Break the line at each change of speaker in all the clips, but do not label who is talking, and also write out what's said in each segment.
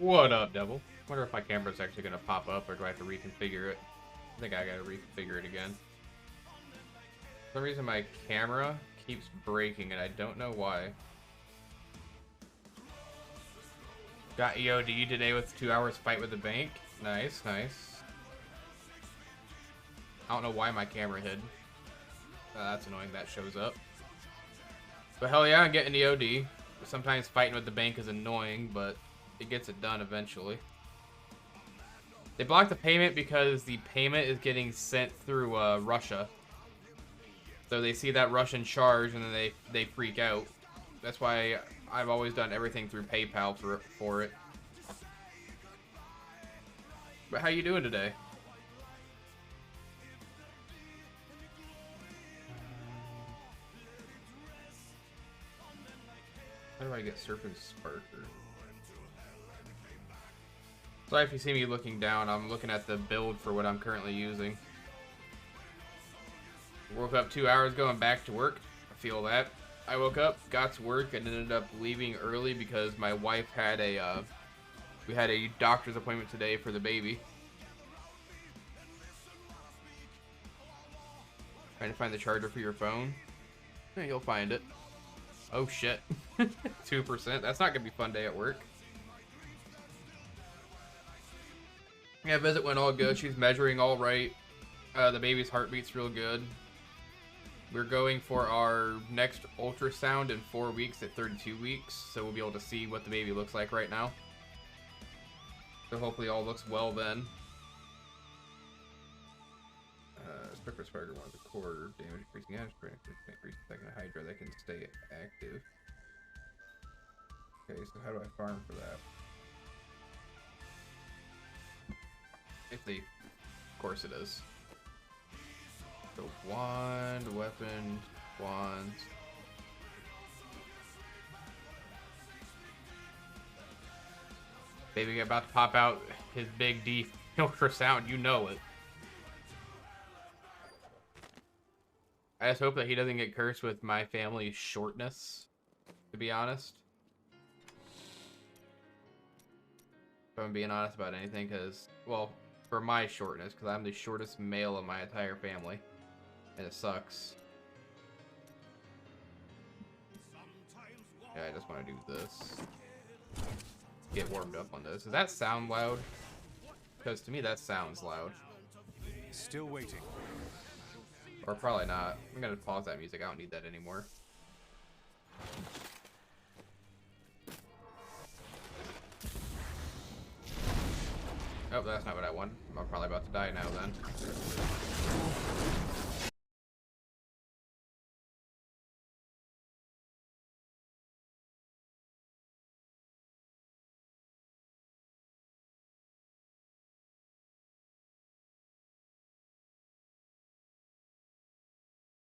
What up, Devil? Wonder if my camera's actually gonna pop up, or do I have to reconfigure it? I think I gotta reconfigure it again. For some reason my camera keeps breaking and I don't know why. Got EOD today with 2 hours fight with the bank. Nice, nice. I don't know why my camera hid. That's annoying, that shows up. But hell yeah, I'm getting EOD. Sometimes fighting with the bank is annoying, but it gets it done eventually. They blocked the payment because the payment is getting sent through Russia. So they see that Russian charge and then they freak out. That's why I've always done everything through PayPal for it. But how you doing today? How do I get Serpent Sparker? So if you see me looking down, I'm looking at the build for what I'm currently using. Woke up 2 hours ago and back to work. I feel that. I woke up, got to work, and ended up leaving early because my wife had we had a doctor's appointment today for the baby. Trying to find the charger for your phone. Yeah, you'll find it. Oh shit. 2%. That's not gonna be a fun day at work. Yeah, visit went all good. She's measuring all right. The baby's heartbeat's real good. We're going for our next ultrasound in 4 weeks at 32 weeks, so we'll be able to see what the baby looks like right now. So hopefully all looks well then. Spectre Sparker wants a quarter damage, increasing damage, increasing second Hydra that can stay active. Okay, so how do I farm for that? Of course it is. So wand, weapon, wands. Baby about to pop out his big D ultrasound, you know it. I just hope that he doesn't get cursed with my family's shortness, to be honest. If I'm being honest about anything, because, well, for my shortness, because I'm the shortest male of my entire family. And it sucks. Yeah, I just want to do this. Get warmed up on this. Does that sound loud? Because to me that sounds loud.
Still waiting.
Or probably not. I'm gonna pause that music. I don't need that anymore. Oh, that's not what I want. I'm probably about to die now then.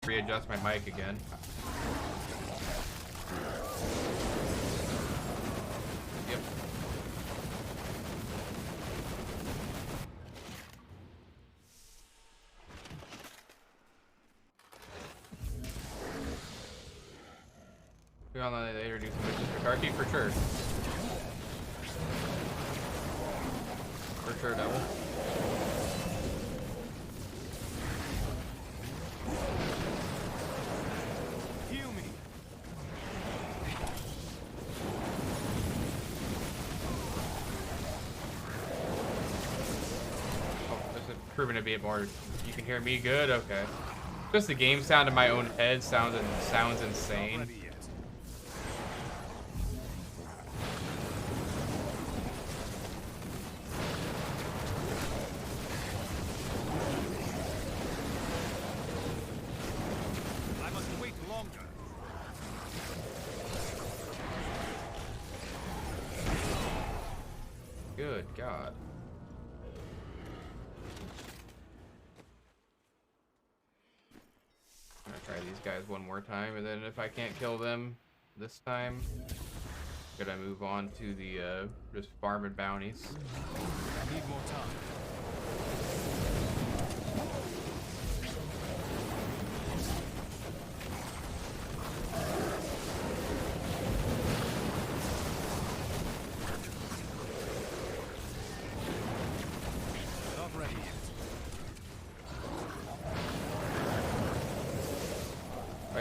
Readjust my mic again. Yep. We're gonna later do some missions for Karki for sure. For sure, Devil. Proving to be more. You can hear me good? Okay. Just the game sound in my own head sounds insane.
I must wait longer.
Good God. Try these guys one more time, and then if I can't kill them this time, I'm gonna move on to the just farming bounties.
I need more time.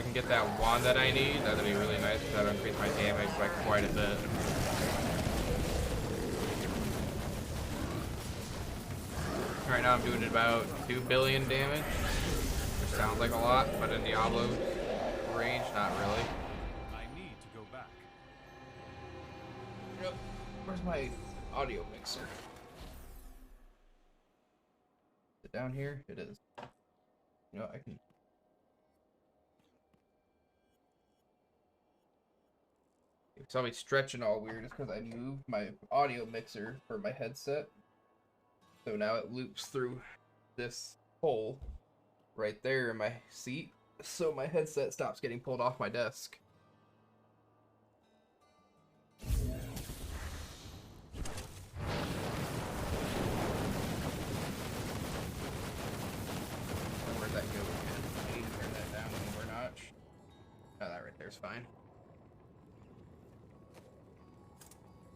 can get that wand that I need, that'd be really nice because that'll increase my damage by quite a bit. Right now I'm doing about 2 billion damage, which sounds like a lot, but in Diablo's range, not really.
I need to go back.
Yep. Where's my audio mixer? Is it down here? It is. You know, I can... If somebody's stretching all weird, it's because I moved my audio mixer for my headset. So now it loops through this hole right there in my seat, so my headset stops getting pulled off my desk. Where'd that go again? I need to turn that down one more notch. Oh, that right there's fine.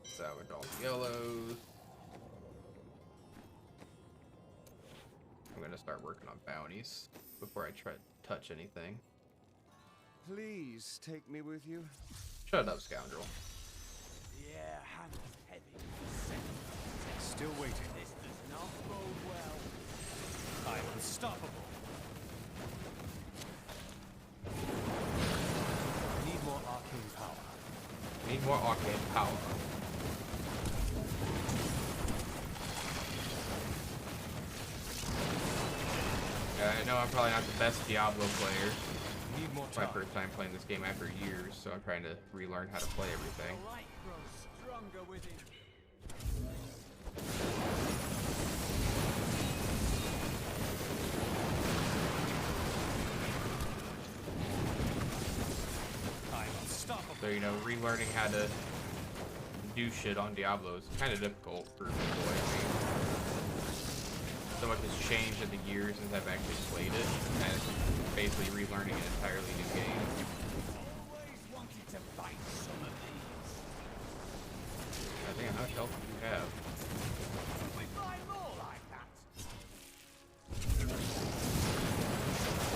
Salvage all the yellows. I'm gonna start working on bounties before I try to touch anything.
Please take me with you.
Shut up, scoundrel.
Yeah, hand's heavy.
Still waiting.
This does not bode well.
I'm unstoppable. Need more arcane power.
Need more arcane power. I know I'm probably not the best Diablo player.
Need more
It's my
time.
first time playing this game after years, so I'm trying to relearn how to play everything.
The light grows stronger within.
I'm unstoppable.
So, you know, relearning how to do shit on Diablo is kind of difficult for people like me. So much has changed in the years since I've actually played it, and it's basically relearning an entirely new game.
Always wanted to fight some of these.
I think how much health do you have?
We find more like that.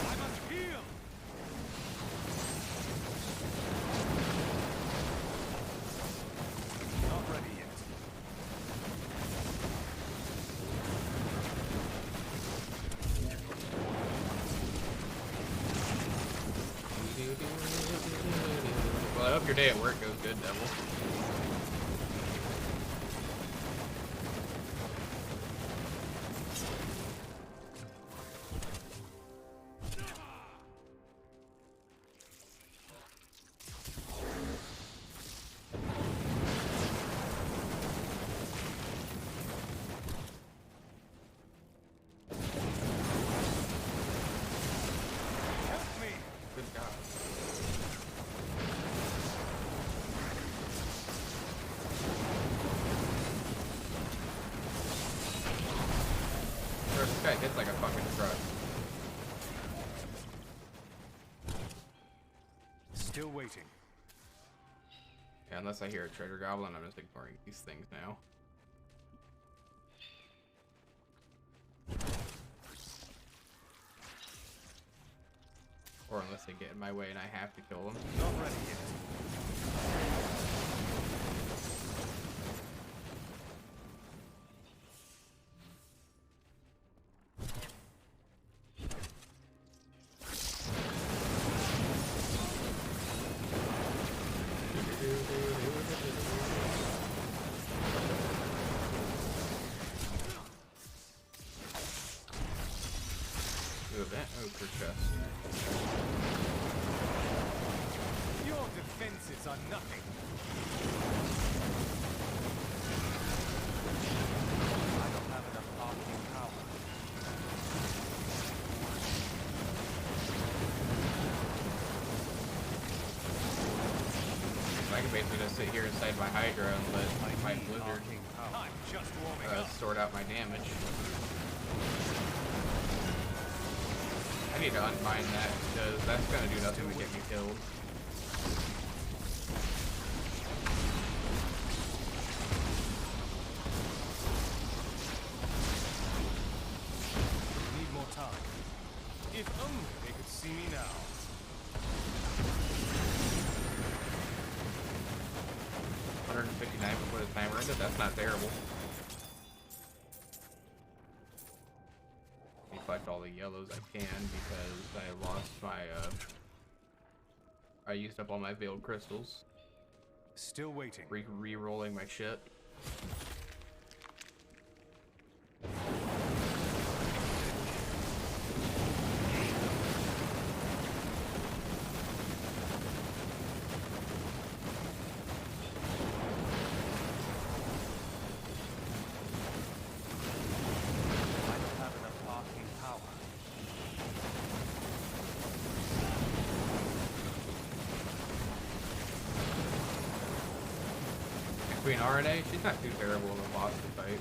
I must heal. Not ready yet.
Well, I hope your day at work goes good, Devil.
Help me.
Good God. Bro, this guy hits like a fucking truck.
Still waiting.
Yeah, unless I hear a treasure goblin, I'm just ignoring these things now. Or unless they get in my way and I have to kill them.
Not ready yet.
Ooh, event ochre chest.
Your defenses are nothing. I don't have enough arcane power.
I can basically just sit here inside my Hydra and let my
need
Blizzard
arcane power. I'm just warming up.
sort out my damage. I need to unbind that because that's gonna do nothing to get me killed.
Need more time. If only they could see me now.
59 before the timer ended. That's not terrible. Let me collect all the yellows I can because I lost my, I used up all my veiled crystals.
Still waiting.
Re-rolling my shit. Queen RNA, she's not too terrible in the boss to fight.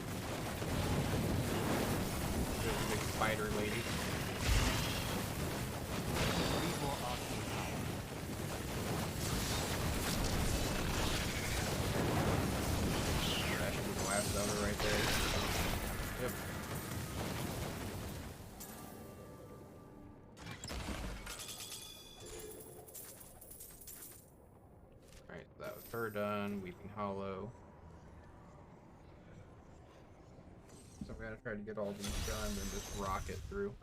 She's a big spider lady.
Need more arcane power.
That should be the last zoner right there. Yep. Alright, so that was her done. Weeping Hollow. So I'm gonna try to get all these done and just rocket through.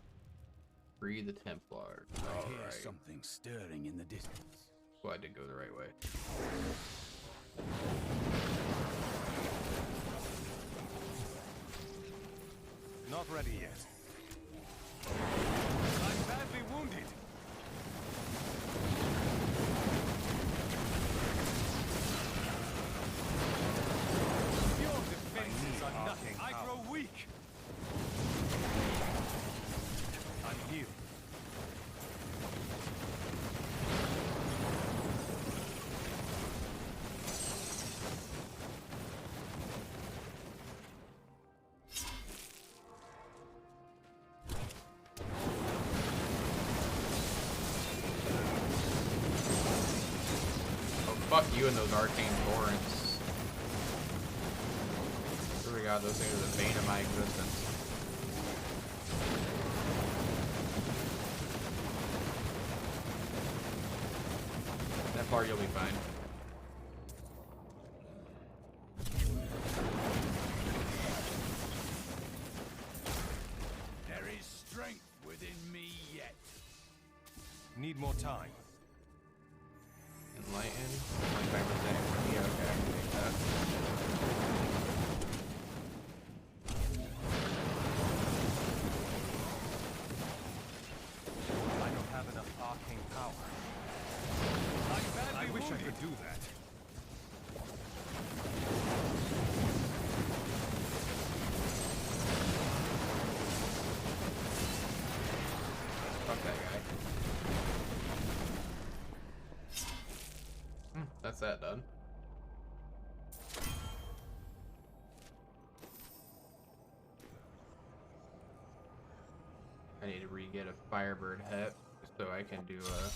Free the Templars.
I hear
Alright.
something stirring in the distance.
Well, I did go the right way.
Not ready yet. I'm badly wounded. Your defenses are nothing. I grow weak. I'm healed.
Fuck you and those arcane torrents. Oh my god, those things are the bane of my existence. That part you'll be fine.
There is strength within me yet.
Need more time.
Enlighten. 25%. Yeah, okay, I can take that.
I don't have enough arcane power. I'm badly I wish I could do that.
Fuck that guy. That's that done. I need to re-get a Firebird hat so I can do a...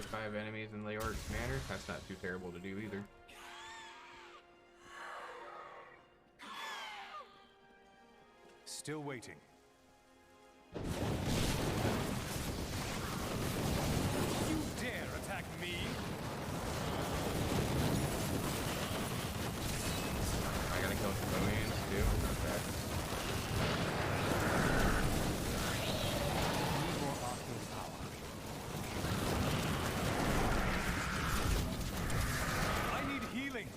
Five enemies in Leoric's Manor. That's not too terrible to do either.
Still waiting. You dare attack me?
I gotta kill civilians too. Okay.
Need more arcane power. I need healing.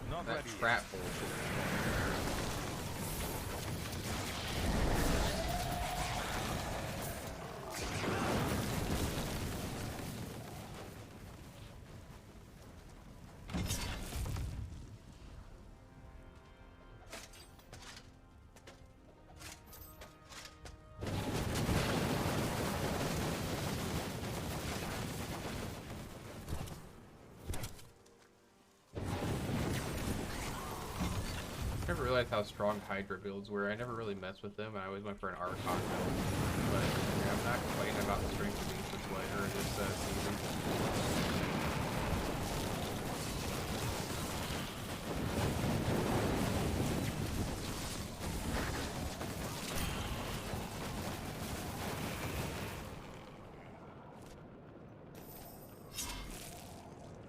Not
That
ready yet.
trap bullshit. never realized how strong Hydra builds were. I never really messed with them. I always went for an Archon build. But yeah, I'm not complaining about the strength of these this way, or this season.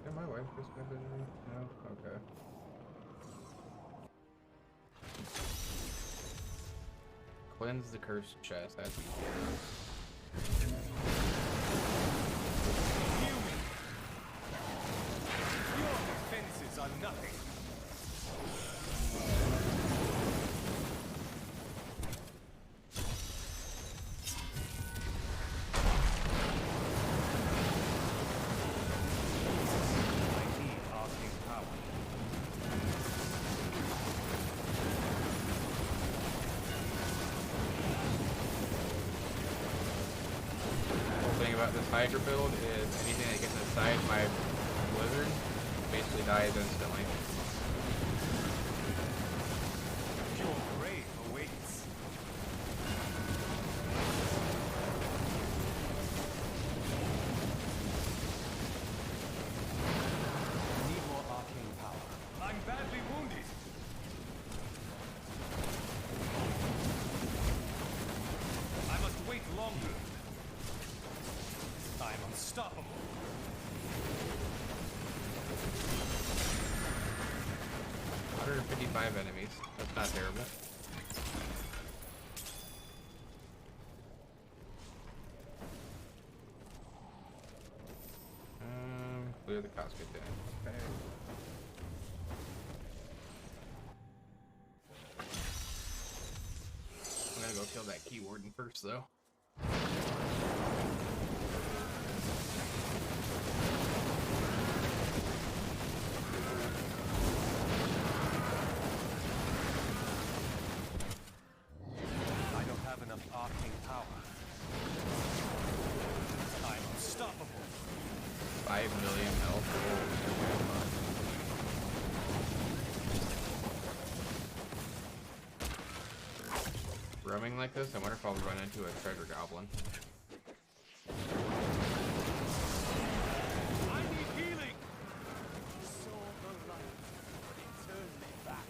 Did my wife just message me? No? Okay. Cleanse the cursed chest. That's easy.
Your defenses are nothing. I need arcane power.
Thing about this Hydra build is anything that gets inside my blizzard basically dies instantly.
Your grave awaits. I need more arcane power. I'm badly wounded. I must wait longer. I'm unstoppable.
155 enemies. That's not terrible. Clear the casket then. Okay. I'm gonna go kill that key warden first, though.
I don't have enough arcane power. I'm unstoppable.
5 million health. Roaming like this, I wonder if I'll run into a treasure goblin.
I need healing.
Saw the light, but it turned me back.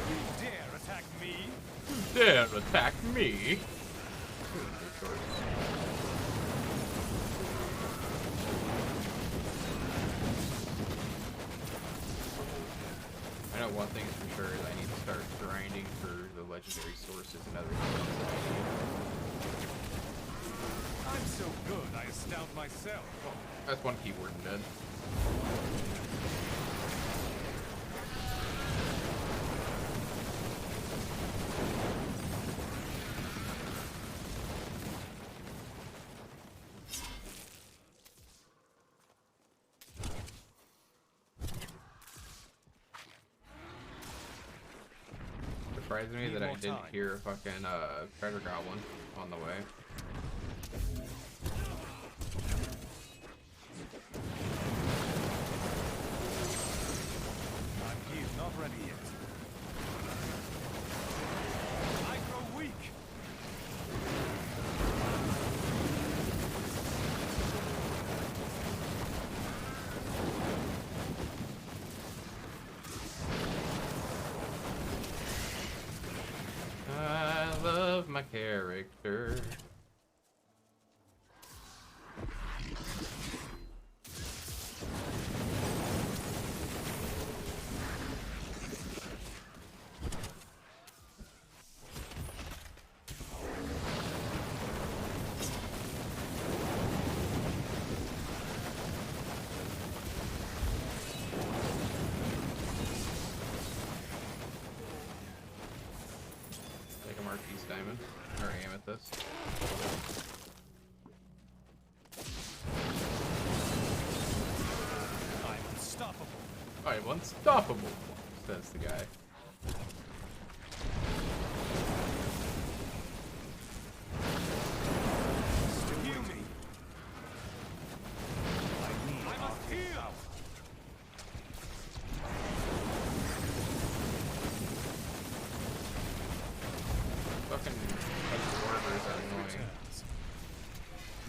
You dare attack me?
Dare attack me? I know one thing for sure is I need to start grinding for the legendary sources and other things that I need.
I'm so good, I astound myself.
That's one keyword dead. Surprised me that I didn't hear a fucking treasure goblin on the way.
I'm here, not ready yet. I grow weak.
I love my character. Take a Marquise Diamond, or Amethyst.
I'm unstoppable.
I'm unstoppable, says the guy.
Heal me. I must heal.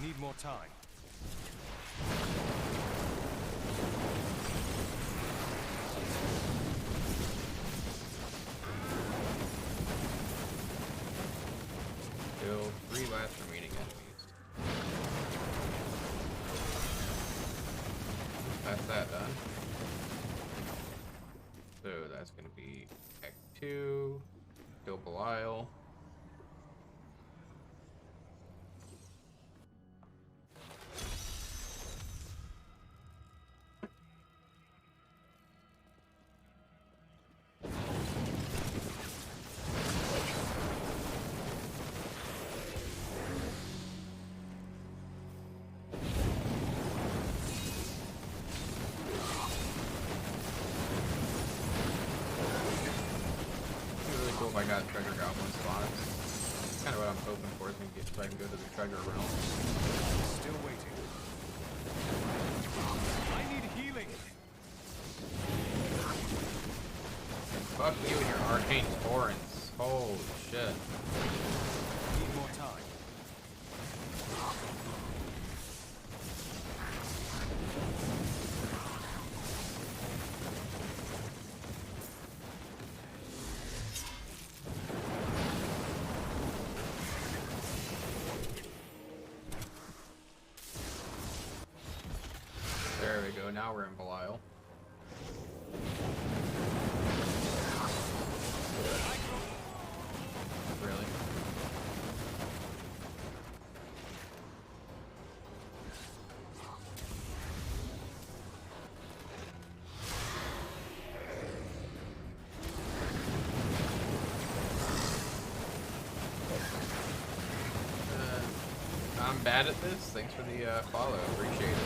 Need more time.
Still 3 last remaining enemies. That's that done. So that's gonna be Act 2, kill Belial. If I got treasure goblin spots. Kind of what I'm hoping for is if I can go to the treasure realm.
Still waiting. I need healing.
And fuck you and your arcane torrents. Holy shit.
Need more time.
There we go, now we're in Belial. Really? I'm bad at this. Thanks for the follow. Appreciate it.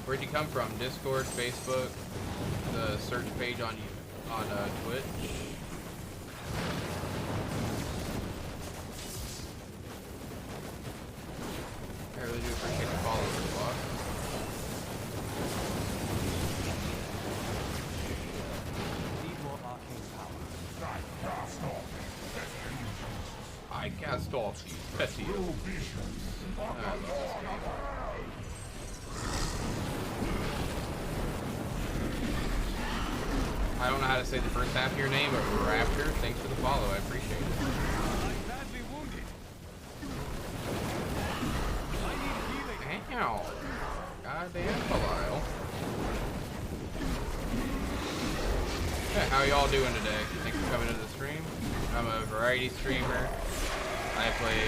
Where'd you come from? Discord, Facebook, the search page on Twitch. I really do appreciate the followers, boss.
Need more arcane power.
I cast off you, petty. I love this game. I don't know how to say the first half of your name, but Raptor, thanks for the follow. I appreciate it.
I'm badly wounded. I need healing.
Ow. Goddamn Belial. Hey, how y'all doing today? Thanks for coming to the stream. I'm a variety streamer. I play,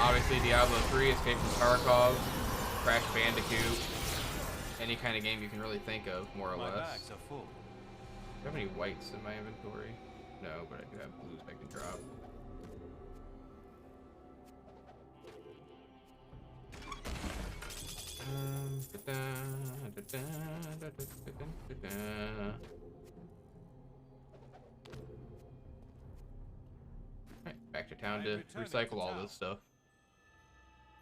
obviously, Diablo 3, Escape from Tarkov, Crash Bandicoot, any kind of game you can really think of, more or
My
less.
bags are full.
Do I have any whites in my inventory? No, but I do have blues I can drop. Alright, back to town to recycle all this stuff.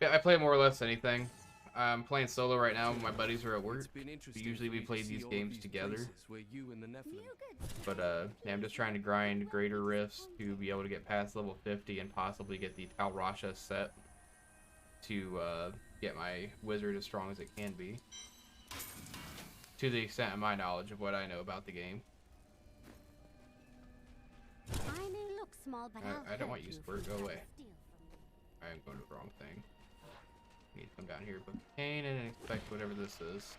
Yeah, I play more or less anything. I'm playing solo right now. My buddies are at work. Usually we play these games together. But yeah, I'm just trying to grind greater rifts to be able to get past level 50 and possibly get the Tal Rasha set to get my wizard as strong as it can be. To the extent of my knowledge of what I know about the game.
I may look small, but
I don't want you, Squirt. Go away. I am going to the wrong thing. I need to come down here, but pain and expect whatever this is.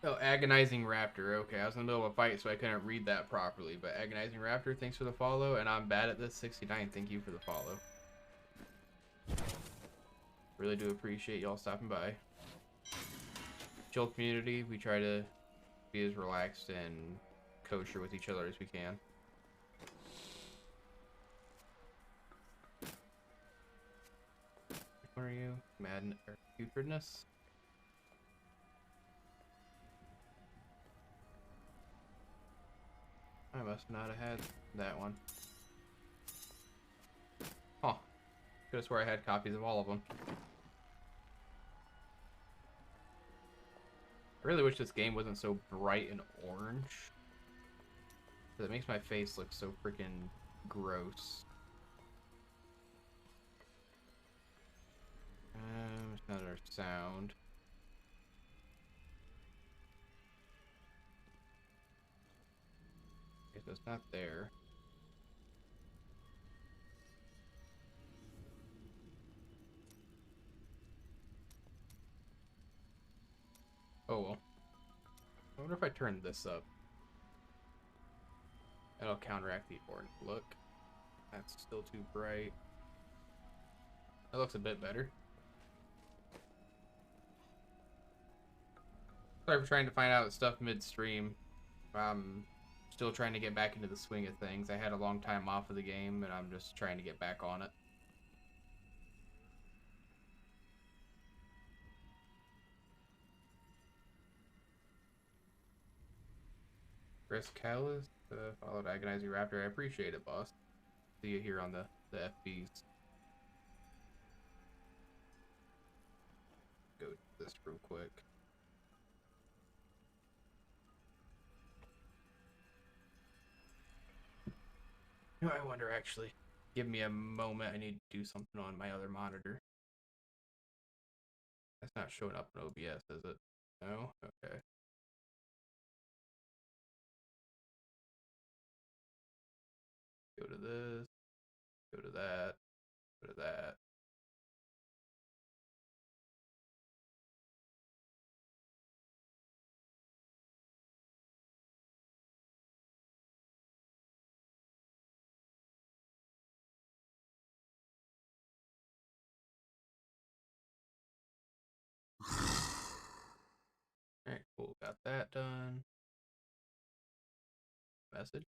Oh, Agonizing Raptor. Okay, I was in the middle of a fight, so I couldn't read that properly. But Agonizing Raptor, thanks for the follow. And I'm bad at this, 69. Thank you for the follow. Really do appreciate y'all stopping by. Chill community. We try to be as relaxed and kosher with each other as we can. What are you? Madden or putridness? I must not have had that one. Huh. Could have swore I had copies of all of them. I really wish this game wasn't so bright and orange. It makes my face look so freaking gross. Another sound. Okay, so it's not there. Oh well. I wonder if I turn this up. That'll counteract the orange look. That's still too bright. That looks a bit better. Sorry for trying to find out stuff midstream. I'm still trying to get back into the swing of things. I had a long time off of the game, and I'm just trying to get back on it. Chris Callis followed Agonizing Raptor. I appreciate it, boss. See you here on the FBs. Go to this real quick. You know, I wonder actually. Give me a moment. I need to do something on my other monitor. That's not showing up in OBS, is it? No? Okay. Go to this. Go to that. Go to that. Alright, cool. Got that done. Message.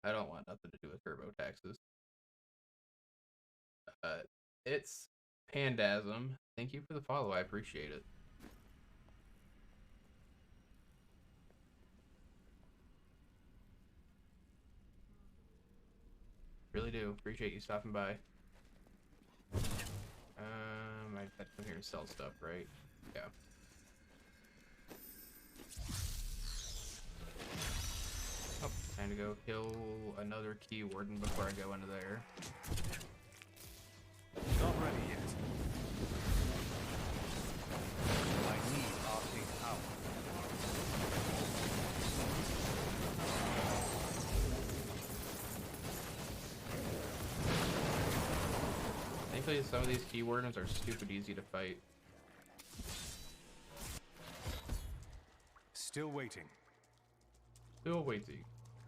I don't want nothing to do with turbo taxes. It's Pandasm. Thank you for the follow. I appreciate it. Really do. Appreciate you stopping by. I come here to sell stuff, right? Yeah. Oh, time to go kill another key warden before I go into there.
Not ready yet. I need arcane power.
Thankfully, some of these key wardens are stupid easy to fight.
Still waiting.
Still waiting.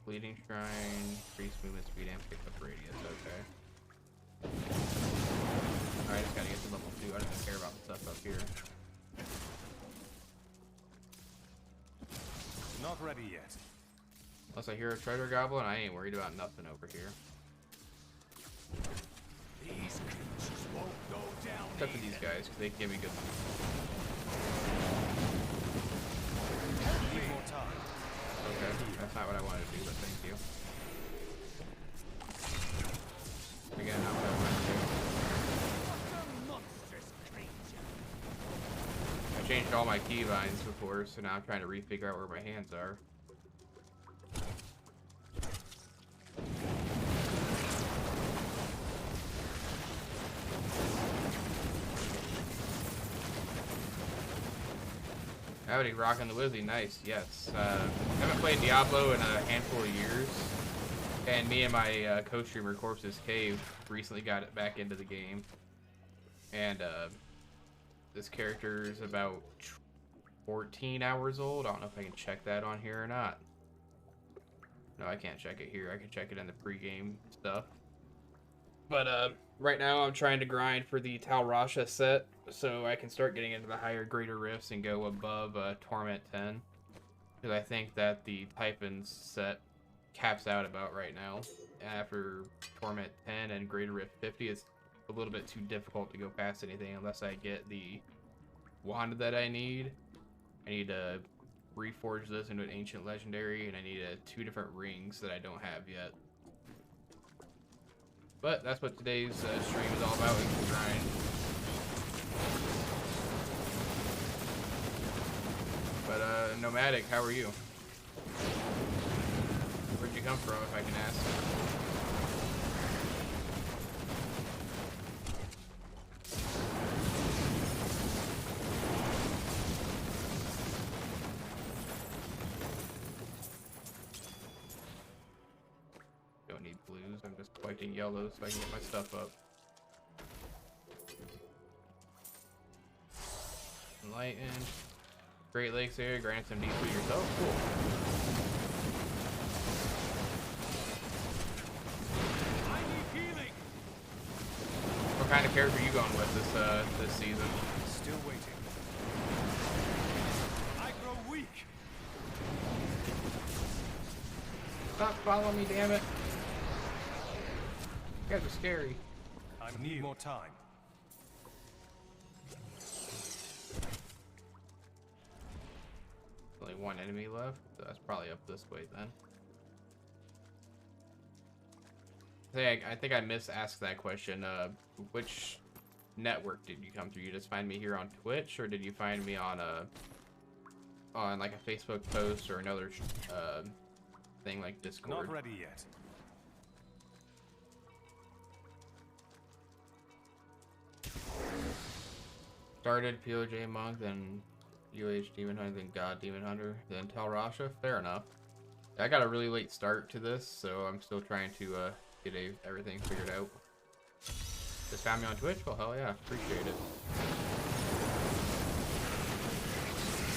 Bleeding Shrine, increase movement speed and pick up radius. Okay. Alright, just gotta get to level 2. I don't even care about the stuff up here.
Not ready yet.
Unless I hear a treasure goblin, I ain't worried about nothing over here.
These creatures won't go down.
Except for these guys, because they give me good money.
Need more time.
Okay, that's not what I wanted to do, but thank you. Again, not what I wanted to do.
What a monstrous creature.
I changed all my keybinds before, so now I'm trying to refigure out where my hands are. Howdy, rockin' the Wizzy, nice, yes. Haven't played Diablo in a handful of years, and me and my co-streamer Corpse's Cave recently got it back into the game. And this character is about 14 hours old. I don't know if I can check that on here or not. No, I can't check it here. I can check it in the pre-game stuff. But right now I'm trying to grind for the Tal Rasha set, so I can start getting into the higher greater rifts and go above Torment 10. Because I think that the Typhon set caps out about right now. After Torment 10 and greater rift 50, it's a little bit too difficult to go past anything unless I get the wand that I need. I need to reforge this into an ancient legendary, and I need 2 different rings that I don't have yet. But that's what today's stream is all about, is the grind. But Nomadic, how are you? Where'd you come from, if I can ask? blues. I'm just collecting yellows so I can get my stuff up. Enlightened. Great Lakes area, grant some D4 yourself. Cool.
I need healing.
What kind of character are you going with this season?
Still waiting.
I grow weak.
Stop following me, damn it. You guys are scary.
I need more time.
Only one enemy left, so that's probably up this way then. Hey, I think I asked that question. Which network did you come through? You just find me here on Twitch, or did you find me on like a Facebook post or another thing like Discord?
Not ready yet.
Started POJ Monk, then UH Demon Hunter, then God Demon Hunter, then Tel Rasha. Fair enough. I got a really late start to this, so I'm still trying to get everything figured out. Just found me on Twitch? Well, hell yeah, appreciate it.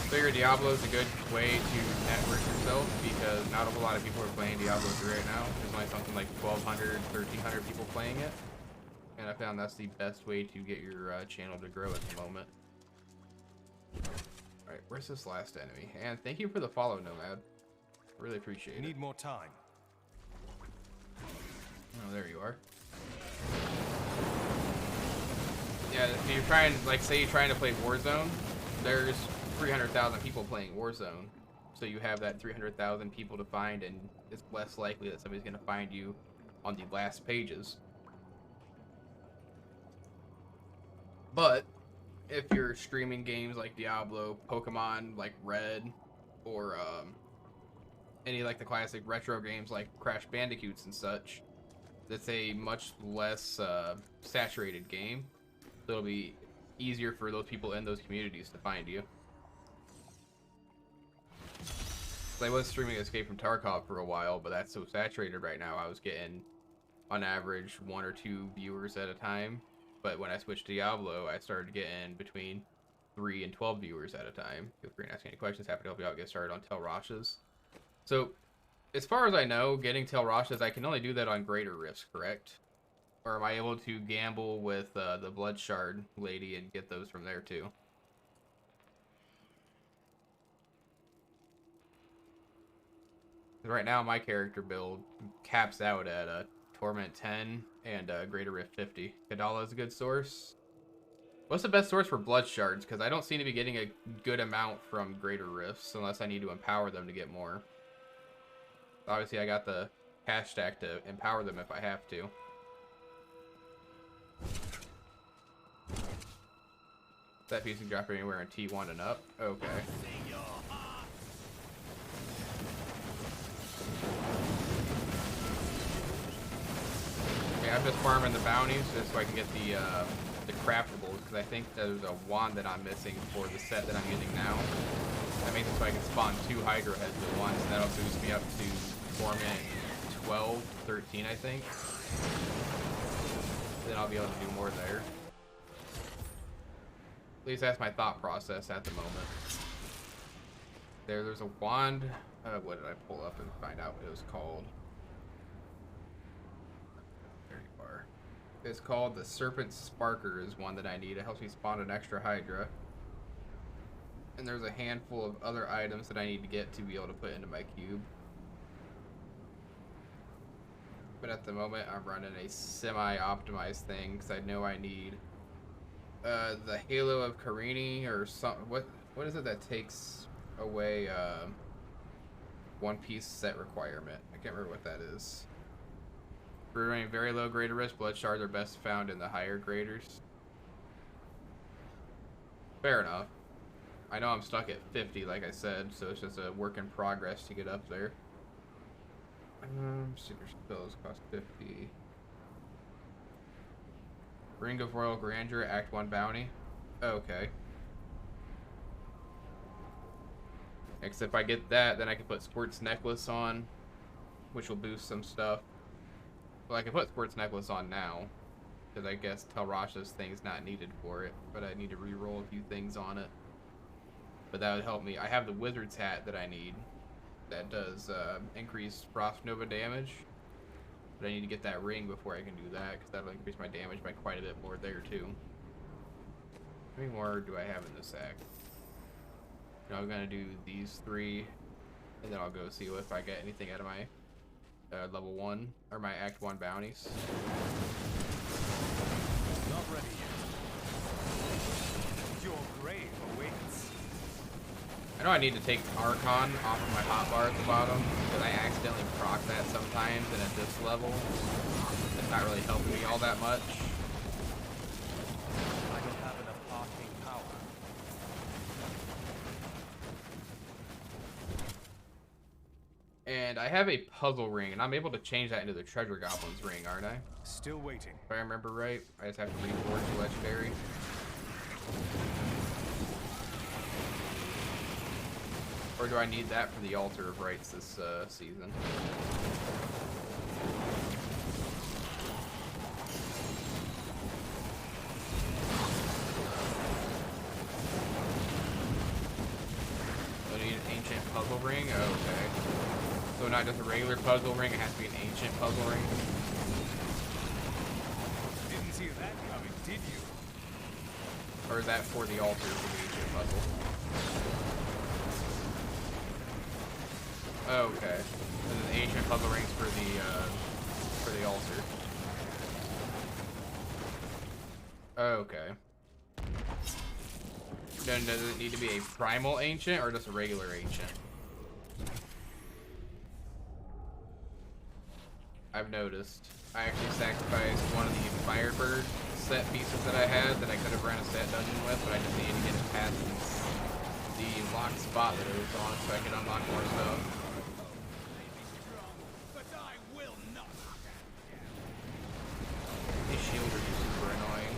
Figure Diablo is a good way to network yourself because not a whole lot of people are playing Diablo 3 right now. There's only something like 1,200, 1,300 people playing it. And I found that's the best way to get your channel to grow at the moment. Alright, where's this last enemy? And thank you for the follow, Nomad. Really appreciate it.
Need more time.
Oh, there you are. Yeah, if you're trying, like, say you're trying to play Warzone, there's 300,000 people playing Warzone. So you have that 300,000 people to find, and it's less likely that somebody's going to find you on the last pages. But if you're streaming games like Diablo, Pokemon like Red, or any like the classic retro games like Crash Bandicoots and such, that's a much less saturated game. So it'll be easier for those people in those communities to find you. I was streaming Escape from Tarkov for a while, but that's so saturated right now. I was getting, on average, 1 or 2 viewers at a time. But when I switched to Diablo, I started getting between 3 and 12 viewers at a time. Feel free to ask any questions. Happy to help you out get started on Tel Rashas. So, as far as I know, getting Tel Rashas, I can only do that on Greater Rifts, correct? Or am I able to gamble with the Blood Shard lady and get those from there too? Right now, my character build caps out at Torment 10 and Greater Rift 50. Kadala is a good source. What's the best source for Blood Shards? Because I don't seem to be getting a good amount from Greater Rifts unless I need to empower them to get more. Obviously, I got the cash stack to empower them if I have to. That piece can drop anywhere in T1 and up. Okay. Okay, I'm just farming the bounties just so I can get the craftables, because I think there's a wand that I'm missing for the set that I'm using now. That makes it so I can spawn 2 Hydra heads at once, and that'll boost me up to Torment 12, 13, I think. Then I'll be able to do more there. At least that's my thought process at the moment. There's a wand. What did I pull up and find out what it was called? There you are. It's called the Serpent Sparker is one that I need. It helps me spawn an extra Hydra. And there's a handful of other items that I need to get to be able to put into my cube. But at the moment, I'm running a semi-optimized thing because I know I need the Halo of Karini or something. What is it that takes away One Piece set requirement? I can't remember what that is. For running very low Greater Risk, Blood Shards are best found in the higher graders. Fair enough. I know I'm stuck at 50, like I said, so it's just a work in progress to get up there. Super spells cost 50. Ring of Royal Grandeur, Act 1 bounty. Okay. Except if I get that, then I can put Squirt's necklace on, which will boost some stuff. Well, I can put Sports Necklace on now, because I guess Telrasha's thing's not needed for it, but I need to re-roll a few things on it. But that would help me. I have the Wizard's Hat that I need. That does increase Frost Nova damage. But I need to get that ring before I can do that, because that'll increase my damage by quite a bit more there, too. How many more do I have in this sack? Now I'm going to do these 3, and then I'll go see if I get anything out of my level 1, or my Act 1 bounties.
Not ready yet. Your grave awaits.
I know I need to take Archon off of my hotbar at the bottom, because I accidentally proc that sometimes, and at this level, it's not really helping me all that much.
I don't have enough arcane power.
And I have a puzzle ring, and I'm able to change that into the Treasure Goblin's ring, aren't I?
Still waiting.
If I remember right, I just have to reforge the legendary. Or do I need that for the Altar of Rites this season? I need an ancient puzzle ring? Oh, okay. So not just a regular puzzle ring, it has to be an ancient puzzle ring.
Didn't see that coming, did you?
Or is that for the altar for the ancient puzzle? Oh, okay. And then the ancient puzzle rings for the altar. Oh, okay. Then does it need to be a primal ancient or just a regular ancient? I've noticed. I actually sacrificed one of the Firebird set pieces that I had that I could have ran a set dungeon with, but I just needed to get it past the locked spot that it was on so I could unlock more stuff.
But I will not.
These shields are just super annoying.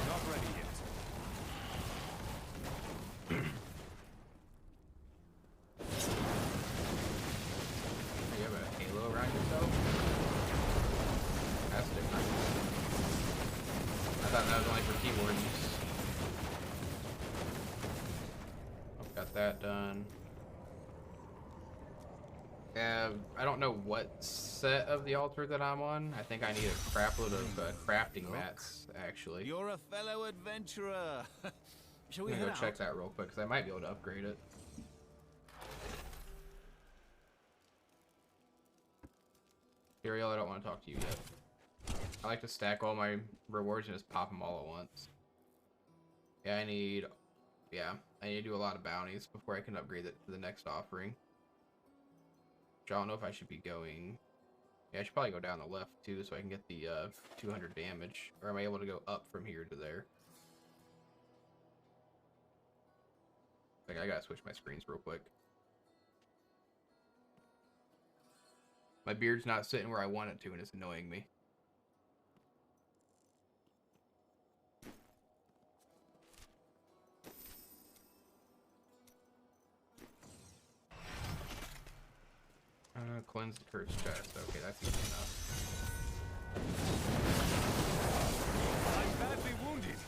Not ready yet.
You have a halo around yourself? That's different. I thought that was only for keyboard use. I've got that done. I don't know what set of the altar that I'm on. I think I need a crap load of crafting mats, actually.
You're a fellow adventurer. Shall we
I'm gonna
head
go check
out?
that real quick, because I might be able to upgrade it. Ariel, I don't want to talk to you yet. I like to stack all my rewards and just pop them all at once. Yeah, I need to do a lot of bounties before I can upgrade it to the next offering. Which I don't know if I should be going... Yeah, I should probably go down the left, too, so I can get the 200 damage. Or am I able to go up from here to there? I gotta switch my screens real quick. My beard's not sitting where I want it to, and it's annoying me. Cleanse the cursed chest. Okay, that's easy enough.
I'm badly wounded.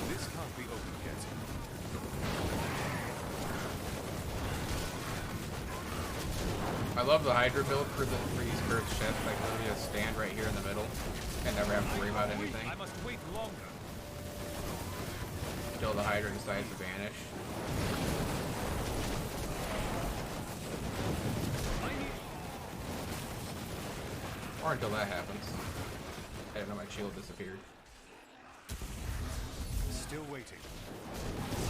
This can't be opened yet.
I love the Hydra build for these cursed chests. I can literally just stand right here in the middle and never have to worry about anything
I must wait longer.
until the Hydra decides to vanish. Or until that happens. I didn't know my shield disappeared.
Still waiting.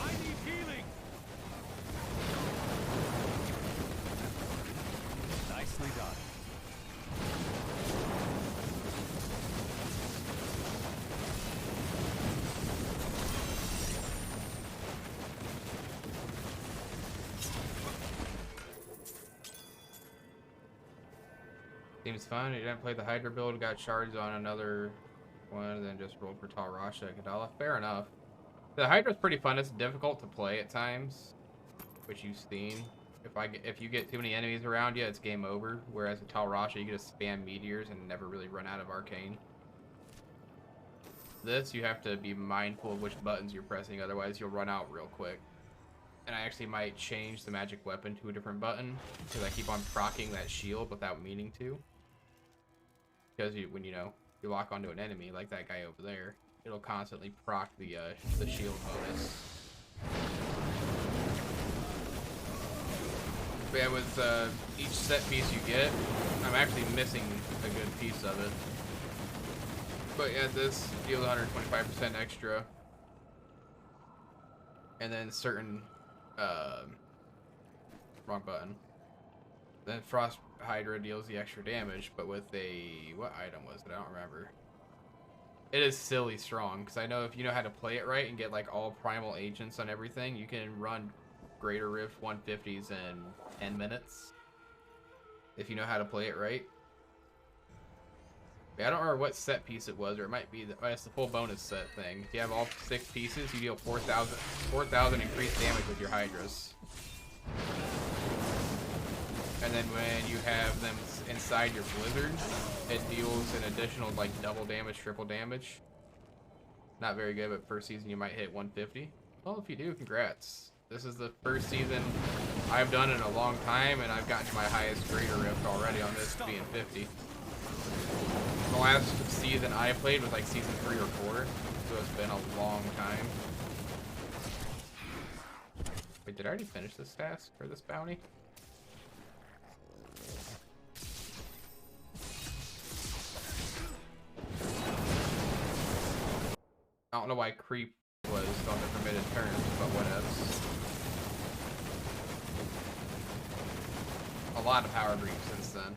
I need healing. Nicely done.
Seems fun. You didn't play the Hydra build, got shards on another one, and then just rolled for Talrasha and Kadala. Fair enough. The Hydra's pretty fun. It's difficult to play at times, which you've seen. If you get too many enemies around you, it's game over. Whereas with Talrasha, you can just spam meteors and never really run out of arcane. This, you have to be mindful of which buttons you're pressing, otherwise you'll run out real quick. And I actually might change the magic weapon to a different button, because I keep on proccing that shield without meaning to. Because when you lock onto an enemy, like that guy over there, it'll constantly proc the shield bonus. But yeah, with each set piece you get, I'm actually missing a good piece of it. But yeah, this deals 125% extra. And then certain, wrong button. Then Frost Hydra deals the extra damage, but with what item was it? I don't remember. It is silly strong, because I know if you know how to play it right and get like all primal agents on everything, you can run Greater Rift 150s in 10 minutes. If you know how to play it right. I don't remember what set piece it was, or it might be it's the full bonus set thing. If you have all 6 pieces, you deal 4,000 increased damage with your Hydras. And then when you have them inside your Blizzard, it deals an additional like double damage, triple damage. Not very good, but first season you might hit 150. Well, if you do, congrats. This is the first season I've done in a long time, and I've gotten to my highest Greater Rift already on this being 50. The last season I played was like season 3 or 4, so it's been a long time. Wait, did I already finish this task or this bounty? I don't know why creep was on the permitted terms, but whatevs. A lot of power creep since then.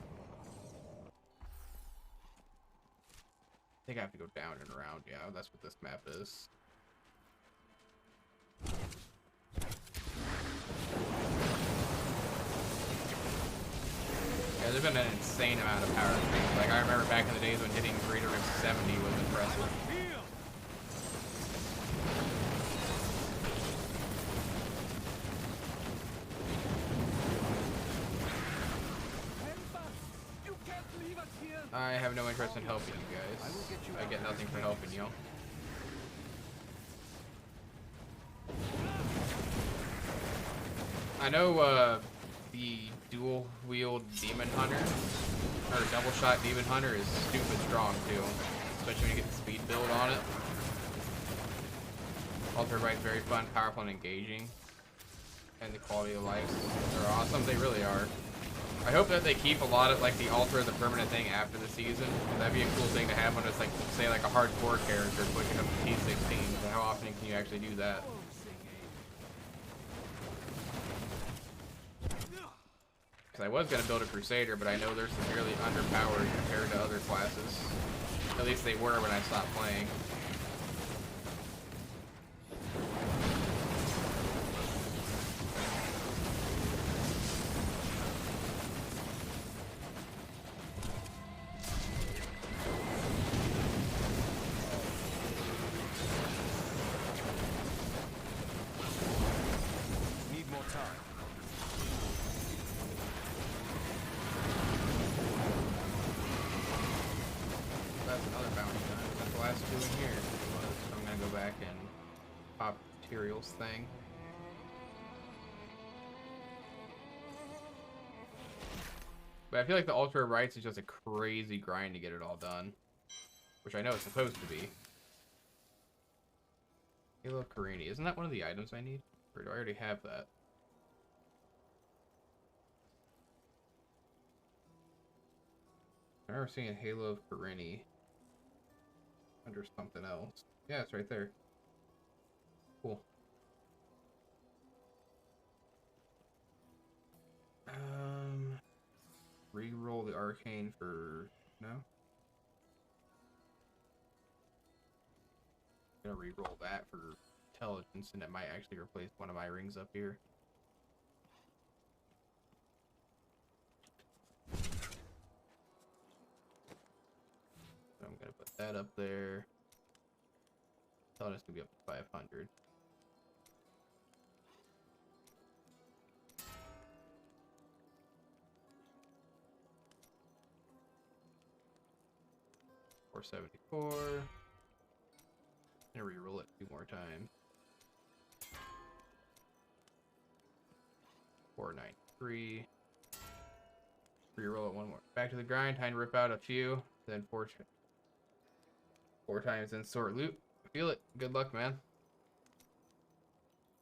I think I have to go down and around. Yeah, that's what this map is. Yeah, there's been an insane amount of power creep. Like, I remember back in the days when hitting Greater Rift 70 was impressive. I have no interest in helping you guys. I get nothing for helping you. I know the dual wield Demon Hunter, or double shot Demon Hunter is stupid strong too. Especially when you get the speed build on it. Alter Right's very fun, powerful, and engaging. And the quality of life are awesome, they really are. I hope that they keep a lot of like the altar as a permanent thing after the season. That'd be a cool thing to have when it's like, say, like a hardcore character pushing up to T16. But how often can you actually do that? Because I was gonna build a Crusader, but I know they're severely underpowered compared to other classes. At least they were when I stopped playing. Thing. But I feel like the Ultra Rights is just a crazy grind to get it all done. Which I know it's supposed to be. Halo of Karini. Isn't that one of the items I need? Or do I already have that? I remember seeing Halo of Karini under something else. Yeah, it's right there. Cool. Re-roll the arcane for no. I'm gonna re-roll that for intelligence, and it might actually replace one of my rings up here. that up there. Thought it's gonna be up to 500. $474. And re-roll it 2 more times. 493. Re-roll it 1 more. Back to the grind. Time to rip out a few. Then 4 times in sort loot. Feel it. Good luck, man.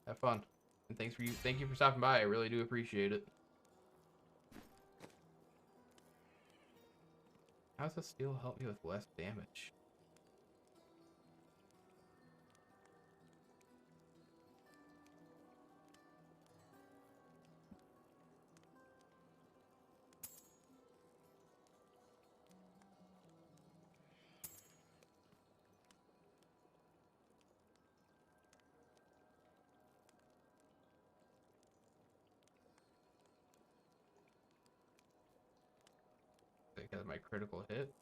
Have fun. And thank you for stopping by. I really do appreciate it. How does the steel help me with less damage? Because my critical hit.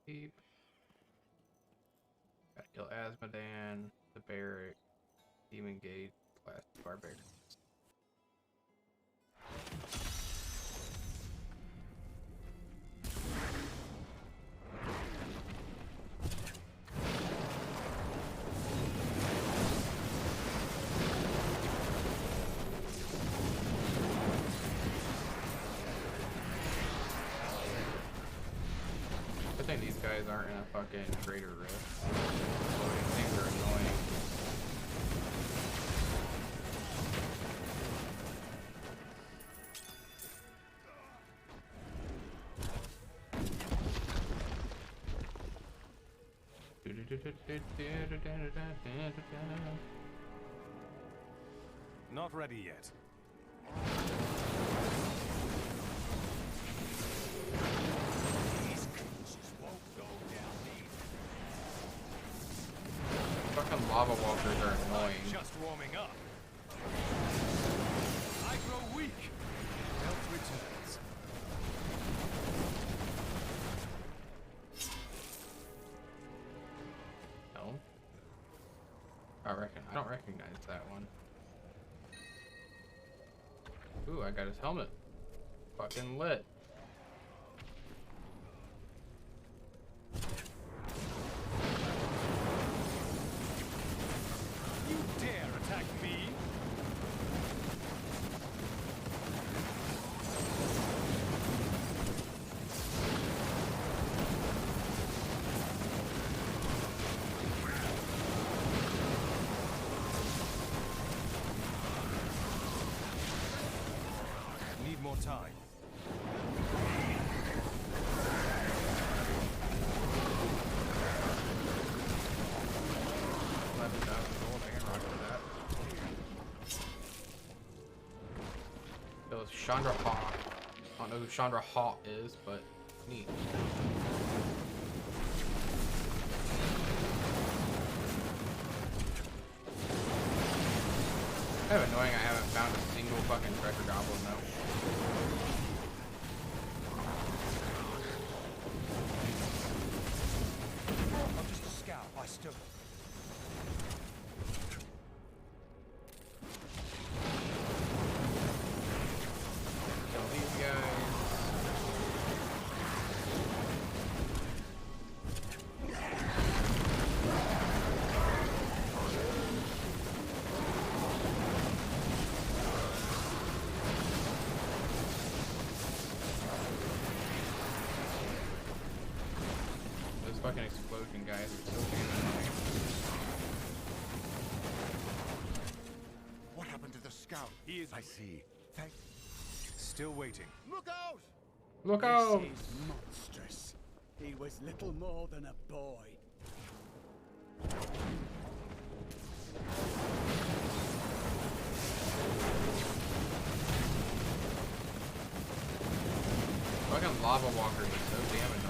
Deep. Gotta kill Asmodan, the Barrack, Demon Gate, Class Barbarians. I think these guys aren't in a fucking greater rift. Loading things are annoying.
Not ready yet.
Fucking lava walkers are annoying.
Just warming up. I grow weak. Health returns.
No. I don't recognize that one. Ooh, I got his helmet. Fucking lit.
You dare attack me? Need more time.
$11,000 I can rock with that. It was Chandra Hawk. I don't know who Chandra Hawk is, but neat. Kind of annoying I haven't found a single fucking treasure goblin though.
I'm just a scout. I still.
Kill these guys. fucking explosion guys are so damn annoying.
What happened to the scout?
He is.
I see. Thank.
Still waiting.
Look out!
Look out!
This is monstrous. He was little more than a boy.
Fucking lava walkers are so damn annoying.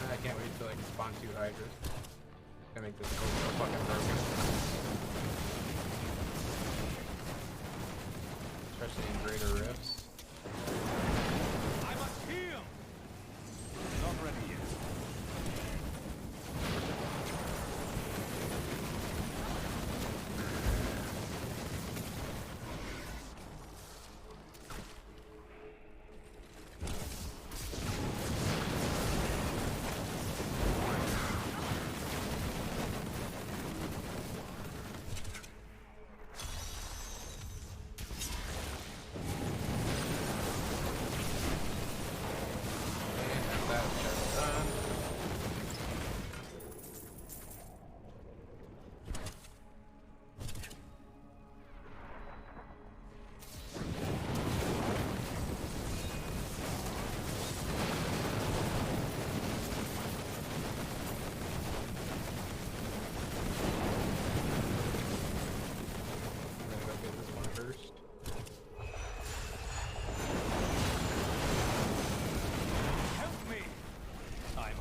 I can't wait till I can spawn 2 hydras. Gonna make this code so fucking broken. Especially in greater rifts.
I must heal. Not ready yet.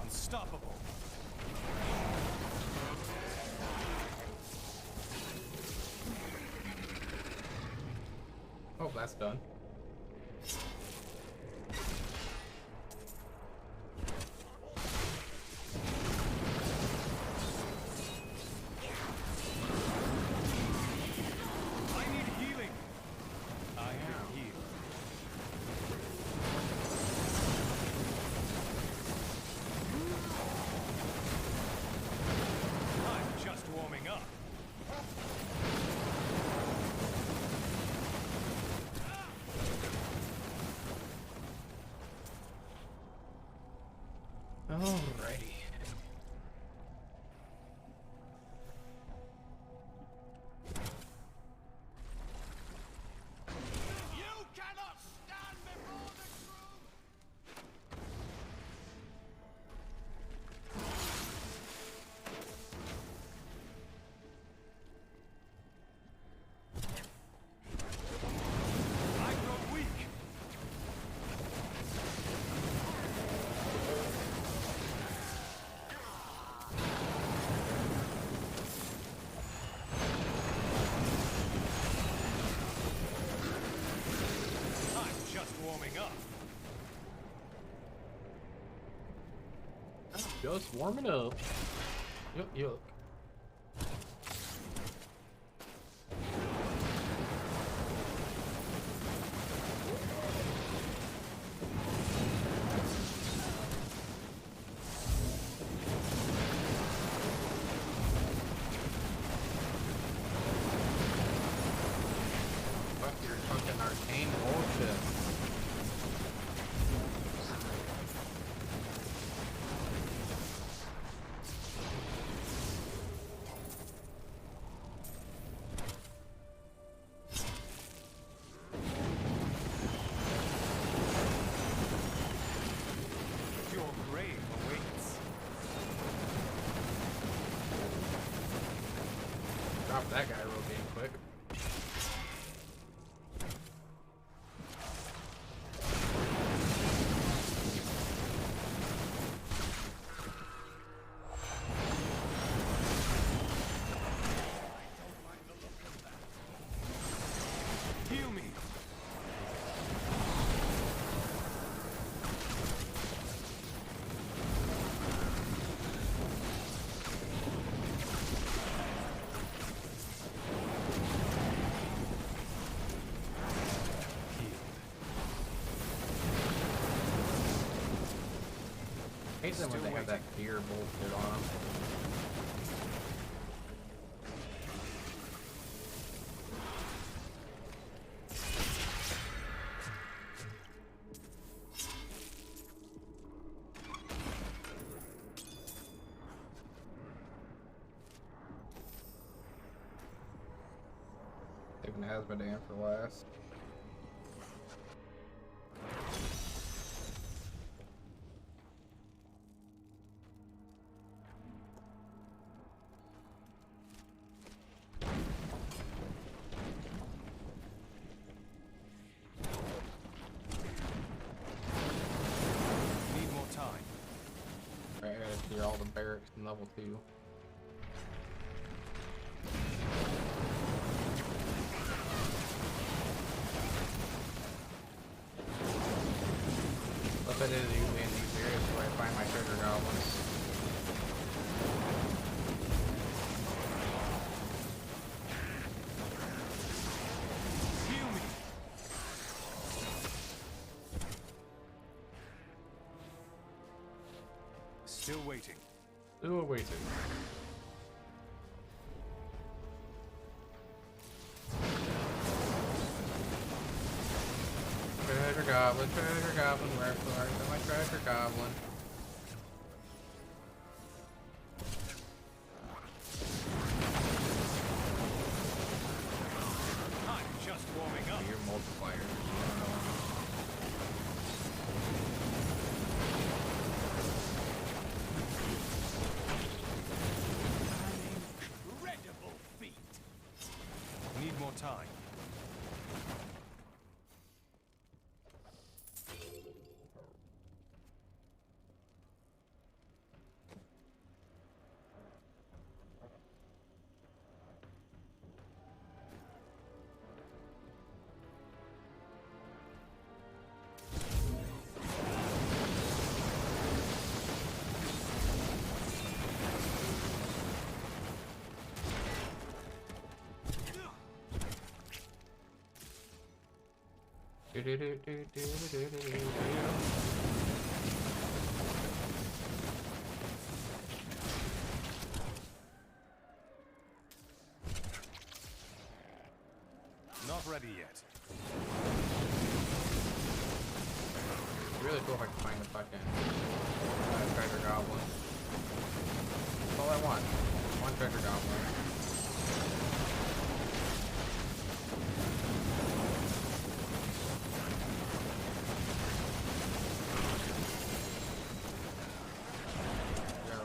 Unstoppable.
Oh, that's done.
I need healing. I am healed. I'm just warming up.
Alrighty.
You cannot stand before the truth!
I grow weak. I'm just warming up.
Just warming up. Yuck, yuck. Fuck your fucking arcane bullshit. hate them when they have that fear bullshit on them. Taking the Hasmodan for last.
Need more time.
Alright, I gotta clear all the barracks in level 2. What that is usually in these areas where I find my treasure goblins.
Heal me. Still waiting.
Still waiting. Treasure goblin, where's my treasure goblin?
I'm just warming up.
Your multipliers.
Incredible feat.
Need more time. Not ready yet.
Really cool if I can find the fucking treasure goblin. That's all I want. One treasure goblin.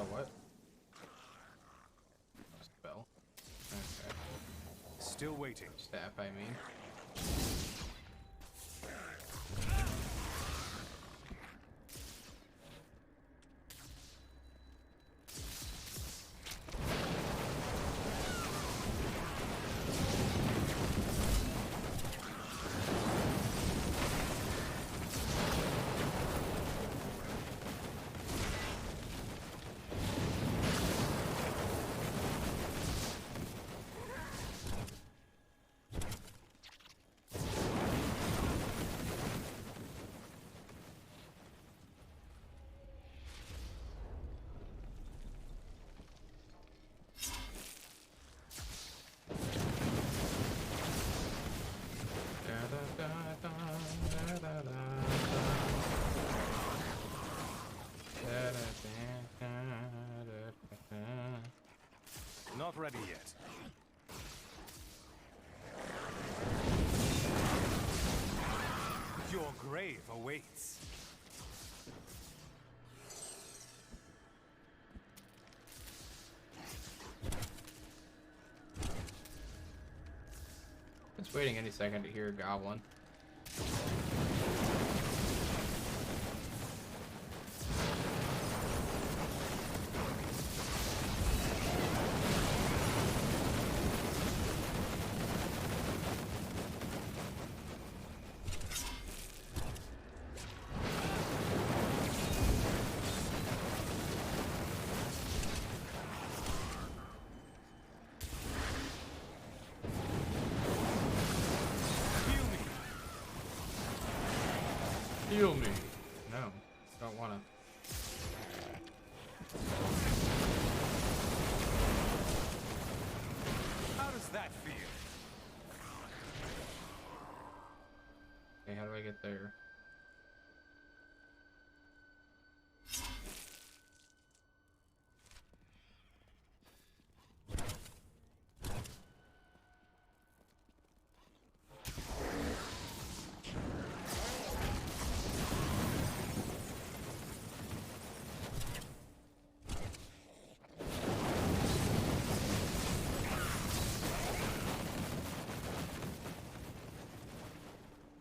What? Spell. Okay.
Still waiting.
Staff, I mean.
Not ready yet. Your grave awaits.
Just waiting any second to hear a goblin. Heal me. No, don't wanna.
How does that feel?
Okay, how do I get there?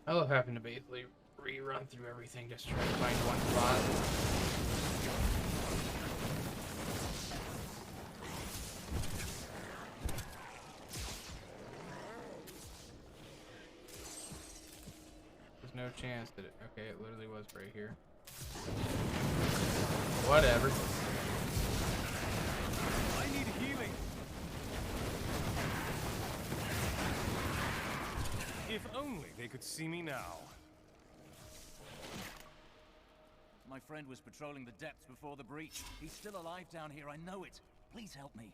I love having to basically rerun through everything just trying to find one spot. There's no chance that it... Okay, it literally was right here. Whatever.
I need healing. If only they could see me now.
My friend was patrolling the depths before the breach. He's still alive down here, I know it. Please help me.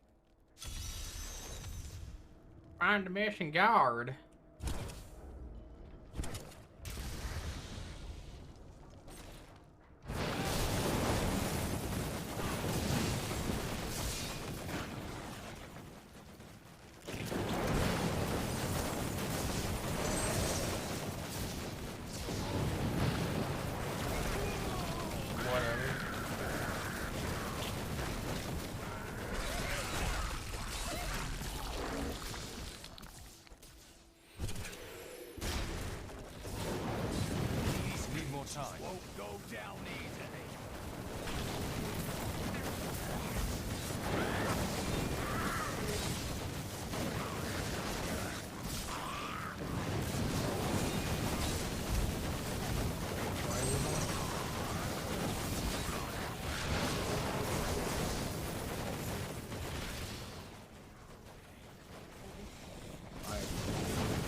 Find the mission guard.
Won't go down easily.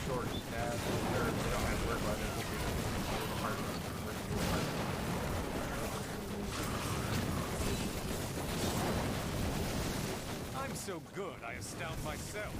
Short stab. They don't have to worry about it.
I'm so good, I astound myself.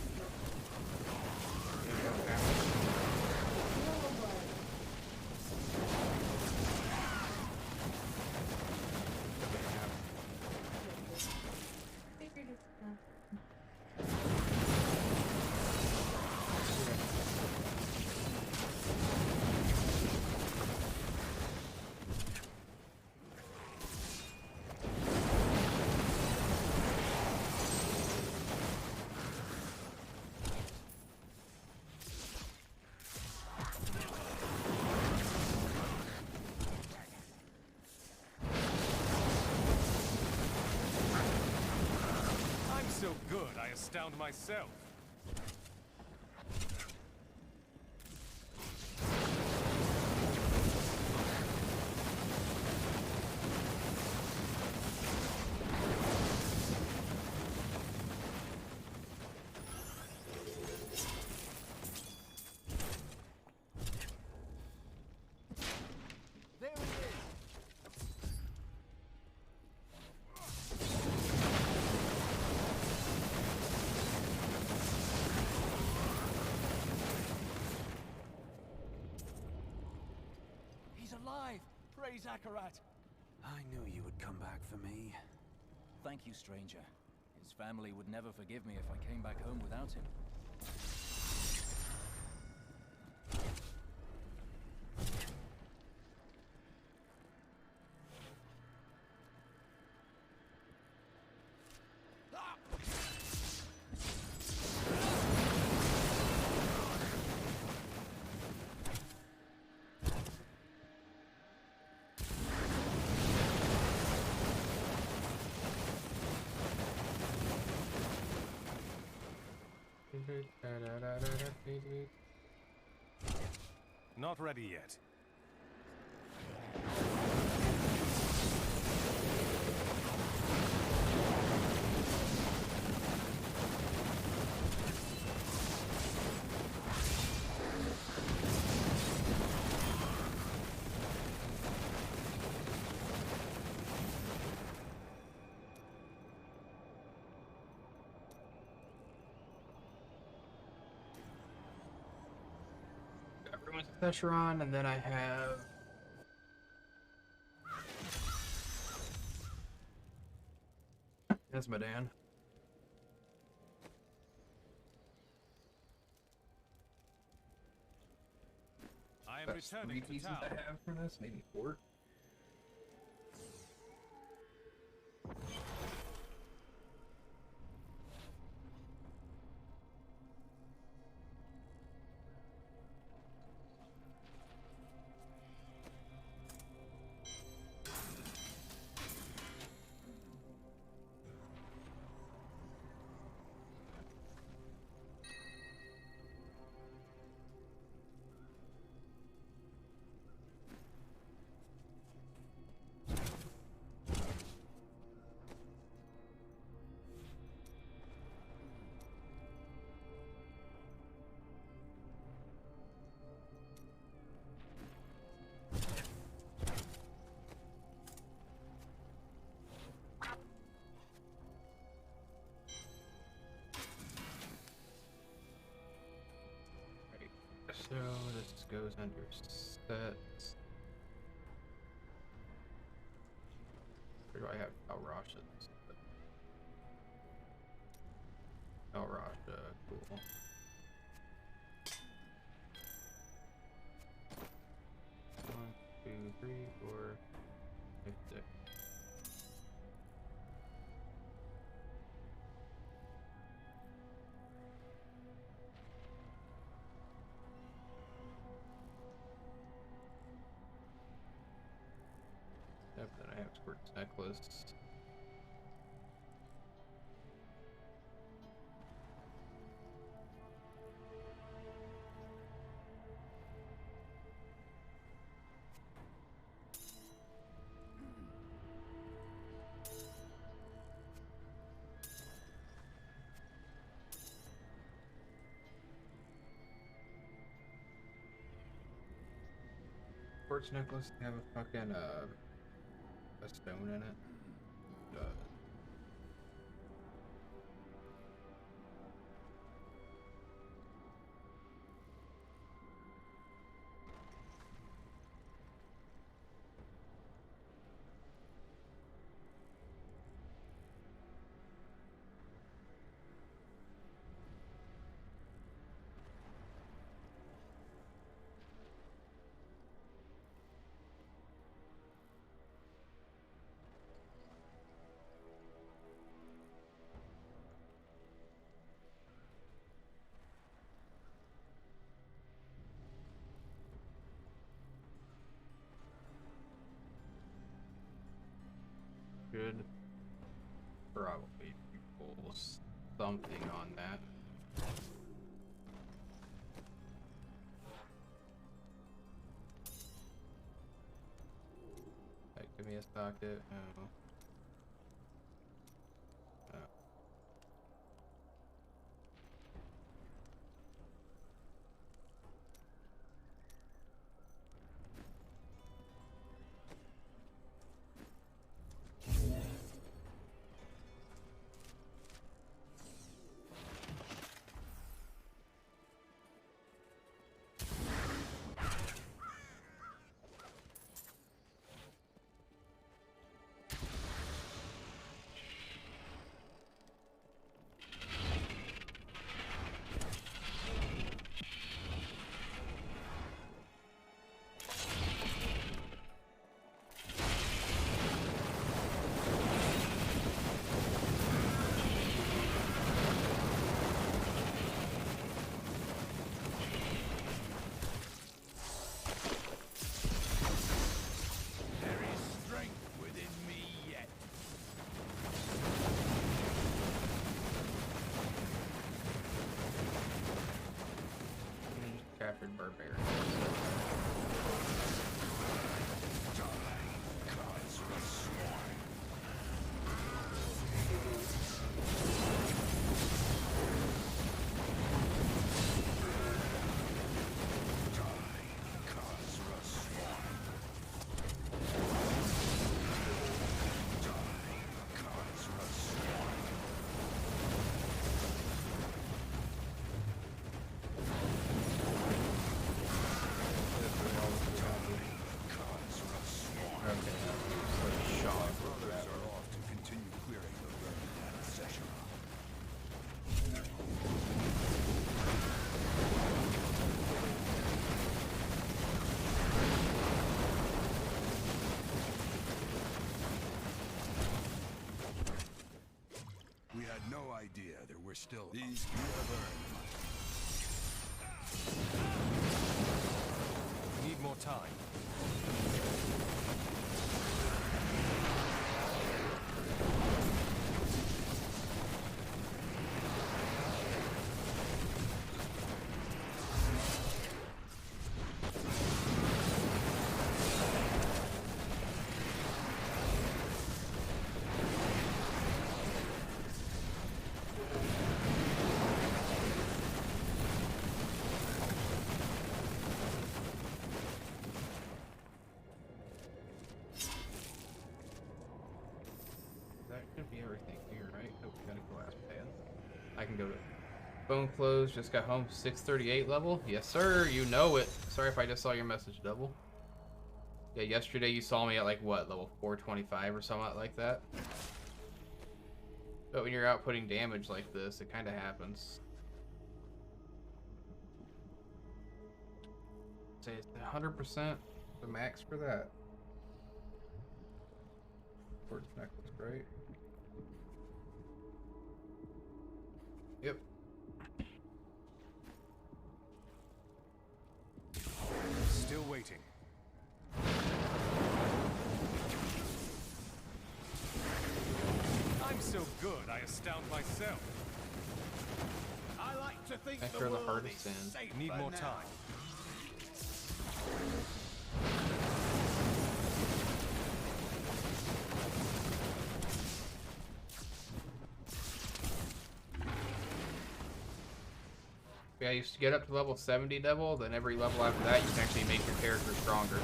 So good, I astound myself.
There it is. He's alive! Praise Akarat!
I knew you would come back for me.
Thank you, stranger. His family would never forgive me if I came back home without him.
Not ready yet.
Secheron, and then I have Esmodan.
I am
That's
returning
3
to
pieces
town.
I have for this, maybe 4. So this goes under sets. Where do I have Alrasha's? Alrasha, cool. 1, 2, 3, 4, 5, 6. Yep, then I have Squirt's necklace. Quartz necklace have a fucking a stone in it. Should probably pull something on that. Hey, give me a socket. Oh.
There is strength within me yet.
Captured barbarian.
We're still.
These
We need more time.
That could be everything here, right? Oh, we gotta go ask Pan. I can go to phone closed. Just got home. 638 level. Yes, sir. You know it. Sorry if I just saw your message double. Yeah, yesterday you saw me at like what, level 425 or something like that. But when you're out putting damage like this, it kind of happens. Say it's 100% the max for that. Quartz necklace, right? Yep.
Still waiting. I'm so good, I astound myself.
I like to think
Thanks
the
for the
world
hardest
is
sin.
safer
Need more
now.
time.
Yeah, you used to get up to level 70 devil, then every level after that you can actually make your character stronger.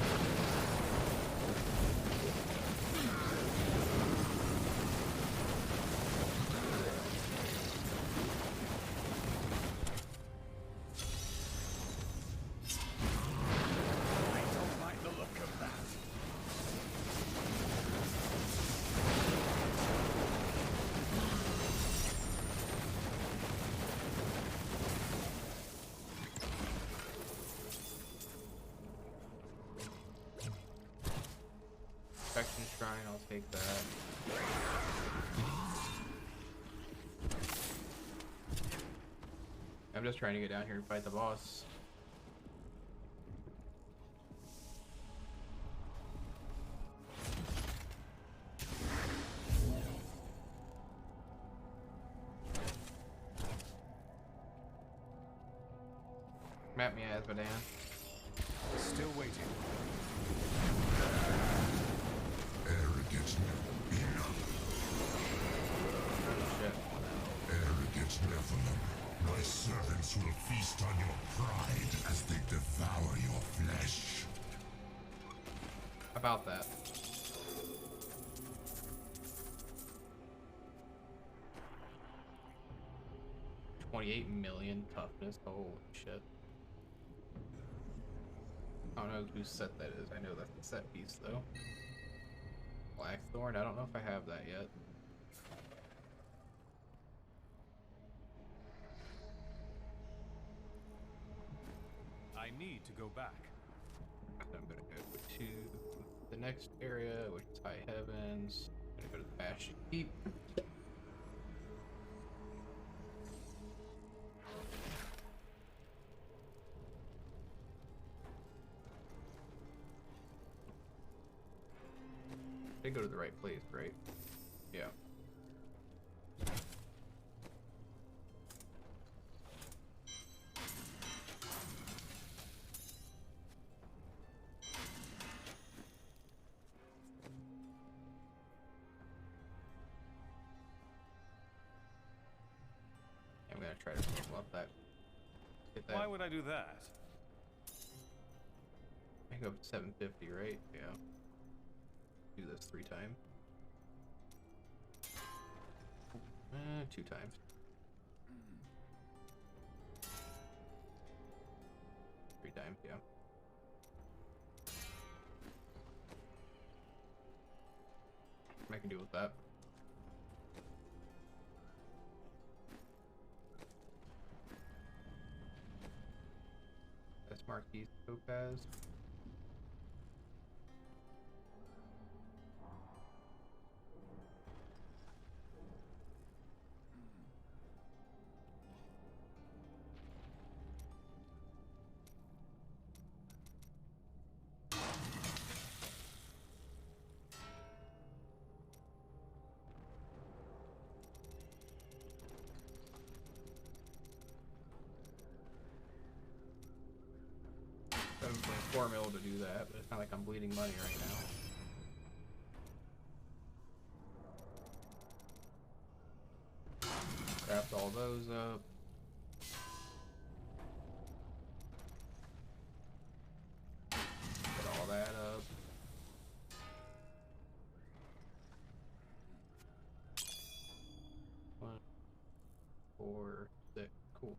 I don't like the look of that.
Protection Shrine, I'll take that. I'm just trying to get down here and fight the boss. Map me as Badan.
Still waiting.
Arrogance enough.
Shit.
Arrogance Nephilim. My servants will feast on your pride as they devour your flesh.
About that. $28 million toughness. Holy shit. I don't know whose set that is. I know that's the set piece though. Blackthorn. I don't know if I have that yet.
I need to go back.
I'm gonna go to the next area, which is High Heavens. I'm gonna go to the Bastion Keep. Did go to the right place, right? Yeah. I'm gonna try to level up that. Get that.
Why would I do that?
I go up to 750, right? Yeah. Do this 3 times. 2 times. Three times, yeah. I can deal with that. That's Marquise Topaz. formula to do that, but it's not like I'm bleeding money right now. Craft all those up. Put all that up. One, 4, 6. Cool.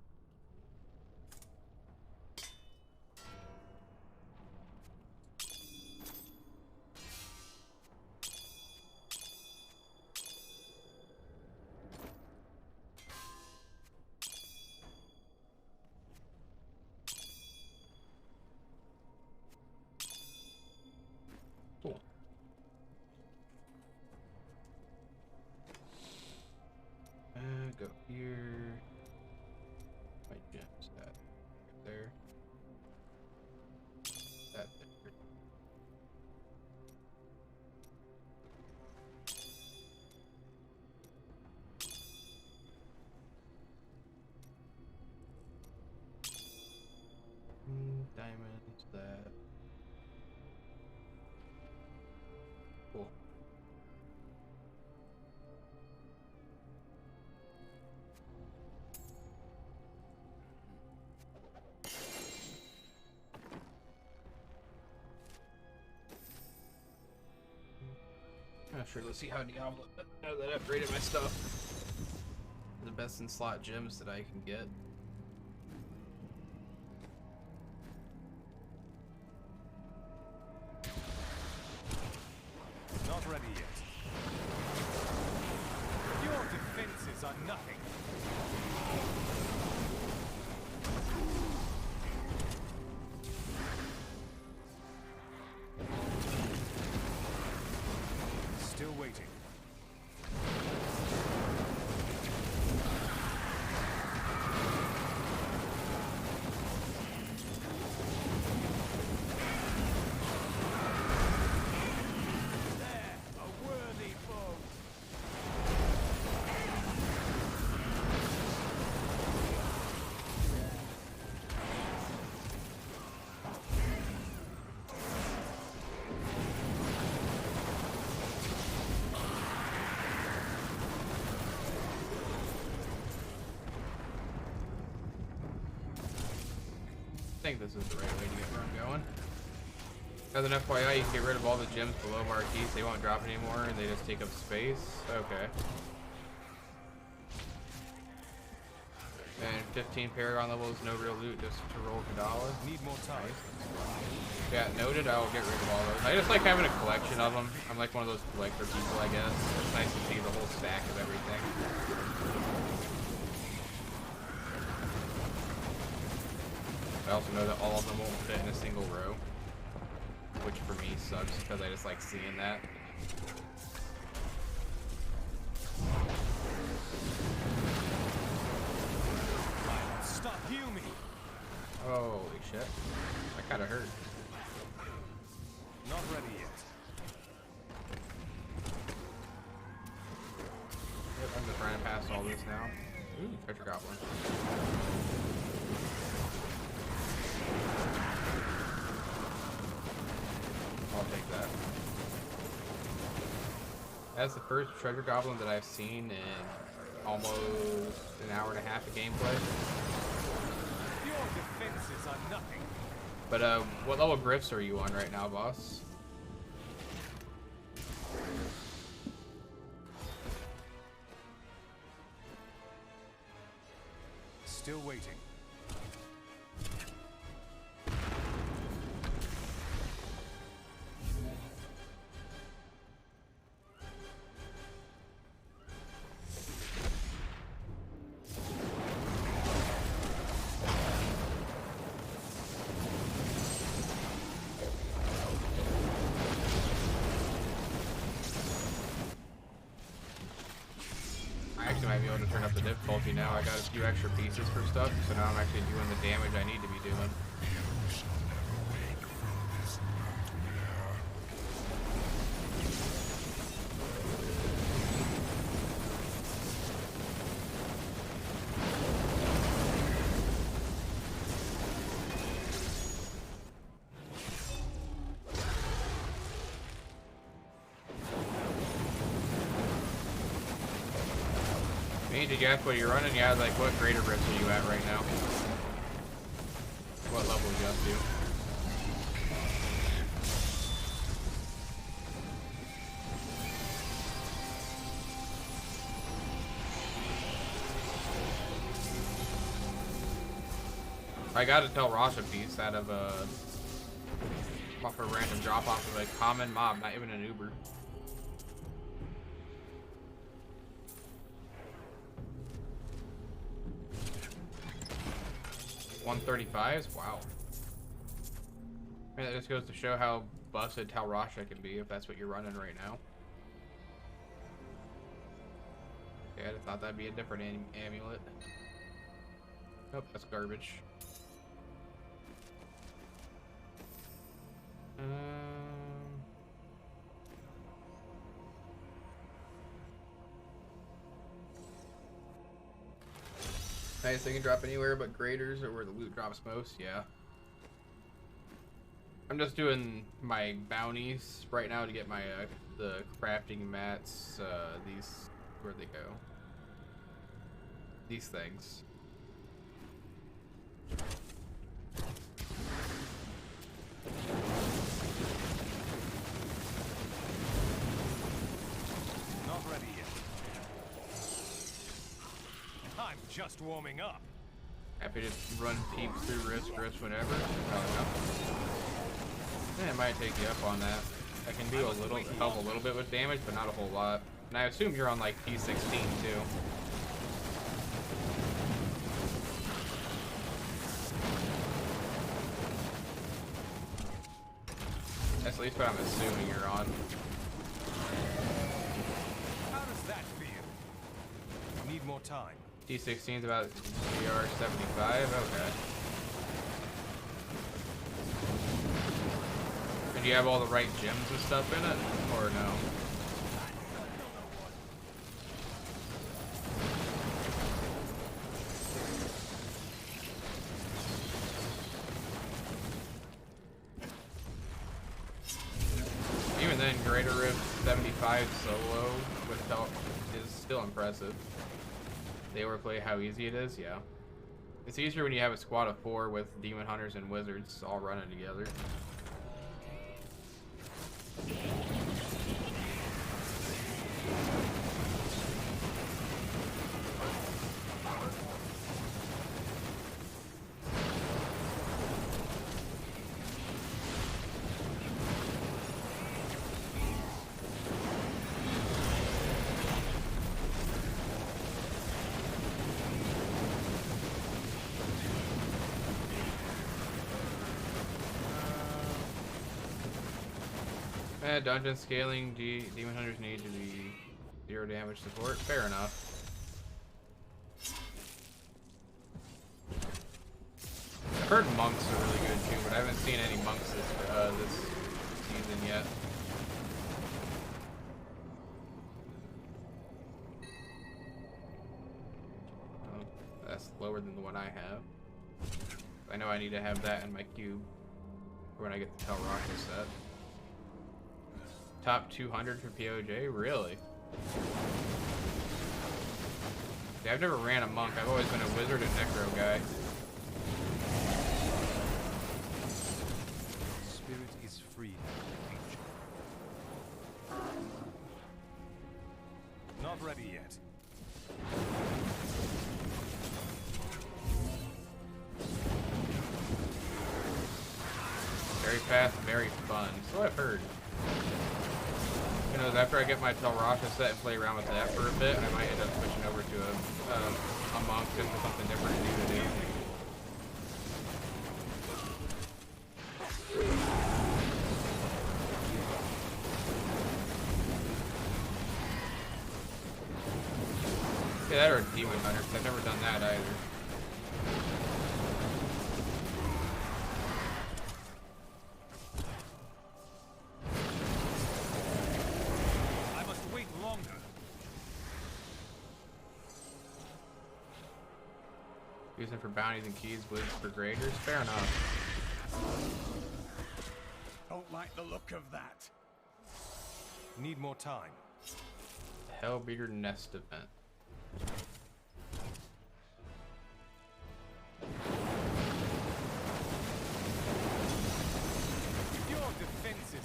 Cool. Go here. My gems, that right there. That there. Diamonds, that. Cool. Sure, let's see how Diablo, now that I've upgraded my stuff. The best in slot gems that I can get.
Not ready yet. Your defenses are nothing. Still waiting.
I think this is the right way to get where I'm going. As an FYI, you can get rid of all the gems below marquees. They won't drop anymore, and they just take up space. Okay. And 15 Paragon levels, no real loot, just to roll Kadala.
Need more time.
Nice. Yeah, noted. I will get rid of all those. I just like having a collection of them. I'm like one of those collector people, I guess. It's nice to see the whole stack of everything. I also know that all of them won't fit in a single row, which for me sucks because I just like seeing that.
Stop, heal me.
Holy shit. That kind of hurt.
Not ready yet.
Yep, I'm just running past all this now. Ooh, treasure goblin. I'll take that. That's the first treasure goblin that I've seen in almost an hour and a half of gameplay.
Your defenses are nothing.
But what level Grifts are you on right now, boss?
Still waiting.
Might be able to turn up the difficulty now. I got a few extra pieces for stuff, so now I'm actually doing the damage I need to be doing. Me, did you ask what you're running? Yeah, like what greater rifts are you at right now? What level are you up to? I got a Tel Rasha piece out of off a random drop off of a common mob, not even an Uber. 135s? Wow. I mean, that just goes to show how busted Tel Rasha can be if that's what you're running right now. Okay, I thought that'd be a different amulet. Nope, that's garbage. Nice, they can drop anywhere but graders or where the loot drops most, yeah. I'm just doing my bounties right now to get my the crafting mats, these, where'd they go? These things.
Not ready yet. I'm just warming up.
Happy to run peeps through rifts, whatever. Yeah, it might take you up on that. I can do help a little bit with damage, but not a whole lot. And I assume you're on like P16 too. That's at least what I'm assuming you're on.
How does that feel? Need more time.
T16 is about CR 75. Okay. And do you have all the right gems and stuff in it, or no? Even then, Greater Rift 75 solo with help is still impressive. They overplay how easy it is, yeah. It's easier when you have a squad of 4 with demon hunters and wizards all running together. Dungeon scaling, demon hunters need to be 0 damage support. Fair enough. I've heard monks are really good too, but I haven't seen any monks this season yet. Oh, that's lower than the one I have. I know I need to have that in my cube for when I get the Tel Rasha set. Top 200 for POJ? Really? Yeah, I've never ran a monk. I've always been a wizard and necro guy.
Spirit is free. Not ready yet.
Very fast, very fun. So I've heard. Who knows, after I get my Tel Rasha set and play around with that for a bit, I might end up switching over to a monk just for something different and new to do. Yeah, that or a demon hunter, 'cause I've never done that either. Using for bounties and keys, blitz for graders. Fair enough.
Don't like the look of that.
Need more time.
Hellbeater Nest event.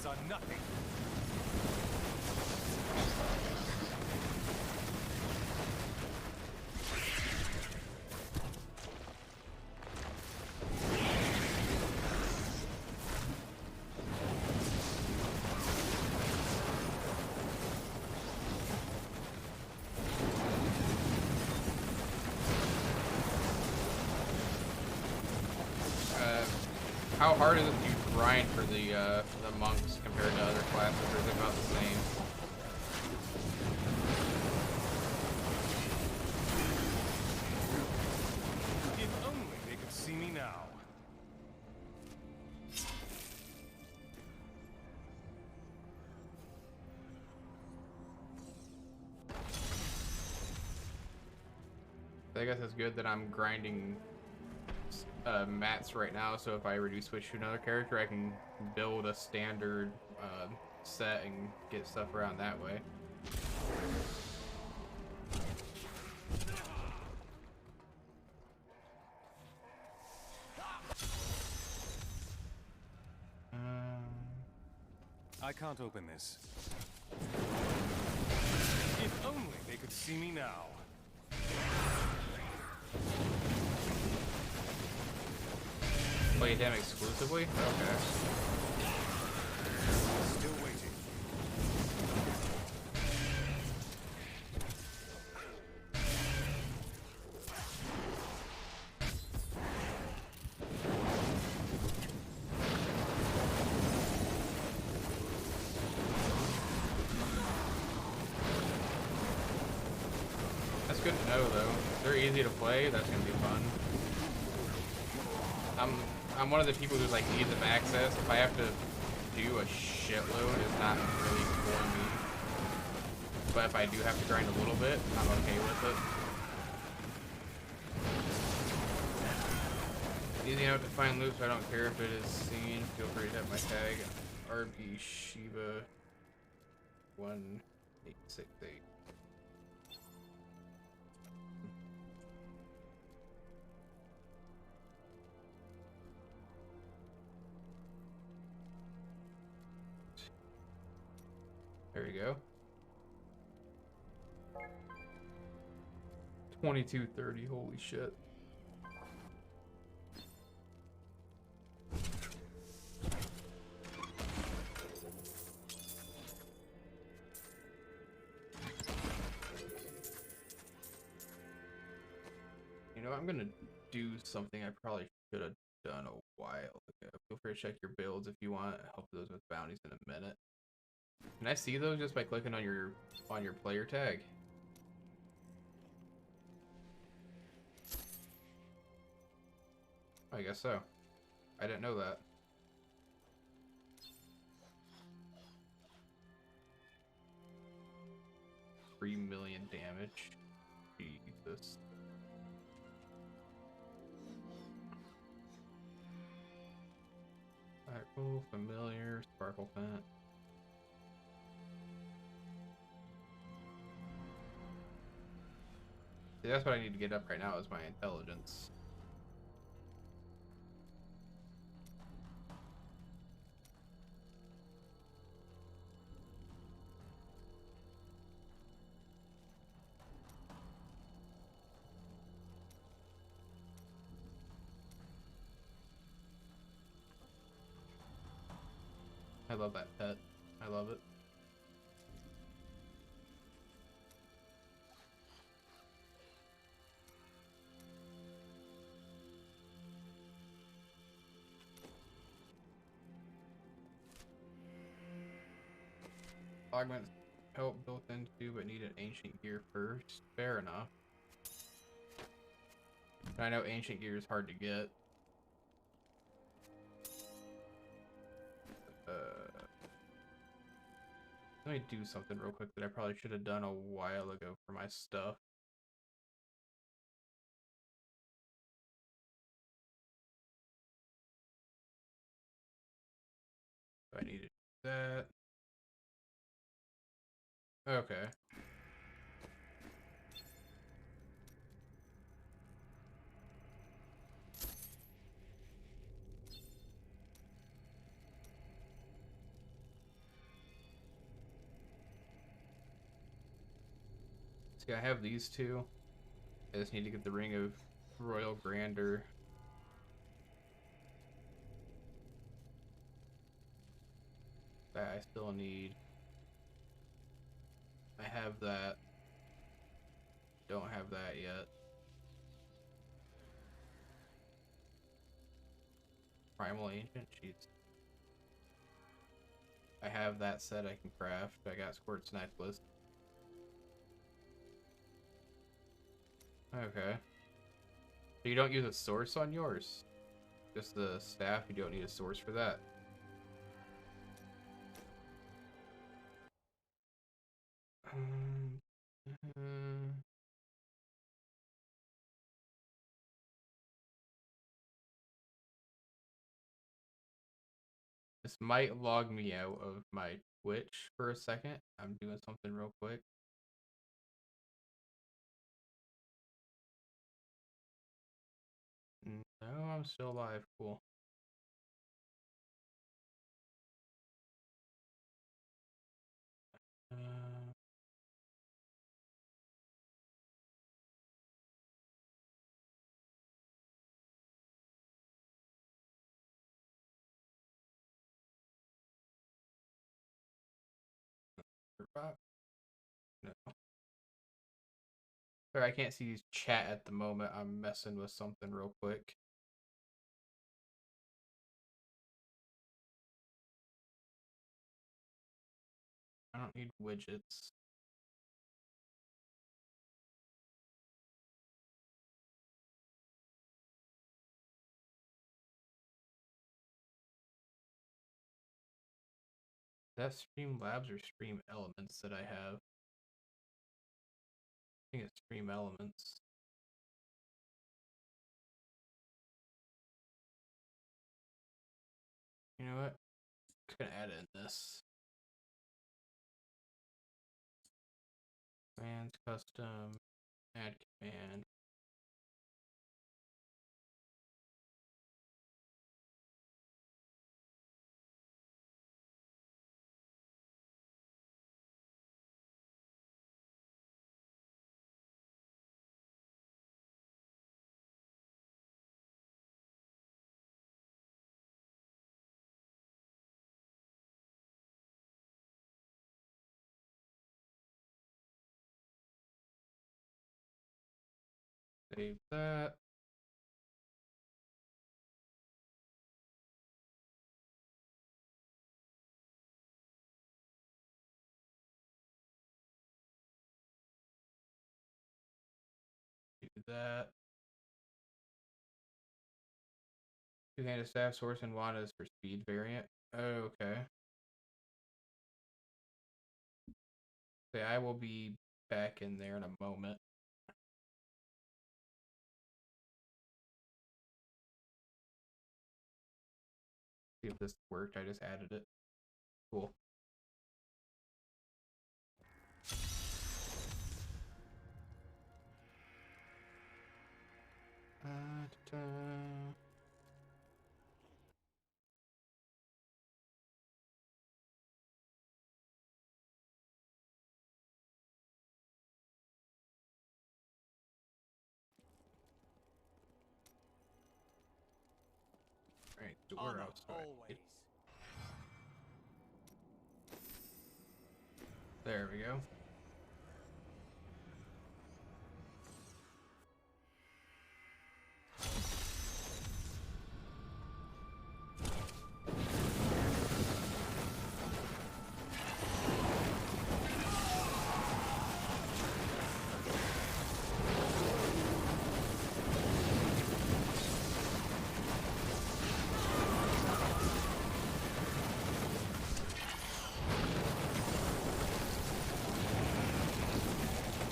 These are nothing.
How hard is it to grind for the monks compared to other classes, or is it about the same?
If only they could see me now.
I guess it's good that I'm grinding mats right now, so if I ever do switch to another character, I can build a standard set and get stuff around that way.
I can't open this. If only they could see me now.
Play them exclusively? Okay.
Still waiting.
That's good to know, though. If they're easy to play, that's gonna be fun. I'm one of the people who's like ease of access. If I have to do a shitload, it's not really for me. But if I do have to grind a little bit, I'm okay with it. Easy enough to find loot, so I don't care if it is seen. Feel free to hit my tag, RB Shiva 1868. There you go. 2230, holy shit. You know, I'm gonna do something I probably should have done a while ago. Feel free to check your builds if you want. I'll help those with bounties in a minute. Can I see those just by clicking on your player tag? I guess so. I didn't know that. $3 million damage. Jesus. Alright, cool, familiar, sparkle fent. See, that's what I need to get up right now is my intelligence. I love that pet. I love it. Augment help built into, but need an ancient gear first. Fair enough. I know ancient gear is hard to get. Let me do something real quick that I probably should have done a while ago for my stuff. I need to do that. Okay. See, I have these two. I just need to get the Ring of Royal Grandeur. That I still need. I have that. Don't have that yet. Primal Ancient Sheets. I have that set I can craft. I got Squirt's Necklace. Okay. So you don't use a source on yours? Just the staff? You don't need a source for that? This might log me out of my Twitch for a second. I'm doing something real quick. No, I'm still live. Cool. No. Sorry, I can't see chat at the moment. I'm messing with something real quick. I don't need widgets. Is that Stream Labs or Stream Elements that I have? I think it's Stream Elements. You know what? I'm just gonna add it in this. Commands, custom, add command. Save that. Do that. Two-handed staff source and wand is for speed variant. Oh, okay. Okay, I will be back in there in a moment. See if this worked. I just added it. Cool. Alright, door outside. There we go.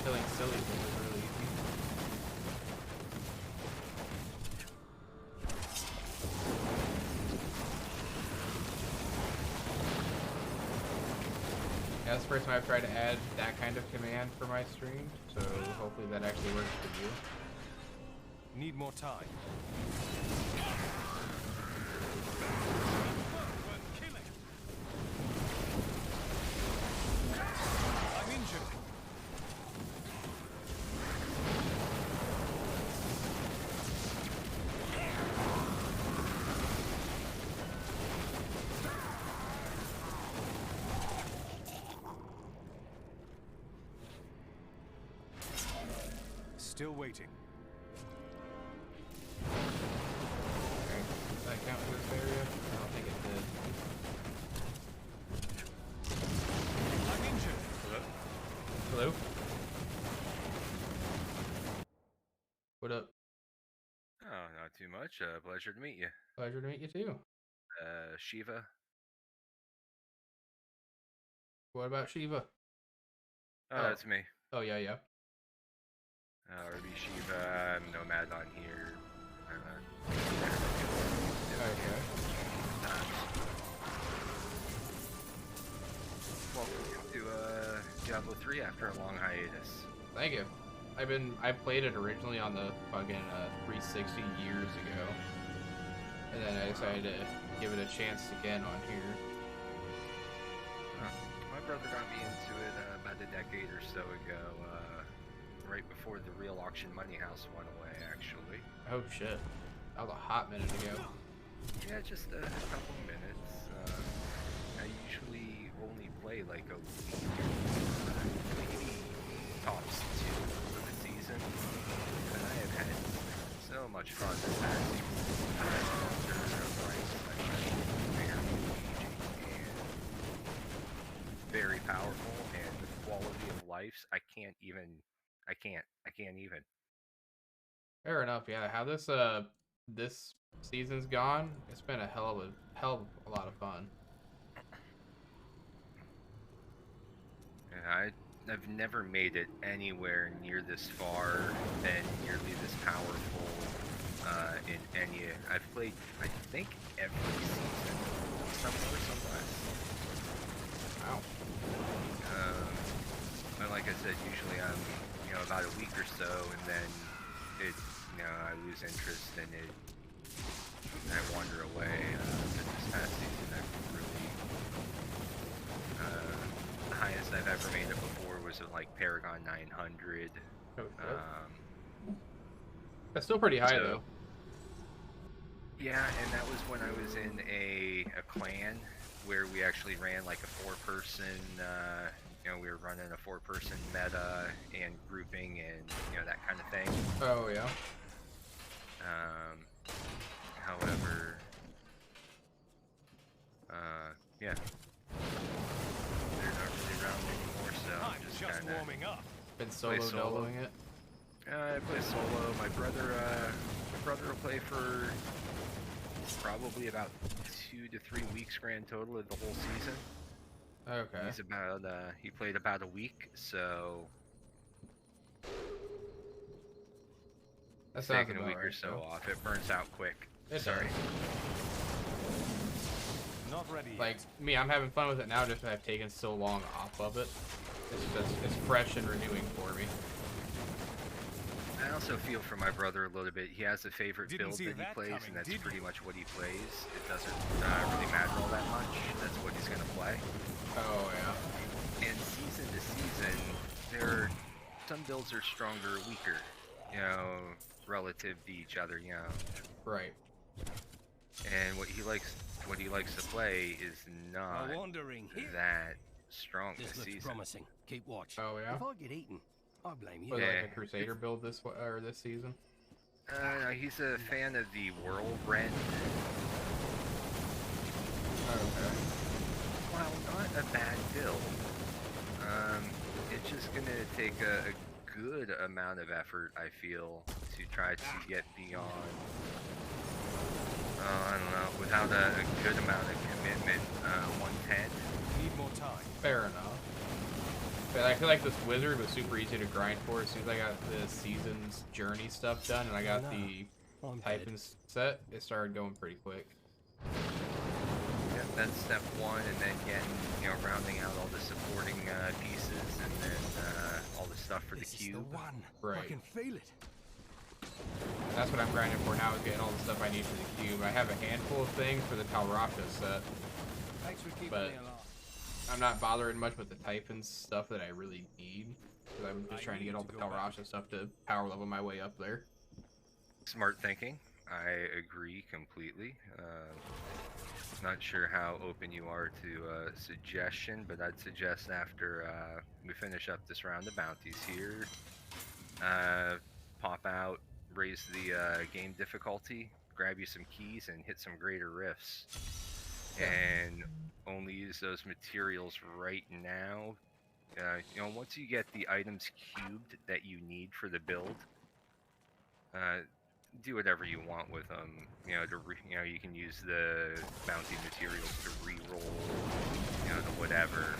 Killing silly things is really easy. Yeah, that's the first time I've tried to add that kind of command for my stream, so hopefully that actually works for you.
Need more time. I'm injured. Still waiting.
Okay. Does that count in this area? I don't think it did.
I'm injured.
Hello? What up?
Oh, not too much. Pleasure to meet you.
Pleasure to meet you too.
Shiva.
What about Shiva?
Oh, that's me.
Oh, yeah, yeah.
RB Shiva. I'm Nomad on here.
Okay.
Welcome to Diablo 3 after a long hiatus.
Thank you. I played it originally on the fucking 360 years ago. And then I decided to give it a chance again on here.
My brother got me into it about a decade or so ago, right before the real auction money house went away, actually.
Oh shit. That was a hot minute ago.
Yeah, just a couple minutes. I usually only play like a week, maybe tops 2 for the season. And I have had so much fun this past season. Very powerful, and the quality of life, I can't even.
Fair enough, yeah. How this season's gone, it's been a hell of a lot of fun.
I've never made it anywhere near this far and nearly this powerful in any. I've played, I think, every season, some more, some less.
Wow.
But like I said, usually I'm, about a week or so, and then it, I lose interest and I wander away. But this past season, I've really, the highest I've ever made it before was at like Paragon 900.
Oh, that's still pretty high though.
Yeah, and that was when I was in a clan where we actually ran like a 4-person, we were running a 4-person meta and grouping and, that kind of thing.
Oh, yeah.
However, yeah. They're not really around anymore, so I'm just kinda
warming up.
Been soloing it?
I play solo. My brother will play for probably about 2 to 3 weeks grand total of the whole season.
Okay.
He's about he played about a week, so
That sounds
taking a
about
week or
right,
so
though.
off. It burns out quick.
It
Sorry.
Not ready.
Like me, I'm having fun with it now just because I've taken so long off of it. It's fresh and renewing for me.
I also feel for my brother a little bit. He has a favorite build that he plays,
coming,
and that's
did
pretty much what he plays. It doesn't really matter all that much. That's what he's gonna play.
Oh yeah.
And season to season, some builds are stronger or weaker, relative to each other,
Right.
And what he likes to play is not that strong this season.
Promising. Keep watch.
Oh yeah.
If I get eaten, I blame you.
Was
Yeah.
it like a Crusader build this season?
No, he's a fan of the Whirlwind.
Okay.
Well, not a bad build. It's just gonna take a good amount of effort, I feel, to try to get beyond. I don't know. Without a good amount of commitment, 110.
Need more time.
Fair enough. But I feel like this wizard was super easy to grind for. As soon as I got the season's journey stuff done and I got the typing set, it started going pretty quick.
Yeah, that's step 1, and then getting, rounding out all the supporting pieces, and then all the stuff for the cube.
Right.
I can feel it.
That's what I'm grinding for now, is getting all the stuff I need for the cube. I have a handful of things for the Talrasha set,
Thanks for keeping
but
me alive.
I'm not bothering much with the Typhon stuff that I really need. Because I'm just trying to get all the Talrasha stuff to power level my way up there.
Smart thinking. I agree completely. Not sure how open you are to suggestion, but I'd suggest after we finish up this round of bounties here, pop out, raise the game difficulty, grab you some keys, and hit some greater rifts. And only use those materials right now. You know, once you get the items cubed that you need for the build, do whatever you want with them. You know, you can use the bounty materials to re-roll, you know, to whatever.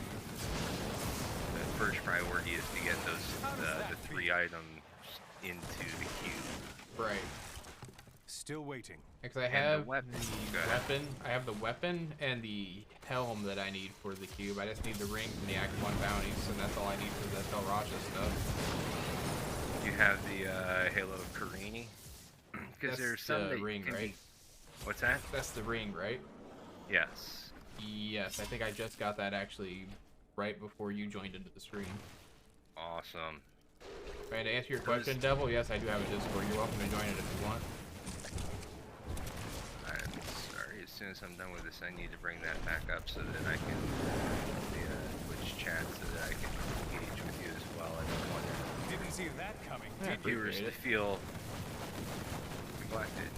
The first priority is to get those the 3 items into the cube.
Right.
Still waiting.
Because I have the weapon.
Go ahead.
I have the weapon and the helm that I need for the cube. I just need the ring from the Act 1 bounties, and that's all I need for the Tel Rasha stuff.
You have the Halo of Karini. Because there's some
the
that
ring,
can
right?
be... What's that?
That's the ring, right?
Yes.
Yes, I think I just got that actually right before you joined into the stream.
Awesome.
Right, to answer your question, Devil, yes, I do have a Discord. You're welcome to join it if you want.
I'm sorry, as soon as I'm done with this, I need to bring that back up so that I can the Twitch chat so that I can engage with you as well. I don't want
Didn't see that coming.
Yeah,
Did you?
viewers to feel neglected.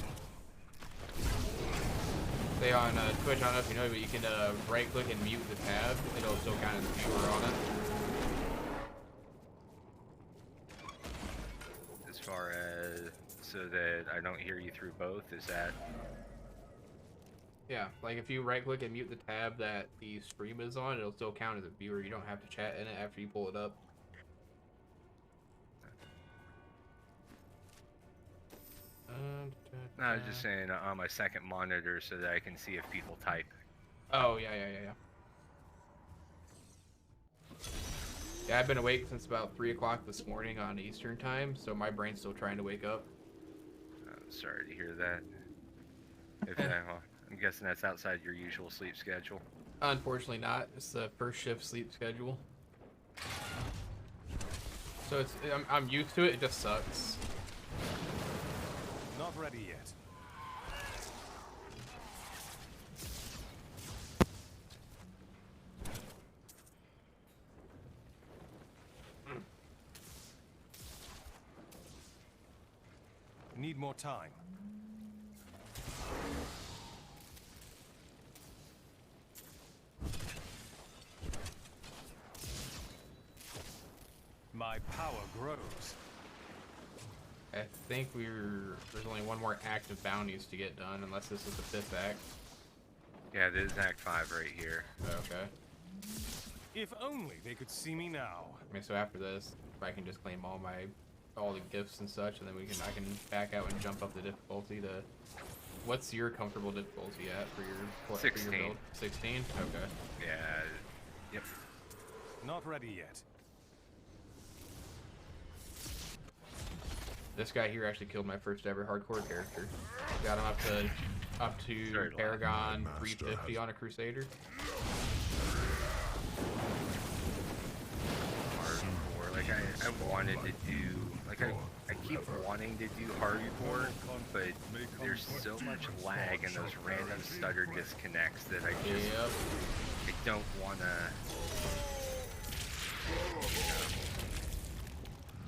Say on Twitch, I don't know if you know, but you can right-click and mute the tab. It'll still count as a viewer on it.
As far as so that I don't hear you through both, is that?
Yeah, like if you right-click and mute the tab that the stream is on, it'll still count as a viewer. You don't have to chat in it after you pull it up.
No, I was just saying on my second monitor so that I can see if people type.
Oh, yeah. Yeah, I've been awake since about 3 o'clock this morning on Eastern time, so my brain's still trying to wake up.
Sorry to hear that. If I'm guessing that's outside your usual sleep schedule.
Unfortunately not. It's the first shift sleep schedule. So I'm used to it, it just sucks.
Not ready yet. Need more time. My power grows.
I think there's only one more act of bounties to get done, unless this is the 5th act.
Yeah, this is Act 5 right here.
Okay.
If only they could see me now.
I mean, so after this, if I can just claim all the gifts and such, and then I can back out and jump up the difficulty to. What's your comfortable difficulty at for your
16.
For your build? 16. Okay.
Yeah. Yep.
Not ready yet.
This guy here actually killed my first ever hardcore character. Got him up to Paragon 350 on a Crusader.
Hardcore, like I wanted to do, like I keep wanting to do hardcore, but there's so much lag and those random stutter disconnects that I just I don't wanna.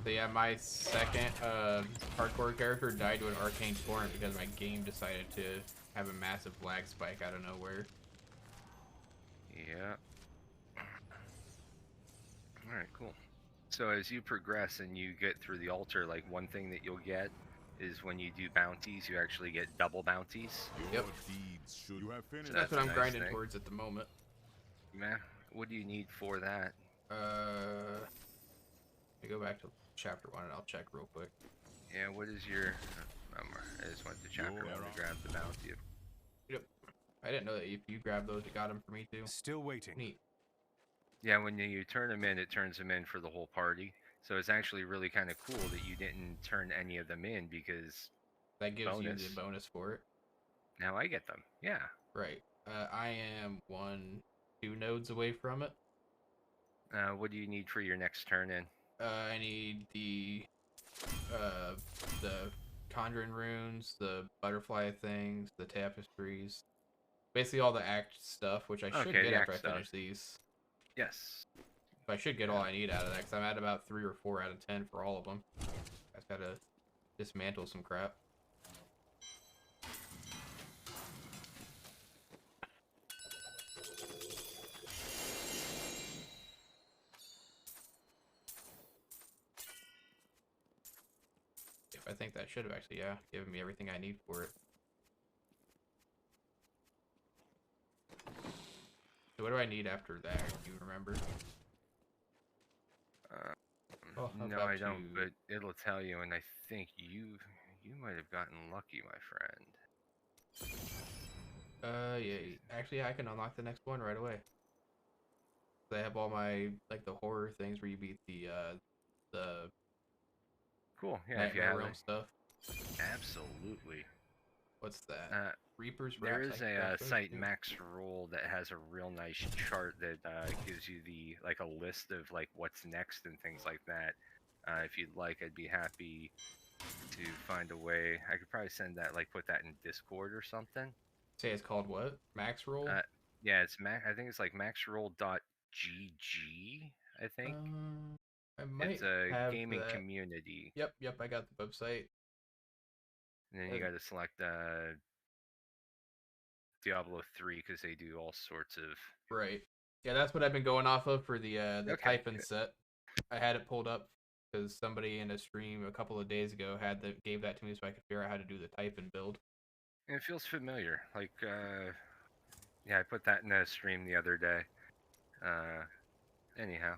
So yeah, my second hardcore character died to an arcane torrent because my game decided to have a massive lag spike out of nowhere.
Yeah. Alright, cool. So as you progress and you get through the altar, like one thing that you'll get is when you do bounties, you actually get double bounties.
Yep.
You have finished.
So that's what I'm
a nice
grinding
thing.
towards at the moment.
Man, what do you need for that?
Let me go back to chapter 1 and I'll check real quick.
Yeah, what is your... I just went to chapter 1 to grab the bounty.
Yep. I didn't know that if you grab those, it got them for me too.
Still waiting.
Neat.
Yeah, when you turn them in, it turns them in for the whole party. So it's actually really kind of cool that you didn't turn any of them in because
That gives
bonus.
you the bonus for it.
Now I get them. Yeah.
Right. I am 2 nodes away from it.
What do you need for your next turn in?
I need the conjuring runes, the butterfly things, the tapestries, basically all the act stuff, which I should
Okay,
get
the
after I
act stuff.
finish these.
Yes.
So I should get all I need out of that, because I'm at about 3 or 4 out of 10 for all of them. I just gotta dismantle some crap. I think that should have actually, yeah, given me everything I need for it. So what do I need after that? Do you remember? Oh,
No, I don't, but it'll tell you, and I think you might have gotten lucky, my friend.
Yeah, actually, I can unlock the next one right away. They have all my, like, the horror things where you beat the
Cool, yeah, if you
Nightmare
have
Realm
it.
stuff.
Absolutely.
What's that? Reaper's
There
Wraps.
is a site max roll that has a real nice chart that gives you the like a list of like what's next and things like that. If you'd like, I'd be happy to find a way. I could probably send that, like, put that in Discord or something.
Say it's called what? Max Roll?
Yeah, it's I think it's like maxroll.gg. I think
I might
it's a
have
gaming
that.
community.
Yep, I got the website.
And then you got to select Diablo 3 because they do all sorts of.
Right. Yeah, that's what I've been going off of for the
Okay,
type-in set. I had it pulled up because somebody in a stream a couple of days ago gave that to me so I could figure out how to do the type-in build.
And it feels familiar. Like, yeah, I put that in a stream the other day. Anyhow.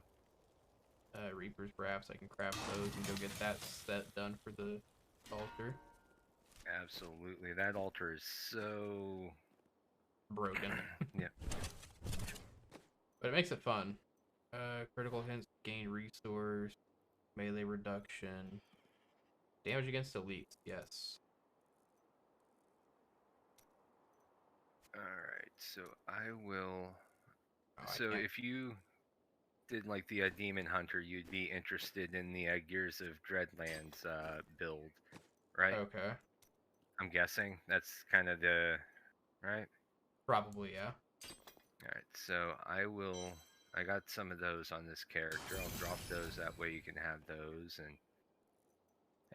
Reaper's Wraps, I can craft those and go get that set done for the altar.
Absolutely. That altar is so
broken.
Yeah.
But it makes it fun. Critical hits, gain resource, melee reduction, damage against elites, yes.
Alright, so I will...
Oh,
so if you did like the Demon Hunter, you'd be interested in the Gears of Dreadlands build, right?
Okay.
I'm guessing that's kind of the... right?
Probably, yeah.
Alright, so I got some of those on this character. I'll drop those, that way you can have those, and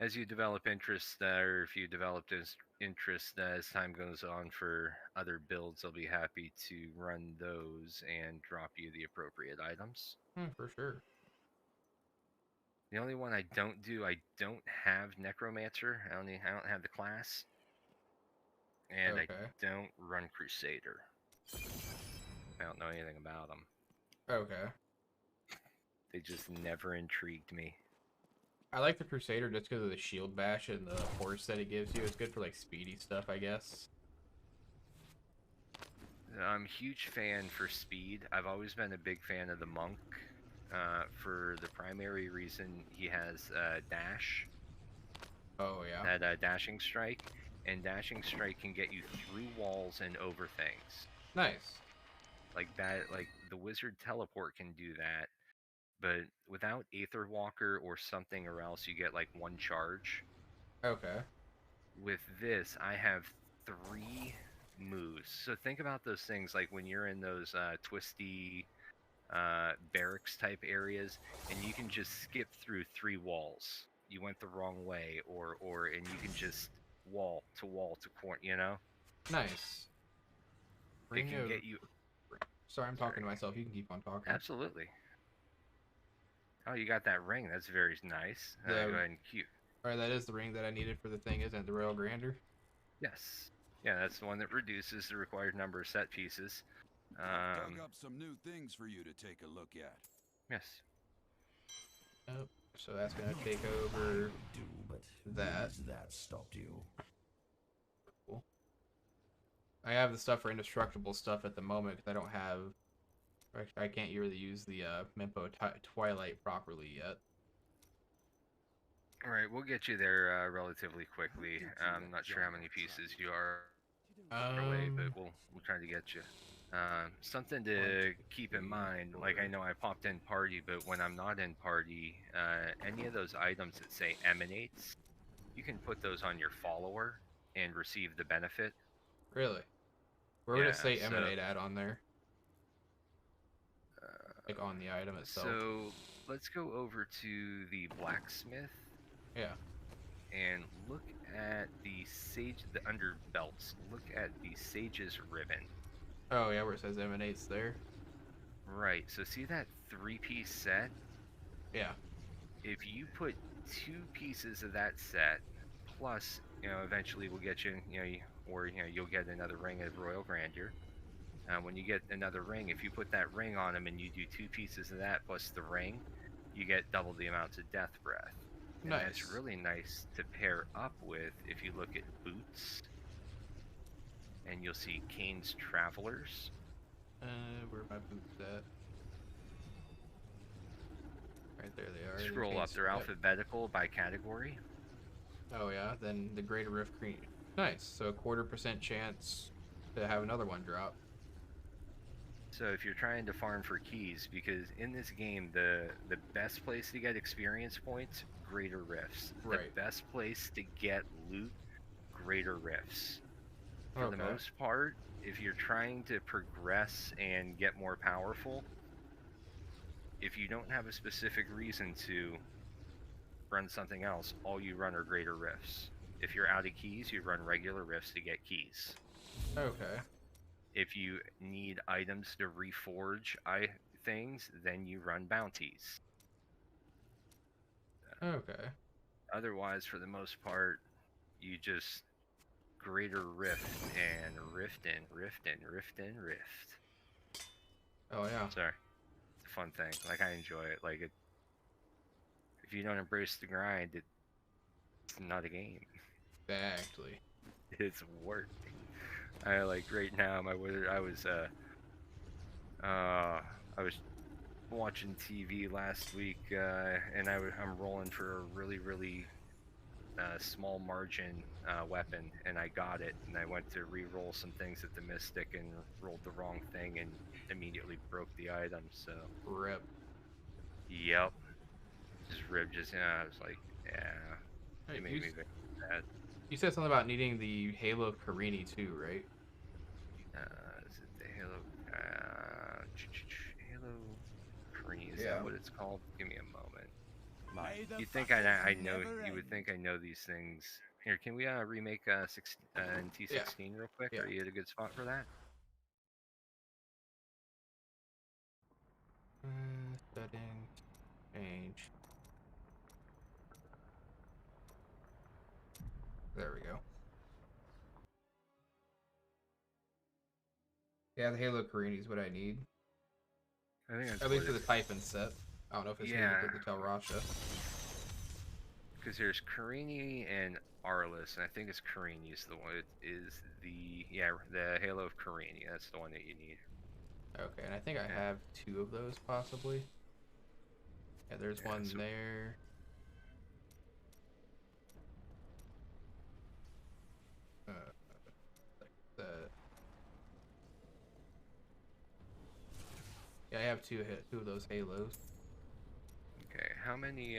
as you develop interest, or if you develop this interest as time goes on for other builds, I'll be happy to run those and drop you the appropriate items.
For sure.
The only one I don't have Necromancer. I don't have the class, and I don't run Crusader. I don't know anything about them.
Okay.
They just never intrigued me.
I like the Crusader just because of the shield bash and the horse that it gives you. It's good for like speedy stuff, I guess.
I'm a huge fan for speed. I've always been a big fan of the monk. For the primary reason he has dash.
Oh yeah.
That dashing strike, and dashing strike can get you through walls and over things.
Nice.
Like that, like the wizard teleport can do that, but without Aether Walker or something, or else you get like one charge.
Okay.
With this, I have 3 moves. So think about those things like when you're in those twisty barracks type areas, and you can just skip through 3 walls. You went the wrong way, and you can just wall to corner, you know?
Nice.
It can get you...
Sorry, I'm talking to myself. You can keep on talking.
Absolutely. Oh, you got that ring. That's very nice. Go ahead and cute.
Alright, that is the ring that I needed for the thing, isn't it? The Royal Grandeur?
Yes. Yeah, that's the one that reduces the required number of set pieces.
Dug up some new things for you to take a look at.
Yes.
Oh, so that's gonna take over that.
That stopped you.
Cool. I have the stuff for indestructible stuff at the moment because I don't have... I can't really use the Mempo Twilight properly yet.
Alright, we'll get you there relatively quickly. I'm not sure how many pieces you are away, but we'll try to get you. Something to keep in mind, like I know I popped in party, but when I'm not in party, any of those items that say emanates, you can put those on your follower and receive the benefit.
Really? Where would it say emanate at on there? Like on the item itself.
So let's go over to the blacksmith.
Yeah.
and look at the sage, the underbelts. Look at the sage's ribbon.
Oh yeah, where it says emanates there.
Right. So see that 3-piece set?
Yeah.
If you put 2 pieces of that set, plus, eventually we'll get you, you'll get another ring of royal grandeur. When you get another ring, if you put that ring on them and you do 2 pieces of that plus the ring, you get double the amounts of death breath. And
Nice.
that's really nice to pair up with if you look at boots. And you'll see Kane's Travelers.
Where are my boots at? Right there they are.
Scroll up, they're alphabetical by category.
Oh yeah, then the Greater Rift Cream. Nice. So a 1/4% chance to have another one drop.
So if you're trying to farm for keys, because in this game the best place to get experience points, Greater Rifts.
Right.
The best place to get loot, Greater Rifts. For the
Okay.
most part, if you're trying to progress and get more powerful, if you don't have a specific reason to run something else, all you run are Greater Rifts. If you're out of keys, you run regular Rifts to get keys.
Okay.
If you need items to reforge things, then you run bounties.
Okay.
Otherwise, for the most part, you just Greater Rift and rift in, rift in, rift in, rift.
Oh yeah.
Sorry. It's a fun thing. Like, I enjoy it. Like, if you don't embrace the grind, it's not a game.
Exactly.
It's work. I like right now. I was watching TV last week, and I'm rolling for a really small margin weapon, and I got it. And I went to re-roll some things at the Mystic and rolled the wrong thing and immediately broke the item. So.
Rip.
Yep. Just ripped. I was like, yeah.
Hey,
It made me very sad.
You said something about needing the Halo of Karini too, right?
Is it the Halo? Halo Karini, is
Yeah.
that what it's called? Give me a moment.
May the
You think
fuckers
I know?
never
You would
end.
think I know these things. Here, can we remake T16 real quick?
Yeah.
Are you at a good spot for that?
Settings. Change. There we go. Yeah, the Halo Karini is what I need.
I think that's
At least for the Typhon set. I don't know if it's needed
Yeah.
for the Telrasha.
Because there's Karini and Arliss, and I think it's Karini's the one. It is the Halo of Karini. That's the one that you need.
Okay, and I think I have 2 of those possibly. Yeah, there's one there. Yeah, I have 2 of those Halos.
Okay, how many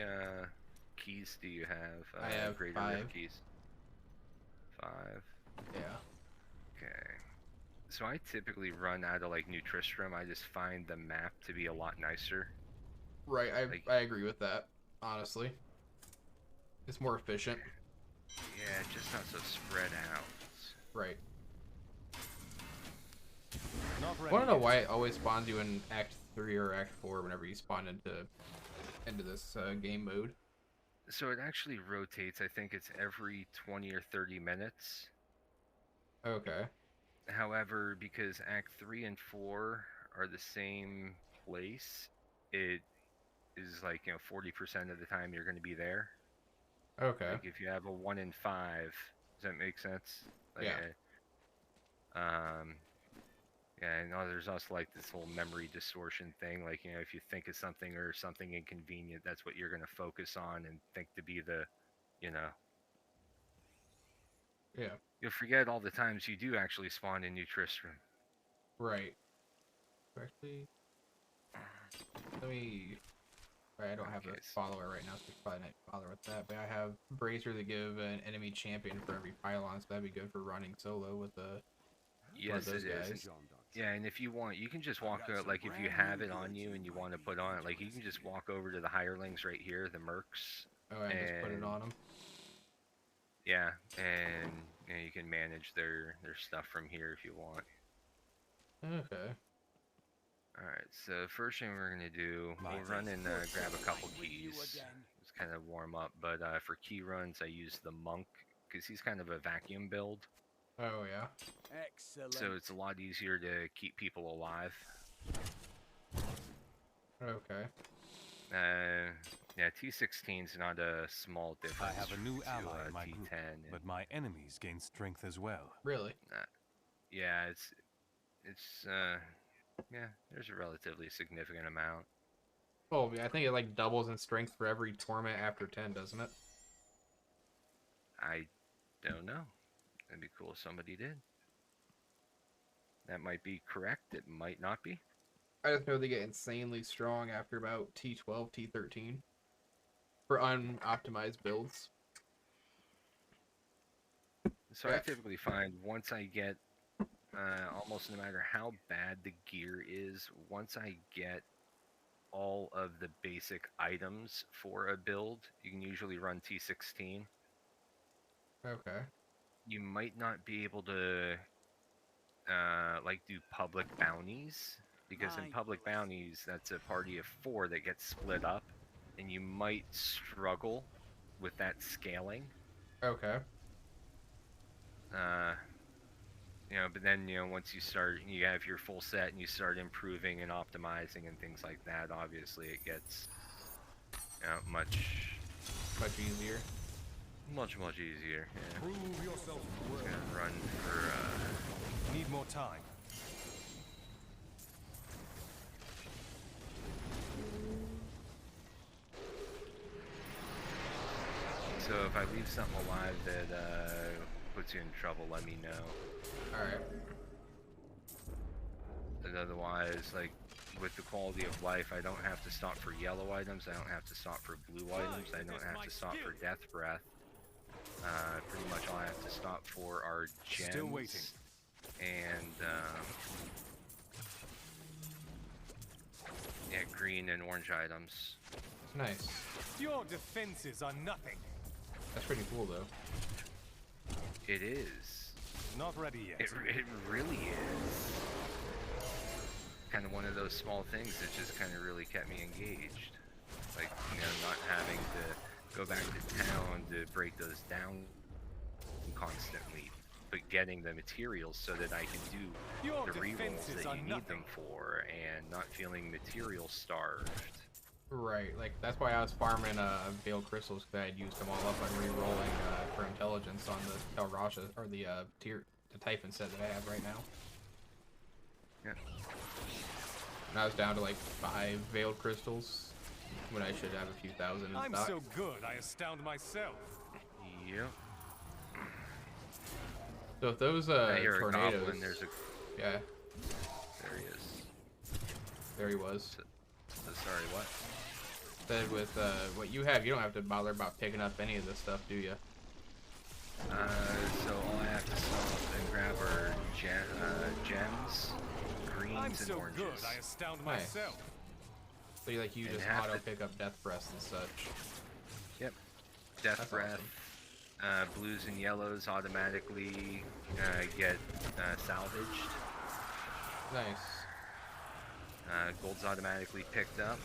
keys do you have?
I have
Greater
5.
Rift keys. 5.
Yeah.
Okay. So I typically run out of like New Tristram. I just find the map to be a lot nicer.
Right, I agree with that, honestly. It's more efficient.
Yeah, just not so spread out.
Right.
Not
I want to know why it always spawns you in Act 3 or Act 4 whenever you spawn into this game mode.
So it actually rotates. I think it's every 20 or 30 minutes.
Okay.
However, because Act 3 and 4 are the same place, it is like, 40% of the time you're going to be there.
Okay.
Like if you have a 1 in 5, does that make sense? Like,
Yeah.
Yeah, and there's also like this whole memory distortion thing. Like, if you think of something or something inconvenient, that's what you're going to focus on and think to be the,
Yeah.
You'll forget all the times you do actually spawn in New Tristram.
Right. Actually, let me. I don't have a follower right now, so we probably not bother with that. But I have Bracer to give an enemy champion for every pylon, so that'd be good for running solo with the.
Yes, it is. Yeah, and if you want, you can just walk out, like if you have it on you and you want to put on it, like you can just walk over to the hirelings right here, the mercs.
Oh, and just put it on them.
Yeah, and you know, you can manage their stuff from here if you want.
Okay.
Alright, so first thing we're gonna do, we'll run and grab a couple keys. Just kind of warm up, but for key runs I use the monk, because he's kind of a vacuum build.
Oh yeah.
Excellent.
So it's a lot easier to keep people alive.
Okay.
Yeah, T16's not a small
I
difference.
have a new
to,
ally in my
T10,
group,
and,
but my enemies gain strength as well.
Really?
yeah, it's yeah, there's a relatively significant amount.
Oh, yeah, I think it like doubles in strength for every torment after 10, doesn't it?
I don't know. That'd be cool if somebody did. That might be correct. It might not be.
I just know they get insanely strong after about T12, T13 for unoptimized builds.
So I typically find once I get, almost no matter how bad the gear is, once I get all of the basic items for a build, you can usually run T16.
Okay.
You might not be able to like do public bounties, because in public bounties that's a party of 4 that gets split up, and you might struggle with that scaling.
Okay.
You know, but then, you know, once you start, you have your full set and you start improving and optimizing and things like that, obviously it gets, you know, much
easier.
Much easier. Yeah.
Prove yourself worthy.
Gonna run for
Need more time.
So if I leave something alive that puts you in trouble, let me know.
Alright.
And otherwise, like, with the quality of life, I don't have to stop for yellow items, I don't have to stop for blue items, I don't have to stop for death breath. Pretty much all I have to stop for are gems.
Still waiting.
And, yeah, green and orange items.
Nice.
Your defenses are nothing.
That's pretty cool, though.
It is.
Not ready yet.
It really is. Kind of one of those small things that just kind of really kept me engaged. Like, you know, not having to go back to town to break those down constantly, but getting the materials so that I can do
Your
the rerolls
defenses
that
are
you need
nothing.
them for, and not feeling material starved.
Right, like, that's why I was farming Veiled Crystals, because I had used them all up on re-rolling for intelligence on the Telrasha, or the Typhon set that I have right now.
Yeah.
And I was down to like 5 Veiled Crystals, when I should have a few thousand in
I'm
stock.
so good, I astound myself.
Yep.
So if those
I hear
tornadoes...
a goblin, there's a...
Yeah.
There he is.
There he was.
Sorry, what?
Said with what you have, you don't have to bother about picking up any of this stuff, do you?
So all I have to stop and grab are gems, greens,
I'm
and
so
oranges.
good, I astound
Nice.
myself.
So you like you
And
just
half
auto
the-
pick up death breaths and such.
Yep. Death
That's
breath. Blues and yellows automatically get salvaged.
Nice.
Gold's automatically picked up.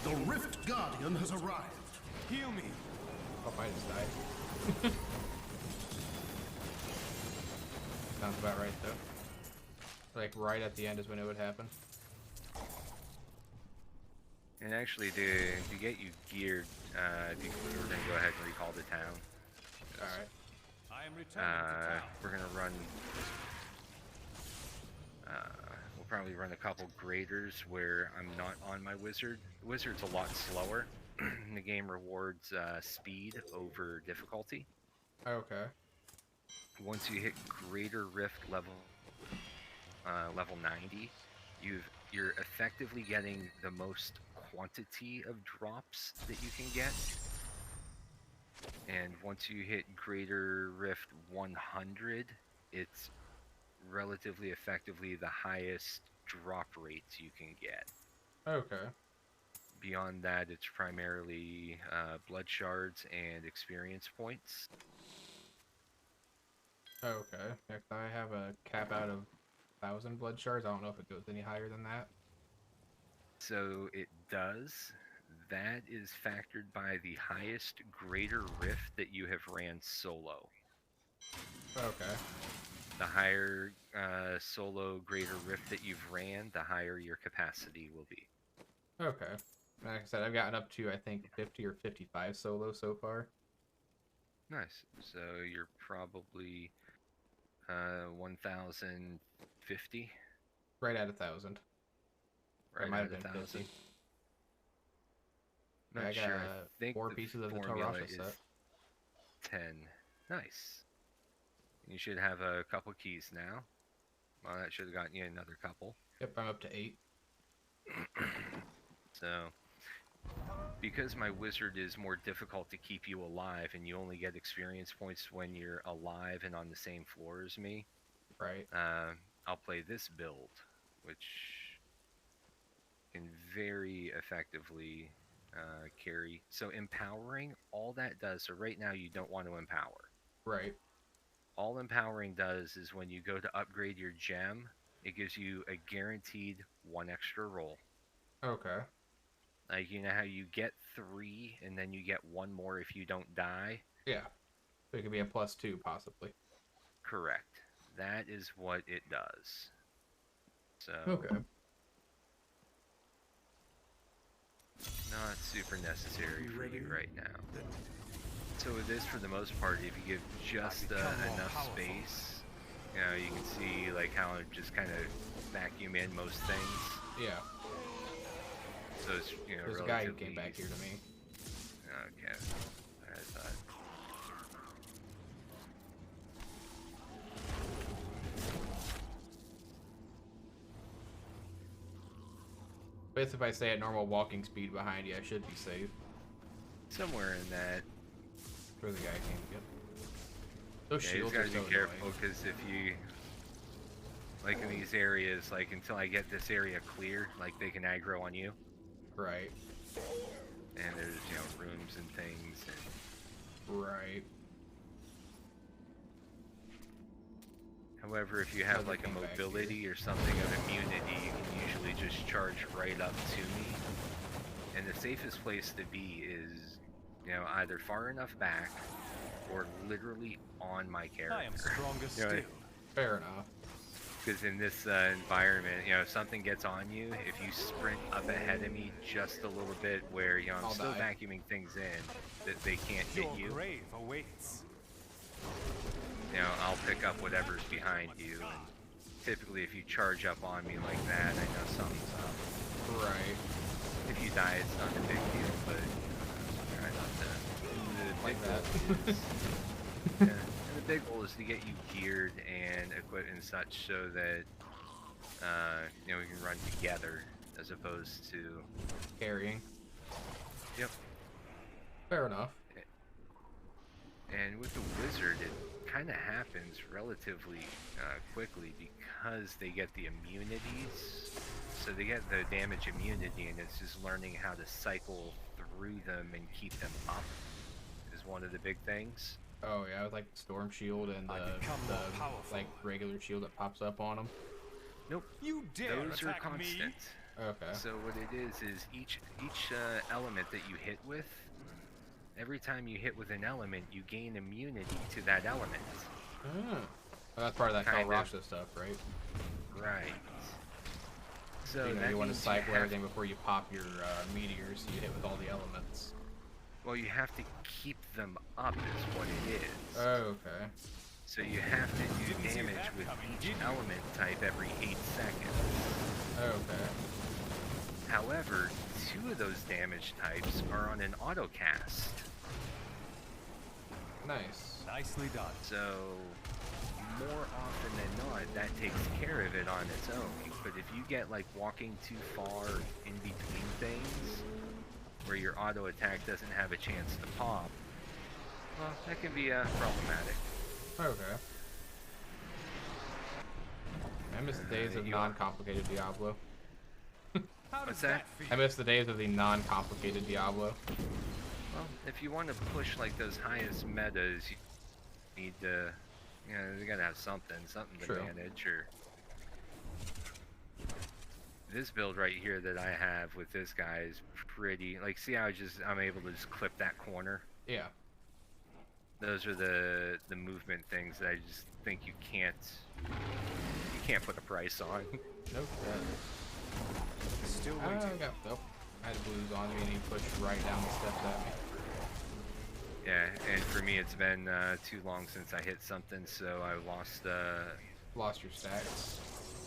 The Rift Guardian has arrived.
Heal me.
Oh, I just died. Sounds about right though. Like right at the end is when it would happen.
And actually, to get you geared, we're gonna go ahead and recall the town.
Alright.
I am returning to town.
We're gonna run. We'll probably run a couple graders where I'm not on my wizard. The wizard's a lot slower. The game rewards speed over difficulty.
Okay.
Once you hit Greater Rift level 90, you're effectively getting the most quantity of drops that you can get. And once you hit Greater Rift 100, it's relatively effectively the highest drop rates you can get.
Okay.
Beyond that, it's primarily blood shards and experience points.
Okay. Yeah, 'cause I have a cap out of 1,000 blood shards. I don't know if it goes any higher than that.
So it does. That is factored by the highest greater rift that you have ran solo.
Okay.
The higher solo greater rift that you've ran, the higher your capacity will be.
Okay. Like I said, I've gotten up to, I think, 50 or 55 solo so far.
Nice. So you're probably 1,050.
Right at 1,000.
Right
It might
at
have been
1,000.
50.
Not
Yeah, I
sure.
got
I think
4
the
pieces of the
formula
Tarasha
is
set.
10. Nice. You should have a couple keys now. Well, that should have gotten you another couple.
Yep, I'm up to 8.
So, because my wizard is more difficult to keep you alive, and you only get experience points when you're alive and on the same floor as me,
Right.
I'll play this build, which can very effectively carry. So empowering, all that does, so right now you don't want to empower.
Right.
All empowering does is when you go to upgrade your gem, it gives you a guaranteed 1 extra roll.
Okay.
Like, you know how you get 3 and then you get 1 more if you don't die?
Yeah. So it could be a +2, possibly.
Correct. That is what it does. So,
Okay.
not super necessary for you right now. So it is for the most part, if you give just enough space, you know, you can see like how it just kind of vacuum in most things.
Yeah.
So it's, you know,
There's a guy who came back here to me.
Okay. I thought.
But if I stay at normal walking speed behind you, I should be safe.
Somewhere in that.
Where the guy came to get. Those
Yeah,
shields
you
are
gotta
so
be careful
annoying.
because if you, like in these areas, like until I get this area clear, like they can aggro on you.
Right.
And there's, you know, rooms and things. And...
Right.
However, if you have like a mobility or something of immunity, you can usually just charge right up to me. And the safest place to be is, you know, either far enough back or literally on my character.
I am stronger
You know,
still.
Fair enough.
because in this environment, you know, if something gets on you, if you sprint up ahead of me just a little bit where, you know, I'm
I'll
still
die.
vacuuming things in, that they can't hit
Your
you.
grave awaits.
You know, I'll pick up whatever's behind you, and typically if you charge up on me like that, I know something's up.
Right.
If you die, it's not a big deal, but try not to. The
Like
big
that.
goal is, yeah, and the big goal is to get you geared and equipped and such so that you know, we can run together as opposed to
Carrying.
Yep.
Fair enough.
And with the wizard, it kind of happens relatively quickly because they get the immunities. So they get the damage immunity, and it's just learning how to cycle through them and keep them up is one of the big things.
Oh yeah, with like the storm shield and
I
the
become more powerful.
like regular shield that pops up on them.
Nope.
You dare
Those are
attack
constant.
Me? Okay.
So what it is each element that you hit with, every time you hit with an element, you gain immunity to that element.
Oh, that's part of that
Kind of.
Kalrasha stuff, right?
Right. So
You know,
that
you want to
means
cycle
have-
everything before you pop your meteors, so you hit with all the elements.
Well, you have to keep them up is what it is.
Oh, okay.
So you have to do
Didn't see
damage
that
with
coming,
each
did you?
element type every 8 seconds.
Okay.
However, 2 of those damage types are on an auto cast.
Nice.
Nicely done.
So more often than not, that takes care of it on its own. But if you get like walking too far in between things, where your auto attack doesn't have a chance to pop, well, that can be problematic.
Okay. I miss the days of
you-
non-complicated Diablo.
How
What's
does
that?
feel?
I miss the days of the non-complicated Diablo.
Well, if you want to push like those highest metas, you need to, you know, you gotta have something to
True.
manage. Or this build right here that I have with this guy is pretty. Like, see how I'm able to just clip that corner.
Yeah.
Those are the movement things that I just think you can't put a price on.
Nope.
Still
Oh,
waiting.
nope. I had blues on me and he pushed right down the steps at me.
Yeah, and for me it's been too long since I hit something, so I lost
Lost your stacks.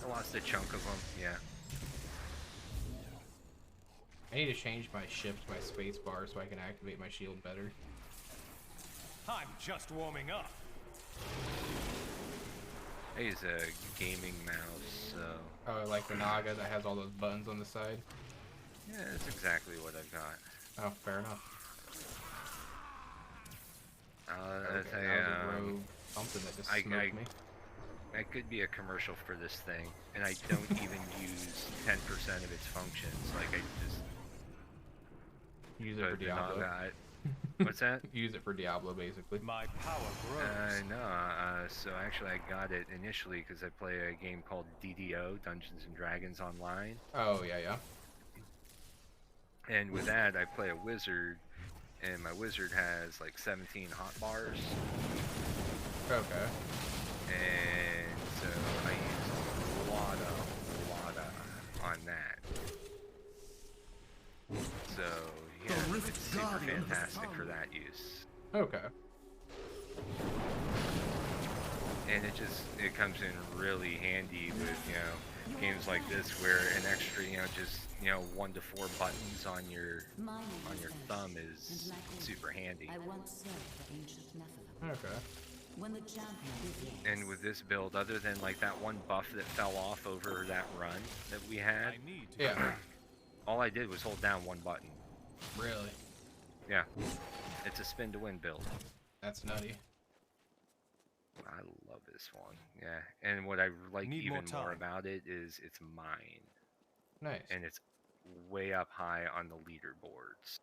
I lost a chunk of them. Yeah.
I need to change my shift, my space bar, so I can activate my shield better.
I'm just warming up.
I use a gaming mouse, so
Oh, like the Naga that has all those buttons on the side?
yeah, that's exactly what I've got.
Oh, fair enough.
I'll tell
Okay,
you,
that was a rogue something that just smoked me.
I could be a commercial for this thing, and I don't even use 10% of its functions. Like, I just
Use it for
put the
Diablo.
Naga. What's that?
Use it for Diablo, basically.
My power grows.
No, so actually I got it initially because I play a game called DDO, Dungeons and Dragons Online.
Oh, yeah, yeah.
And with that, I play a wizard, and my wizard has like 17 hotbars.
Okay.
And so I use a lot on that. So yeah,
The Rift
it's super
Guardian has
fantastic for
found
that use.
Okay.
And it comes in really handy with, you know, games like this where an extra, you know, just, you know, 1 to 4 buttons on your thumb is super handy.
I once served the ancient Nephilim.
Okay.
When the champion is
And with this build, other than like that one buff that fell off over that run that we had,
I need to
Yeah.
all I did was hold down one button.
Really?
Yeah. It's a spin to win build.
That's nutty.
I love this one. Yeah. And what I like
Need
even
more
more
time.
about it is it's mine.
Nice.
And it's way up high on the leaderboards.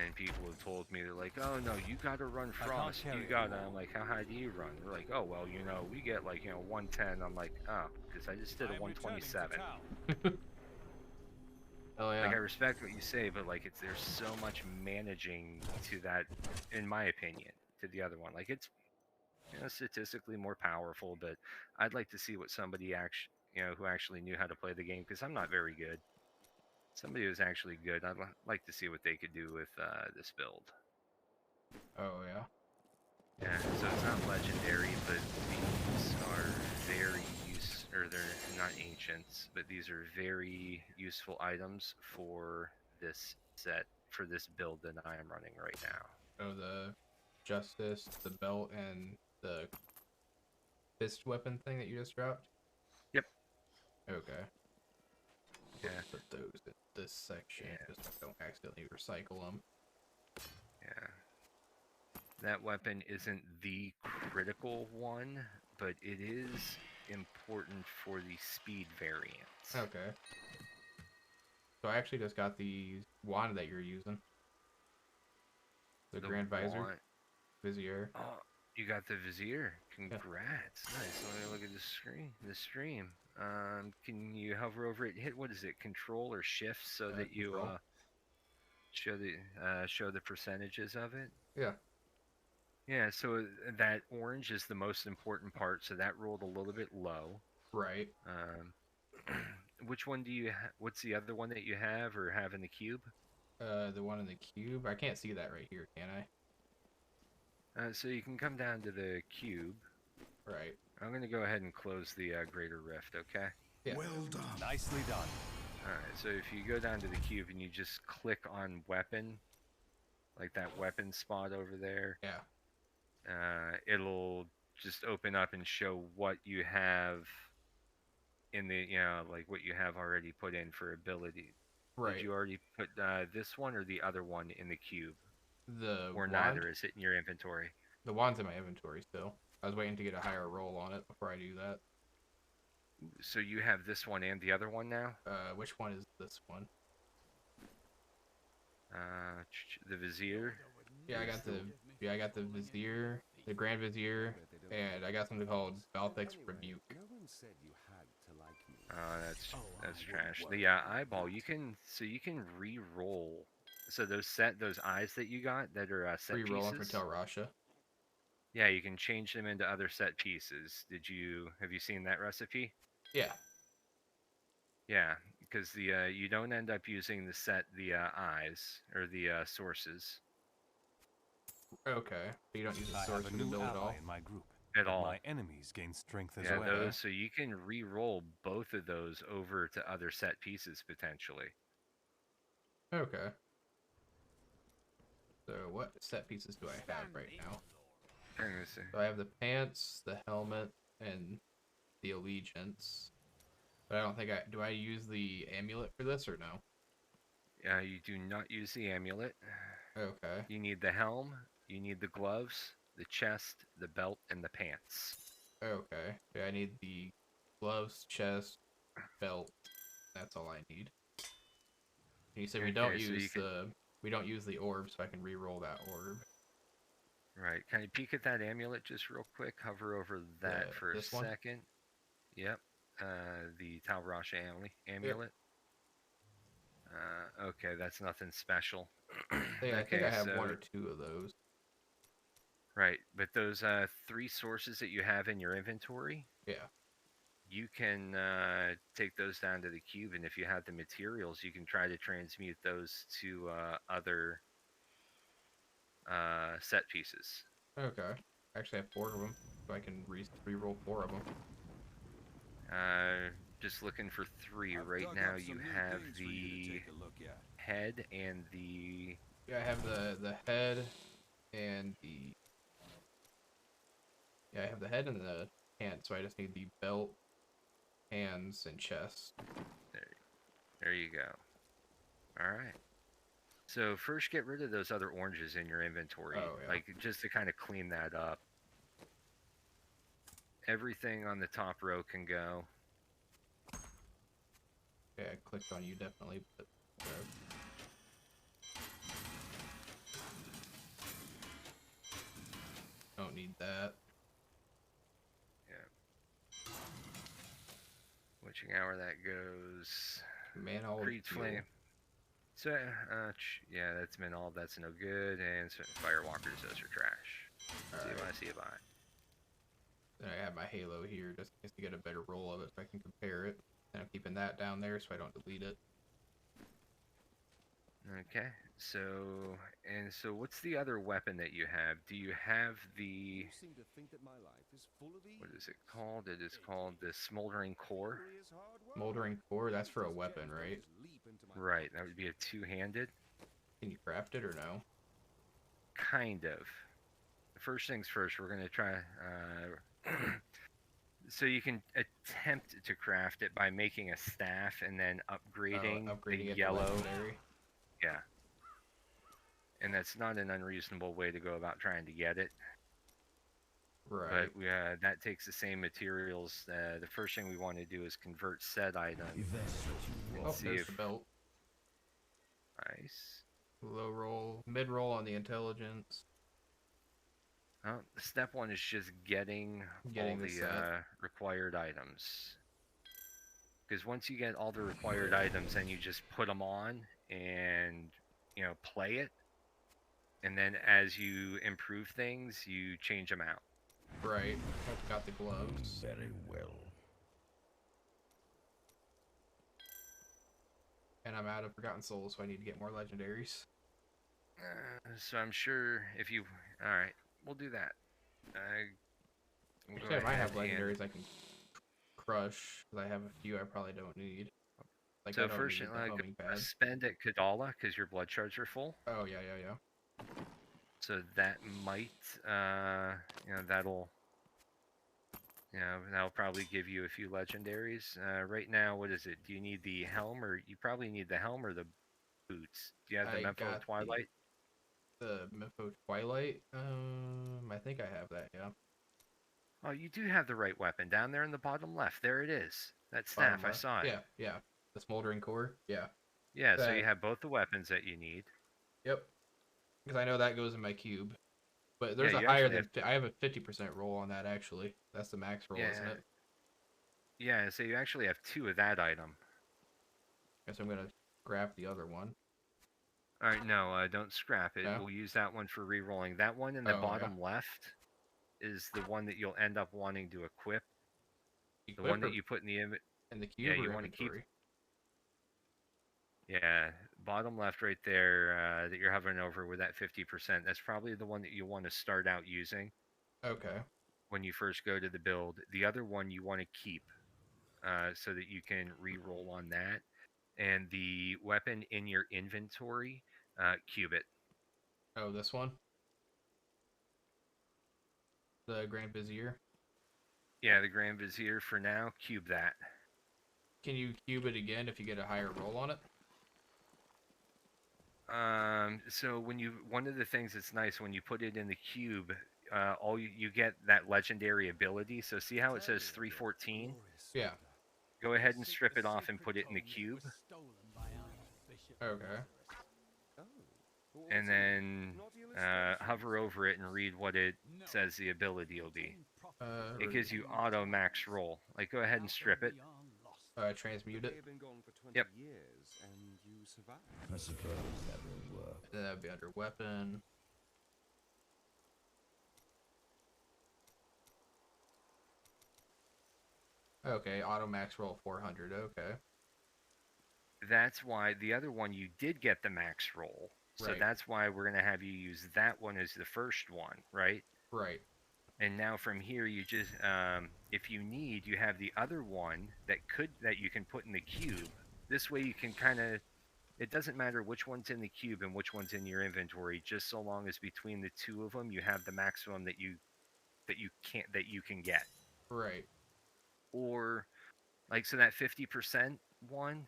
And people have told me, they're like, oh no, you gotta run
can't
Frost.
carry
You
it
gotta.
all.
I'm like, how high do you run? They're like, oh well, you know, we get like, you know, 110. I'm like, oh, because I just did a
I am returning to
127.
town.
Oh, yeah.
Like, I respect what you say, but like, there's so much managing to that, in my opinion, to the other one. Like, it's, you know, statistically more powerful, but I'd like to see what somebody actually, you know, who actually knew how to play the game, because I'm not very good. Somebody who's actually good, I'd like to see what they could do with this build.
Oh, yeah.
Yeah, so it's not legendary, but these are very or they're not ancients, but these are very useful items for this set, for this build that I am running right now.
Oh, the Justice, the belt, and the fist weapon thing that you just dropped?
Yep.
Okay.
Yeah.
Put those in this section,
Yeah.
just don't accidentally recycle them.
Yeah. That weapon isn't the critical one, but it is important for the speed variants.
Okay. So I actually just got the wand that you're using. The Grand Visor.
wand-
Vizier.
Oh, you got the Vizier. Congrats. Nice. Let me look at the stream. Can you hover over it? Hit, what is it? Control or shift so that you
control.
show the percentages of it?
Yeah.
Yeah, so that orange is the most important part, so that rolled a little bit low.
Right.
Which one do you what's the other one that you have or have in the cube?
The one in the cube. I can't see that right here, can I?
So you can come down to the cube.
Right.
I'm going to go ahead and close the Greater Rift, okay?
Yeah.
Well done.
Nicely done.
Alright, so if you go down to the cube and you just click on weapon, like that weapon spot over there,
Yeah.
It'll just open up and show what you have in the, you know, like what you have already put in for ability.
Right.
Did you already put this one or the other one in the cube?
The
Or
wand?
neither is it in your inventory?
The wand's in my inventory still. I was waiting to get a higher roll on it before I do that.
So you have this one and the other one now?
Which one is this one?
The Vizier.
Yeah, I got the Vizier, the Grand Vizier, and I got something called Balthic's Rebuke.
No one said you had to like me.
That's trash. The eyeball, you can re-roll. So those eyes that you got that are set
Re-rolling for
pieces.
Telrasha.
Yeah, you can change them into other set pieces. Have you seen that recipe?
Yeah.
Yeah, because you don't end up using the eyes or the sources
Okay. So you don't use the
I
source
have
for
a
the
new
build at all?
ally in my group.
at
but
all.
My enemies gain strength as
Yeah,
well.
those. So you can re-roll both of those over to other set pieces potentially.
Okay. So what set pieces do I have right now? So I have the pants, the helmet, and the allegiance. But I don't think do I use the amulet for this or no?
You do not use the amulet.
Okay.
You need the helm, you need the gloves, the chest, the belt, and the pants.
Okay. Yeah, I need the gloves, chest, belt. That's all I need. And you said we don't use the orb, so I can re-roll that orb.
Right. Can you peek at that amulet just real quick? Hover over that for a second. Yep. The Talrasha amulet. Yep. Okay, that's nothing special.
Yeah, I think I have one or two of those.
Right, but those 3 sources that you have in your inventory,
yeah,
you can take those down to the cube, and if you have the materials, you can try to transmute those to other set pieces.
Okay. Actually, I have 4 of them, so I can re-roll 4 of them.
Just looking for 3 right now. You have the head and the...
Yeah, I have the head and the... Yeah, I have the head and the hand, so I just need the belt, hands, and chest.
There you go. Alright. So first get rid of those other oranges in your inventory.
Oh, yeah.
Like, just to kind of clean that up. Everything on the top row can go.
Okay, I clicked on you definitely, but... don't need that.
Yeah. Witching hour that goes.
Mana
Creed flame. So yeah, that's all. That's no good. And firewalkers, those are trash. See you bye.
Then I have my halo here just in case to get a better roll of it so I can compare it. And I'm keeping that down there so I don't delete it.
Okay, so what's the other weapon that you have? Do you have the...
You seem to think that my life is full of ease.
What is it called? It is called the Smoldering Core.
Smoldering Core? That's for a weapon, right?
Right, that would be a 2-handed.
Can you craft it or no?
Kind of. First things first, we're going to try... so you can attempt to craft it by making a staff and then upgrading the yellow. Yeah. And that's not an unreasonable way to go about trying to get it.
Right.
But that takes the same materials. The first thing we want to do is convert said item.
Oh, there's the belt.
Nice.
Low roll, mid roll on the intelligence.
Step 1 is just getting all the required items. Because once you get all the required items, then you just put them on and, play it. And then as you improve things, you change them out.
Right. I've got the gloves.
Very well.
And I'm out of Forgotten Souls, so I need to get more legendaries.
So I'm sure if you... Alright, we'll do that.
Actually, I might have legendaries I can crush, because I have a few I probably don't need. Like,
so
I don't
first,
need the homing pad.
spend at Kadala, because your blood shards are full.
Oh, yeah.
So that might, that'll probably give you a few legendaries. Right now, what is it? Do you need the helm, or you probably need the helm or the boots? Do you have the Mempho Twilight?
The Mempho Twilight? I think I have that, yeah.
Oh, you do have the right weapon down there in the bottom left. There it is. That
Bottom
staff, I
left.
saw it.
Yeah, yeah. The smoldering core. Yeah.
Yeah, so you
That.
have both the weapons that you need.
Yep. Because I know that goes in my cube. But
Yeah,
there's a
you
higher
actually
than I have a 50% roll on that actually. That's the max roll, isn't it?
Yeah, so you actually have 2 of that item.
Guess I'm gonna grab the other one.
Alright, no, don't scrap it.
Yeah.
We'll use that one for re-rolling. That one in the bottom left is the one that you'll end up wanting to equip. The one that you put in the
cube.
Yeah, you want to keep. Yeah, bottom left right there that you're hovering over with that 50%. That's probably the one that you want to start out using.
Okay.
When you first go to the build. The other one you want to keep so that you can re-roll on that. And the weapon in your inventory, cube it.
Oh, this one? The Grand Vizier?
Yeah, the Grand Vizier for now, cube that.
Can you cube it again if you get a higher roll on it?
So when one of the things that's nice when you put it in the cube, you get that legendary ability. So see how it says 314?
Yeah.
Go ahead and strip it off and put it in the cube.
Okay.
And then hover over it and read what it says the ability will be. It gives you auto max roll. Like, go ahead and strip it.
Transmute it.
Yep.
I suppose that will work.
Then that would be under weapon. Okay, auto max roll 400. Okay.
That's why the other one you did get the max roll. So
Right.
that's why we're going to have you use that one as the first one, right?
Right.
And now from here, you just, if you need, you have the other one that you can put in the cube. This way you can kind of, it doesn't matter which one's in the cube and which one's in your inventory, just so long as between the two of them you have the maximum that you can get.
Right.
Or, like, so that 50% one,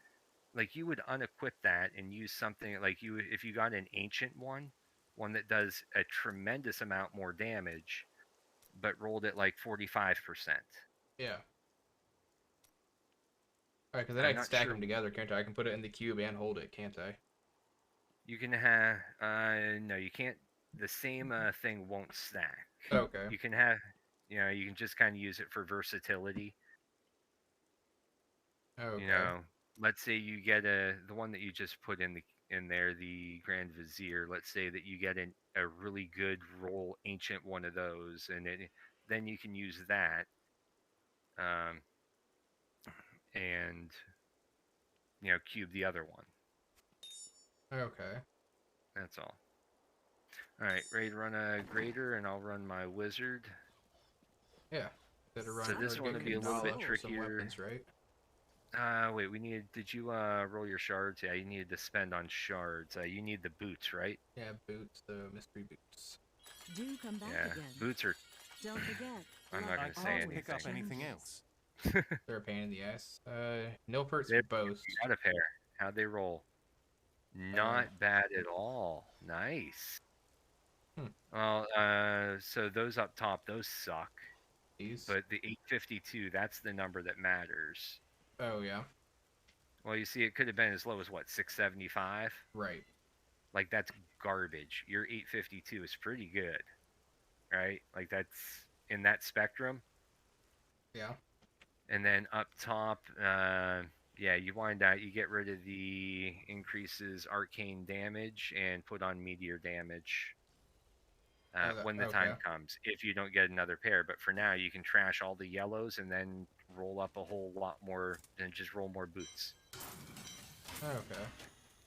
like, you would unequip that and use something like if you got an ancient one that does a tremendous amount more damage, but rolled at like 45%.
Yeah. Alright, because then I can stack them together, can't I? I can put it in the cube and hold it, can't I?
You can have, no, you can't, the same thing won't stack.
Okay.
You can have, you can just kind of use it for versatility.
Okay.
Let's say you get the one that you just put in there, the Grand Vizier. Let's say that you get a really good roll ancient one of those, and then you can use that, and cube the other one.
Okay.
That's all. All right, ready to run a grader, and I'll run my wizard.
Yeah.
So this one would be a little bit trickier.
Weapons, right?
Wait, did you roll your shards? Yeah, you needed to spend on shards. You need the boots, right?
Yeah, boots, the mystery boots.
Do come back again.
Boots are...
Don't forget.
I'm not going to say anything.
Pick up anything else.
They're a pain in the ass. Nilpert's boast.
Got a pair. How'd they roll? Not bad at all. Nice. Well, so those up top, those suck.
These?
But the 852, that's the number that matters.
Oh, yeah.
Well, you see, it could have been as low as, what, 675?
Right.
Like, that's garbage. Your 852 is pretty good, right? Like, that's in that spectrum.
Yeah.
And then up top, yeah, you get rid of the increases arcane damage and put on meteor damage when the time comes, if you don't get another pair. But for now, you can trash all the yellows and then roll up a whole lot more and just roll more boots.
Okay.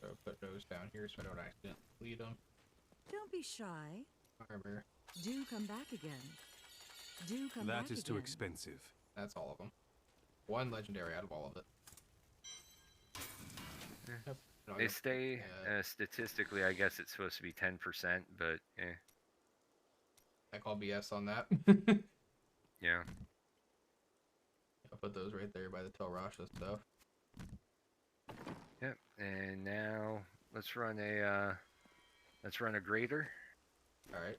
So put those down here so I don't accidentally bleed them.
Don't be shy.
Armor.
Do come back again. Do come back again.
That is too expensive.
That's all of them. One legendary out of all of it. Yep.
They stay, statistically, I guess it's supposed to be 10%, but
I call BS on that.
Yeah.
I'll put those right there by the Tel Rasha stuff.
Yep, and now let's run a grader.
Alright.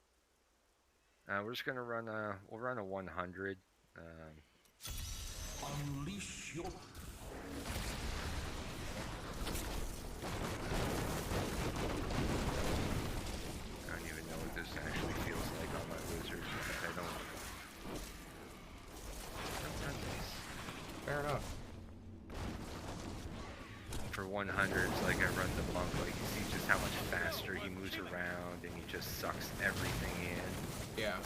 We're just gonna run we'll run a 100.
Unleash your...
I don't even know what this actually feels like on my wizard. I don't run these.
Fair enough.
For 100s, like I run the monk, like you see just how much faster he moves around and he just sucks everything in.
Yeah.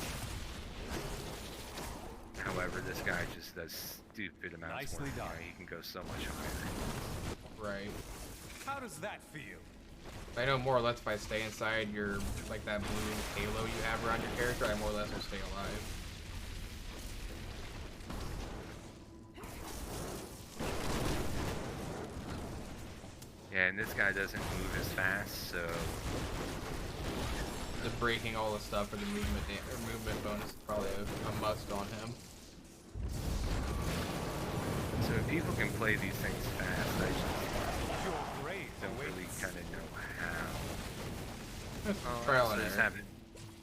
However, this guy just does stupid amounts more.
Nicely done.
He can go so much higher.
Right.
How does that feel?
I know more or less if I stay inside your, like that blue halo you have around your character, I more or less will stay alive.
Yeah, and this guy doesn't move as fast, so
The breaking all the stuff for the movement bonus is probably a must on him.
so if people can play these things fast, I just
Your grave
don't really
awaits.
kind of know how.
It's trial
I
and
just
error.
haven't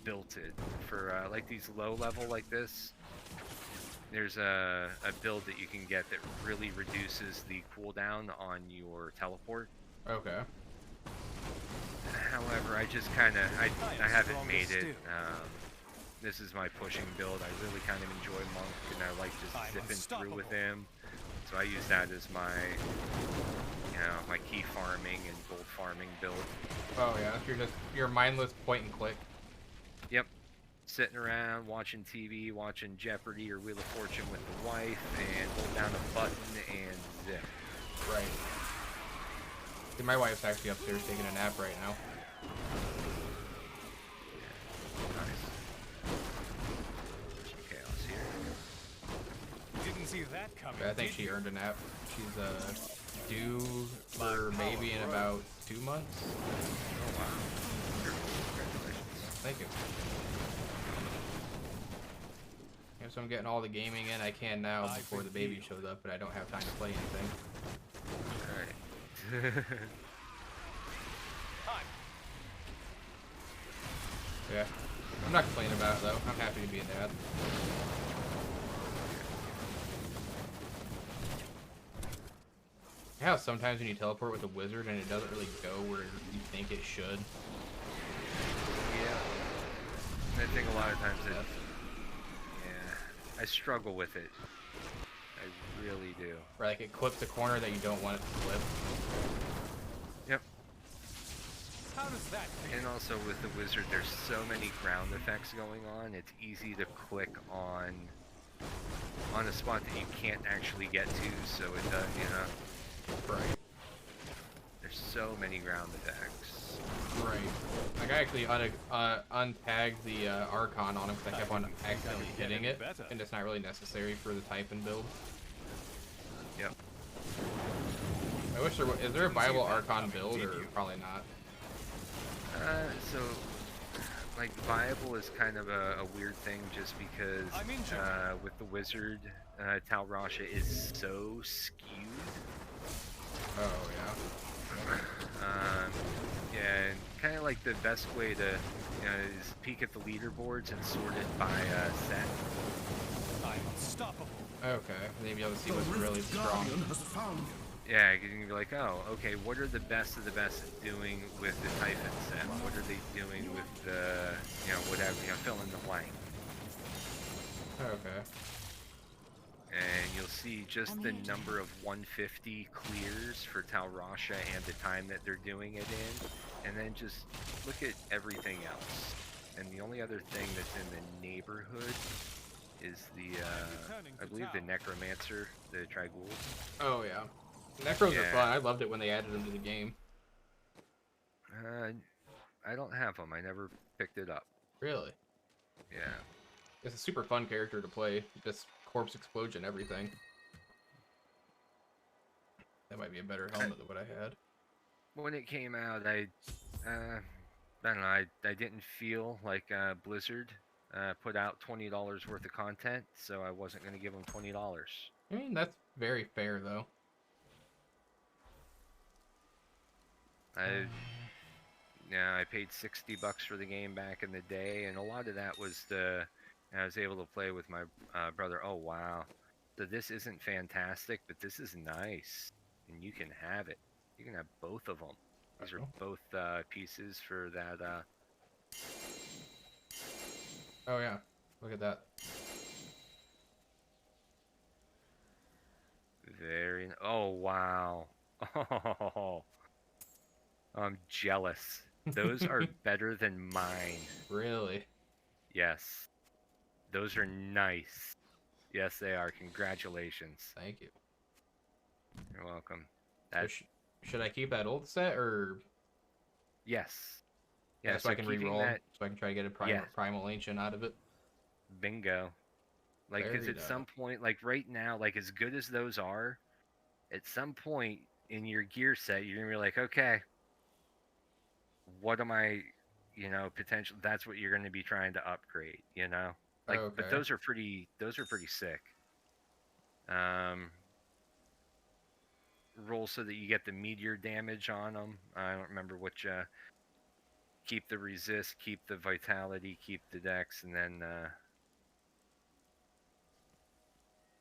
built it for like these low level like this. There's a build that you can get that really reduces the cooldown on your teleport.
Okay.
However, I just kind of I haven't
strong
made
as
it.
steel.
This is my pushing build. I really kind of enjoy monk, and I like just
I'm
zipping through with
unstoppable.
him. So I use that as my, my key farming and gold farming build.
Oh yeah, you're mindless point and click.
Yep. Sitting around watching TV, watching Jeopardy or Wheel of Fortune with the wife, and hold down a button and zip.
Right. See, my wife's actually upstairs taking a nap right now.
Nice. There's some chaos here.
Didn't see that coming.
But I think
did
she
you?
earned a nap. She's due for maybe in about 2 months.
Oh wow. Congratulations.
Thank you. Yeah, so I'm getting all the gaming in I can now before the baby shows up, but I don't have time to play anything.
Alright.
Hi.
Yeah. I'm not complaining about it though. I'm happy to be a dad. How sometimes when you teleport with a wizard and it doesn't really go where you think it should.
Yeah. I think a lot of times it... Yeah. I struggle with it. I really do.
Or like it clips a corner that you don't want it to clip.
Yep.
How does that feel?
And also with the wizard, there's so many ground effects going on, it's easy to click on a spot that you can't actually get to, so it does,
Right.
There's so many ground effects.
Right. Like I actually untagged the Archon on him because I kept on accidentally hitting it, and it's not really necessary for the type and build.
Yep.
I wish there was. Is there a viable Archon build, or probably not?
So, like, viable is kind of a weird thing just because with the wizard, Tal Rasha is so skewed.
Oh, yeah.
Yeah, and kind of like the best way to, is peek at the leaderboards and sort it by set.
I'm unstoppable.
Okay, and then you'll be able to see what's really strong.
Yeah, you can be like, oh, okay, what are the best of the best at doing with the Typhon set? What are they doing with the, whatever, fill in the blank.
Okay.
And you'll see just the number of 150 clears for Tal Rasha and the time that they're doing it in, and then just look at everything else. And the only other thing that's in the neighborhood is the, I believe the Necromancer, the Trigul.
Oh, yeah. Necros are fun. I loved it when they added them to the game.
I don't have them. I never picked it up.
Really?
Yeah.
It's a super fun character to play. Just corpse explosion, everything. That might be a better helmet than what I had.
When it came out, I don't know. I didn't feel like Blizzard put out $20 worth of content, so I wasn't going to give them $20.
I mean, that's very fair, though.
Yeah, I paid $60 for the game back in the day, and a lot of that was I was able to play with my brother. Oh wow! So this isn't fantastic, but this is nice, and you can have it. You can have both of them. These are both pieces for that.
Oh yeah, look at that.
Very. Oh wow. Oh, I'm jealous. Those are better than mine.
Really?
Yes. Those are nice. Yes, they are. Congratulations.
Thank you.
You're welcome.
So should I keep that old set or?
Yes.
Yeah,
Yeah,
so I can re-roll, so I can try to get a
yeah.
primal ancient out of it.
Bingo. Like, because
Very
at some point, like right now, like as good as those are, at some point in your gear set, you're gonna be like, okay, what am I, potential? That's what you're gonna be trying to upgrade, Like,
Okay.
but those are pretty sick. Roll so that you get the meteor damage on them. I don't remember which. Keep the resist, keep the vitality, keep the dex, and then.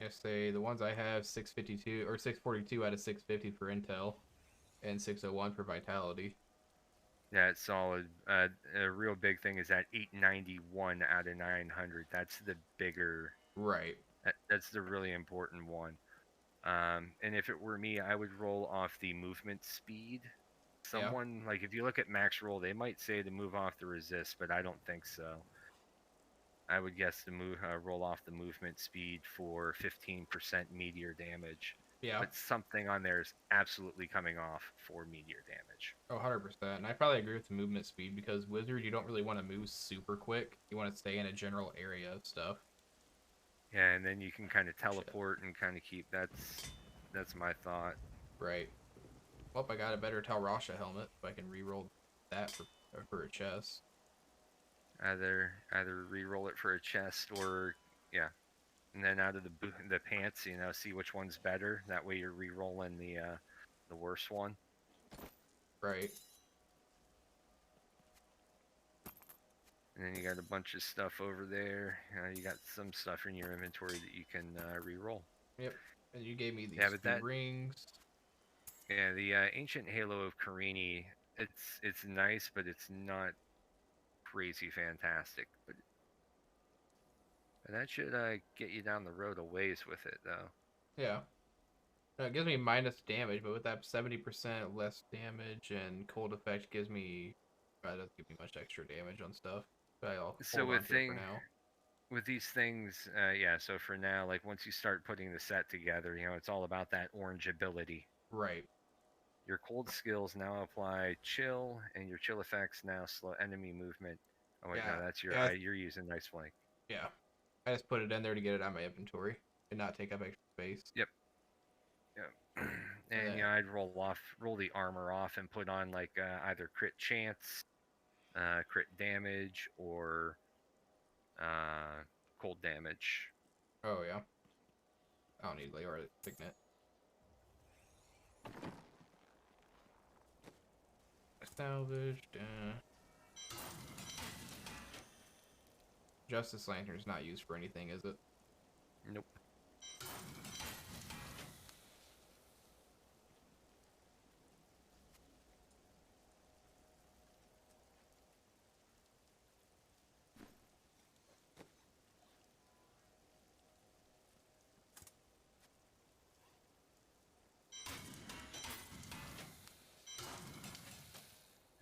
Yes, the ones I have 652 or 642 out of 650 for intel, and 601 for vitality.
Yeah, it's solid. A real big thing is that 891 out of 900. That's the bigger.
Right.
That's the really important one. And if it were me, I would roll off the movement speed. Someone, like, if you look at max roll, they might say to move off the resist, but I don't think so. I would guess to roll off the movement speed for 15% meteor damage.
Yeah.
But something on there is absolutely coming off for meteor damage.
Oh, 100%. And I probably agree with the movement speed because Wizard, you don't really want to move super quick. You want to stay in a general area of stuff.
Yeah, and then you can kind of teleport and kind of keep. That's my thought.
Right. Well, I got a better Talrasha helmet, so I can re-roll that for a chest.
Either re-roll it for a chest or yeah, and then out of the pants, see which one's better. That way you're re-rolling the worst one.
Right.
And then you got a bunch of stuff over there. You got some stuff in your inventory that you can re-roll.
Yep. And you gave me these two rings.
Yeah, the Ancient Halo of Carini, it's nice, but it's not crazy fantastic. But that should get you down the road a ways with it, though.
Yeah. No, it gives me minus damage, but with that 70% less damage and cold effect gives me... doesn't give me much extra damage on stuff. But I'll hold on to it for now.
With these things, yeah, so for now, like, once you start putting the set together, it's all about that orange ability.
Right.
Your cold skills now apply chill, and your chill effects now slow enemy movement. Oh wait, no, that's you're using Nice Flank.
Yeah. I just put it in there to get it out of my inventory and not take up extra space.
Yep. Yep. And I'd roll the armor off and put on like either crit chance, crit damage, or cold damage.
Oh yeah. I don't need Leora Signet. Salvaged. Justice Lantern's not used for anything, is it?
Nope.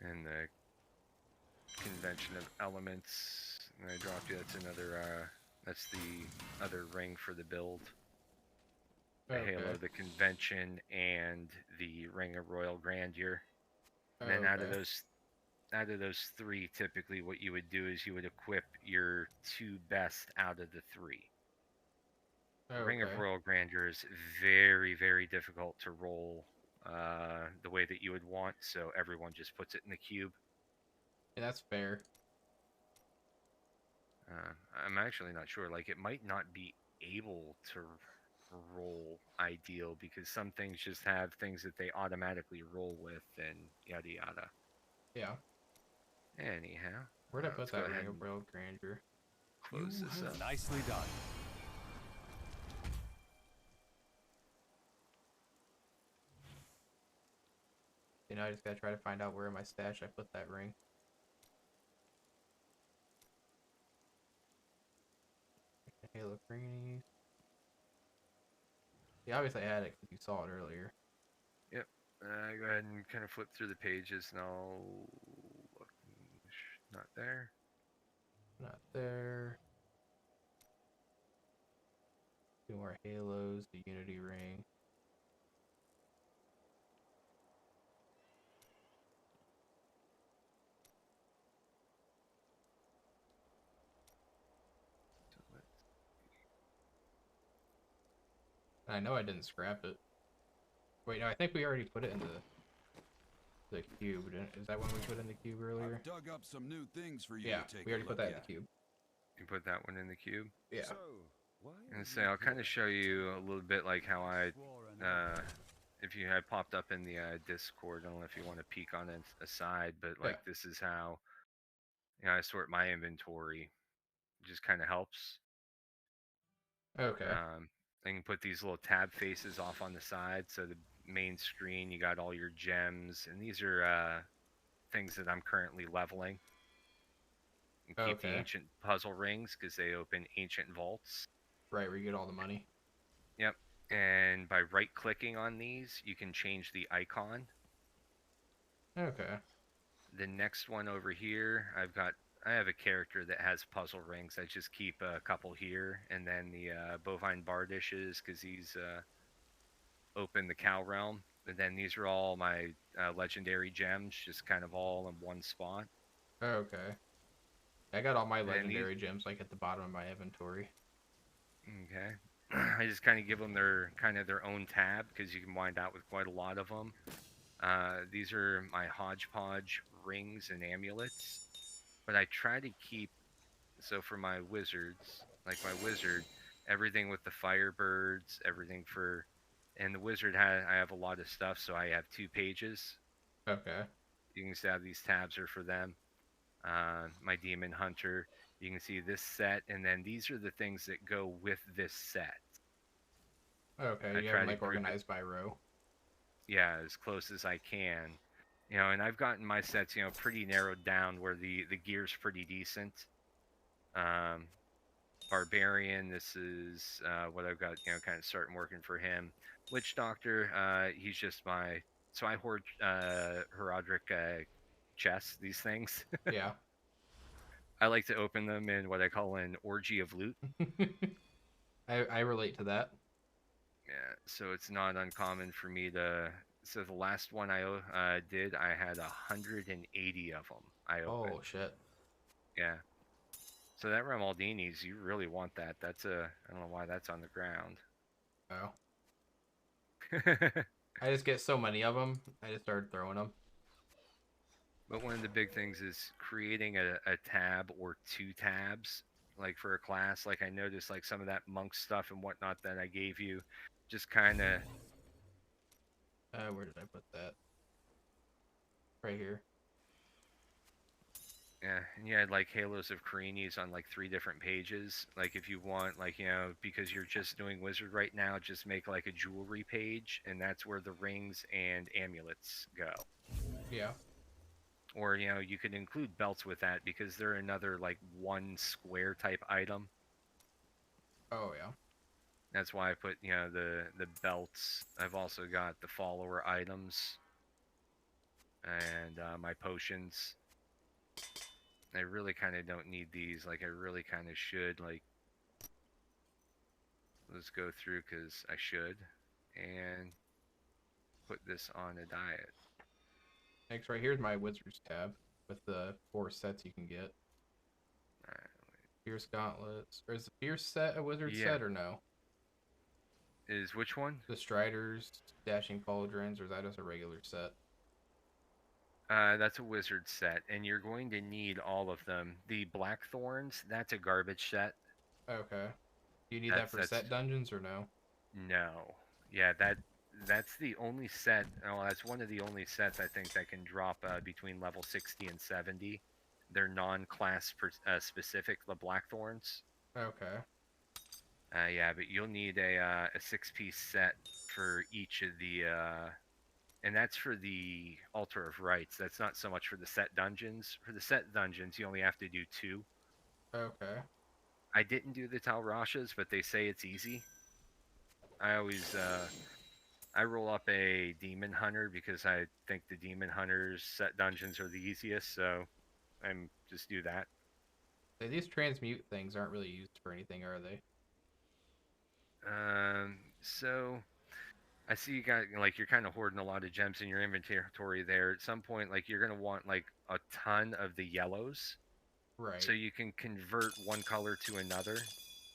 And the Convention of Elements, and I dropped you. That's another. That's the other ring for the build. The Halo, the Convention, and the Ring of Royal Grandeur. And then out of those three, typically what you would do is you would equip your two best out of the three. The Ring of Royal Grandeur is very, very difficult to roll the way that you would want, so everyone just puts it in the cube.
Yeah, that's fair.
I'm actually not sure. Like, it might not be able to roll ideal because some things just have things that they automatically roll with and yada yada.
Yeah.
Anyhow,
Where'd I
let's
put
go
that
ahead
ring of
and
Royal Grandeur?
close this up.
Nicely done.
You know, I just gotta try to find out where in my stash I put that ring. Halo greenies. Yeah, obviously I had it because you saw it earlier.
Yep. Go ahead and kind of flip through the pages and I'll look. Not there.
Not there. Two more halos, the Unity ring.
So let's
I know I didn't scrap it. Wait, no, I think we already put it in the cube. Is that when we put in the cube earlier?
I've dug up some new things for you
Yeah,
to take
we already
a
put
look
that in
at.
the cube.
You put that one in the cube.
Yeah.
So, why are
And so
you
I'll kind
here?
of show you a little bit like how I, if you had popped up in the Discord, I don't know if you want to peek on it aside, but like this is how, you know, I sort my inventory. It just kind of helps.
Okay.
I can put these little tab faces off on the side, so the main screen you got all your gems, and these are things that I'm currently leveling. And keep the ancient puzzle rings because they open ancient vaults.
Right, where you get all the money.
Yep. And by right clicking on these, you can change the icon.
Okay.
The next one over here, I have a character that has puzzle rings. I just keep a couple here, and then the bovine bar dishes because he's open the cow realm. And then these are all my legendary gems, just kind of all in one spot.
Okay. I got all my
And
legendary gems like at the bottom of my inventory.
Okay. I just kind of give them their own tab because you can wind out with quite a lot of them. These are my hodgepodge rings and amulets, but I try to keep, so for my wizards, like my wizard, everything with the firebirds, everything for, and the wizard I have a lot of stuff, so I have 2 pages.
Okay.
You can see how these tabs are for them. My demon hunter, you can see this set, and then these are the things that go with this set.
Okay, you have them like organized by row.
Yeah, as close as I can. You know, and I've gotten my sets, you know, pretty narrowed down where the gear's pretty decent. Barbarian, this is what I've got, you know, kind of starting working for him. Witch Doctor, he's just my, so I hoard Herodric chests, these things.
Yeah.
I like to open them in what I call an orgy of loot.
I relate to that.
Yeah, so it's not uncommon for me to. So the last one I did, I had 180 of them. I opened.
Oh shit.
Yeah. So that Ramaldini's, you really want that. That's a. I don't know why that's on the ground.
Oh. I just get so many of them. I just started throwing them.
But one of the big things is creating a tab or 2 tabs, like for a class. Like I noticed, like some of that monk stuff and whatnot that I gave you, just kind of.
Where did I put that? Right here.
Yeah, and you had like Halos of Karinis on like 3 different pages. Like if you want, like, you know, because you're just doing Wizard right now, just make like a jewelry page, and that's where the rings and amulets go.
Yeah.
Or, you know, you could include belts with that because they're another like 1 square type item.
Oh yeah.
That's why I put, you know, the belts. I've also got the follower items and my potions. I really kind of don't need these. Like I really kind of should. Like, let's go through because I should, and put this on a diet.
Next, right here's my Wizards tab with the 4 sets you can get.
Alright,
Fierce Gauntlets. Or is the Fierce set a Wizard set or no?
Is which one?
The Striders, Dashing Pauldrons, or is that just a regular set?
That's a wizard set, and you're going to need all of them. The Blackthorns, that's a garbage set.
Okay. Do you need that for set dungeons or no?
No. Yeah, that's the only set. Oh, that's one of the only sets I think that can drop between level 60 and 70. they're non-class specific, the Blackthorns.
Okay.
Yeah, but you'll need a 6-piece set for each of the, and that's for the Altar of Rites. That's not so much for the set dungeons. For the set dungeons, you only have to do 2.
Okay.
I didn't do the Talrashas, but they say it's easy. I always, I roll up a Demon Hunter because I think the Demon Hunter's set dungeons are the easiest, so I'm just do that.
So these transmute things aren't really used for anything, are they?
So I see you got, like, you're kind of hoarding a lot of gems in your inventory there. At some point, like, you're gonna want like a ton of the yellows,
Right.
so you can convert one color to another.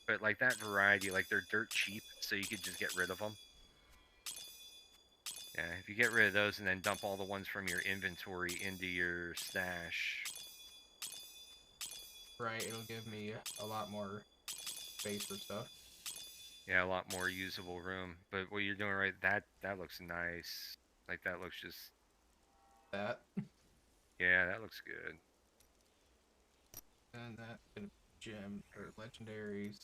But like that variety, like they're dirt cheap, so you could just get rid of them. Yeah, if you get rid of those and then dump all the ones from your inventory into your stash.
Right, it'll give me a lot more space for stuff.
Yeah, a lot more usable room. But what you're doing right, that looks nice. Like that looks just.
That.
Yeah, that looks good.
And that gonna be gem or legendaries.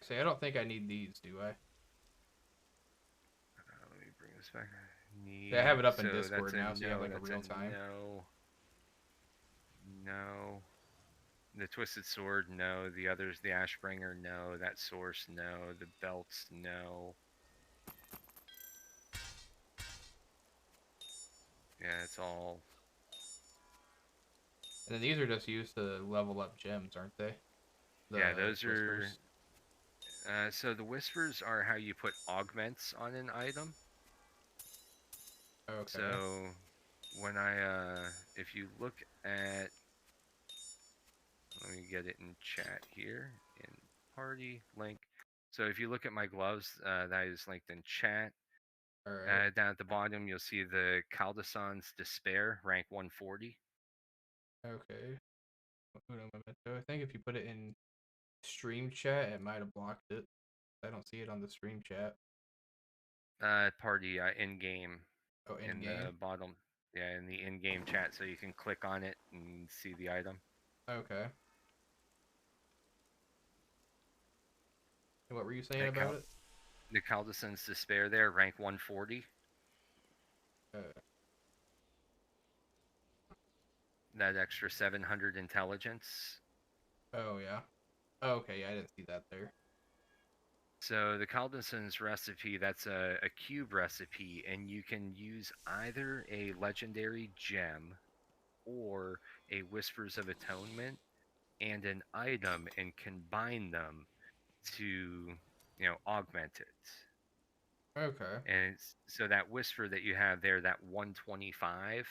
See, I don't think I need these, do I?
Let me bring this back.
Yeah, I have it up in Discord now, so you have like a real time.
No. The Twisted Sword, no. The others, the Ashbringer, no. That Source, no. The Belts, no. Yeah, it's all.
And then these are just used to level up gems, aren't they?
Yeah, those
whispers.
are. So the Whispers are how you put augments on an item.
Okay.
So when if you look at, let me get it in chat here, in party link. So if you look at my gloves, that is linked in chat.
All right.
Down at the bottom, you'll see the Caldeson's Despair, rank 140.
Okay. I think if you put it in stream chat, it might have blocked it. I don't see it on the stream chat.
Party in game.
Oh, in game.
The bottom, yeah, in the in-game chat, so you can click on it and see the item.
Okay. And what were you saying about it?
The Caldeson's Despair there, rank 140. That extra 700 intelligence.
Oh, yeah. Okay, yeah, I didn't see that there.
So the Caldeson's recipe, that's a cube recipe, and you can use either a legendary gem or a Whispers of Atonement and an item and combine them to, augment it.
Okay.
And so that Whisper that you have there, that 125.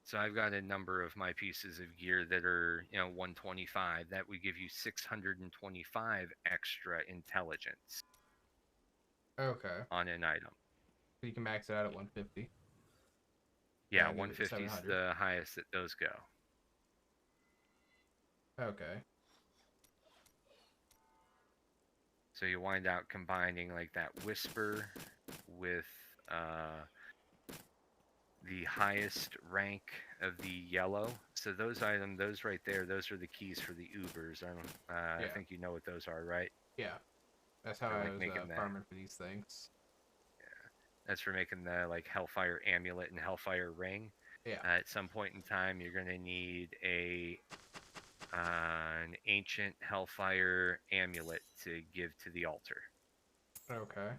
So I've got a number of my pieces of gear that are, 125. That would give you 625 extra intelligence.
Okay.
On an item.
So you can max it out at 150.
Yeah, 150 is the highest that those go.
Okay.
So you wind out combining like that Whisper with the highest rank of the yellow. So those items, those right there, those are the keys for the Ubers. I think you know what those are, right?
Yeah. That's how I was farming for these things.
Yeah. That's for making the like Hellfire Amulet and Hellfire Ring.
Yeah.
At some point in time, you're going to need an ancient Hellfire Amulet to give to the altar.
Okay.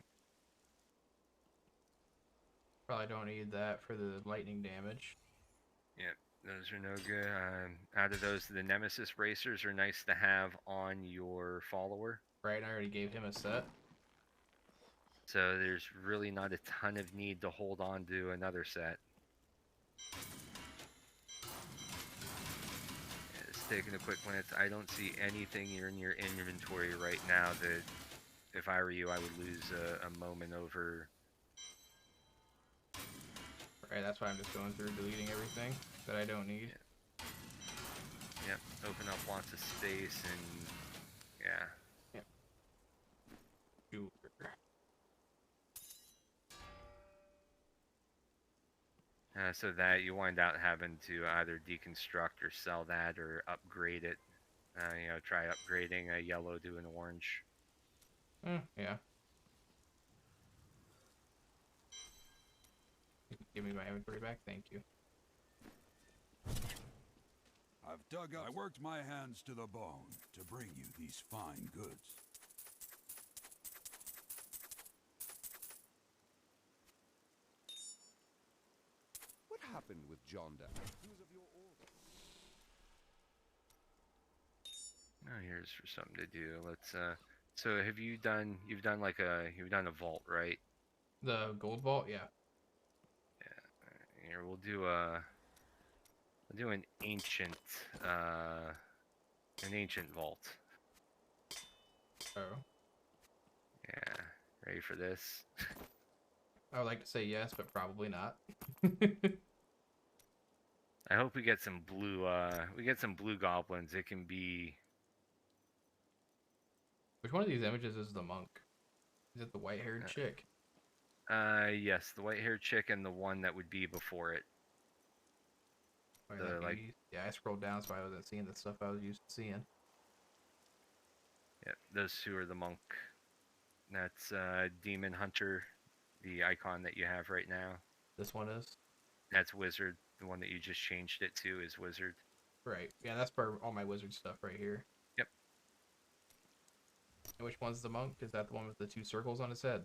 Probably don't need that for the lightning damage.
Yep, those are no good. Out of those, the Nemesis Bracers are nice to have on your follower.
Right, I already gave him a set.
So there's really not a ton of need to hold on to another set. Just taking a quick glance, I don't see anything in your inventory right now that, if I were you, I would lose a moment over.
Right, that's why I'm just going through deleting everything that I don't need.
Yep, open up lots of space and yeah.
Yep.
So that you wind out having to either deconstruct or sell that or upgrade it. You know, try upgrading a yellow to an orange.
Yeah. Give me my inventory back, thank you.
I've dug up. I worked my hands to the bone to bring you these fine goods.
What happened with John Dad? He was of your order.
Oh, here's for something to do. Let's so you've done a vault, right?
The gold vault, yeah.
Yeah. Here we'll do an ancient vault.
Oh.
Yeah. Ready for this?
I would like to say yes, but probably not.
I hope we get some blue goblins. It can be.
Which one of these images is the monk? Is it the white-haired chick?
Yes, the white-haired chick and the one that would be before it.
Yeah, I scrolled down so I wasn't seeing the stuff I was used to seeing.
Yeah, those two are the monk. That's Demon Hunter, the icon that you have right now.
This one is?
That's Wizard. The one that you just changed it to is Wizard.
Right. Yeah, that's for all my wizard stuff right here.
Yep.
And which one's the monk? Is that the one with the 2 circles on his head?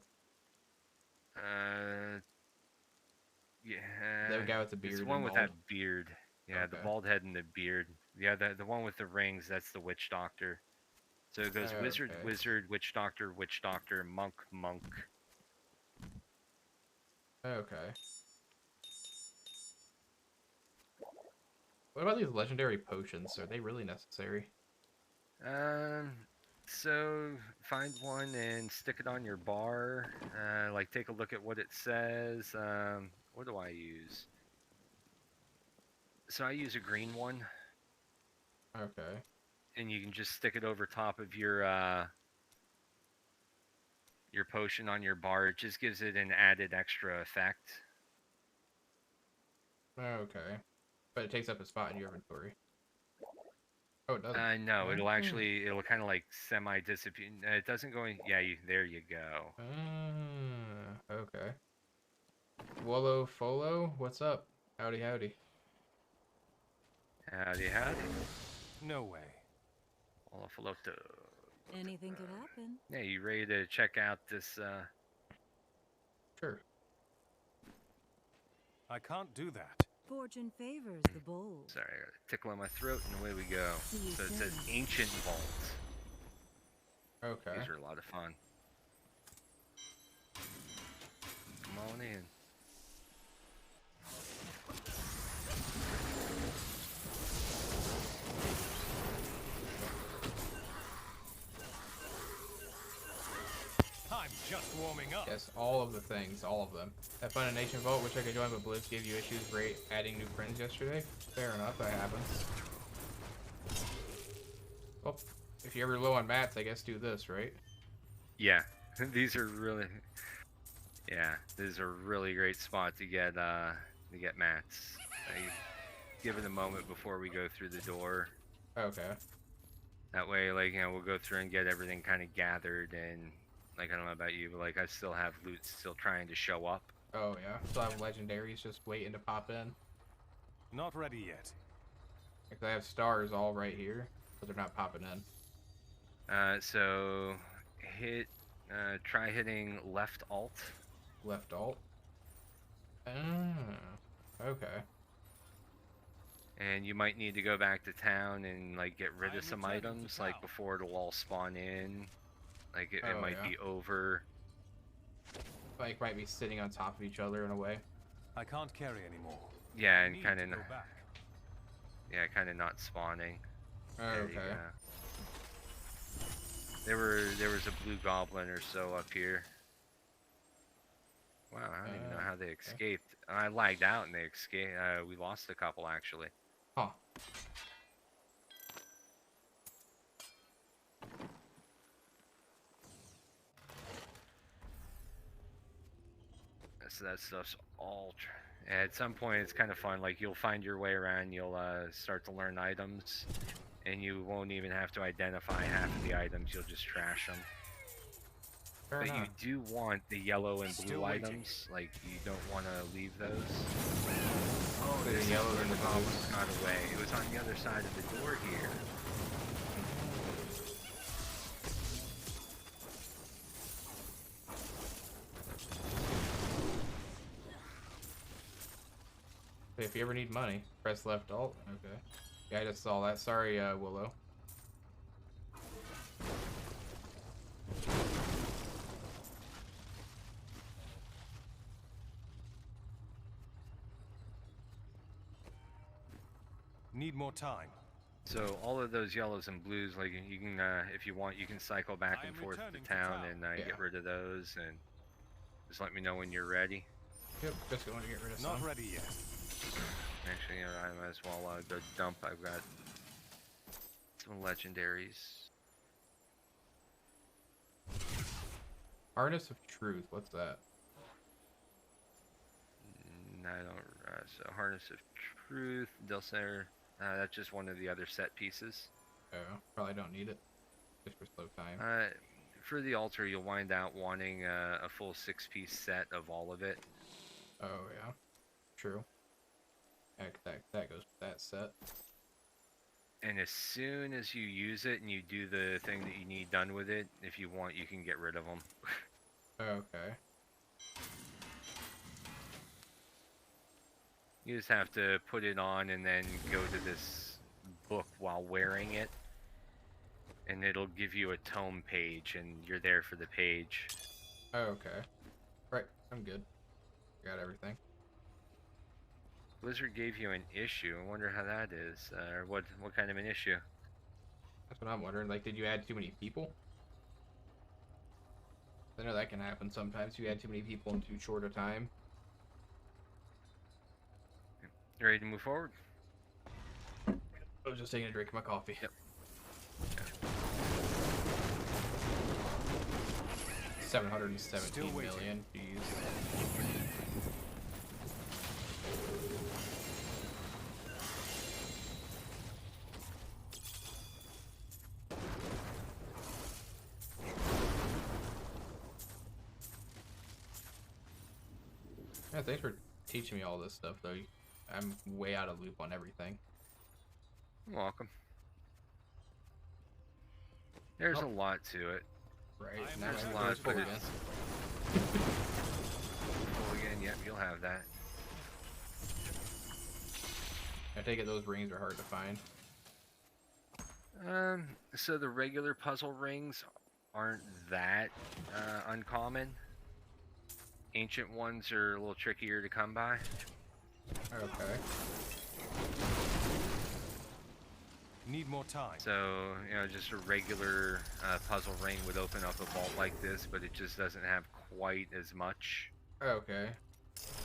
Yeah.
The guy with the beard.
It's the one with that beard. Yeah,
Okay.
the bald head and the beard. Yeah, the one with the rings, that's the Witch Doctor. So it goes Wizard,
Okay.
Wizard, Witch Doctor, Monk, Monk.
Okay. What about these legendary potions? Are they really necessary?
So find one and stick it on your bar. Like take a look at what it says. What do I use? So I use a green one.
Okay.
And you can just stick it over top of your potion on your bar. It just gives it an added extra effect.
Okay. But it takes up a spot in your inventory. Oh, it doesn't.
No, it'll kind of like semi-disappear. It doesn't go in. Yeah, there you go.
Okay. Wolo Folo, what's up? Howdy, howdy.
Howdy, howdy.
No way.
Wolo Foloto.
Anything could happen.
Yeah, you ready to check out this?
Sure.
I can't do that.
Fortune favors the bold.
Sorry, I got a tickle in my throat, and away we go. So it says Ancient Vault.
Okay.
These are a lot of fun. Come on in.
I'm just warming up.
Yes, all of the things, all of them. That Fun and Nation Vote, which I could join, but Blitz gave you issues adding new friends yesterday. Fair enough, that happens. Well, if you're ever low on mats, I guess do this, right?
Yeah, these are really, these are really great spot to get mats. Give it a moment before we go through the door.
Okay.
That way, like, you know, we'll go through and get everything kind of gathered, and like, I don't know about you, but like, I still have loot still trying to show up.
Oh yeah, still have legendaries just waiting to pop in.
Not ready yet.
Because I have stars all right here, but they're not popping in.
So try hitting left alt.
Left alt. Okay.
And you might need to go back to town and like get rid of some items, like before it'll all spawn in. Like it might be over.
Like might be sitting on top of each other in a way.
I can't carry anymore.
Yeah, and kind of. Yeah, kind of not spawning.
Okay.
There was a blue goblin or so up here. Wow, I don't even know how they escaped. I lagged out and they escaped. We lost a couple actually.
Huh.
So that stuff's all, At some point, it's kind of fun. Like, you'll find your way around, you'll start to learn items, and you won't even have to identify half of the items, you'll just trash them.
Fair
But
enough.
you do want the yellow and blue
Still waiting.
items, like, you don't want to leave those.
Oh,
This
the
is
yellow
where
and
the
the
goblin's
blues.
got away. It was on the other side of the door here.
If you ever need money, press left alt. Okay. Yeah, I just saw that. Sorry, Willow.
Need more time.
So all of those yellows and blues, like you can, if you want, you can cycle back
I
and
am
forth to
returning to
town
town.
and
Yeah.
get rid of those, and just let me know when you're ready.
Yep, just going to get rid of
Not
some.
ready yet.
Actually, I might as well go dump. I've got some legendaries.
Harness of Truth. What's that?
I don't. So Harness of Truth, Delsair. That's just one of the other set pieces.
Oh, probably don't need it. Just for slow time.
For the altar, you'll wind out wanting a full 6-piece set of all of it.
Oh yeah, true. That goes with that set.
And as soon as you use it and you do the thing that you need done with it, if you want, you can get rid of them.
Okay.
You just have to put it on and then go to this book while wearing it. And it'll give you a tome page, and you're there for the page.
Okay. Right, I'm good. Got everything.
Blizzard gave you an issue. I wonder how that is. Or what kind of an issue?
That's what I'm wondering. Like, did you add too many people? I know that can happen sometimes. You add too many people in too short a time.
You ready to move forward?
I was just taking a drink of my coffee.
Yep.
717
waiting.
million. Jeez. Yeah, thanks for teaching me all this stuff, though. I'm way out of loop on everything.
You're welcome. There's a lot to it.
Right.
I am
Now
There's
I'm
a
going
lot,
to
but
pull
it's...
again.
Pull again, yep, you'll have that.
I take it those rings are hard to find.
So the regular puzzle rings aren't that uncommon. Ancient ones are a little trickier to come by.
Okay.
Need more time.
So, you know, just a regular puzzle ring would open up a vault like this, but it just doesn't have quite as much.
Okay.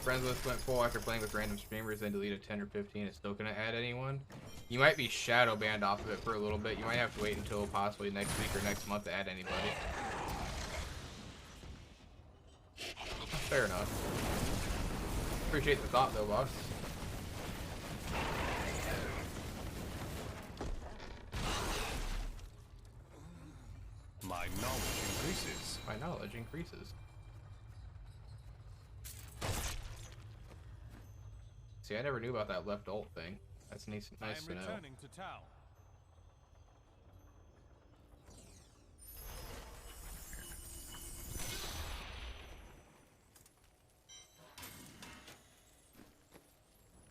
Friends list went full after playing with random streamers, then deleted 10 or 15. It's still gonna add anyone. You might be shadow banned off of it for a little bit. You might have to wait until possibly next week or next month to add anybody. Fair enough. Appreciate the thought though, boss.
My knowledge increases.
My knowledge increases. See, I never knew about that left alt thing. That's nice
I am
to know.
returning to town.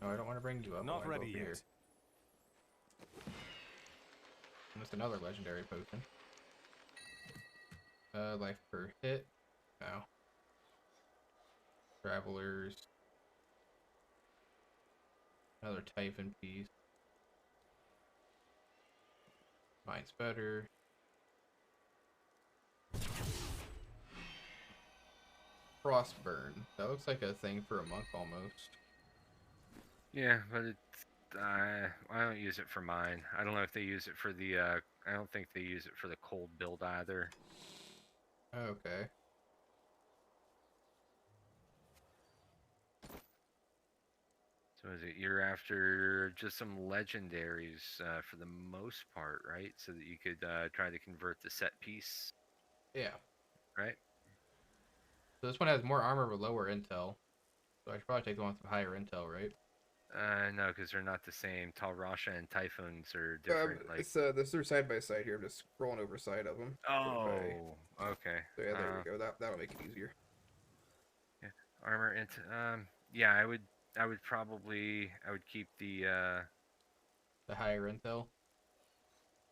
No, I don't want to bring you up. I
Not
wanna go
ready
over
yet.
here. And that's another legendary potion. Life per hit. No. Travelers. Another Typhon piece. Mine's better. Frostburn. That looks like a thing for a monk almost.
Yeah, but it's, I don't use it for mine. I don't know if they use it for the, I don't think they use it for the cold build either.
Okay.
So is it you're after just some legendaries for the most part, right? So that you could try to convert the set piece,
Yeah.
right?
So this one has more armor but lower intel. So I should probably take the one with higher intel, right?
No, because they're not the same. Talrasha and Typhoons are different. Like,
They're side by side here. I'm just scrolling over side of them.
oh, okay.
So yeah, there we go. That'll make it easier.
Yeah, armor and yeah, I would probably keep the
higher intel.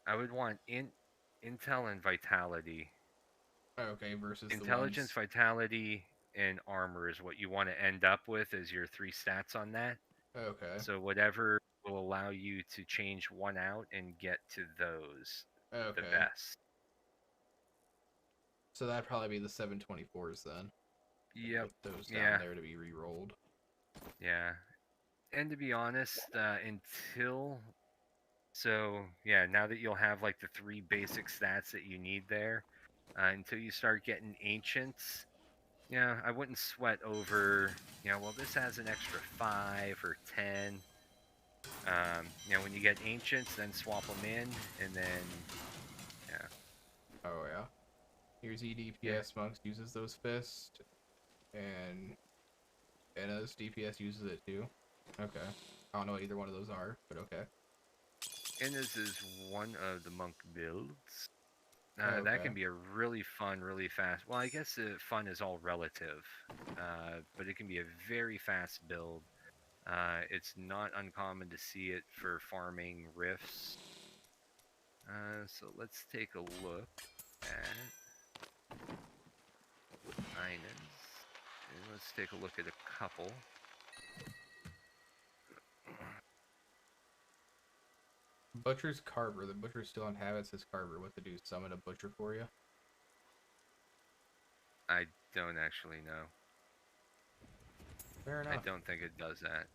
I would want intel and vitality.
Okay, versus
Intelligence, vitality, and armor is what you want to end up with as your 3 stats on that.
Okay.
So whatever will allow you to change one out and get to those the best.
So that'd probably be the 724s then.
Yep.
Put those down there to be re-rolled.
Yeah. And to be honest, now that you'll have like the 3 basic stats that you need there, until you start getting ancients, yeah, I wouldn't sweat over, well, this has an extra 5 or 10. When you get ancients, then swap them in, and then, yeah.
Oh, yeah. Here's EDPS Monks uses those fists, and Enna's DPS uses it too. Okay. I don't know what either one of those are, but okay.
Enna's is one of the monk builds. That can be a really fun, really fast. Well, I guess fun is all relative, but it can be a very fast build. It's not uncommon to see it for farming rifts. So let's take a look at Inans. And let's take a look at a couple.
Butcher's Carver. The Butcher still inhabits his Carver. What to do? Summon a Butcher for you?
I don't actually know.
Fair enough.
I don't think it does that.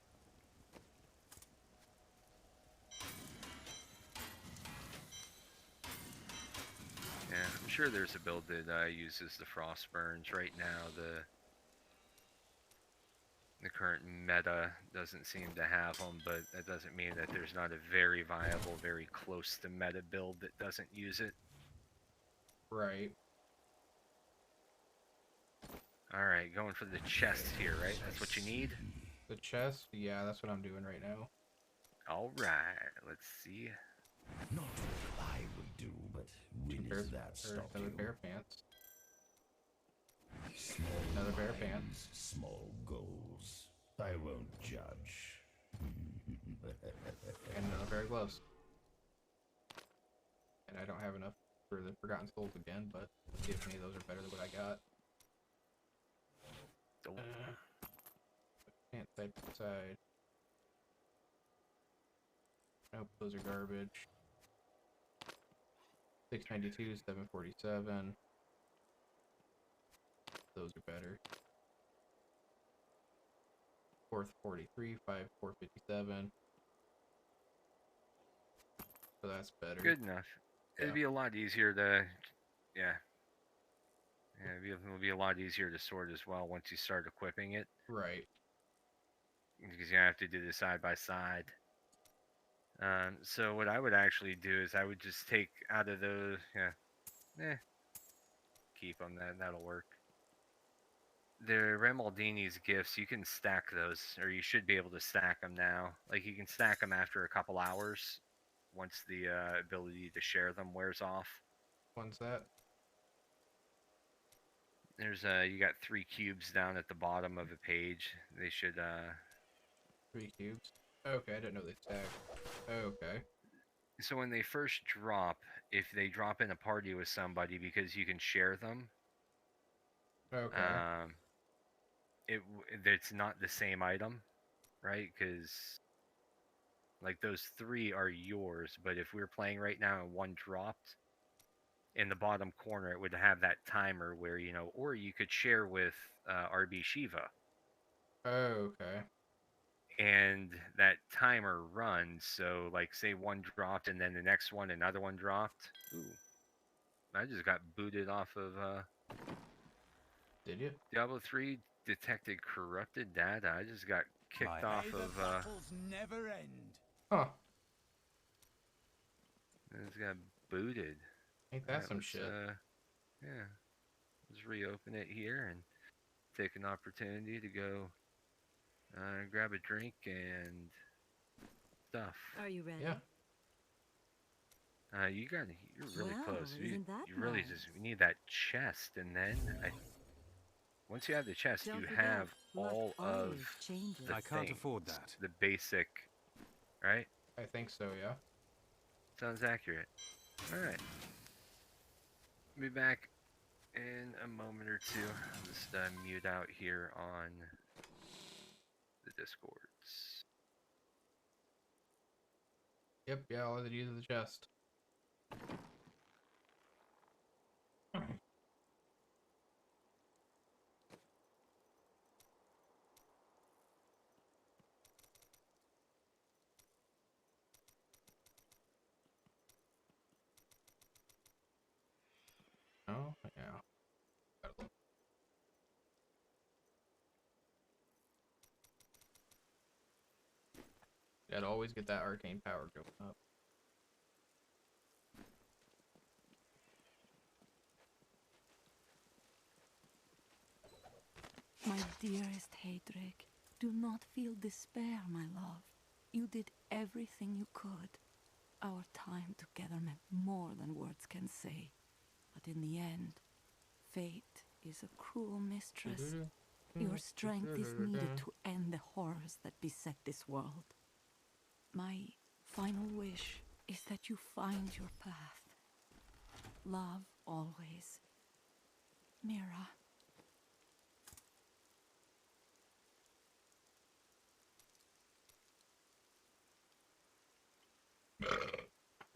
Yeah, I'm sure there's a build that uses the frost burns. Right now, the current meta doesn't seem to have them, but that doesn't mean that there's not a very viable, very close to meta build that doesn't use it.
Right.
Alright, going for the chest here, right? That's what you need?
The chest? Yeah, that's what I'm doing right now.
Alright, let's see.
Not what I would do, but will that stop
another
you?
pair of pants.
Small
Another pair of
minds,
pants.
Small goals. I won't judge.
And another pair of gloves. And I don't have enough for the Forgotten Souls again, but let's see if any of those are better than what I got. Pants side by side. Nope, those are garbage. 692, 747. Those are better. 443, 5457. So that's better.
Good enough. It'd be a lot easier to, yeah. It'll be a lot easier to sort as well once you start equipping it.
Right.
Because you have to do this side by side. So what I would actually do is I would just take out of those, keep them, that'll work. The Remaldini's gifts, you can stack those, or you should be able to stack them now. Like, you can stack them after a couple hours, once the ability to share them wears off.
When's that?
There's you got 3 cubes down at the bottom of the page. They should
3 cubes? Okay, I didn't know they stacked. Okay.
So when they first drop, if they drop in a party with somebody, because you can share them,
okay.
It's not the same item, right? Because like those 3 are yours, but if we're playing right now and one dropped, in the bottom corner it would have that timer where, or you could share with RB Shiva.
Okay.
And that timer runs, so like say one dropped and then the next one another one dropped. Ooh, I just got booted off of
Did you?
Diablo 3 detected corrupted data. I just got kicked off of
never end.
Huh.
It's got booted.
Ain't that
Alright,
some
let's,
shit?
yeah. Let's reopen it here and take an opportunity to go grab a drink and stuff.
Are you ready?
Yeah.
You're really
Well,
close.
isn't that
You really
nice?
just need that chest, and then once you have the chest,
Don't
you
forget,
have
luck
all of
always changes.
the
I can't
things,
afford that.
the basic, right?
I think so, yeah.
Sounds accurate. Alright. Be back in a moment or two. I'll just mute out here on the Discords.
Yep, yeah, all I had to use is the chest. Oh, yeah. Gotta look. Gotta always get that arcane power going up.
My dearest Heydrich, do not feel despair, my love. You did everything you could. Our time together meant more than words can say. But in the end, fate is a cruel mistress. Your strength is needed to end the horrors that beset this world. My final wish is that you find your path. Love always. Mira.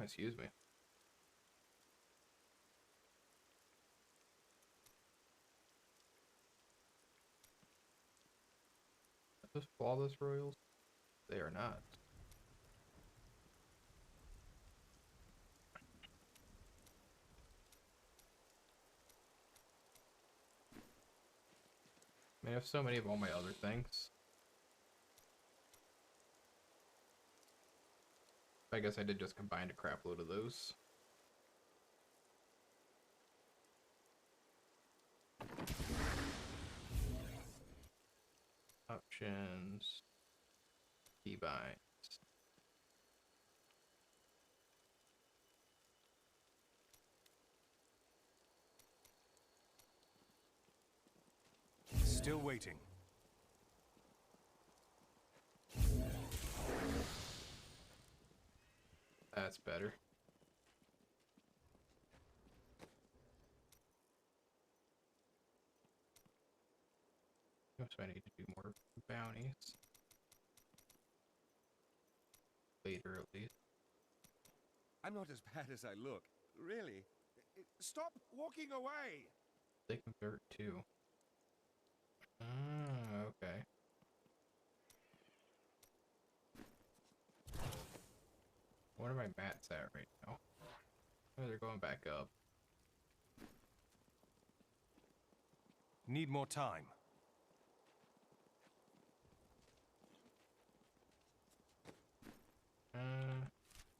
Excuse me. Are those flawless royals? They are not. I mean, I have so many of all my other things. I guess I did just combine a crap load of those. Options. Keybinds.
Still waiting.
That's better. So I need to do more bounties. Later, at least.
I'm not as bad as I look. Really. Stop walking away!
They convert too. Ah, okay. What are my mats at right now? Oh, they're going back up.
Need more time.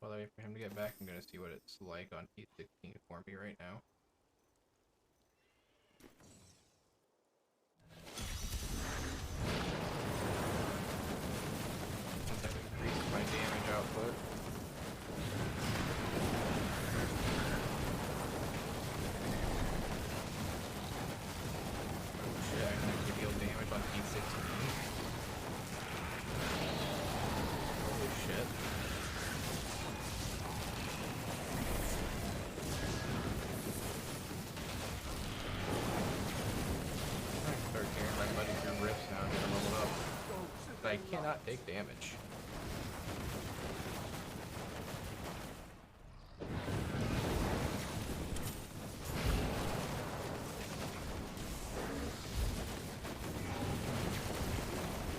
Well, wait for him to get back. I'm gonna see what it's like on P16 for me right now. Since I've increased my damage output. Oh shit, I can actually deal damage on P16. Holy shit. Start carrying my buddy through rifts now and get him leveled up. But I cannot take damage.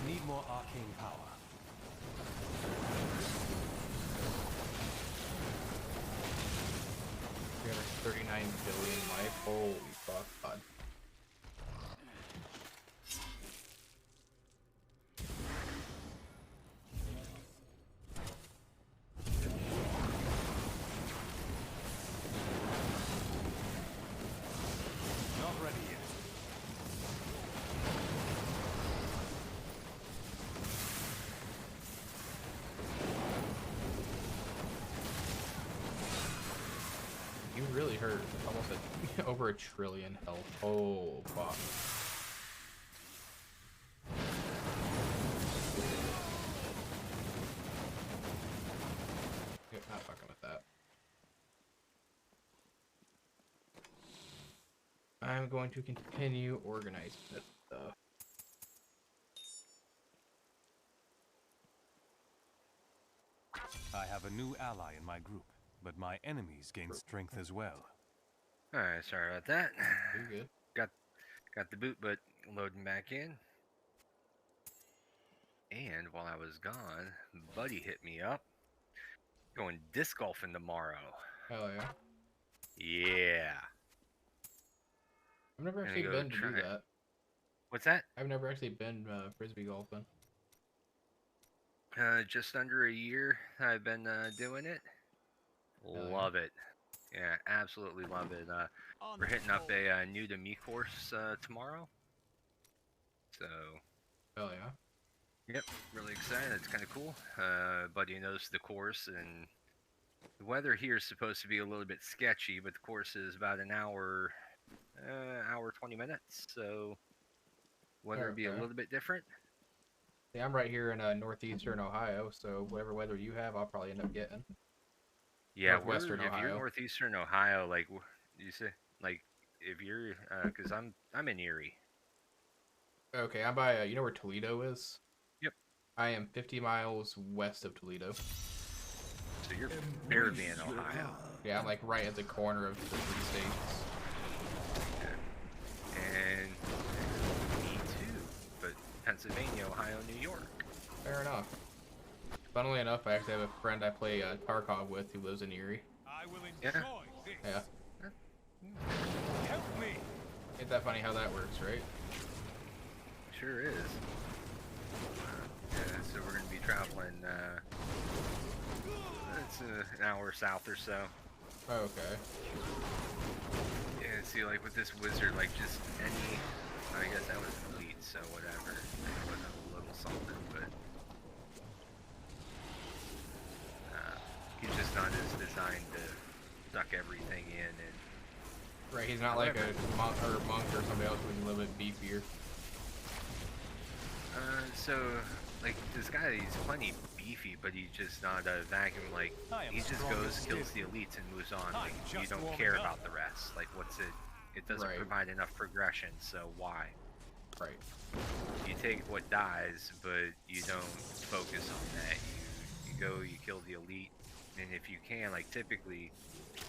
Need more arcane power.
339 billion life. Holy fuck, bud. hurt. Almost over a trillion health. Oh, fuck. Yep, not fucking with that. I'm going to continue organizing this stuff.
I have a new ally in my group, but my enemies gain strength as well.
Alright, sorry about that.
You're good.
Got the boot, but loading back in. And while I was gone, Buddy hit me up. Going disc golfing tomorrow.
Hell yeah.
Yeah.
I've never actually been to do that.
What's that?
I've never actually been frisbee golfing.
Just under a year I've been doing it. Love it. Yeah, absolutely love it. We're hitting up a new to me course tomorrow. So.
Hell yeah.
Yep, really excited. It's kind of cool. Buddy knows the course, and the weather here is supposed to be a little bit sketchy, but the course is about an hour, 20 minutes. So weather will be a little bit different.
Yeah, I'm right here in northeastern Ohio, so whatever weather you have, I'll probably end up getting.
Yeah,
Northwestern
if
Ohio.
you're northeastern Ohio, like you say, like if you're, because I'm in Erie.
Okay, I'm by. You know where Toledo is?
Yep.
I am 50 miles west of Toledo.
So you're barely in Ohio.
Yeah, I'm like right at the corner of the 3 states.
And me too, but Pennsylvania, Ohio, New York.
Fair enough. Funnily enough, I actually have a friend I play Tarkov with who lives in Erie.
I will enjoy this.
Yeah.
Help me.
Ain't that funny how that works, right?
Sure is. Yeah, so we're going to be traveling, it's an hour south or so.
Oh, okay.
Yeah, see, like with this wizard, like just any, I guess that was an elite, so whatever. It wasn't a little something, but he's just not as designed to suck everything in. And
right, he's not like a monk or somebody else who's a little bit beefier.
So, like, this guy, he's plenty beefy, but he's just not a vacuum, like, he just goes, kills the elites, and moves on. Like, you don't care about the rest. Like, what's it? It doesn't provide enough progression, so why?
Right.
You take what dies, but you don't focus on that. You go, you kill the elite, and if you can, like, typically,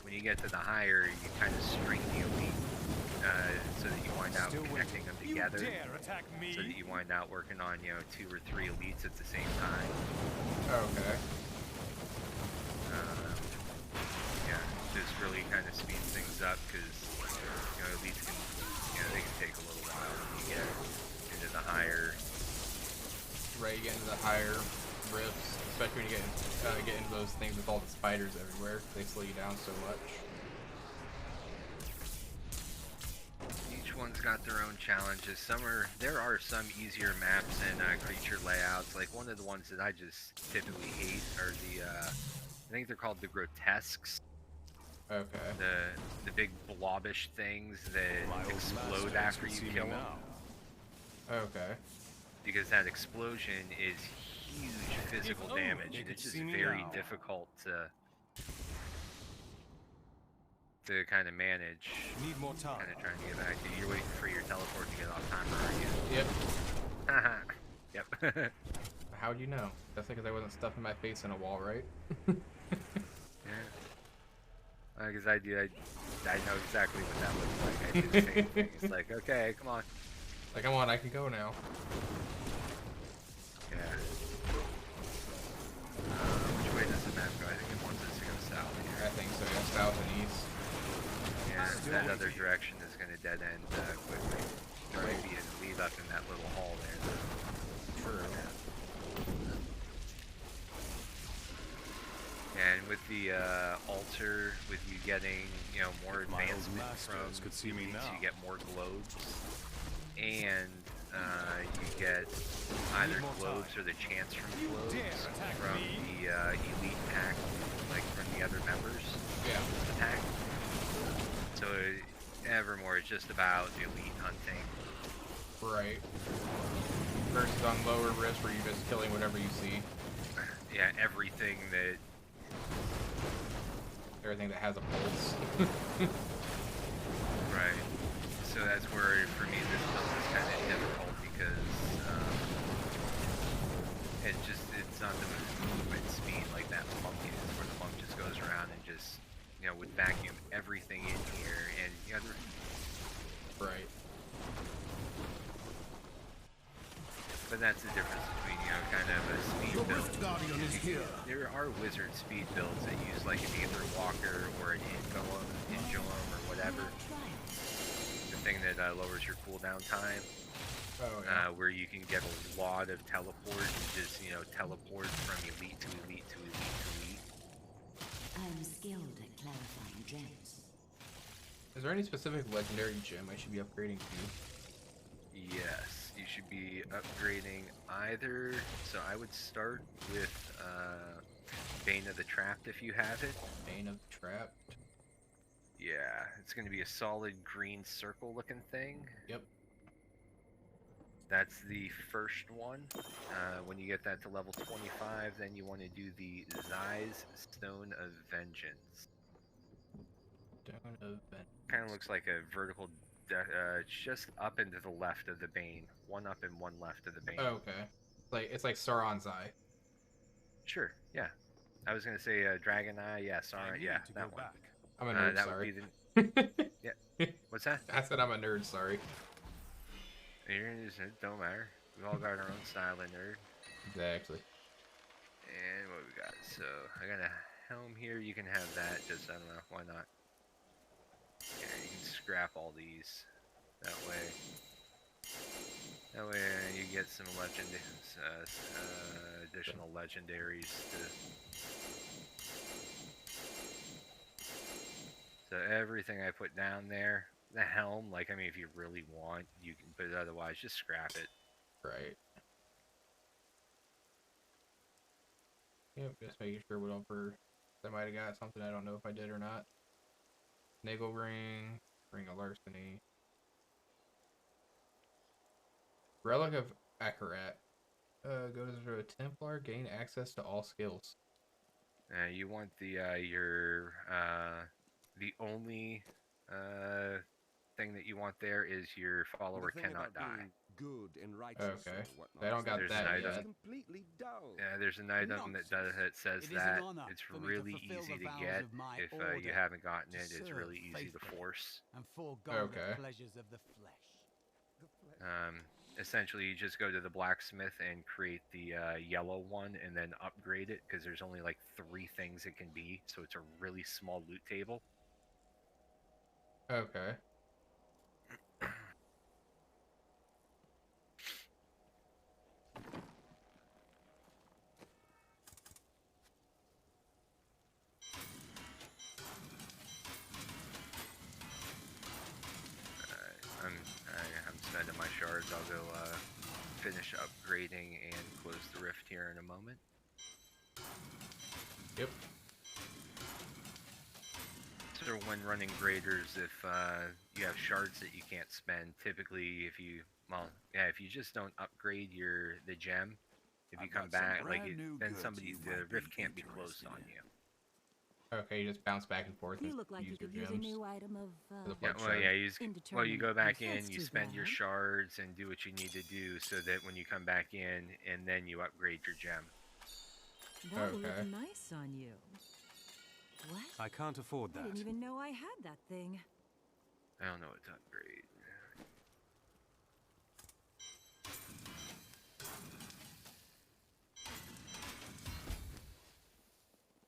when you get to the higher, you kind of string the elite, so that you wind out connecting them together, so that you wind out working on, 2 or 3 elites at the same time.
Okay.
Yeah, just really kind of speeds things up, because, elites can, they can take a little while when you get into the higher...
Right, you get into the higher rifts, especially when you get into those things with all the spiders everywhere. They slow you down so much.
Each one's got their own challenges. There are some easier maps and creature layouts. Like one of the ones that I just typically hate are the, I think they're called the grotesques.
Okay.
The big blobbish things that explode after you kill them.
Okay.
Because that explosion is huge physical damage, and it's just very difficult to kind of manage.
Need more time.
Kind of trying to get back to you. You're waiting for your teleport to get off timer, are you?
Yep.
Yep.
How'd you know? That's because I wasn't stuffing my face in a wall, right?
Yeah. Because I know exactly what that looks like. I do the same thing. It's like, okay, come on.
Like, come on, I can go now.
Yeah. Which way does the map go? I think it wants us to go south here.
I think so, yeah, south and east.
Yeah, that other direction is going to dead end quickly. There might be a lead up in that little hall there.
True.
And with the altar, with you getting, more advancement from elites, you get more globes. And you get either globes or the chance from globes from the elite pack, like from the other members.
Yeah.
Pack. it's just about elite hunting.
Right. Versus on lower risk where you're just killing whatever you see.
Yeah, everything that
has a pulse.
Right. So that's where, for me, this build is kind of difficult because it's not the movement speed like that monk is, where the monk just goes around and just, would vacuum everything in here, and
Right.
But that's the difference between, kind of a speed build. There are wizard speed builds that use like an Aether Walker or an Indolum or whatever. The thing that lowers your cooldown time.
Oh, yeah.
Where you can get a lot of teleport and just, teleport from elite to elite to elite to elite.
I'm skilled at clarifying gems.
Is there any specific legendary gem I should be upgrading to?
Yes, you should be upgrading either. So I would start with Bane of the Trapped if you have it.
Bane of the Trapped.
Yeah, it's going to be a solid green circle looking thing.
Yep.
That's the first one. When you get that to level 25, then you want to do the Zai's Stone of Vengeance.
Stone of Vengeance.
Kind of looks like a vertical, just up and to the left of the Bane. One up and one left of the Bane.
Oh, okay. It's like Sauron's Eye.
Sure, yeah. I was going to say Dragon Eye, yeah, Sauron, yeah, that one.
Back.
I'm a nerd,
that
sorry.
Would be the... Yeah. What's that?
I said I'm a nerd, sorry.
It don't matter. We all got our own style of nerd.
Exactly.
And what we got? So I got a helm here. You can have that. Just I don't know why not. Yeah, you can scrap all these. That way you get some additional legendaries. So everything I put down there. The helm, if you really want, you can, but otherwise, just scrap it.
Right. Yep, just making sure whatever I might have got something I don't know if I did or not. Nagel Ring, Ring of Larceny. Relic of Akarat. Goes to a Templar, gain access to all skills.
You want the only thing that you want there is your follower cannot die.
Good and
okay. I don't got that yet.
Yeah, there's an item that says that. It's really easy to get. If you haven't gotten it, it's really easy to force.
Okay.
Essentially, you just go to the blacksmith and create the yellow one, and then upgrade it because there's only like 3 things it can be, so it's a really small loot table.
Okay.
I'm spending my shards. I'll go finish upgrading and close the rift here in a moment.
Yep.
So when running graders, if you have shards that you can't spend, typically if you just don't upgrade the gem, if you come back, then the rift can't be closed on you.
Okay, you just bounce back and forth.
You look like you could use a new item of
you go back in, you spend your shards and do what you need to do, so that when you come back in, and then you upgrade your gem.
That will look nice on you. What?
I can't afford that.
I didn't even know I had that thing.
I don't know what to upgrade.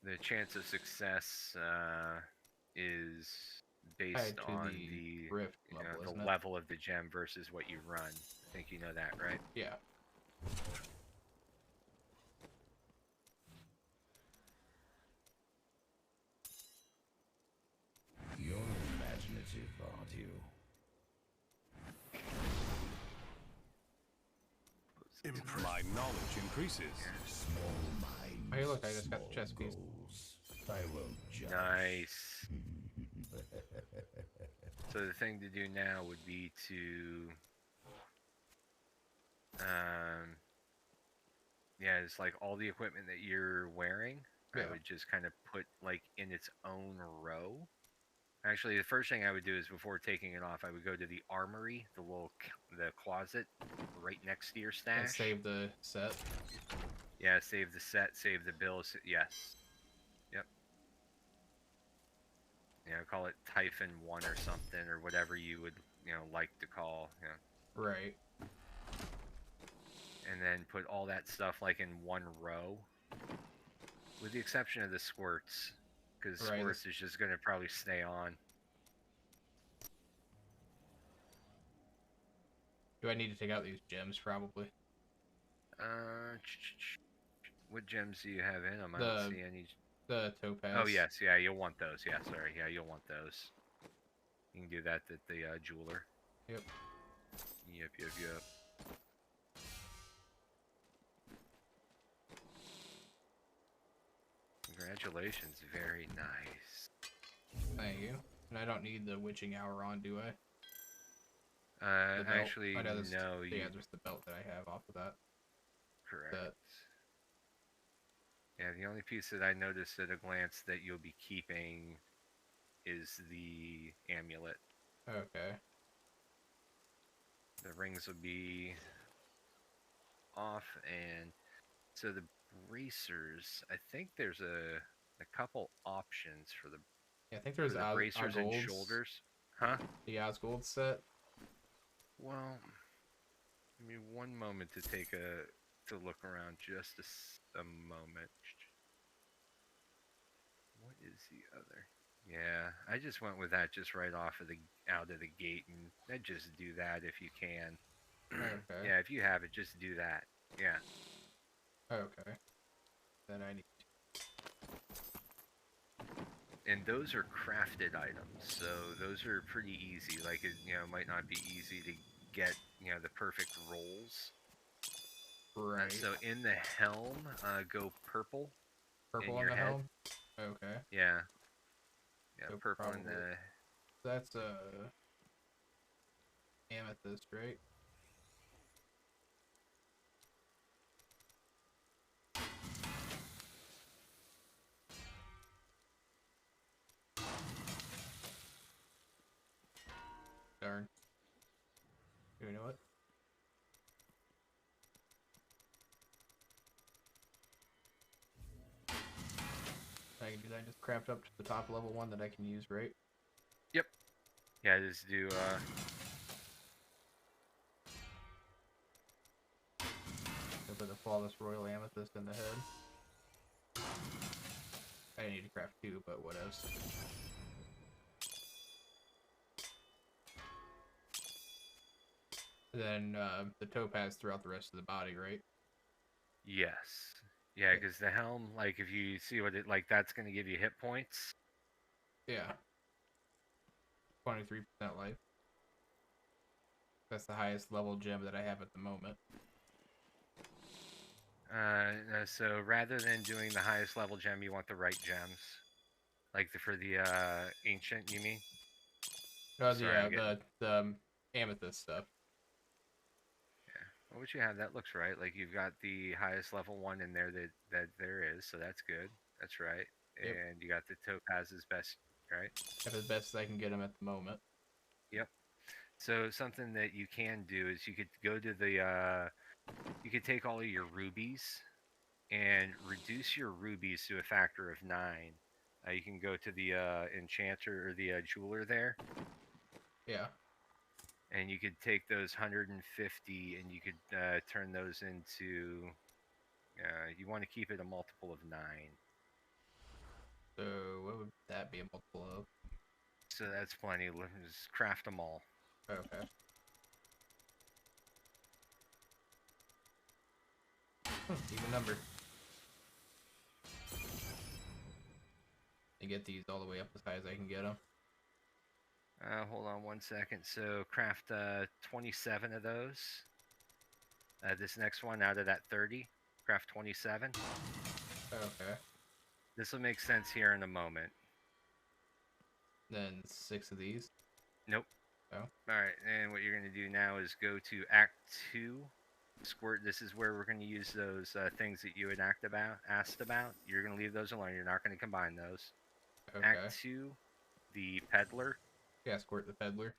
The chance of success is based on the
rift level,
the level of the gem versus what you run. I think you know that, right?
Yeah.
You're imaginative, aren't you?
My knowledge increases.
Small mind.
Hey, look, I just got the chest piece.
I won't judge.
Nice. So the thing to do now would be to, yeah, it's like all the equipment that you're wearing, I would just kind of put like in its own row. Actually, the first thing I would do is before taking it off, I would go to the armory, the closet right next to your stash.
And save the set.
Yeah, save the set, save the bills. Yes. Yep. Call it Typhon 1 or something, or whatever you would, like to call.
Right.
And then put all that stuff like in one row, with the exception of the squirts, because squirts is just going to probably stay on.
Do I need to take out these gems? Probably.
What gems do you have in them? I don't see any.
The topaz.
Oh yes, yeah, you'll want those. Yeah, sorry, yeah, you'll want those. You can do that at the jeweler.
Yep.
Yep. Congratulations, very nice.
Thank you. And I don't need the witching hour on, do I?
Actually, no.
Yeah, just the belt that I have off of that.
Correct. Yeah, the only piece that I noticed at a glance that you'll be keeping is the amulet.
Okay.
The rings will be off, and so the bracers, I think there's a couple options for the.
Yeah, I think there's
the bracers and shoulders. Huh?
The Osgold set.
Well, give me one moment to to look around just a moment. What is the other? Yeah, I just went with that just right out of the gate, and I'd just do that if you can.
Okay.
Yeah, if you have it, just do that. Yeah.
Okay. Then I need.
And those are crafted items, so those are pretty easy. Like it might not be easy to get the perfect rolls.
Right.
So in the helm, go purple.
Purple
in
on the
head.
helm. Okay.
Yeah. Yeah,
So
purple in the.
That's amethyst, right? Darn. You know what? I can do that. Just craft up to the top level one that I can use, right?
Yep. Yeah, just do
Put the flawless royal amethyst in the head. I need to craft 2, but what else? Then the topaz throughout the rest of the body, right?
Yes. Yeah, because the helm, like, if you see what it, like, that's going to give you hit points.
Yeah. 23% life. That's the highest level gem that I have at the moment.
So rather than doing the highest level gem, you want the right gems. Like for the ancient, you mean?
Oh, the amethyst stuff.
Yeah. Well, what you have, that looks right. Like you've got the highest level one in there that there is, so that's good. That's right.
Yep.
And you got the topaz's best, right?
That's as best as I can get them at the moment.
Yep. So something that you can do is you could go to the you could take all of your rubies and reduce your rubies to a factor of 9. You can go to the enchanter or the jeweler there.
Yeah.
And you could take those 150 and you could turn those into. You want to keep it a multiple of 9.
So what would that be a multiple of?
So that's plenty. Let's craft them all.
Okay. Even number. And get these all the way up as high as I can get them.
Hold on one second. So craft 27 of those. This next one out of that 30, craft 27.
Okay.
This will make sense here in a moment.
Then 6 of these.
Nope.
Oh.
Alright, and what you're going to do now is go to Act 2. Squirt, this is where we're going to use those things that you had asked about. You're going to leave those alone. You're not going to combine those.
Okay.
Act 2, the peddler.
Yeah, Squirt the peddler.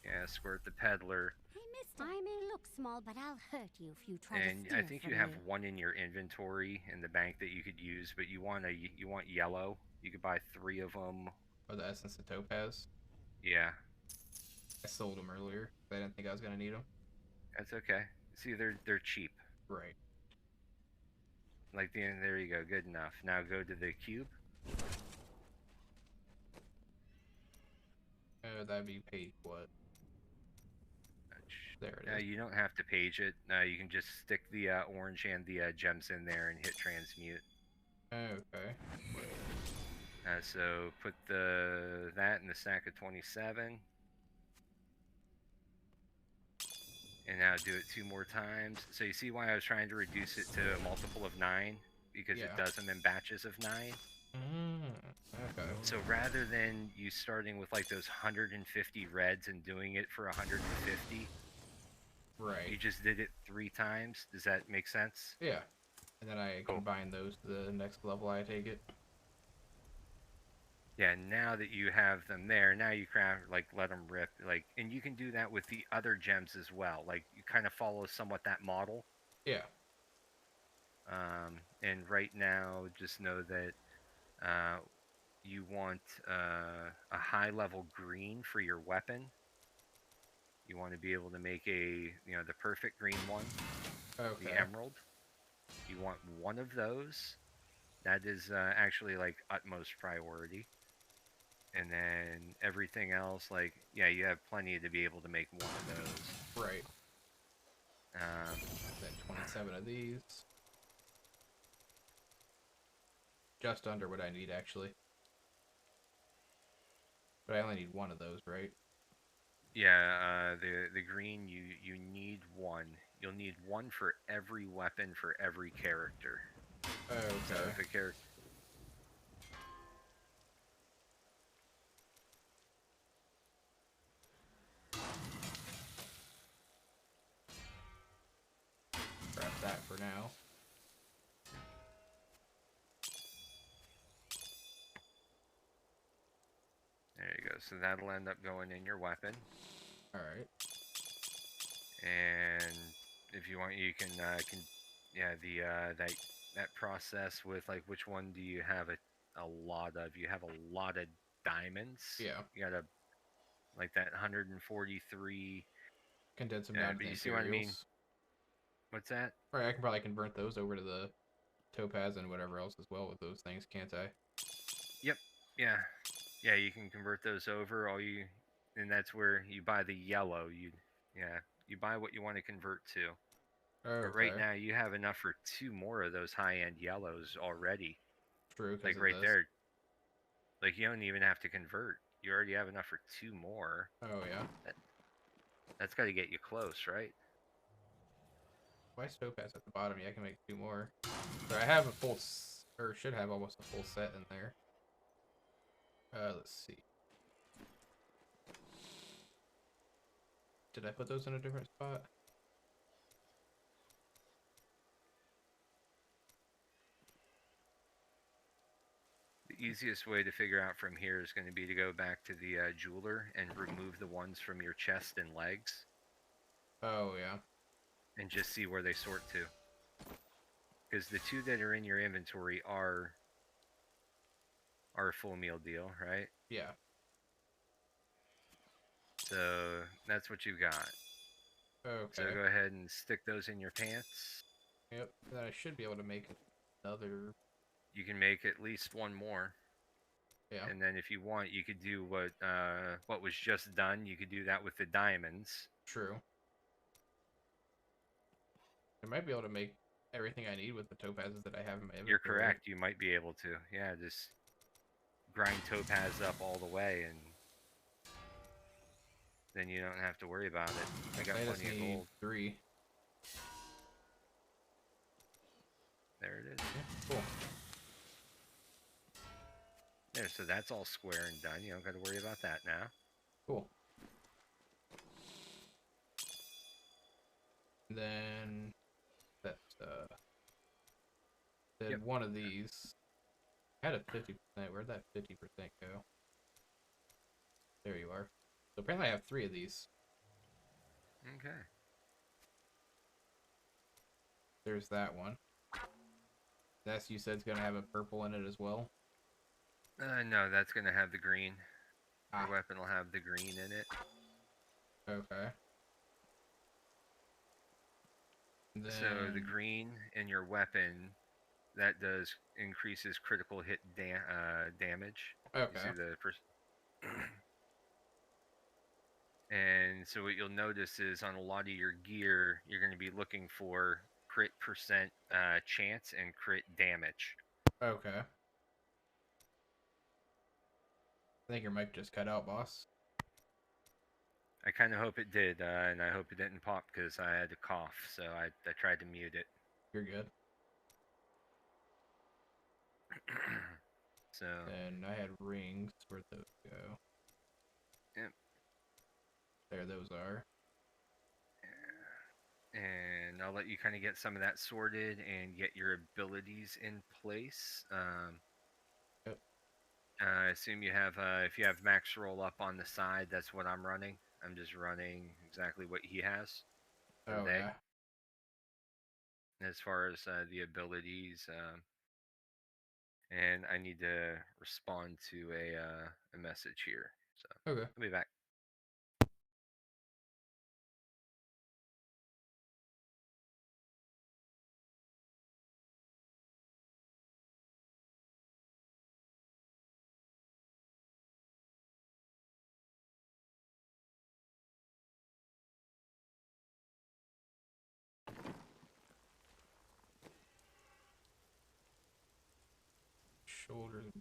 Yeah, Squirt the peddler.
Hey, mister. I may look small, but I'll hurt you if you try to
And
steal
I think
from
you have
me.
one in your inventory in the bank that you could use, but you want yellow. You could buy 3 of them.
Oh, the essence of topaz.
Yeah.
I sold them earlier. I didn't think I was gonna need them.
That's okay. See, they're cheap.
Right.
Like there you go. Good enough. Now go to the cube.
That'd be page what? There it is.
You don't have to page it. You can just stick the orange and the gems in there and hit transmute.
Okay.
So put that in the stack of 27. And now do it 2 more times. So you see why I was trying to reduce it to a multiple of 9? Because it does them in batches of 9.
Okay.
So rather than you starting with like those 150 reds and doing it for 150,
right?
You just did it 3 times. Does that make sense?
Yeah. And then I combine those to the next level. I take it.
Yeah. Now that you have them there, now you craft let them rip and you can do that with the other gems as well. Like you kind of follow somewhat that model.
Yeah.
And right now, just know that you want a high level green for your weapon. You want to be able to make the perfect green one.
Okay.
The emerald. You want one of those. That is actually utmost priority. And then everything else, you have plenty to be able to make one of those.
Right. Then 27 of these. Just under what I need, actually. But I only need one of those, right?
Yeah, the green, you need one. You'll need one for every weapon for every character.
Okay.
So if a character...
Grab that for now.
There you go. So that'll end up going in your weapon.
Alright.
And if you want, you can that process with which one do you have a lot of? You have a lot of diamonds.
Yeah.
You got that 143.
Condense them down to
but
the
you see what I mean?
Imperials.
What's that?
Right, I can probably convert those over to the topaz and whatever else as well with those things, can't I?
Yep. Yeah. Yeah, you can convert those over. And that's where you buy the yellow. You buy what you want to convert to.
Okay.
But right now you have enough for 2 more of those high-end yellows already.
True.
Right there. You don't even have to convert. You already have enough for 2 more.
Oh yeah.
That's got to get you close, right?
Why is topaz at the bottom? Yeah, I can make 2 more. So I have a full, or should have almost a full set in there. Let's see. Did I put those in a different spot?
The easiest way to figure out from here is going to be to go back to the jeweler and remove the ones from your chest and legs.
Oh, yeah.
And just see where they sort to. Because the 2 that are in your inventory are a full meal deal, right?
Yeah.
So that's what you got.
Okay.
So go ahead and stick those in your pants.
Yep. Then I should be able to make another.
You can make at least 1 more.
Yeah.
And then if you want, you could do what was just done. You could do that with the diamonds.
True. I might be able to make everything I need with the topazes that I have in my inventory.
You're correct. You might be able to. Yeah, just grind topaz up all the way, and then you don't have to worry about it. I got plenty of gold.
3.
There it is.
Yeah, cool.
There, so that's all square and done. You don't got to worry about that now.
Cool. And then that's then one of these had a 50%. Where'd that 50% go? There you are. So apparently I have 3 of these.
Okay.
There's that one. That's, you said, it's gonna have a purple in it as well.
No, that's gonna have the green. Your weapon will have the green in it.
Okay. Then...
So the green in your weapon, that does increases critical hit damage.
Okay.
You see the first. And so what you'll notice is on a lot of your gear, you're going to be looking for crit percent chance and crit damage.
Okay. I think your mic just cut out, boss.
I kind of hope it did, and I hope it didn't pop because I had to cough, so I tried to mute it.
You're good.
So.
And I had rings. Where'd those go?
Yep.
There those are.
And I'll let you kind of get some of that sorted and get your abilities in place.
Yep.
I assume you have, if you have max roll up on the side, that's what I'm running. I'm just running exactly what he has.
Oh, yeah.
As far as the abilities, and I need to respond to a message here. So
okay.
I'll be back.
Shoulders.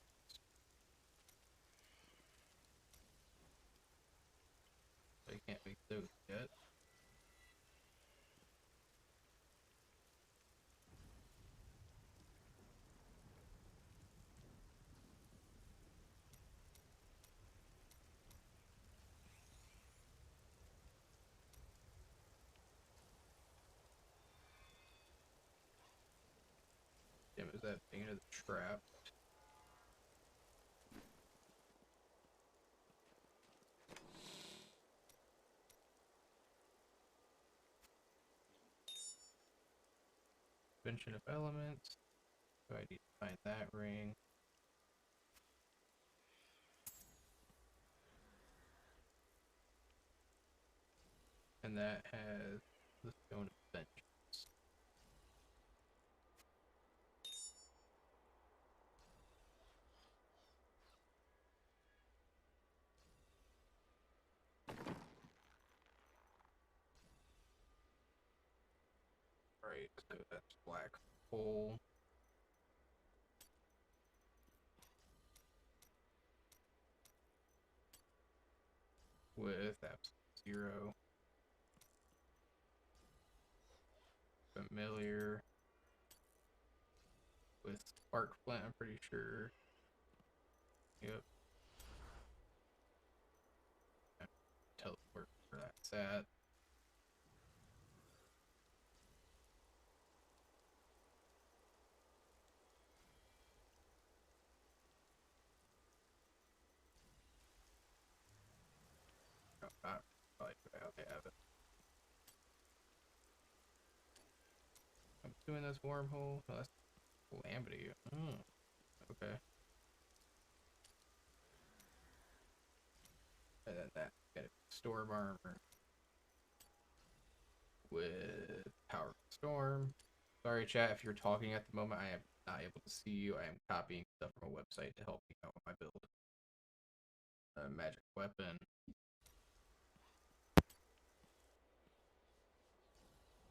I can't make those yet. Damn, is that thing into the trap? Invention of elements. So I need to find that ring. And that has the stone of vengeance. Right, so that's black hole. With absolute 0. Familiar. With spark flint, I'm pretty sure. Yep. Teleport where that's at. Oh, probably have it. I'm doing this wormhole. Oh, that's calamity. Okay. And then that got storm armor with power storm. Sorry, chat, if you're talking at the moment, I am not able to see you. I am copying stuff from a website to help me out with my build. Magic weapon.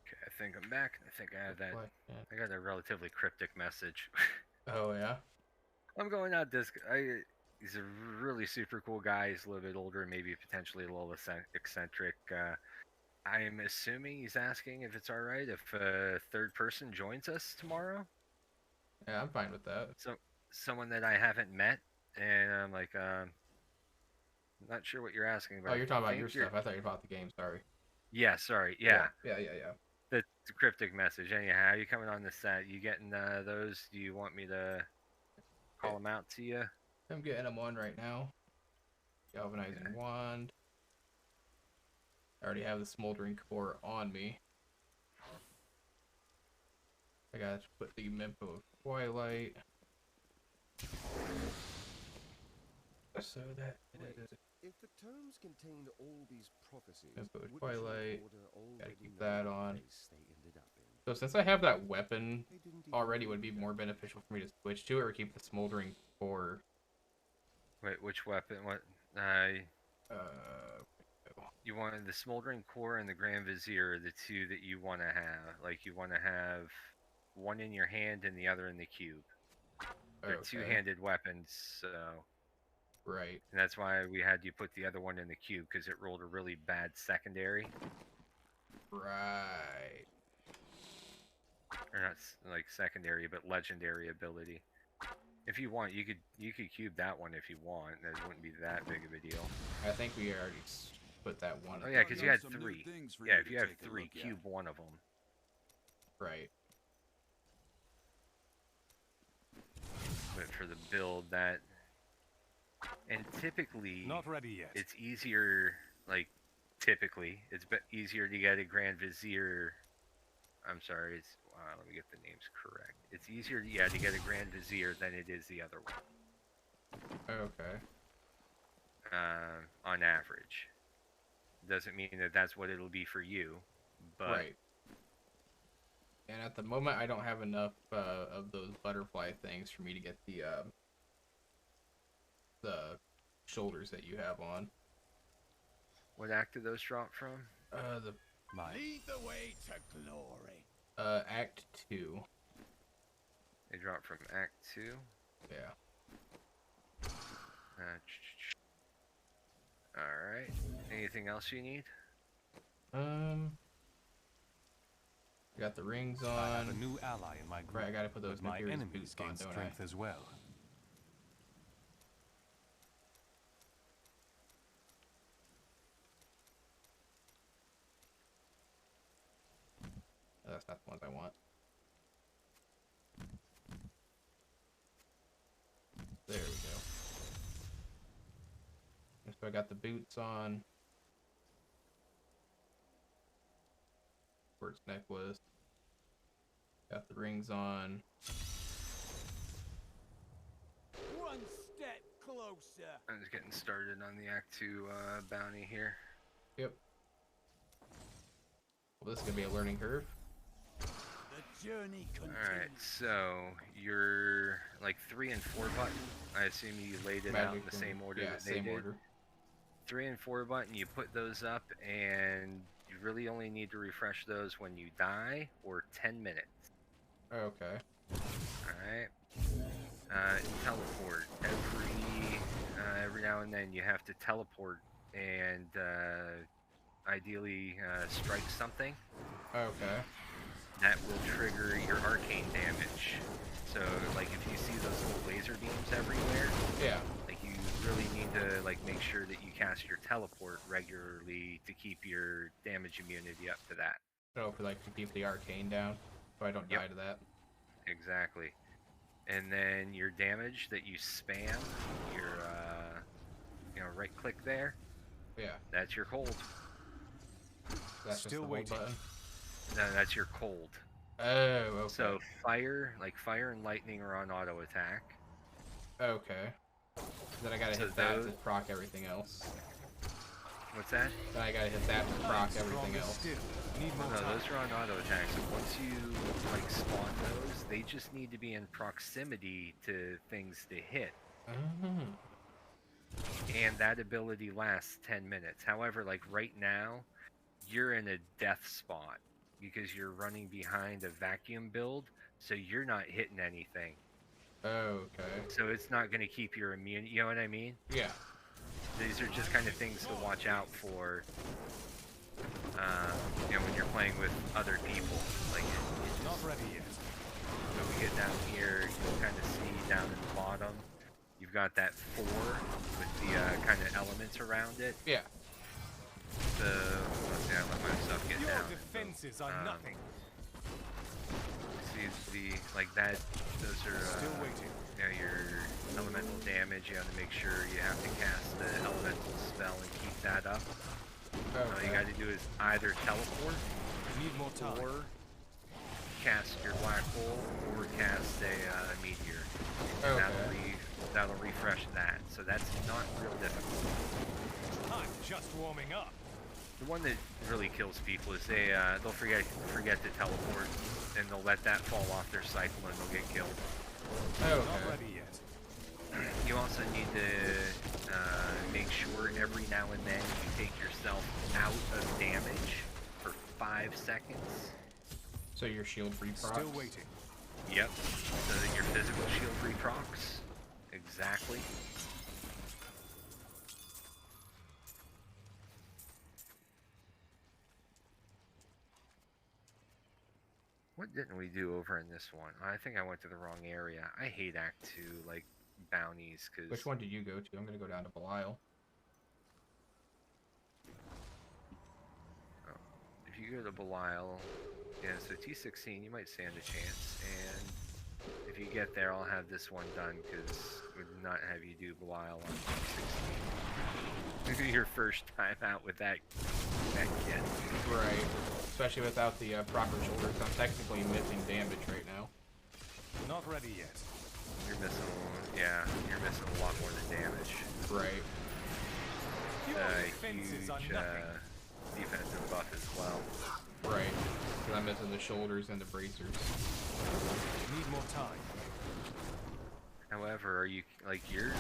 Okay, I think I'm back. I think I have that. I got a relatively cryptic message.
Oh yeah.
I'm going out this. He's a really super cool guy. He's a little bit older, maybe potentially a little eccentric. I'm assuming he's asking if it's all right if a third person joins us tomorrow.
Yeah, I'm fine with that.
So someone that I haven't met, and I'm like, not sure what you're asking about.
Oh, you're talking about your stuff. I thought you were about the game. Sorry.
Yeah, sorry. Yeah.
Yeah.
It's a cryptic message. Anyhow, how you coming on the set? You getting those? Do you want me to call them out to you?
I'm getting them on right now. Galvanizing wand. I already have the smoldering core on me. I gotta put the Mempo of Twilight. So that
if the tomes contained all these prophecies,
Mempo of
would
Twilight.
order
Gotta
already
keep
know
that
what
on.
place they ended up in?
So since I have that weapon already, would it be more beneficial for me to switch to it or keep the smoldering core?
Wait, which weapon? What? You wanted the smoldering core and the Grand Vizier, are the two that you want to have. Like you want to have one in your hand and the other in the cube. They're two-handed weapons, so.
Right.
And that's why we had you put the other one in the cube, because it rolled a really bad secondary.
Right.
Or not like secondary, but legendary ability. If you want, you could cube that one if you want. That wouldn't be that big of a deal.
I think we already put that one.
Oh yeah, because you had 3. Yeah, if you have 3, cube one of them.
Right.
But for the build that, and typically,
not ready yet.
It's easier. Like typically, it's easier to get a Grand Vizier. I'm sorry. It's let me get the names correct. It's easier, to get a Grand Vizier than it is the other one.
Okay.
On average, doesn't mean that that's what it'll be for you, but.
Right. And at the moment, I don't have enough of those butterfly things for me to get the shoulders that you have on.
What act did those drop from?
Lead the way to glory.
Act 2.
They drop from Act 2?
Yeah.
Alright. Anything else you need?
Got the rings on.
I have a new ally in my group.
Right, I gotta put those
my
Nefarious
enemies
boots
gain
on, don't
strength
I?
as well.
That's not the ones I want. There we go. So I got the boots on. Quartz necklace. Got the rings on.
One step closer.
I'm just getting started on the Act 2 bounty here.
Yep. Well, this is gonna be a learning curve.
The journey continues.
Alright, so your like 3 and 4 button, I assume you laid it out in the same order that they did.
Order.
3 and 4 button, you put those up, and you really only need to refresh those when you die or 10 minutes.
Okay.
Alright. Teleport. Every now and then you have to teleport and ideally strike something.
Okay.
That will trigger your arcane damage. So, like, if you see those little laser beams everywhere,
yeah,
like, you really need to, like, make sure that you cast your teleport regularly to keep your damage immunity up to that.
So, for, like, to keep the arcane down, so I don't die to that.
Exactly. And then your damage that you spam, your, right-click there.
Yeah.
That's your cold.
That's
still
just the
waiting.
button.
No, that's your cold.
Oh, okay.
So fire and lightning are on auto attack.
Okay. Then I gotta hit that to proc everything else.
What's that?
Then I gotta hit that to proc everything else.
No, those are on auto attack. So once you like spawn those, they just need to be in proximity to things to hit. And that ability lasts 10 minutes. However, like right now, you're in a death spot because you're running behind a vacuum build, so you're not hitting anything.
Okay.
So it's not going to keep your immune. You know what I mean?
Yeah.
These are just kind of things to watch out for. When you're playing with other people, like it's
not ready yet.
So we get down here, you can kind of see down at the bottom. You've got that 4 with the kind of elements around it.
Yeah.
Let's see, I let my stuff get down.
Your defenses are nothing.
like that. Those are
Still waiting.
you know, your elemental damage. You have to make sure you have to cast the elemental spell and keep that up. All you got to do is either teleport,
Need more time.
or cast your black hole, or cast a meteor. And that'll refresh that. So that's not real difficult.
I'm just warming up.
The one that really kills people is they'll forget to teleport, and they'll let that fall off their cycle, and they'll get killed.
Not ready yet.
You also need to make sure every now and then you take yourself out of damage for 5 seconds.
So your shield reprocs?
Still waiting.
Yep. So that your physical shield reprocs. Exactly. What didn't we do over in this one? I think I went to the wrong area. I hate Act 2, like, bounties, because...
Which one did you go to? I'm gonna go down to Belial.
Oh. If you go to Belial, yeah, so T16, you might stand a chance, and if you get there, I'll have this one done, because I would not have you do Belial on T16. Your first time out with that kit.
Right. Especially without the proper shoulders. I'm technically missing damage right now.
Not ready yet.
You're missing a lot more than damage.
Right.
Huge defensive buff as well.
Right. Because I'm missing the shoulders and the bracers.
Need more time.
However, are you you're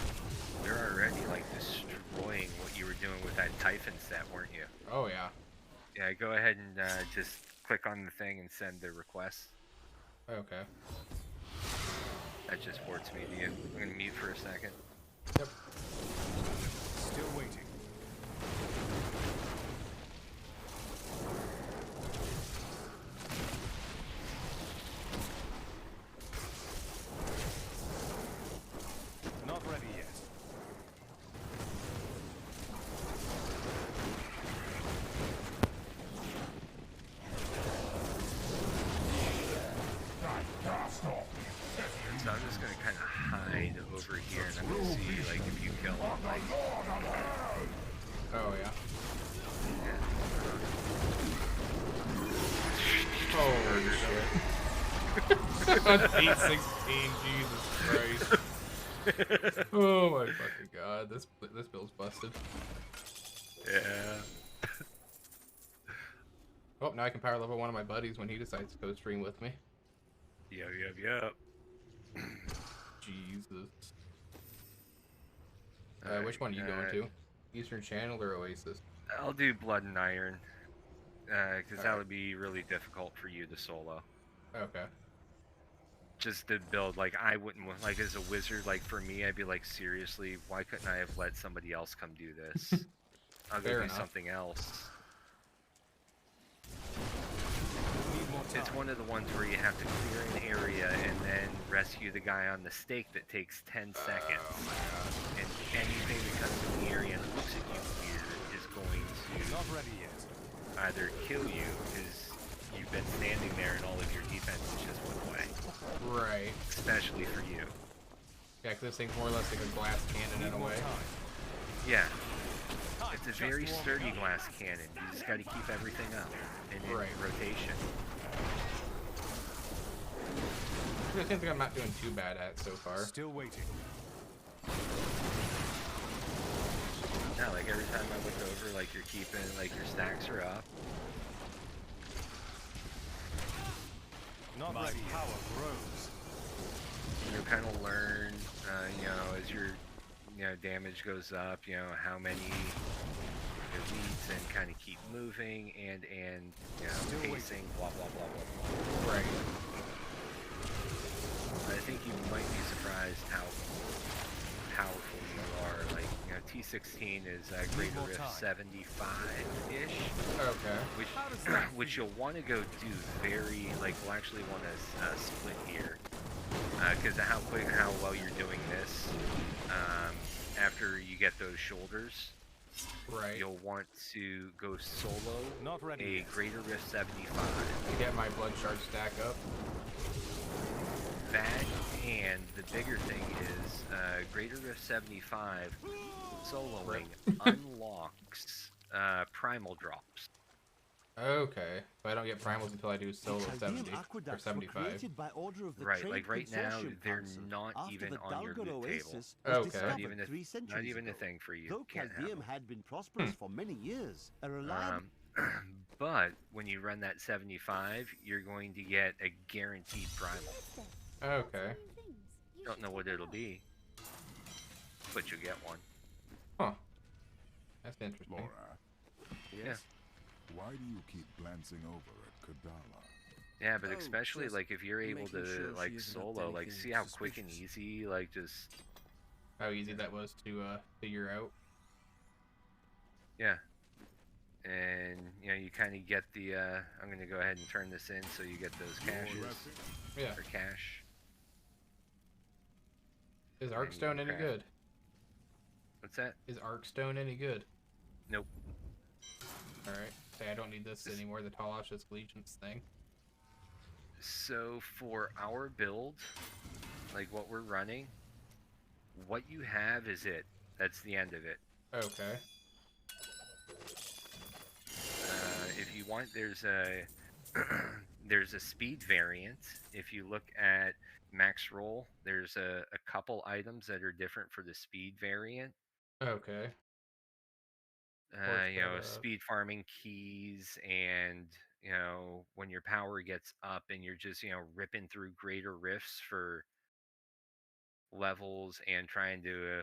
already like destroying what you were doing with that Typhon set, weren't you?
Oh yeah.
Yeah, go ahead and just click on the thing and send the request.
Okay.
That just ports me to you. I'm gonna mute for a second.
Yep.
Still waiting. Not ready yet.
So I'm just gonna kind of hide over here, and I'm gonna see like if you kill him. Like,
oh yeah.
Oh
shit. 816, Jesus Christ. Oh my fucking god, this build's busted.
Yeah.
Oh, now I can power level one of my buddies when he decides to go stream with me.
Yep.
Jesus. Which one are you going to? Eastern Channel or Oasis?
I'll do Blood and Iron. Because that would be really difficult for you to solo.
Okay.
Just to build, like, I wouldn't, like, as a wizard, like, for me, I'd be like, seriously, why couldn't I have let somebody else come do this? I'll go do something else. It's one of the ones where you have to clear an area and then rescue the guy on the stake that takes 10 seconds. And anything that comes in the area and looks at you weird is going to either kill you, because you've been standing there and all of your defense is just one way.
Right.
Especially for you.
Yeah, because this thing's more or less like a glass cannon in a way.
Yeah. It's a very sturdy glass cannon. You just got to keep everything up and in rotation.
I think I'm not doing too bad at it so far.
Still waiting.
Yeah, like every time I look over, like you're keeping, like your stacks are up.
Not ready. Power grows.
You kind of learn, you know, as your, damage goes up, how many elites, and kind of keep moving and pacing, blah blah blah blah blah.
Right.
I think you might be surprised how powerful you are. Like, T16 is Greater Rift 75-ish.
Okay.
Which you'll want to go do we'll actually want to split here. Because of how well you're doing this, after you get those shoulders,
right,
you'll want to go solo
Not ready
a
yet.
Greater Rift 75.
To get my blood shard stack up.
That, and the bigger thing is Greater Rift 75 soloing unlocks primal drops.
Okay, but I don't get primals until I do solo 70 or 75.
Right, like right now, they're not even on your loot table.
Okay.
Not even a thing for you. Can't have them.
had been prosperous for many years, a reliable...
But when you run that 75, you're going to get a guaranteed primal.
Okay.
Don't know what it'll be, but you'll get one.
Huh. That's interesting.
Yeah.
Why do you keep glancing over at Kadala?
Yeah, but especially like if you're able to like solo, like see how quick and easy, like just
how easy that was to figure out.
Yeah. And you know, you kind of get the I'm gonna go ahead and turn this in so you get those caches.
Yeah.
Or cash.
Is Arkstone any good?
What's that?
Is Arkstone any good?
Nope.
Alright. Say I don't need this anymore, the Talash's Allegiance thing.
So for our build, like what we're running, what you have is it. That's the end of it.
Okay.
If you want, there's a there's a speed variant. If you look at max roll, there's a couple items that are different for the speed variant.
Okay.
You know, speed farming keys, and you know, when your power gets up and you're just, you know, ripping through greater rifts for levels and trying to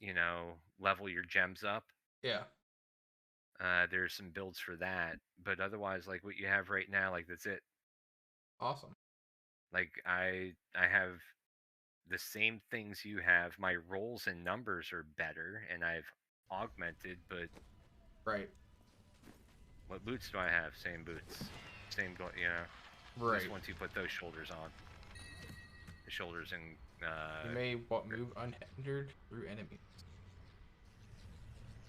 you know, level your gems up.
Yeah.
There's some builds for that, but otherwise, like what you have right now, like that's it.
Awesome.
Like I have the same things you have. My rolls and numbers are better, and I've augmented, but
right.
What boots do I have? Same boots, same you know.
Right.
Just once you put those shoulders on, the shoulders and
you may move unhindered through enemies.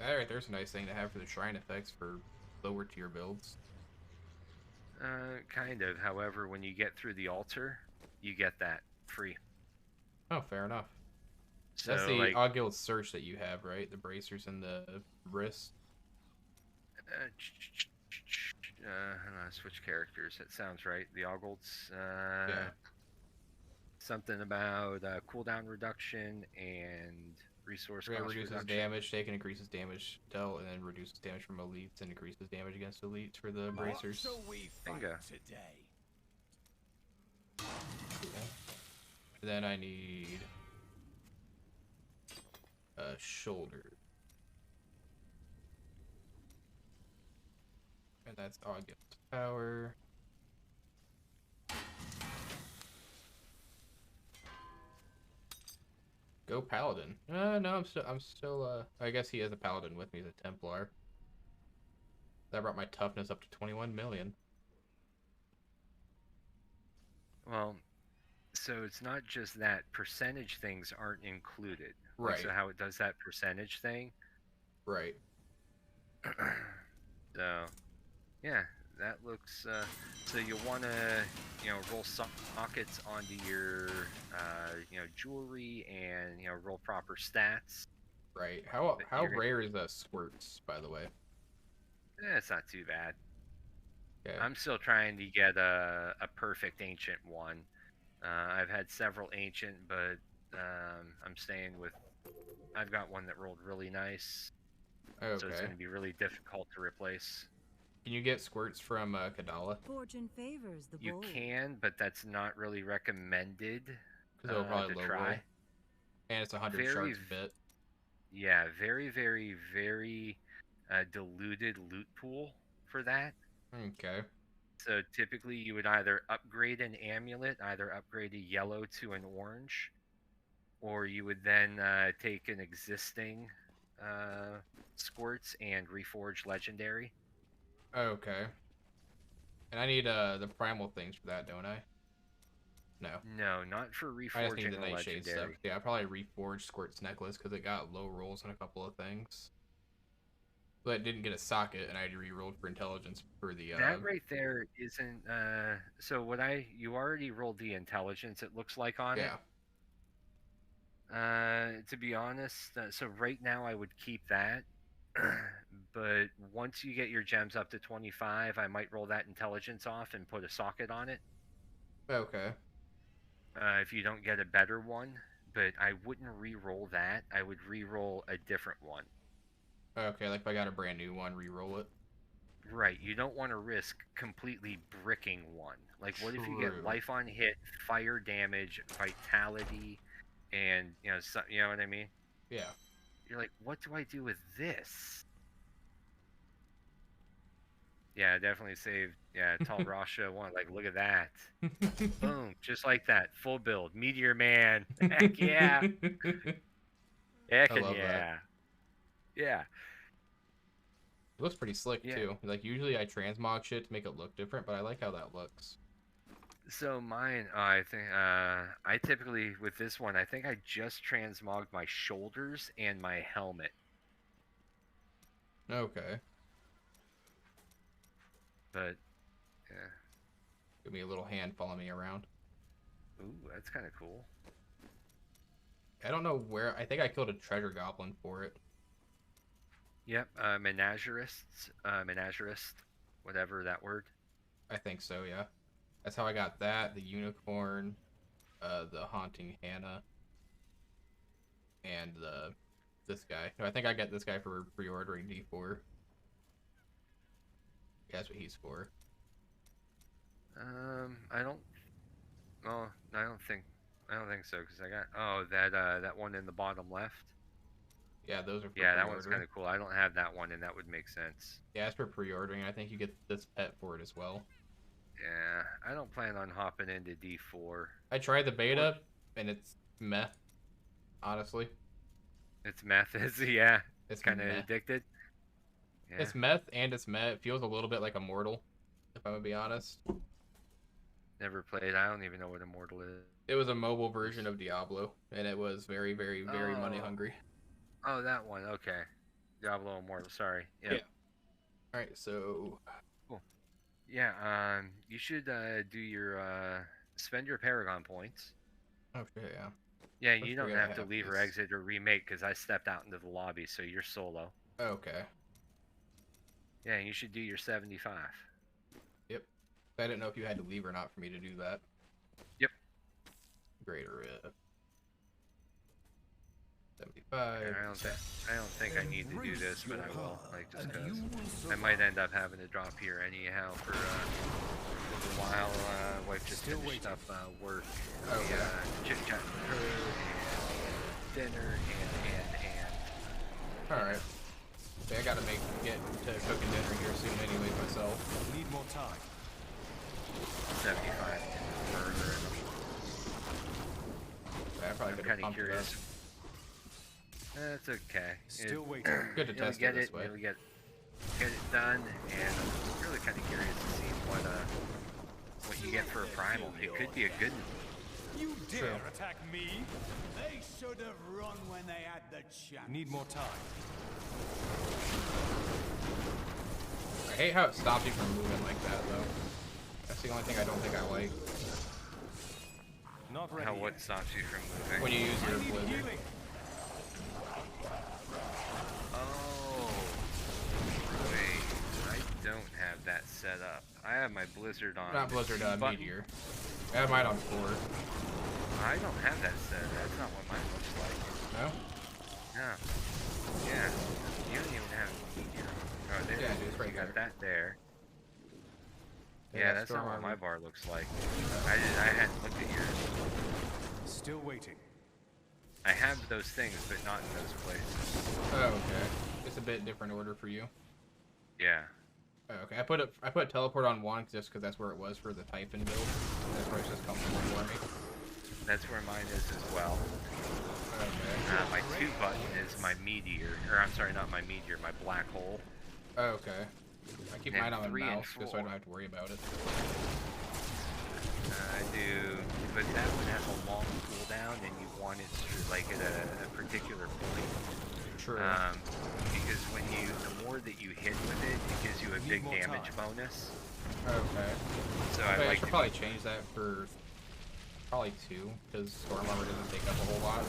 Alright, there's a nice thing to have for the shrine effects for lower tier builds.
Kind of. However, when you get through the altar, you get that free.
Oh, fair enough.
So,
that's the
like,
Augil search that you have, right? The bracers and the wrist.
Hold on, switch characters. That sounds right. The Augil's,
yeah.
Something about cooldown reduction and resource cost
reduces
reduction.
Damage taken, increases damage dealt, and then reduces damage from elites and increases damage against elites for the bracers.
What shall we fight today?
Okay. Then I need a shoulder. And that's August power. Go Paladin. No, I'm still I guess he has a Paladin with me, he's a Templar. That brought my toughness up to 21 million.
Well, so it's not just that. Percentage things aren't included.
Right.
Like, so how it does that percentage thing.
Right.
So, yeah, that looks, so you'll want to, you know, roll sockets onto your, you know, jewelry and, you know, roll proper stats.
Right. How rare is squirts, by the way?
It's not too bad.
Okay.
I'm still trying to get a perfect ancient one. I've had several ancient, but I'm staying with, I've got one that rolled really nice.
Okay.
So it's going to be really difficult to replace.
Can you get squirts from Kadala?
Fortune favors the bold.
You can, but that's not really recommended
Because it'll probably
to
low
try.
roll. And it's 100 shards a bit.
Yeah, very, very, very diluted loot pool for that.
Okay.
So typically you would either upgrade an amulet, either upgrade a yellow to an orange, or you would then take an existing squirts and reforge legendary.
Okay. And I need the primal things for that, don't I? No.
No, not for reforging
I just need the
a
Nightshade stuff.
legendary.
Yeah, I probably reforged Squirt's necklace because it got low rolls on a couple of things. But it didn't get a socket, and I re-rolled for intelligence for the.
That right there isn't. So what you already rolled the intelligence. It looks like on it. To be honest, so right now I would keep that. But once you get your gems up to 25, I might roll that intelligence off and put a socket on it.
Okay.
If you don't get a better one, but I wouldn't re-roll that. I would re-roll a different one.
Okay, like if I got a brand new one, re-roll it.
Right, you don't want to risk completely bricking one. Like, what if you get life on hit, fire damage, vitality, and you know what I mean?
Yeah.
You're like, what do I do with this? Yeah, definitely saved. Yeah, Tall Rasha one. Like, look at that. Boom, just like that, full build, Meteor Man. Heck yeah. Heck
I love
yeah.
that.
Yeah.
It looks pretty slick too. Like usually I transmog shit to make it look different, but I like how that looks.
So mine, I think, I typically, with this one, I think I just transmogged my shoulders and my helmet.
Okay.
But, yeah.
Give me a little hand following me around.
Ooh, that's kind of cool.
I don't know where, I think I killed a treasure goblin for it.
Yep, menagerist, whatever that word.
I think so, yeah. That's how I got that, the unicorn, the haunting Hannah, and this guy. No, I think I got this guy for pre-ordering D4. That's what he's for.
I don't think so, because I got, that one in the bottom left.
Yeah, those are for
that one's kind of cool. I don't have that one, and that would make sense.
Yeah, as for pre-ordering, I think you get this pet for it as well.
Yeah, I don't plan on hopping into D4.
I tried the beta, and it's meh, honestly.
It's meth, yeah. It's kind of addicted.
Yeah. It's meth, and it's meh. It feels a little bit like Immortal, if I'm going to be honest.
Never played. I don't even know what Immortal is.
It was a mobile version of Diablo, and it was very, very, very money hungry.
Oh, that one. Okay. Diablo Immortal. Sorry. Yep.
Yeah. All right. So.
Cool. Yeah. You should do your spend your Paragon points.
Oh shit, yeah.
Yeah, you don't have to leave or exit or remake because I stepped out into the lobby, so you're solo.
Okay.
Yeah, you should do your 75.
Yep. I didn't know if you had to leave or not for me to do that.
Yep.
Greater 75.
I don't think I need to do this, but I will. Like, just because I might end up having to drop here anyhow for a while. Wife just finished up work. Chit chat with her, and dinner, and.
All right. Okay, I gotta get to cooking dinner here soon, anyways myself.
Need more time.
75 further.
I probably
I'm kind of curious. That's okay.
Still waiting.
Good to test it this way.
We get it done, and I'm really kind of curious to see what you get for a primal. It could be a good one.
You dare attack me? They should have run when they had the chance.
Need more time.
I hate how it stops you from moving like that, though. That's the only thing I don't think I like.
Not ready.
How what stops you from moving?
When you use your blizzard.
Oh, wait. I don't have that set up. I have my blizzard on.
Not blizzard, meteor. I have mine on 4.
I don't have that set. That's not what mine looks like.
No?
No. Yeah. You don't even have meteor. Oh, there.
Yeah, it's right
got
there.
that there.
Yeah,
Yeah, that's not what my bar looks like. I hadn't looked at yours.
Still waiting.
I have those things, but not in those places.
Oh, okay. It's a bit different order for you.
Yeah.
Oh, okay. I put teleport on 1 just because that's where it was for the Typhon build. That's where it's just comfortable for me.
That's where mine is as well.
Okay.
My 2 button is my meteor, or I'm sorry, not my meteor, my black hole.
Oh, okay. I keep mine on my
3 and
mouse just so I don't have to worry about it.
I do, but that one has a long cooldown, and you want it to, like, at a particular point.
True.
Because the more that you hit with it, it gives you a big damage bonus.
Okay.
So
I should probably change that for probably 2, because Storm Armor doesn't take up a whole lot.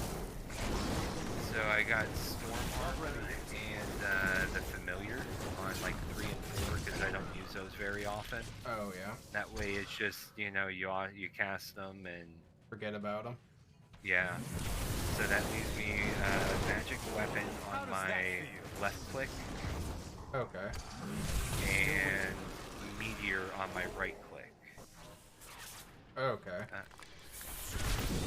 So I got Storm Armor and the Familiar on like 3 and 4 because I don't use those very often.
Oh yeah.
That way it's just, you know, you cast them and
forget about them.
Yeah. So that leaves me magic weapon on my left click.
Okay.
And meteor on my right click.
Okay.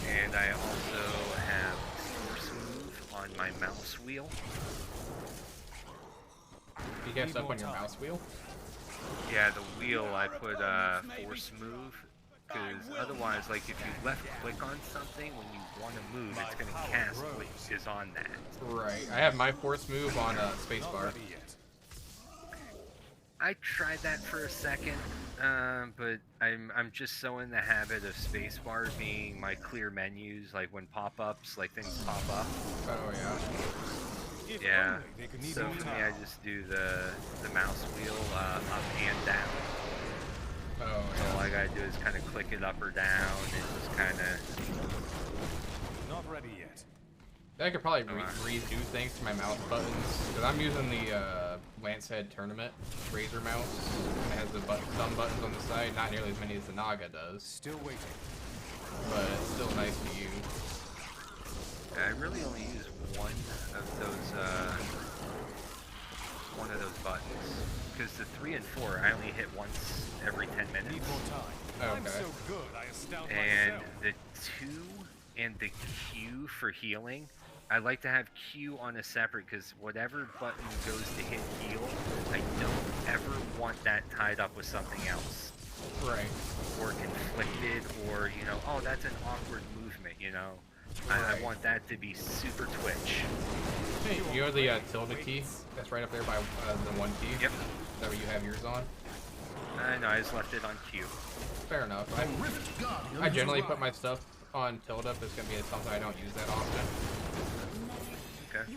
And I also have force move on my mouse wheel.
You get stuff on your mouse wheel?
Yeah, the wheel I put force move. Because otherwise, like, if you left click on something, when you want to move, it's going to cast what is on that.
Right. I have my force move on spacebar.
I tried that for a second, but I'm just so in the habit of spacebar being my clear menus, like when pop-ups, like things pop up.
Oh yeah.
Yeah. So for me, I just do the mouse wheel up and down.
Oh yeah.
So all I gotta do is kind of click it up or down, and just kind of.
Not ready yet.
I could probably redo things to my mouse buttons, because I'm using the Lancehead Tournament Razor mouse. It has the thumb buttons on the side, not nearly as many as the Naga does.
Still waiting.
But it's still nice to use.
I really only use one of those buttons. Because the 3 and 4, I only hit once every 10 minutes.
Need more time.
Okay.
I'm so good, I astound
and
myself.
the 2 and the Q for healing, I like to have Q on a separate, because whatever button goes to hit heal, I don't ever want that tied up with something else.
Right.
Or conflicted, or, you know, oh, that's an awkward movement, you know.
Right.
I want that to be super twitch.
Hey, you know the tilde key? That's right up there by the 1 key?
Yep.
Is that what you have yours on?
No, I just left it on Q.
Fair enough. I generally put my stuff on tilde if it's going to be something I don't use that often.
Okay.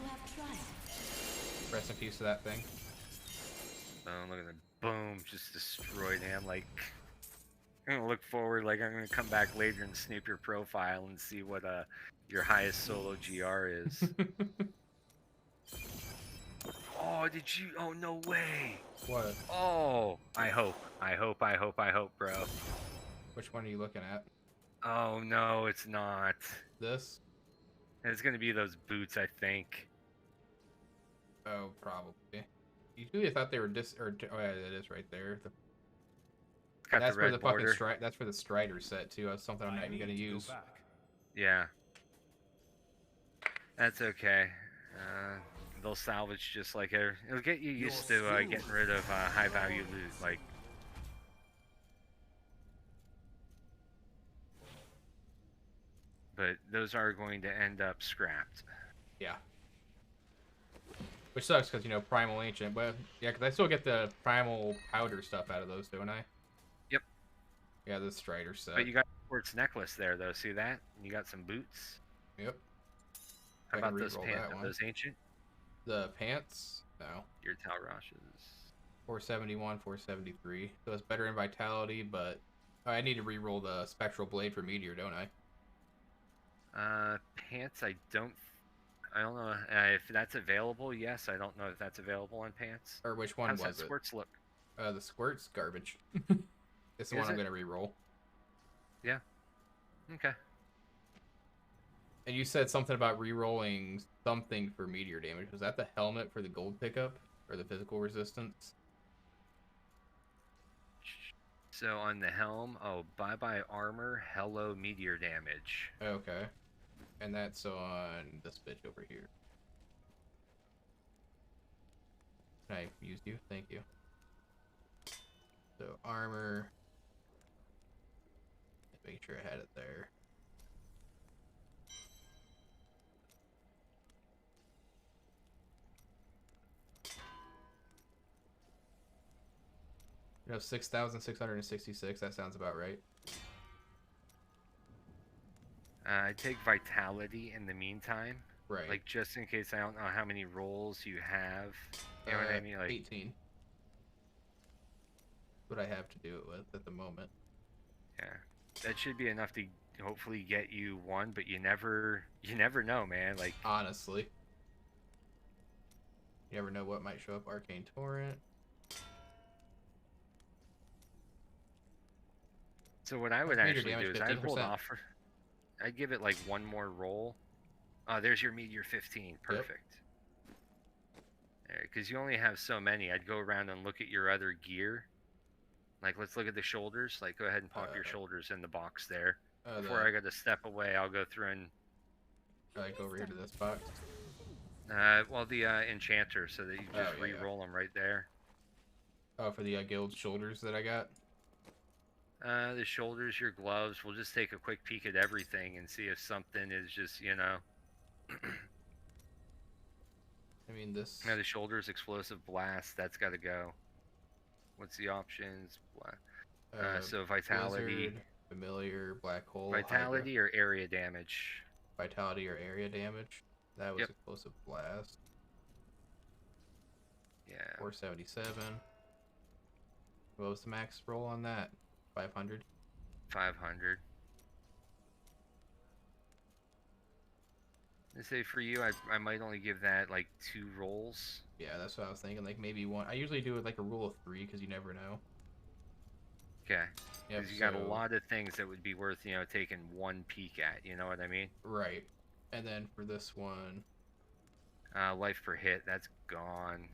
Rest in peace to that thing.
Look at the boom, just destroyed him. Like, I'm gonna look forward, like I'm gonna come back later and snoop your profile and see what your highest solo GR is. Oh, did you? Oh, no way.
What?
Oh, I hope, bro.
Which one are you looking at?
Oh no, it's not.
This?
It's gonna be those boots, I think.
Oh, probably. Usually I thought they were oh yeah, it is right there. That's for the fucking that's for the Strider set too. That's something I'm not even gonna use.
Yeah. That's okay. They'll salvage just like it'll get you used to getting rid of high value loot, like. But those are going to end up scrapped.
Yeah. Which sucks because, you know, Primal Ancient, but yeah, because I still get the Primal Powder stuff out of those, don't I?
Yep.
Yeah, the Strider set.
But you got Quartz necklace there, though. See that? You got some boots.
Yep.
How about those pants? Are those ancient?
The pants? No.
Your Talrash's.
471, 473. So it's better in Vitality, but I need to re-roll the Spectral Blade for Meteor, don't I?
Pants, I don't know if that's available. Yes, I don't know if that's available on pants.
Or which one was it?
How's that Squirts look?
The Squirt's garbage. It's the one I'm going to re-roll.
Yeah. Okay.
And you said something about re-rolling something for meteor damage. Was that the helmet for the gold pickup? Or the physical resistance?
So on the helm, bye-bye armor, hello meteor damage.
Okay. And that's on this bitch over here. I used you? Thank you. So armor. Make sure I had it there. You know, 6,666. That sounds about right.
I take Vitality in the meantime,
Right.
Like, just in case I don't know how many rolls you have. You know what I mean? Like
18. What I have to do it with at the moment.
Yeah, that should be enough to hopefully get you one, but you never know, man. Like,
honestly, you never know what might show up. Arcane Torrent.
So what I would
Meteor
actually do
damage,
is I'd hold
15%.
off for. I'd give it like one more roll. There's your meteor 15. Perfect. Because you only have so many. I'd go around and look at your other gear. Like, let's look at the shoulders. Like, go ahead and pop your shoulders in the box there. Before I got to step away, I'll go through and...
Like, over here to this box?
Well, the enchanter, so that you just re-roll them right there.
Oh, for the guild shoulders that I got?
The shoulders, your gloves. We'll just take a quick peek at everything and see if something is just, you know...
I mean, this...
the shoulders, explosive blast, that's got to go. What's the options? So vitality...
Blizzard, familiar, black hole,
Vitality
Hydra.
or area damage?
Vitality or area damage. That was explosive blast.
Yeah.
477. What was the max roll on that? 500?
500. I say for you, I might only give that like 2 rolls.
Yeah, that's what I was thinking. Like maybe one. I usually do it like a rule of 3 because you never know.
Okay.
Yep,
Because you got a lot of things that would be worth, you know, taking one peek at. You know what I mean?
Right. And then for this one,
life per hit, that's gone.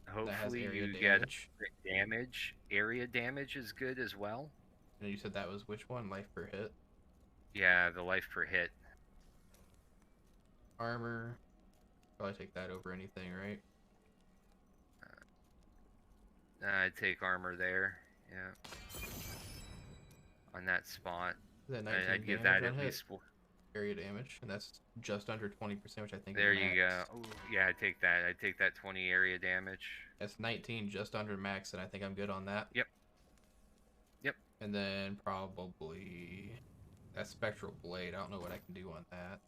Hopefully you
damage.
Get damage. Area damage is good as well.
And you said that was which one? Life per hit?
Yeah, the life per hit.
Armor. Probably take that over anything, right?
I'd take armor there. Yeah. On that spot. I'd give that at least
area damage, and that's just under 20%, which I think
there
is max.
You go. Ooh, yeah, I'd take that. I'd take that 20 area damage.
That's 19, just under max, and I think I'm good on that.
Yep. Yep.
And then probably that spectral blade. I don't know what I can do on that.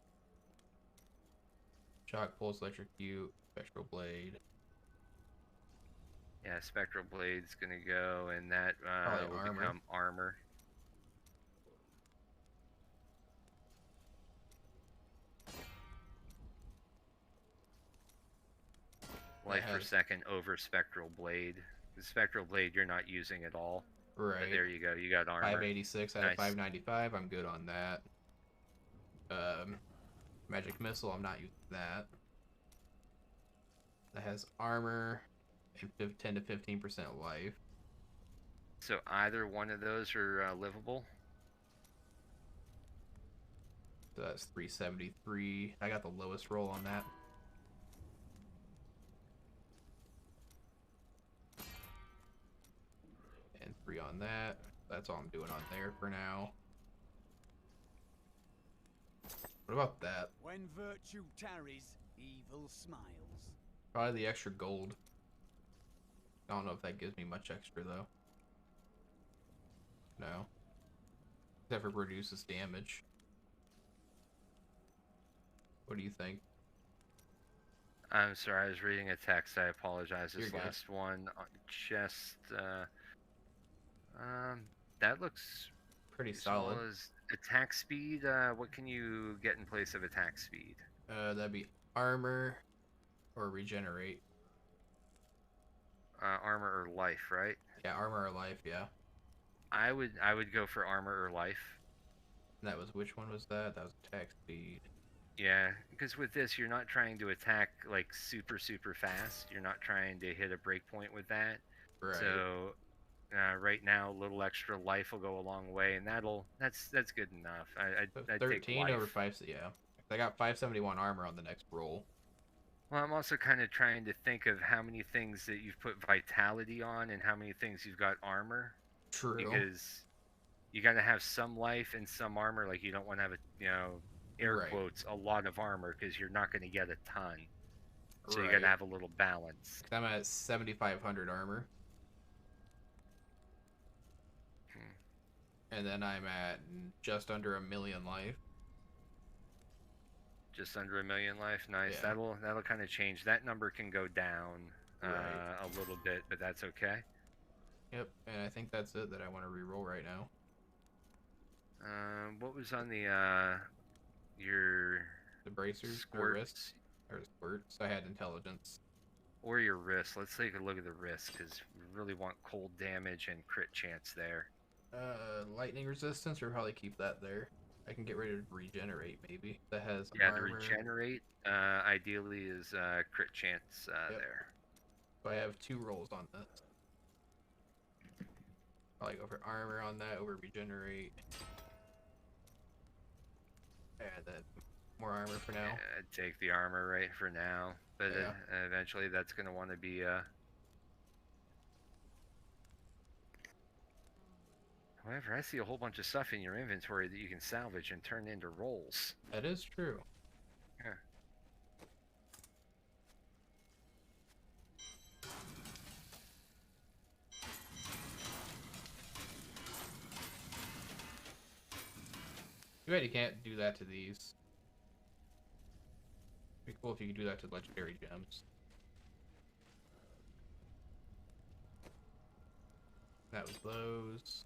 Shock, pulse, electrocute, spectral blade.
Yeah, spectral blade's gonna go, and that will become armor. Life per second over spectral blade. The spectral blade you're not using at all.
Right.
But there you go. You got armor.
586 out of 595. I'm good on that. Magic missile. I'm not using that. That has armor and 10 to 15% life.
So either one of those are livable.
So that's 373. I got the lowest roll on that. And 3 on that. That's all I'm doing on there for now. What about that?
When virtue tarries, evil smiles.
Probably the extra gold. I don't know if that gives me much extra though. No. Except for reduces damage. What do you think?
I'm sorry, I was reading a text. I apologize. This
You're
last one, just that looks
pretty solid.
Well as attack speed. What can you get in place of attack speed?
That'd be armor or regenerate.
Armor or life, right?
Yeah, armor or life. Yeah.
I would go for armor or life.
And that was which one was that? That was attack speed.
Yeah, because with this, you're not trying to attack like super fast. You're not trying to hit a breakpoint with that.
Right.
So right now, a little extra life will go a long way, and that's good enough. I'd
13
take life.
over 5. Yeah, I got 571 armor on the next roll.
Well, I'm also kind of trying to think of how many things that you've put vitality on and how many things you've got armor.
True.
Because you got to have some life and some armor. Like you don't want to have air quotes, a lot of armor because you're not going to get a ton. So you got to have a little balance.
I'm at 7,500 armor. And then I'm at just under 1,000,000 life.
Just under 1 million life. Nice.
Yeah.
That'll kind of change. That number can go down a little bit, but that's okay.
Yep, and I think that's it that I want to re-roll right now.
What was on the
the bracers
squirts?
or wrists or squirts? I had intelligence.
Or your wrist. Let's take a look at the wrist because we really want cold damage and crit chance there.
Lightning resistance, or probably keep that there. I can get rid of regenerate maybe. That has
Yeah,
armor.
the regenerate ideally is crit chance there.
So I have 2 rolls on this. Probably go for armor on that over regenerate. And then more armor for now.
Yeah, take the armor right for now, but eventually that's going to want to be However, I see a whole bunch of stuff in your inventory that you can salvage and turn into rolls.
That is true.
Yeah.
Too bad you can't do that to these. It'd be cool if you could do that to legendary gems. That was those.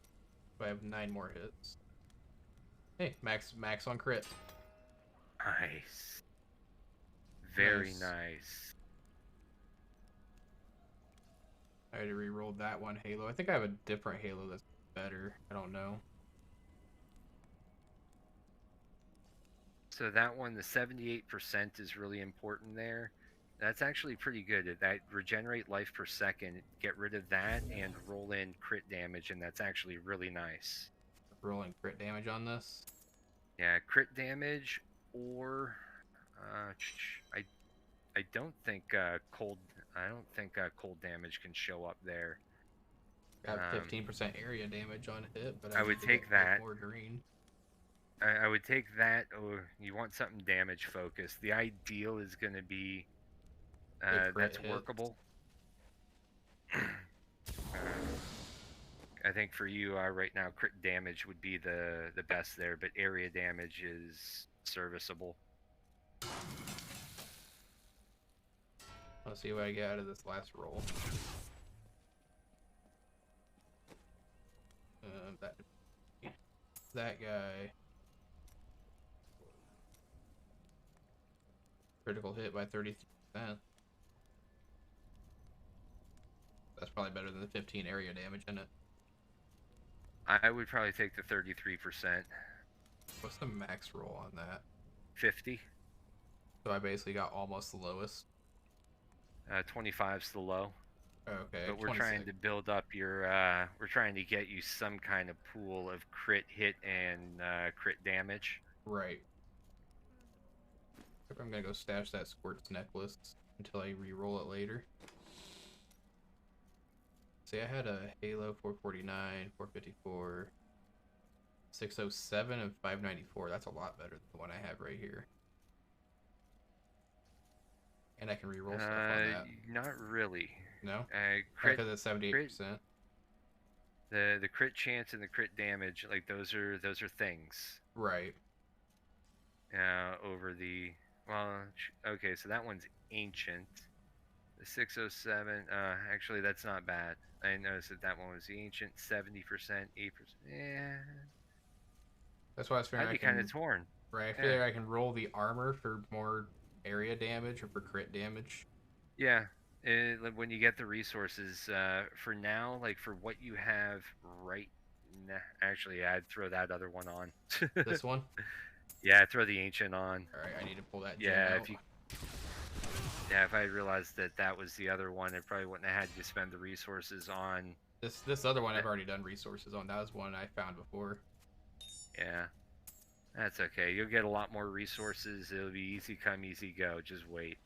I have 9 more hits. Hey, max on crit.
Nice. Very nice.
I already re-rolled that one Halo. I think I have a different Halo that's better. I don't know.
So that one, the 78% is really important there. That's actually pretty good. That regenerate life per second, get rid of that and roll in crit damage, and that's actually really nice.
Rolling crit damage on this?
Yeah, crit damage, or I don't think cold cold damage can show up there.
I have 15% area damage on hit, but
I would take that.
More green.
I would take that, or you want something damage focused. The ideal is going to be that's workable. I think for you right now, crit damage would be the best there, but area damage is serviceable.
Let's see what I get out of this last roll. That guy. Critical hit by 33%. That's probably better than the 15 area damage in it.
I would probably take the 33%.
What's the max roll on that?
50.
So I basically got almost the lowest.
25's the low.
Okay.
But we're
26.
trying to build up your. We're trying to get you some kind of pool of crit hit and crit damage.
Right. I'm gonna go stash that Squirt's necklace until I re-roll it later. See, I had a Halo 449, 454, 607, and 594. That's a lot better than the one I have right here. And I can re-roll stuff on that.
Not really.
No?
Crit,
because it's 78%.
The crit chance and the crit damage, like those are things.
Right.
Over the okay, so that one's ancient. The 607, actually that's not bad. I noticed that one was the ancient, 70%, 8%. Yeah.
That's why I was figuring
I'd be kind of torn.
Right. I feel like I can roll the armor for more area damage or for crit damage.
Yeah. When you get the resources, for now, like for what you have right now, actually, I'd throw that other one on.
This one?
Yeah, throw the ancient on.
All right, I need to pull that.
Yeah, if I had realized that was the other one, I probably wouldn't have had to spend the resources on.
This other one I've already done resources on. That was one I found before.
Yeah, that's okay. You'll get a lot more resources. It'll be easy come, easy go. Just wait.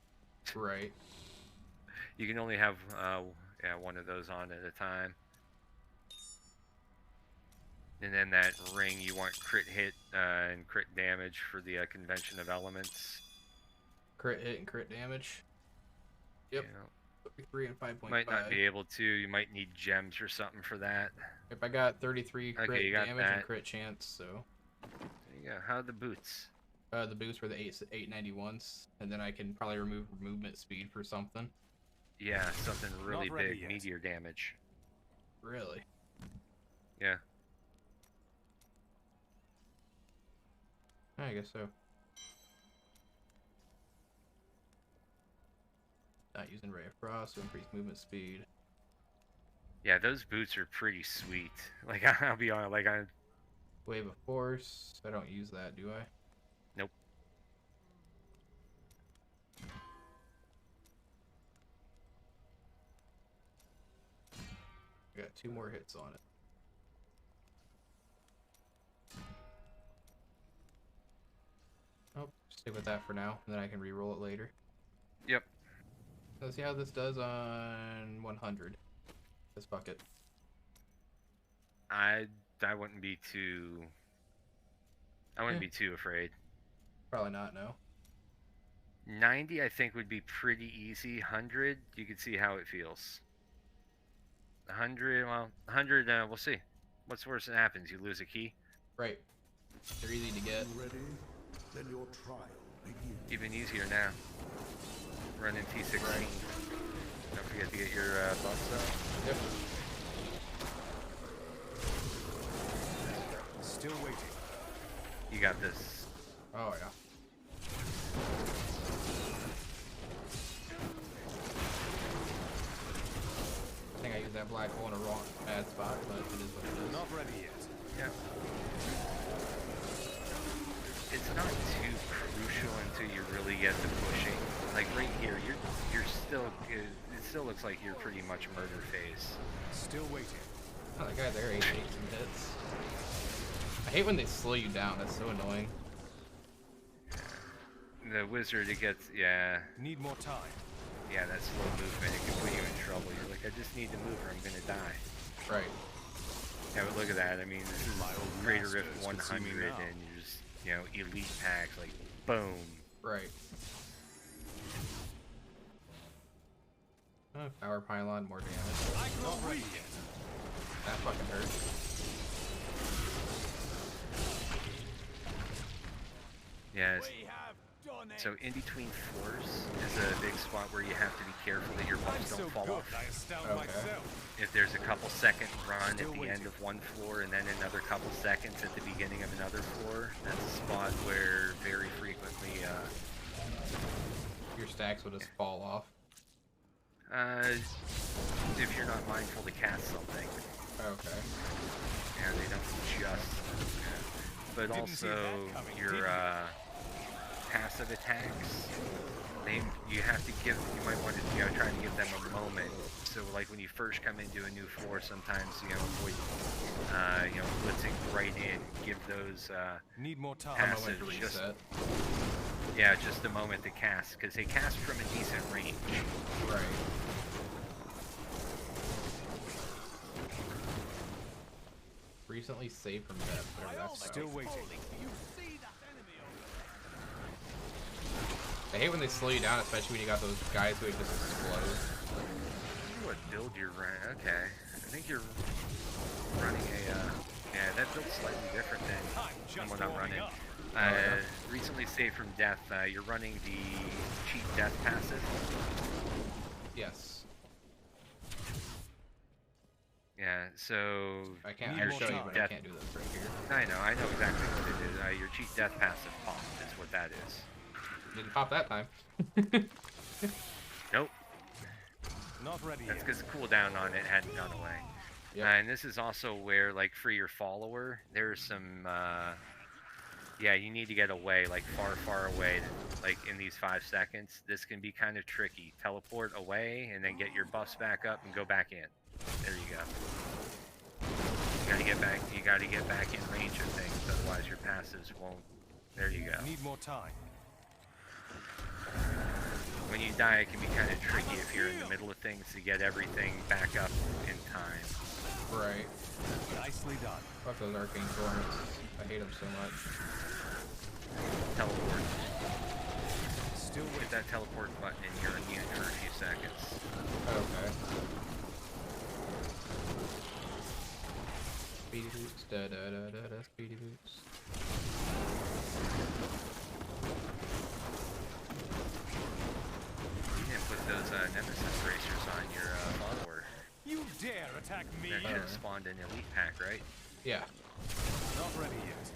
Right.
You can only have one of those on at a time. And then that ring, you want crit hit and crit damage for the convention of elements.
Crit hit and crit damage. Yep. 33 and 5.5.
Might not be able to. You might need gems or something for that.
Yep, I got 33 crit
you got
damage
that.
and crit chance, so.
There you go. How are the boots?
The boost for the 891s, and then I can probably remove movement speed for something.
Yeah, something really big,
yet.
meteor damage.
Really?
Yeah.
I guess so. Not using Ray of Frost to increase movement speed.
Yeah, those boots are pretty sweet. Like, I'll be honest, like,
Wave of Force. I don't use that, do I?
Nope.
I got 2 more hits on it. Oh, stick with that for now, and then I can re-roll it later.
Yep.
Let's see how this does on 100. This bucket.
I wouldn't be too... I wouldn't be too afraid.
Probably not, no.
90, I think, would be pretty easy. 100, you can see how it feels. 100, well, 100, we'll see. What's worse that happens? You lose a key?
Right. They're easy to get.
Ready? Then your trial begins.
Even easier now. Running T16.
Right.
Don't forget to get your buffs up.
Yep.
Still waiting.
You got this.
Oh, yeah. I think I used that black hole in a wrong bad spot, but it is what it is.
Not ready yet.
Yeah. It's not too crucial until you really get to pushing. Like right here, you're still. It still looks like you're pretty much murder phase.
Still waiting.
Oh, that guy there ate some hits. I hate when they slow you down. That's so annoying.
The wizard, it gets, yeah.
Need more time.
Yeah, that slow movement, it can put you in trouble. You're like, I just need to move or I'm gonna die.
Right.
Yeah, but look at that. I mean, this is Greater Rift 100 and you're just, you know, elite packs, like, boom.
Right. Oh, power pylon, more damage.
Not ready yet.
That fucking hurts.
Yes. So in between floors is a big spot where you have to be careful that your buffs don't fall off.
Okay.
If there's a couple second run at the end of one floor and then another couple seconds at the beginning of another floor, that's a spot where very frequently
your stacks will just fall off.
If you're not mindful to cast something.
Okay.
Yeah, they don't just. But also your passive attacks. You have to give. You might want to try to give them a moment. So like when you first come into a new floor, sometimes avoid blitzing right in. Give those
need more time.
passives just. Yeah, just a moment to cast because they cast from a decent range.
Right. Recently saved from death, whatever that's
Still waiting.
I hate when they slow you down, especially when you got those guys who just explode.
What build you're running? Okay, I think you're running a. Yeah, that build's slightly different than what I'm running. Recently saved from death. You're running the cheap death passive.
Yes.
Yeah, so
I can't show you, but I can't do this right here.
I know exactly what it is. Your cheat death passive pop is what that is.
Didn't pop that time.
Nope.
Not ready
That's because the cooldown on it hadn't gone away.
Yep.
And this is also where, like, for your follower, there's some, yeah, you need to get away, like, far away, like, in these 5 seconds. This can be kind of tricky. Teleport away, and then get your buffs back up and go back in. There you go. You gotta get back in range of things, otherwise your passives won't. There you go.
Need more time.
When you die, it can be kind of tricky if you're in the middle of things to get everything back up in time.
Right.
Nicely done.
Fuck those arcane torrents. I hate them so much.
Teleport.
Still
hit that teleport button and you're immune for a few seconds.
Okay. Speedy boots, speedy boots.
those Nemesis racers on your follower.
You dare attack me?
That should have spawned an elite pack, right?
Yeah.
Not ready yet.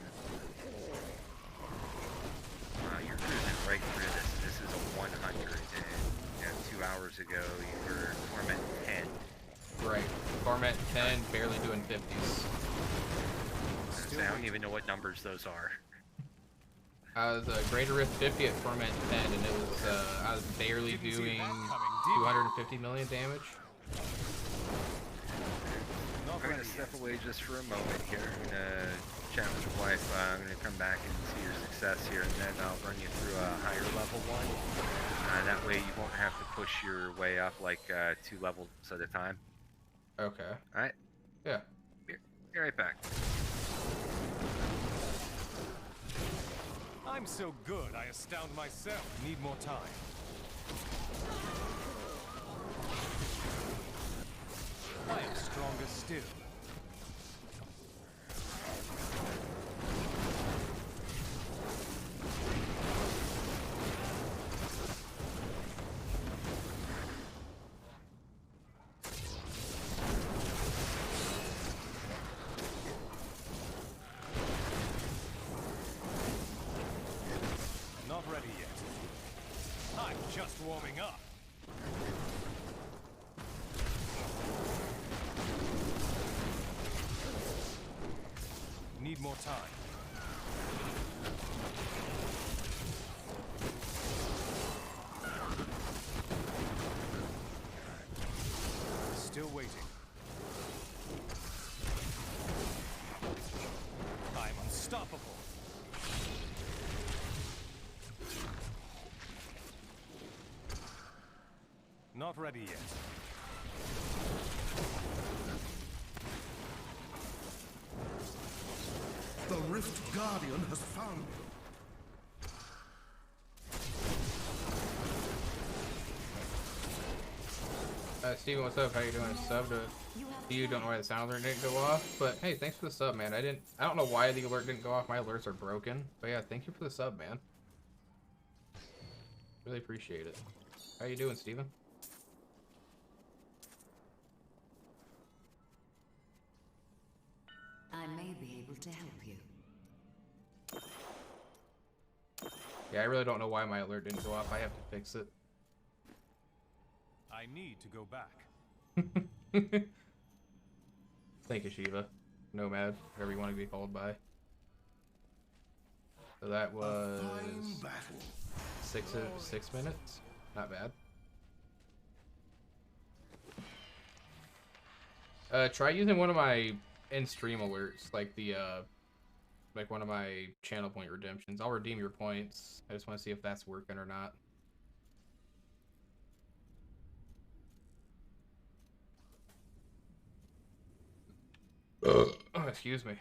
You're cruising right through this. This is a 100, and 2 hours ago you were Torment 10.
Right. Torment 10, barely doing 50s.
So I don't even know what numbers those are.
I was Greater Rift 50 at Torment 10, and it was I was barely doing 250 million damage.
I'm gonna step away just for a moment here. I'm gonna chat with your wife. I'm gonna come back and see your success here, and then I'll run you through a higher level one. That way you won't have to push your way up like 2 levels at a time.
Okay.
All right.
Yeah.
Be right back.
I'm so good, I astound myself. Need more time. I am stronger still. Not ready yet. I'm just warming up. Need more time. Still waiting. I'm unstoppable. Not ready yet.
The Rift Guardian has found you.
Steven, what's up? How you doing? Sub to you. Don't know why the sound alert didn't go off, but hey, thanks for the sub, man. I don't know why the alert didn't go off. My alerts are broken, but yeah, thank you for the sub, man. Really appreciate it. How you doing, Steven?
I may be able to help you.
Yeah, I really don't know why my alert didn't go off. I have to fix it.
I need to go back.
Thank you, Shiva. Nomad, whatever you want to be called by. So that was 6 minutes. Not bad. Try using one of my in-stream alerts, like the like one of my channel point redemptions. I'll redeem your points. I just want to see if that's working or not. Oh, excuse me.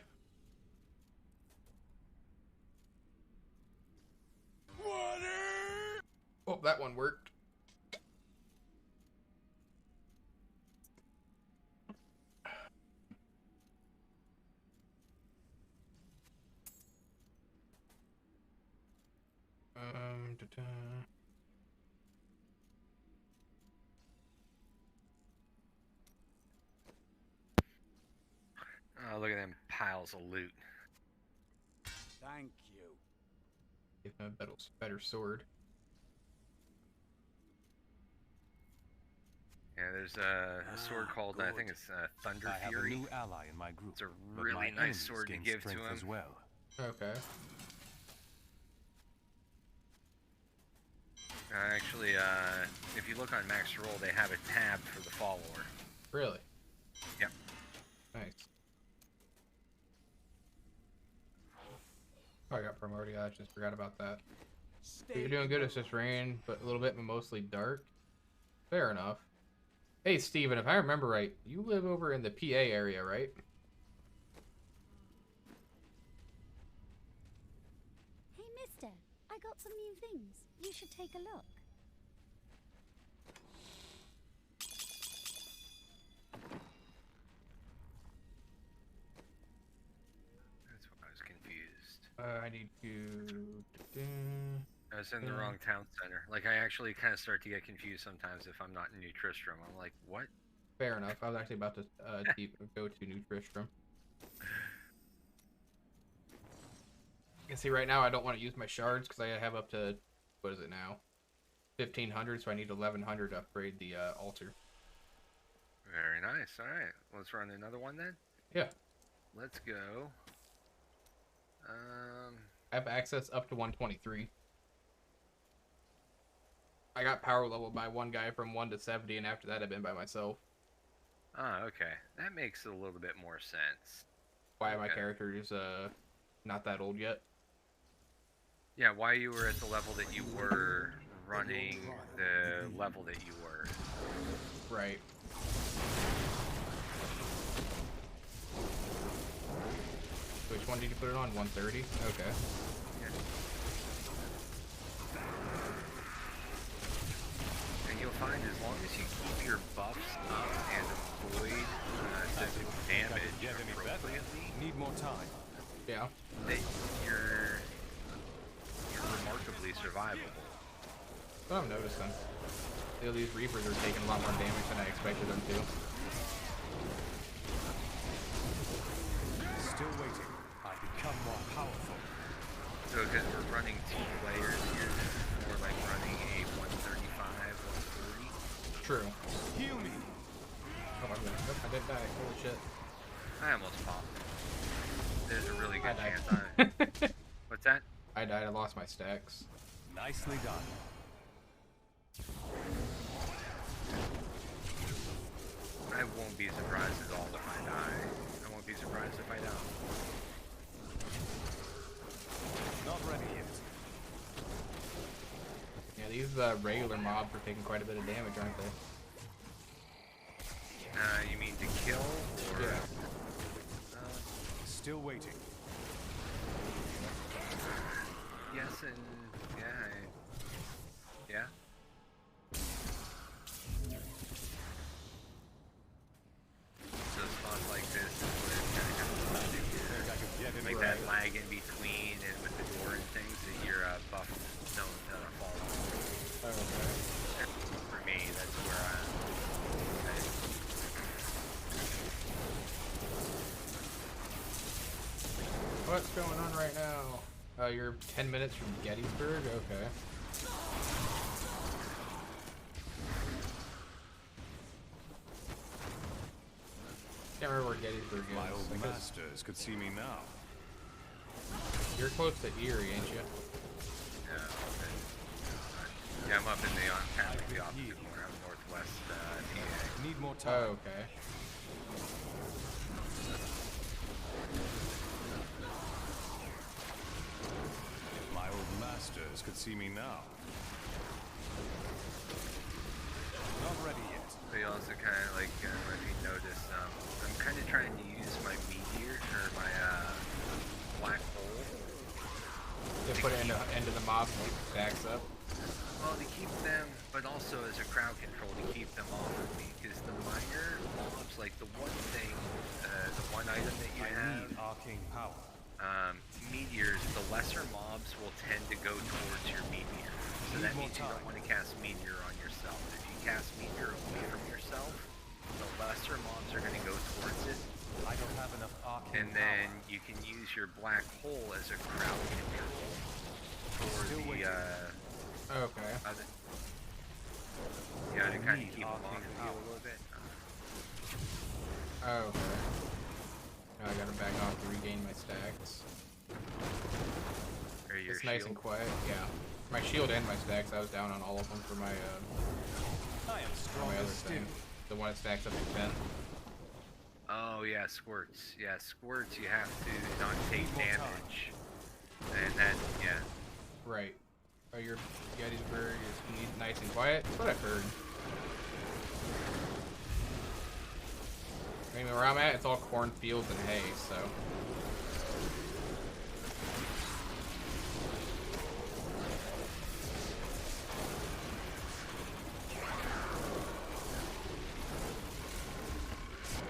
Oh, that one worked. Da-da.
Oh, look at them piles of loot.
Thank you.
Give him a better sword.
Yeah, there's a sword called, I think it's Thunder
I have
Fury.
a new ally in my group.
It's a
but
really
my
nice
enemies
sword to
gain
give to
strength
him.
as well.
Okay.
Actually, if you look on Max Roll, they have a tab for the follower.
Really?
Yep.
Nice. Oh, I got promoted. I just forgot about that. You're doing good. It's just rain, but a little bit, but mostly dark. Fair enough. Hey, Steven, if I remember right, you live over in the PA area, right?
Hey, mister, I got some new things. You should take a look.
That's why I was confused.
I need to...
I was in the wrong town center. Like, I actually kind of start to get confused sometimes if I'm not in New Tristram. I'm like, what?
Fair enough. I was actually about to go to New Tristram. You can see right now I don't want to use my shards because I have up to, what is it now? 1,500, so I need 1,100 to upgrade the altar.
Very nice. All right. Let's run another one then?
Yeah.
Let's go.
I have access up to 123. I got power level by one guy from 1 to 70, and after that I've been by myself.
Ah, okay. That makes a little bit more sense.
Why my character is not that old yet.
Yeah, why you were at the level that you were running the level that you were.
Right. Which one did you put it on? 130? Okay.
Yeah. And you'll find as long as you keep your buffs up and avoid physical damage appropriately,
need more time.
Yeah.
That you're remarkably survivable.
That's what I'm noticing. These Reapers are taking a lot more damage than I expected them to.
Still waiting. I become more powerful.
So because we're running 2 players here, we're like running a 135, 140.
True.
Heal me.
Oh, I didn't die. Holy shit.
I almost popped. There's a really good chance I... What's that?
I died. I lost my stacks.
Nicely done.
I won't be surprised at all if I die. I won't be surprised if I don't.
Not ready yet.
Yeah, these regular mobs are taking quite a bit of damage, aren't they?
You mean to kill? Or...
Yeah.
Still waiting.
Yes and... Yeah. So spots like this is where it kind of comes to make that lag in between and with the door and things that your buff don't fall off.
Okay.
For me, that's where
What's going on right now? You're 10 minutes from Gettysburg? Okay. Can't remember where Gettysburg is.
My old masters could see me now.
You're close to Erie, ain't you?
Yeah, I'm up in the opposite corner. I'm northwest PA.
Need more time.
Oh, okay.
My old masters could see me now. Not ready yet.
They also kind of like, if you notice, I'm kind of trying to use my meteor or my black hole.
To put it into the mob and it stacks up.
Well, to keep them, but also as a crowd control to keep them off of me, because the minor mobs, like the one thing, the one item that you have,
need arcane power.
Meteors, the lesser mobs will tend to go towards your meteor. So that means you don't want to cast meteor on yourself. If you cast meteor away from yourself, the lesser mobs are going to go towards it.
I don't have enough arcane
and then you can use your black hole as a crowd control for the
okay.
Yeah, to kind of keep them off of you a little bit.
Oh, okay. Now I gotta back off to regain my stacks. It's nice and quiet. Yeah. My shield and my stacks, I was down on all of them for my
I am strong
my other
as
thing. The one that stacks up to 10.
Oh yeah, squirts. Yeah, squirts you have to not take damage. And then, yeah.
Right. Oh, your Gettysburg is nice and quiet? That's what I've heard. I mean, where I'm at, it's all cornfields and hay, so...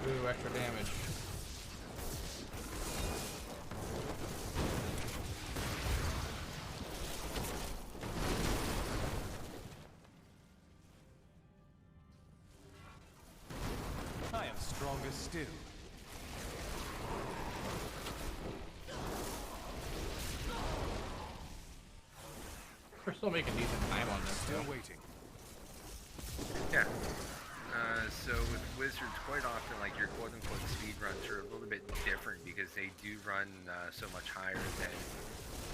Ooh, extra damage.
stronger still.
We're still making decent time on this.
Still waiting.
Yeah. So with Wizards, quite often, like your quote-unquote speed runs are a little bit different because they do run so much higher than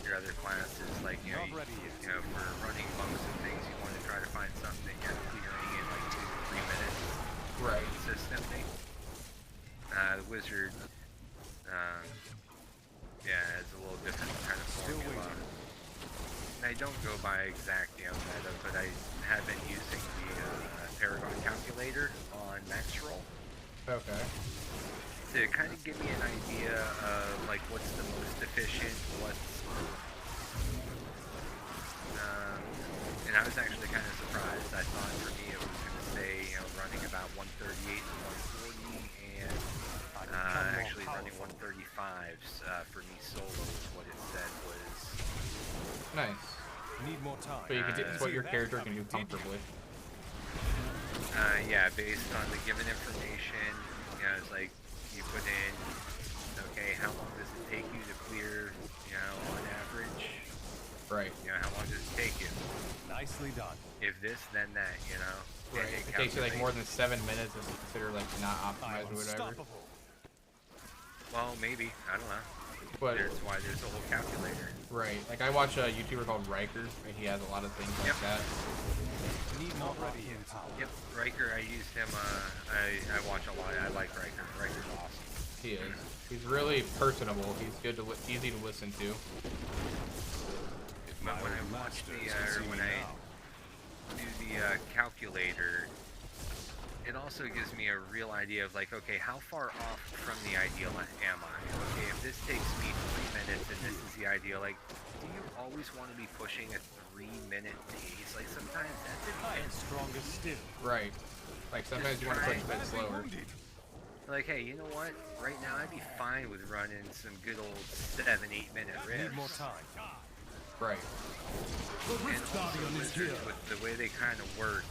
your other classes. Like, you know, for running most of things, you want to try to find something that you're clearing in like 2 to 3 minutes.
Right.
Consistently. The Wizard, yeah, has a little different kind of formula. And I don't go by exact meta, but I have been using the Paragon calculator on Max Roll.
Okay.
To kind of give me an idea of like what's the most efficient, and I was actually kind of surprised. I thought for me it was going to say, running about 138 to 140, and actually running 135s for me solo is what it said was.
Nice.
Need more time.
So you can it's what your character can do comfortably.
Yeah, based on the given information, it's like you put in, okay, how long does it take you to clear, on average?
Right.
How long does it take you?
Nicely done.
If this, then that,
Right. If it takes you like more than 7 minutes, it's considered like not optimized or whatever.
Well, maybe. I don't know.
But
that's why there's a whole calculator.
Right. Like I watch a YouTuber called Riker, and he has a lot of things like that.
Need not ready in power.
Yep, Riker. I used him. I watch a lot. I like Riker. Riker's awesome.
He is. He's really personable. He's good to easy to listen to.
But when I watch when I do the calculator, it also gives me a real idea of like, okay, how far off from the ideal am I? Okay, if this takes me 3 minutes and this is the ideal, like, do you always want to be pushing a 3-minute pace? Like sometimes that's it.
Stronger still.
Right. Like sometimes you want to push a bit slower.
Like, hey, you know what? Right now I'd be fine with running some good old 7-8 minute riffs.
Need more time.
Right.
And also Wizards, with the way they kind of work,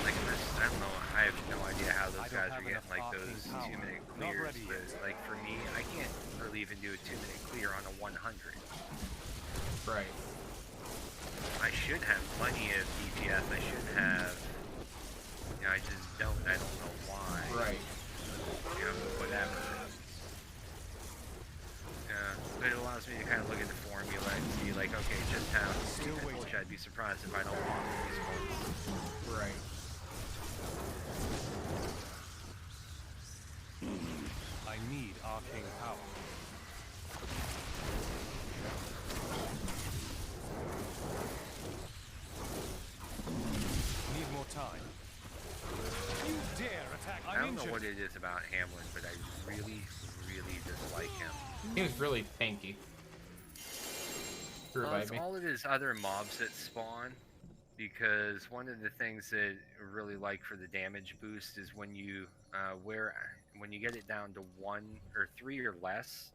like I don't know, I have no idea how those guys are getting like those 2-minute clears, but like for me, I can't really even do a 2-minute clear on a 100.
Right.
I should have plenty of DPS, I should have, I just don't, I don't know why.
Right.
Whatever. But it allows me to kind of look at the formula and see like, okay, just how, which I'd be surprised if I don't walk these ones.
Right.
I need arcane power. Need more time. You dare attack.
I don't know what it is about Hamlin, but I really, really dislike him.
He was really tanky.
It's all of his other mobs that spawn, because one of the things that I really like for the damage boost is when you when you get it down to 1 or 3 or less.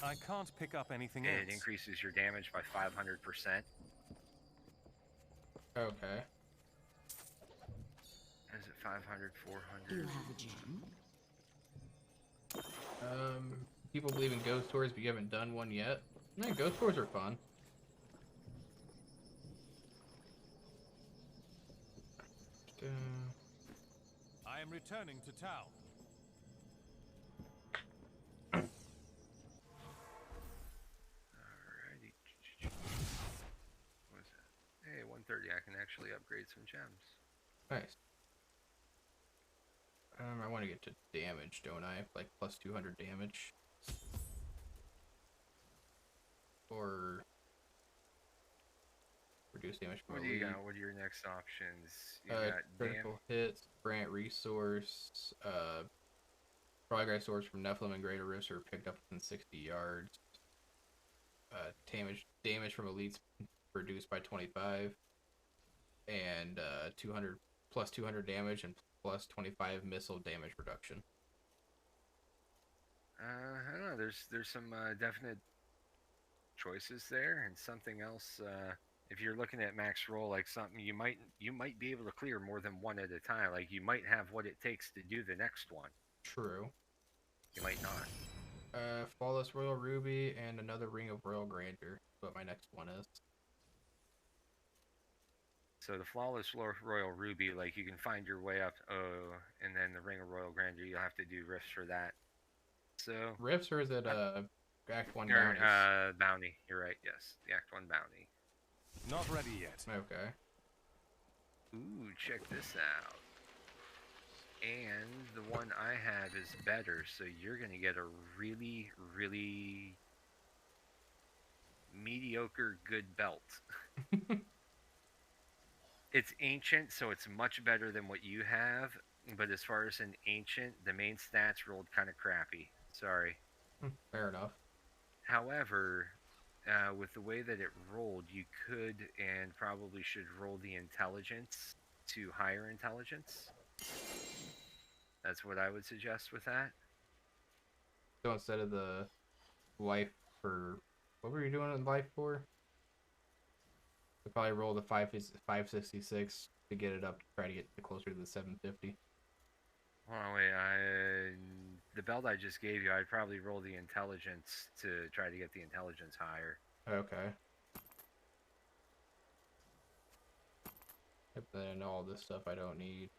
I can't pick up anything else.
It increases your damage by 500%.
Okay.
Is it 500, 400?
You have a gem?
People believe in ghost tours, but you haven't done one yet. Yeah, ghost tours are fun.
I am returning to town.
Alrighty. What was that? Hey, 130. I can actually upgrade some gems.
Nice. I want to get to damage, don't I? Like plus 200 damage. Or reduce damage from
What do you got? What are your next options? You got
critical hits, grant resource, progress source from Nephilim and Greater Rifts are picked up within 60 yards. Damage from elites reduced by 25, and 200 plus 200 damage and plus 25 missile damage reduction.
I don't know. There's some definite choices there, and something else if you're looking at max roll like something, you might be able to clear more than one at a time. Like you might have what it takes to do the next one.
True.
You might not.
Flawless Royal Ruby and another Ring of Royal Grandeur. What my next one is.
So the Flawless Royal Ruby, like you can find your way up. Oh, and then the Ring of Royal Grandeur, you'll have to do rifts for that. So
Rifts, or is it Act 1
or,
bounties?
Bounty. You're right. Yes, the Act 1 bounty.
Not ready yet.
Okay.
Ooh, check this out. And the one I have is better, so you're gonna get a really, really mediocre good belt. It's ancient, so it's much better than what you have. But as far as an ancient, the main stats rolled kind of crappy. Sorry.
Fair enough.
However, with the way that it rolled, you could and probably should roll the intelligence to higher intelligence. That's what I would suggest with that.
So instead of the life for... What were you doing in life for? We probably roll the 566 to get it up to try to get closer to the 750.
Hold on, wait. The belt I just gave you, I'd probably roll the intelligence to try to get the intelligence higher.
Okay. Yep, then I know all this stuff I don't need.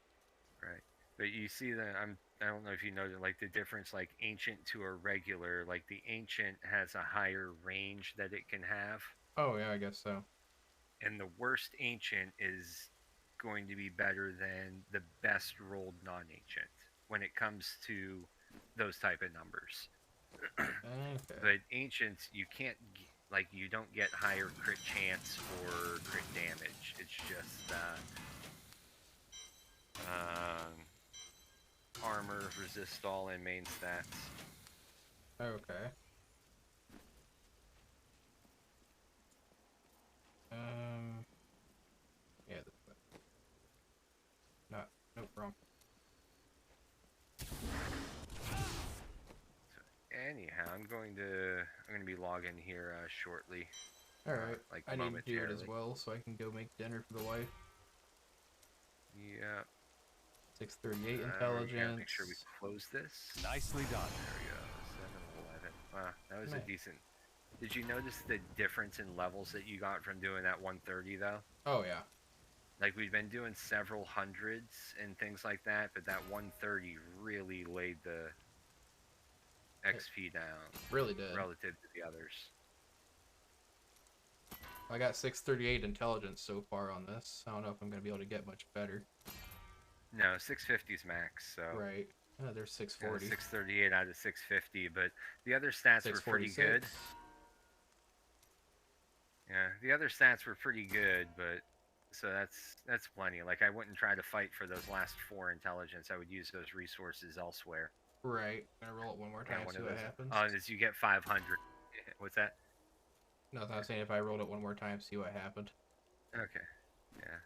Right. But you see that I don't know if you noted like the difference, like ancient to a regular. Like the ancient has a higher range that it can have.
Oh yeah, I guess so.
And the worst ancient is going to be better than the best rolled non-ancient when it comes to those type of numbers.
Okay.
But ancients, you can't, like, you don't get higher crit chance or crit damage. It's just armor, resist all, and main stats.
Okay. Yeah, this way. Nope, wrong.
Anyhow, I'm going to be logging here shortly.
All right.
Like
I need to do it as
momentarily.
well, so I can go make dinner for the wife.
Yeah.
638
We
intelligence.
gotta make sure we close this.
Nicely done.
There we go. 711. Wow, that was
Nice.
a decent. Did you notice the difference in levels that you got from doing that 130 though?
Oh yeah.
Like we've been doing several hundreds and things like that, but that 130 really laid the XP down.
Really did.
Relative to the others.
I got 638 intelligence so far on this. I don't know if I'm gonna be able to get much better.
No, 650's max, so.
Right. There's 640.
638 out of 650, but the other stats were pretty good. Yeah, the other stats were pretty good, but so that's plenty. Like I wouldn't try to fight for those last 4 intelligence. I would use those resources elsewhere.
Right. Gonna roll it one more time, see what happens.
As you get 500. What's that?
Nothing. I was saying if I rolled it one more time, see what happened.
Okay. Yeah.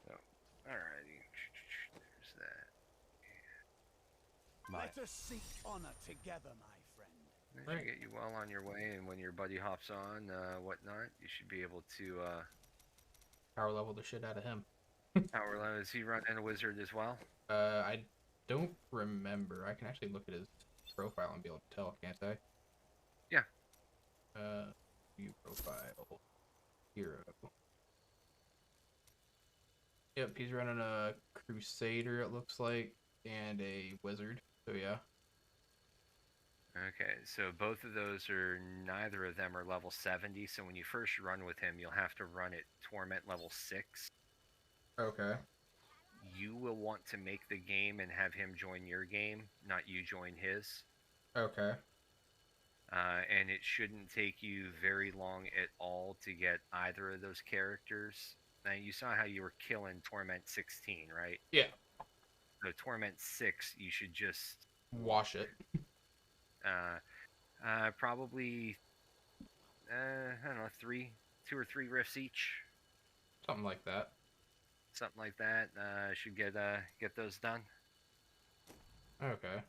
So, alrighty. There's that.
Let us seek honor together, my friend.
That should get you well on your way, and when your buddy hops on, whatnot, you should be able to,
power level the shit out of him.
Power level. Is he running a wizard as well?
I don't remember. I can actually look at his profile and be able to tell, can't I?
Yeah.
View profile. Hero. Yep, he's running a Crusader, it looks like, and a Wizard. So yeah.
Okay, so both of those are, neither of them are level 70, so when you first run with him, you'll have to run at Torment level 6.
Okay.
You will want to make the game and have him join your game, not you join his.
Okay.
And it shouldn't take you very long at all to get either of those characters. Now, you saw how you were killing Torment 16, right?
Yeah.
So Torment 6, you should just...
wash it.
Probably, I don't know, 2 or 3 rifts each.
Something like that.
Something like that. Should get those done.
Okay.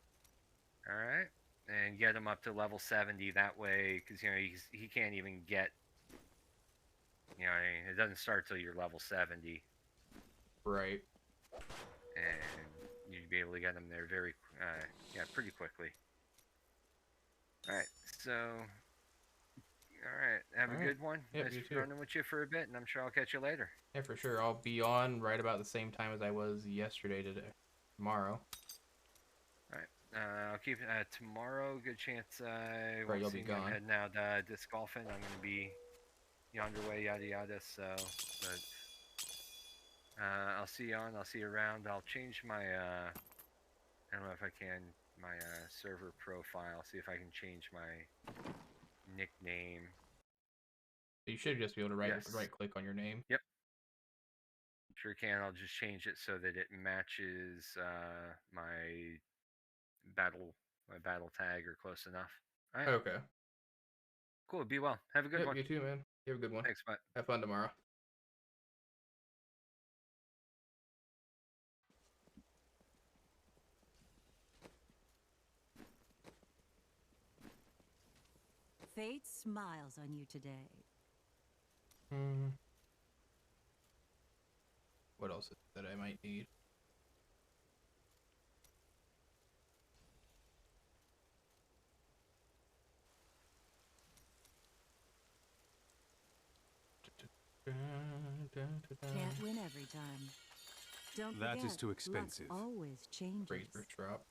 All right, and get him up to level 70 that way, because you know he can't even get You know, it doesn't start till you're level 70.
Right.
And you'd be able to get them there pretty quickly. Alright, so... Alright, have a good one.
Yep,
Nice
you too.
running with you for a bit, and I'm sure I'll catch you later.
Yeah, for sure. I'll be on right about the same time as I was yesterday tomorrow.
Alright, I'll keep tomorrow. Good chance I
Right,
won't
you'll
see
be
me. I'm
gone.
heading out disc golfing. I'm going to be yonder way, yada yada. So, but I'll see you on. I'll see you around. I'll change my I don't know if I can my server profile. See if I can change my nickname.
You should just be able to right click on your name.
Yep. Sure can. I'll just change it so that it matches my battle tag or close enough. All right.
Okay.
Cool. Be well. Have a good one.
You too, man. You have a good one.
Thanks, bye.
Have fun tomorrow.
Fate smiles on you today.
What else is that I might need?
Can't win every time. Don't
That
forget,
is too expensive.
luck always changes.
Razor drop.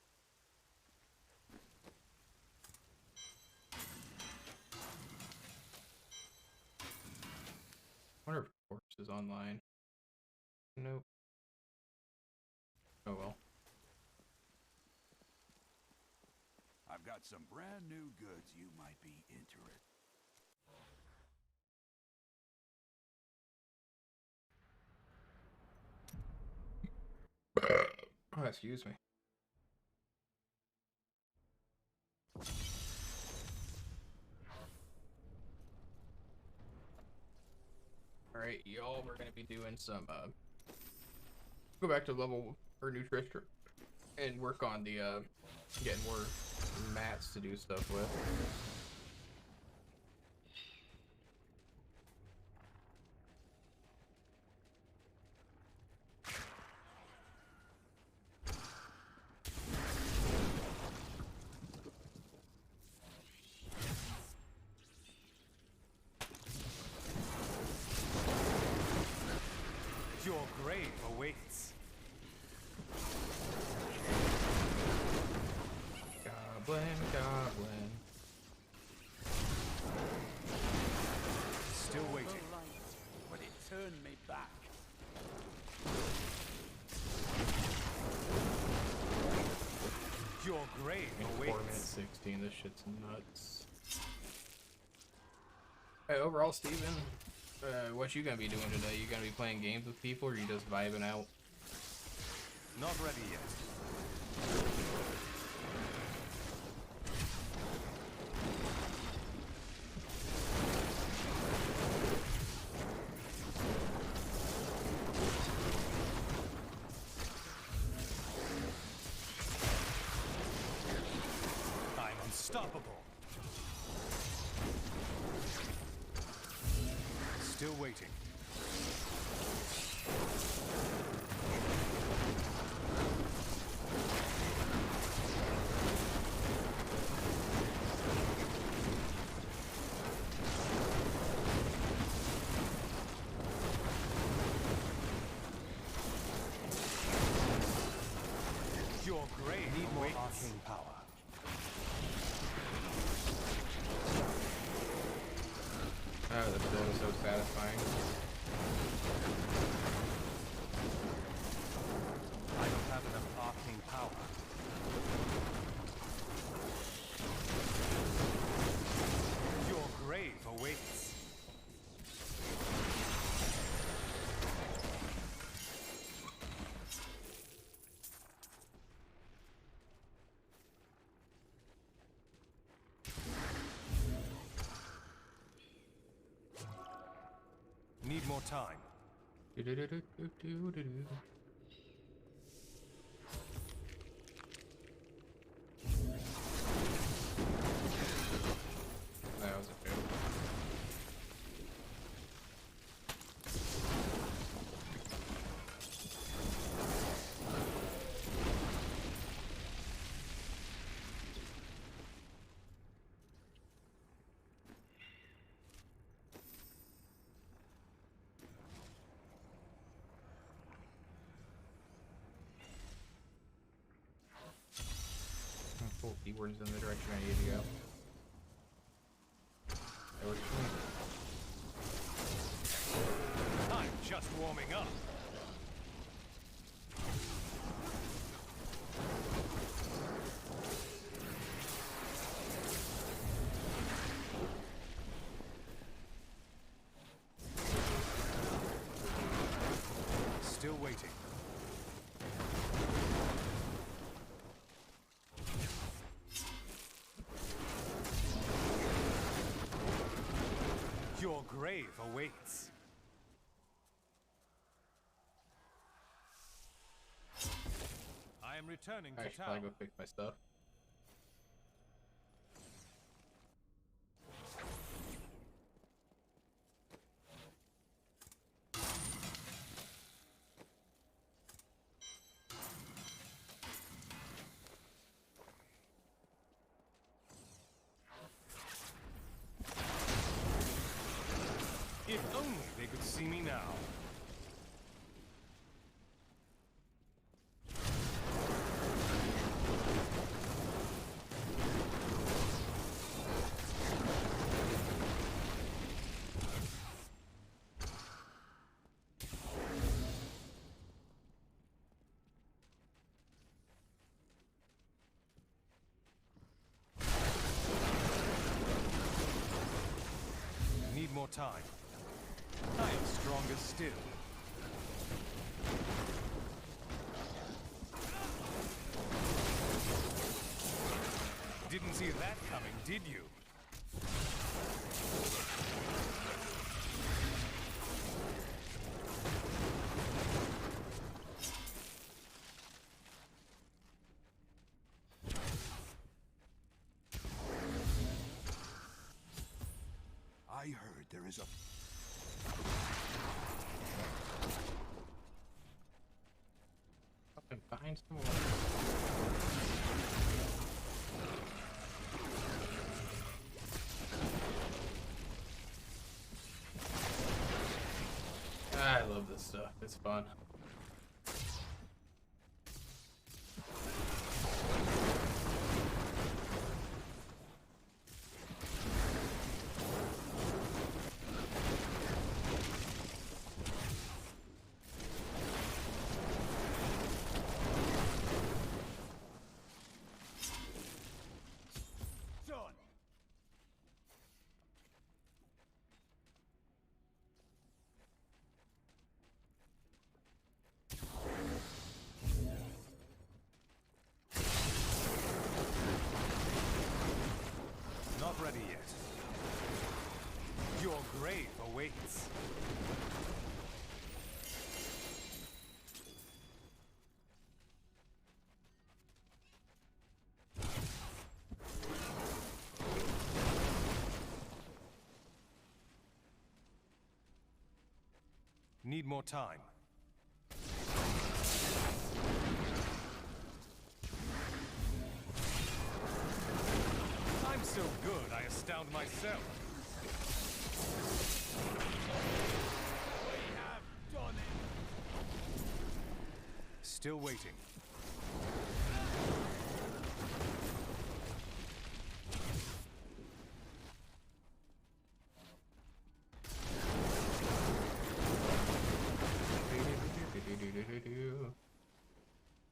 Wonder if Corpse is online. Nope. Oh well.
I've got some brand new goods you might be interested.
Oh, excuse me. Alright, y'all, we're gonna be doing some, go back to level or nutrition and work on the, getting more mats to do stuff with.
Your grave awaits.
Goblin, goblin.
Still waiting.
But it turned me back.
Your grave awaits.
4 minutes 16. This shit's nuts. Hey, overall, Steven, what you gonna be doing today? You gonna be playing games with people, or you just vibing out?
Not ready yet. I'm unstoppable. Still waiting. Your grave need more arcane power.
Oh, this build is so satisfying.
I don't have enough arcane power. Your grave awaits. Need more time.
That was a fail. keywords in the direction I need to go. There was
I'm just warming up. Still waiting. Your grave awaits. I am returning
I
to
should probably
town.
go fix my stuff.
If only they could see me now. Need more time. I am stronger still. Didn't see that coming, did you?
I heard there is a...
Fucking find some more. I love this stuff. It's fun.
Done.
Not ready yet. Your grave awaits. Need more time. I'm so good, I astound myself.
We have done it.
Still waiting.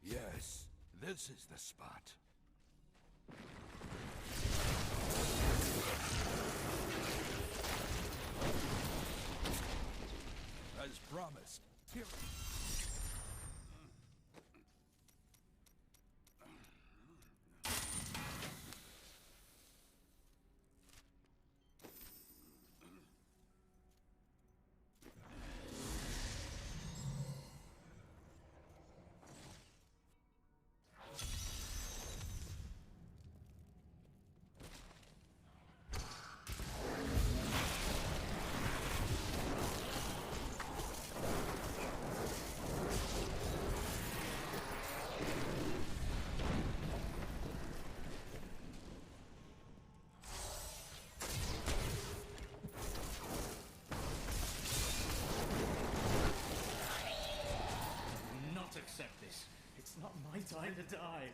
Yes, this is the spot. As promised. Here.
Not accept this. It's not my time to die.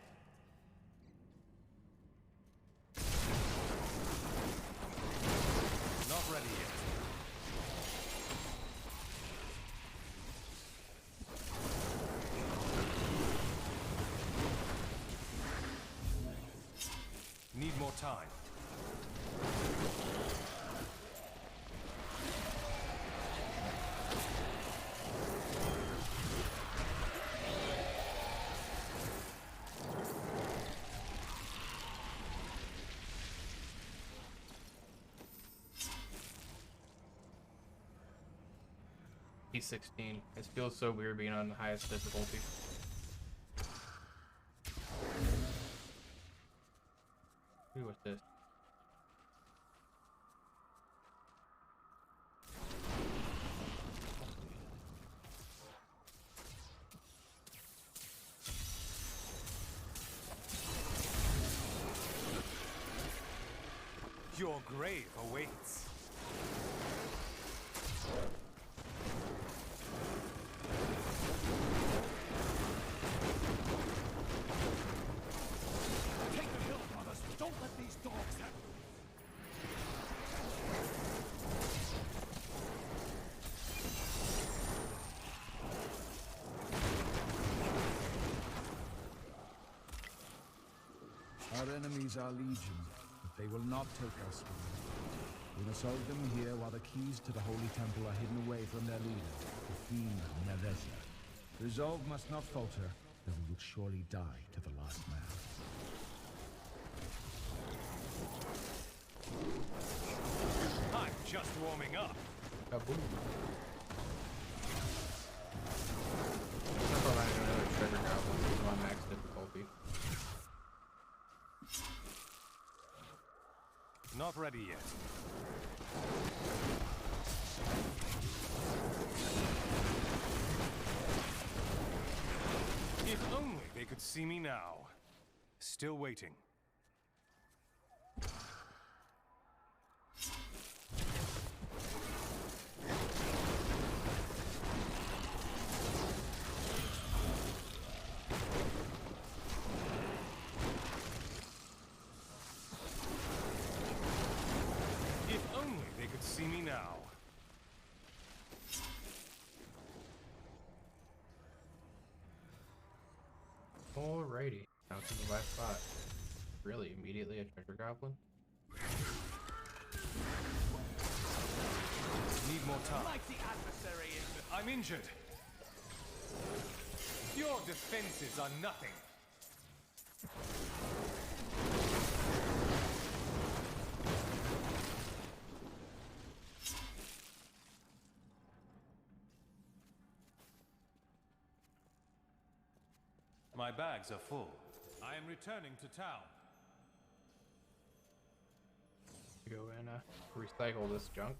time.
P16. It feels so weird being on the highest difficulty. Ooh, what's this?
Your grave awaits.
Take the hill, brothers. Don't let these dogs have.
Our enemies are legion, but they will not take us from them. We must hold them here while the keys to the Holy Temple are hidden away from their leader, the fiend Nereza. Resolve must not falter, or we will surely die to the last man.
I'm just warming up.
Kaboom. I'm probably another treasure goblin on max difficulty.
Not ready yet. If only they could see me now. Still waiting. If only they could see me now.
Alrighty, now to the last spot. Really, immediately a treasure goblin?
Need more time.
Mighty adversary is the...
I'm injured. Your defenses are nothing. My bags are full. I am returning to town.
Go and recycle this junk.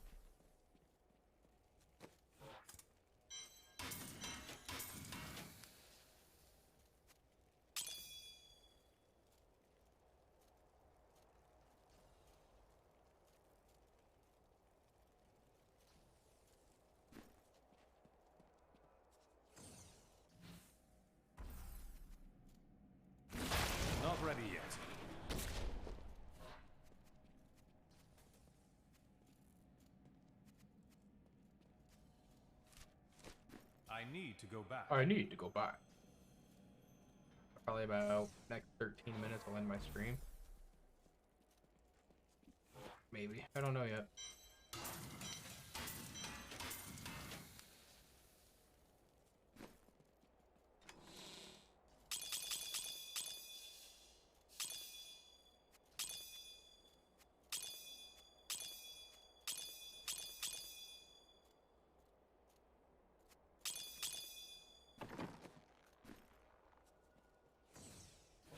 Not ready yet. I need to go back.
I need to go back. Probably about next 13 minutes I'll end my stream. Maybe. I don't know yet.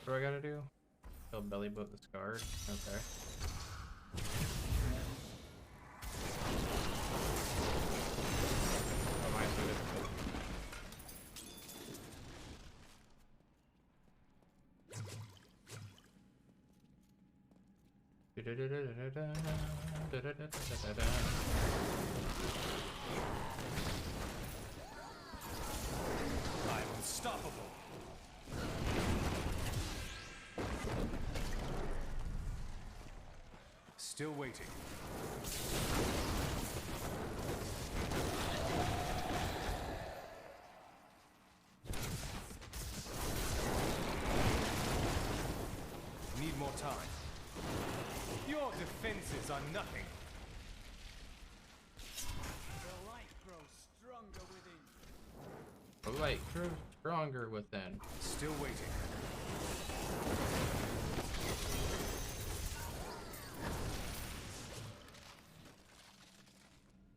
What do I gotta do? Kill belly boat the scarred. Okay. Oh, mine's so difficult.
I'm unstoppable. Still waiting. Need more time.
are nothing.
The light grows stronger within.
The light grows stronger within.
Still waiting.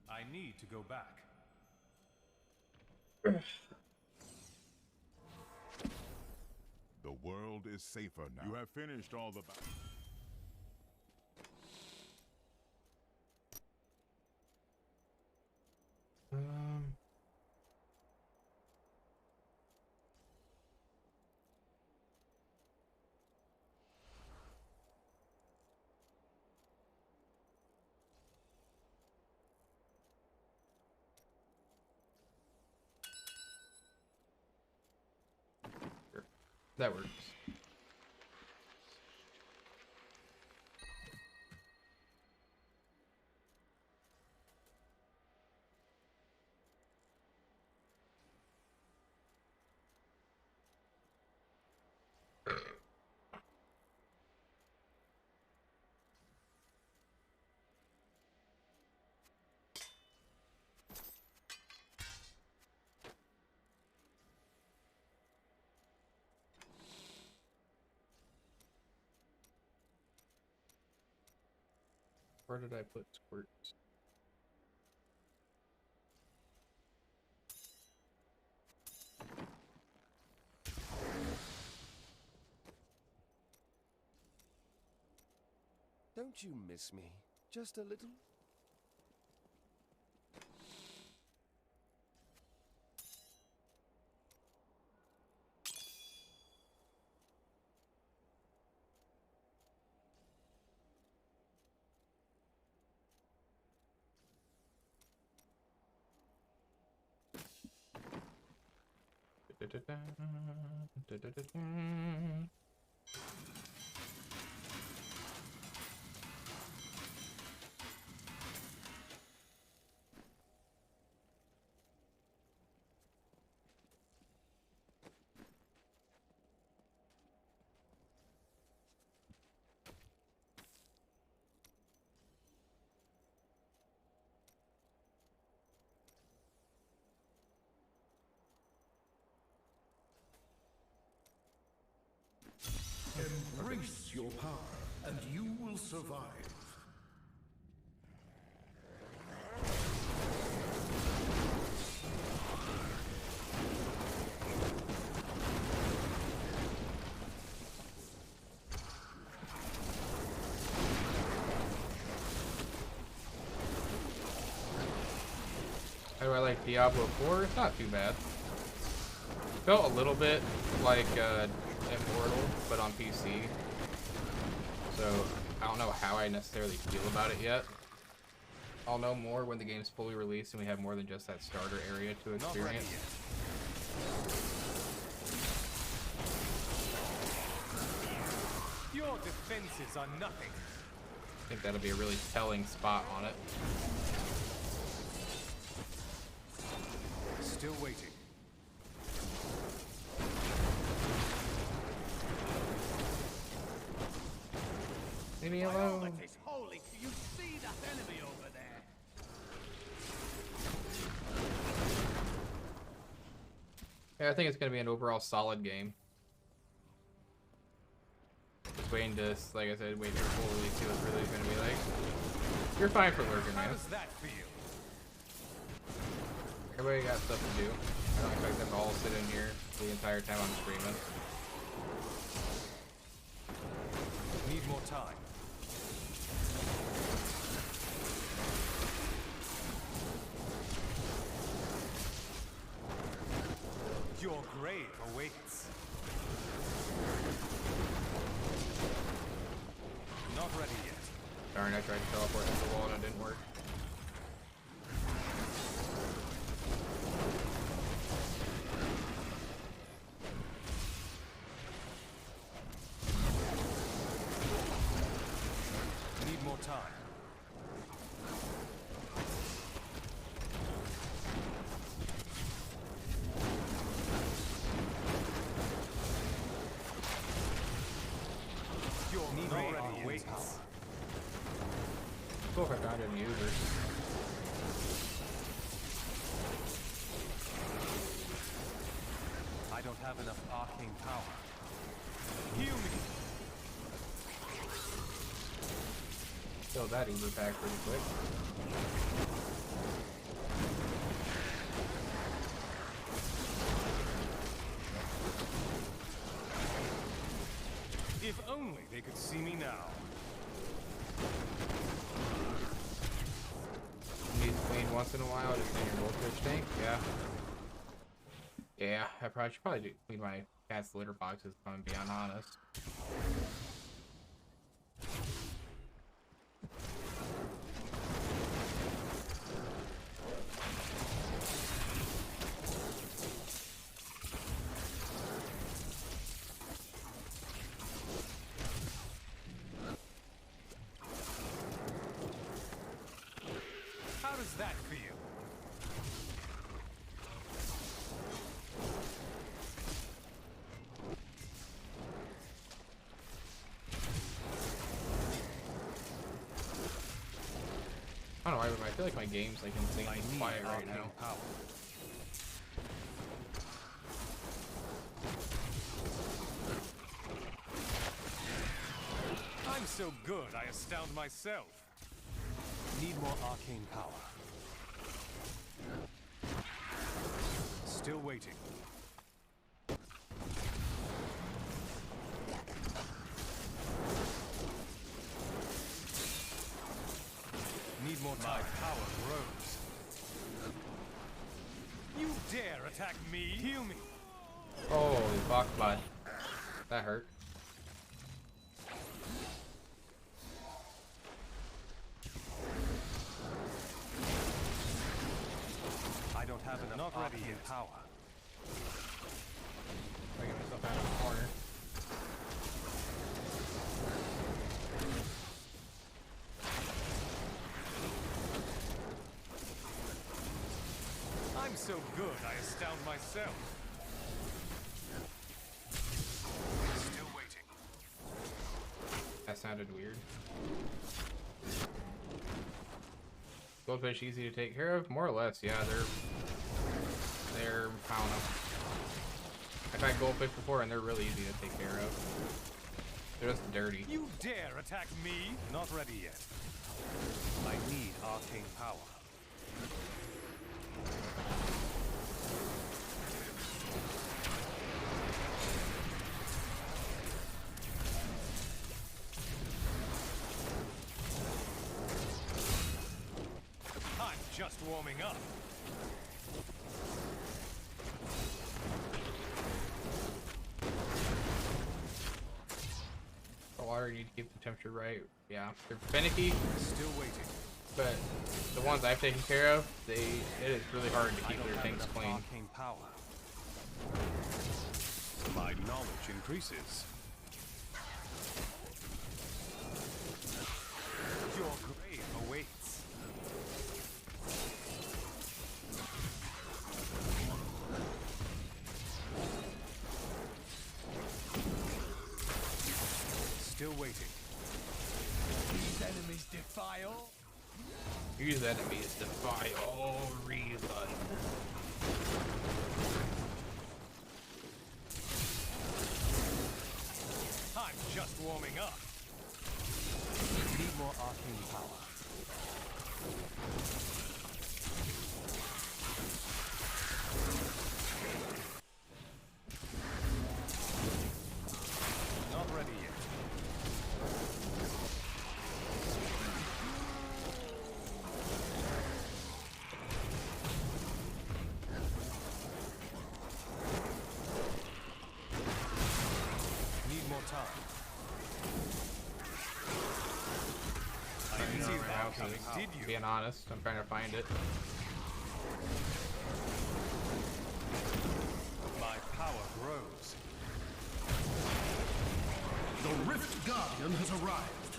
I need to go back.
The world is safer now. You have finished all the
Sure. That works. Where did I put squirts?
Don't you miss me? Just a little?
Embrace your power, and you will survive.
How do I like Diablo 4? It's not too bad. Felt a little bit like Immortal, but on PC. So I don't know how I necessarily feel about it yet. I'll know more when the game's fully released and we have more than just that starter area to experience.
Your defenses are nothing.
I think that'll be a really telling spot on it.
Still waiting.
Leave me alone.
That is holy. Do you see that enemy over there?
Yeah, I think it's gonna be an overall solid game. Just waiting to, like I said, waiting for full release, see what's really gonna be like. You're fine for lurking, man.
How does that feel?
Everybody got stuff to do. I don't expect them to all sit in here the entire time I'm streaming.
Need more time. Your grave awaits. Not ready yet.
Darn, I tried to teleport into the wall and it didn't work.
Need more time. Your grave awaits.
cool if I found any users.
I don't have enough arcane power. Heal me!
Killed that user pack pretty quick.
If only they could see me now.
Need to clean once in a while, just in your goldfish tank. Yeah. Yeah, I probably should do clean my cat's litter boxes if I'm being honest.
How does that feel?
I don't know why, but I feel like my game's like insanely quiet right now.
Power. I'm so good, I astound myself. Need more arcane power. Still waiting. Need more time. My power grows. You dare attack me? Heal me.
Holy fuck, bud. That hurt.
I don't have enough arcane power.
I get myself out of the corner.
I'm so good, I astound myself. Still waiting.
That sounded weird. Goldfish easy to take care of? More or less, yeah, they're, I don't know. I've had goldfish before and they're really easy to take care of. They're just dirty.
You dare attack me? Not ready yet. I need arcane power. I'm just warming up.
The water, you need to keep the temperature right. Yeah, they're finicky.
Still waiting.
But the ones I've taken care of, it is really hard to keep their tanks clean.
Arcane power. My knowledge increases. Your grave awaits. Still waiting.
These enemies defile.
These enemies defy all reason.
I'm just warming up. Need more arcane power. Not ready yet. Need more time.
I can see that coming.
Did you?
Being honest, I'm trying to find it.
My power grows.
The Rift Guardian has arrived.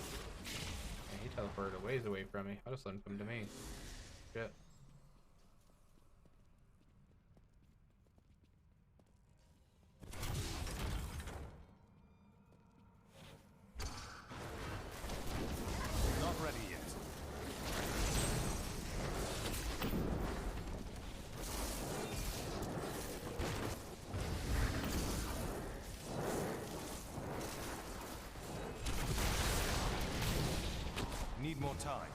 Man, he teleported a ways away from me. I'll just let him come to me. Shit.
Not ready yet. need more time.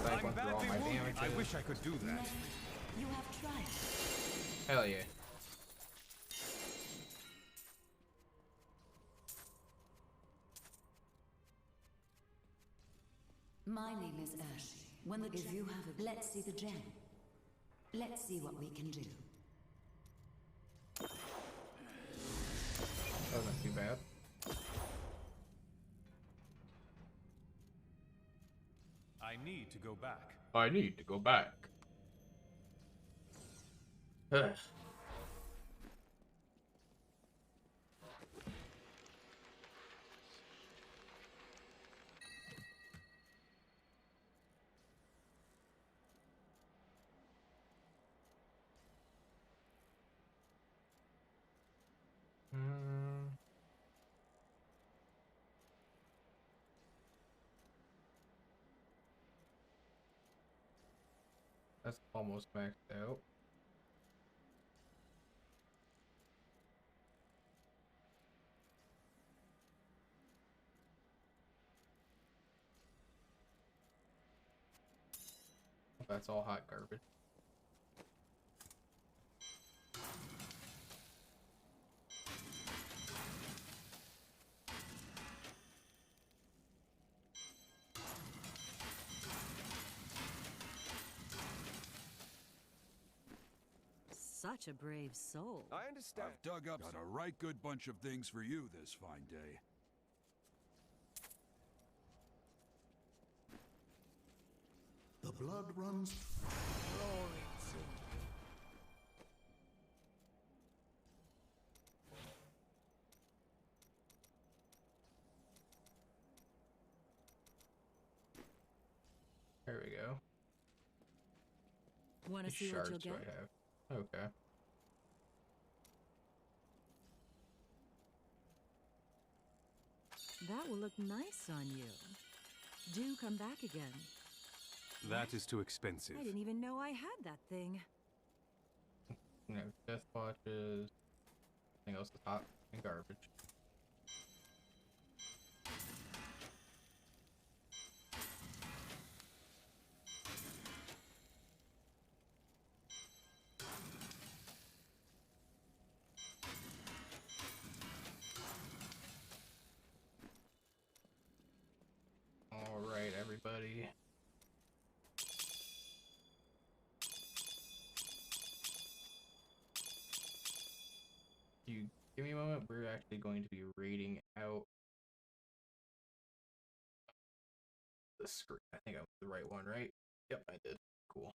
I'm badly wounded.
I wish I could do that.
You have tried.
Hell yeah.
My name is Urshi. If you have it, let's see the gem. Let's see what we can do.
Wasn't too bad.
I need to go back.
I need to go back. Ugh. That's almost maxed out. That's all hot garbage.
Such a brave soul.
I understand.
I've dug up a right good bunch of things for you this fine day.
The blood runs.
There we go.
Want to see what you'll get?
I have. Okay.
That will look nice on you. Do come back again.
That is too expensive.
I didn't even know I had that thing.
No, death watches. Anything else is hot and garbage. Alright, everybody. You give me a moment, we're actually going to be raiding out the screen. I think I was the right one, right? Yep, I did. Cool.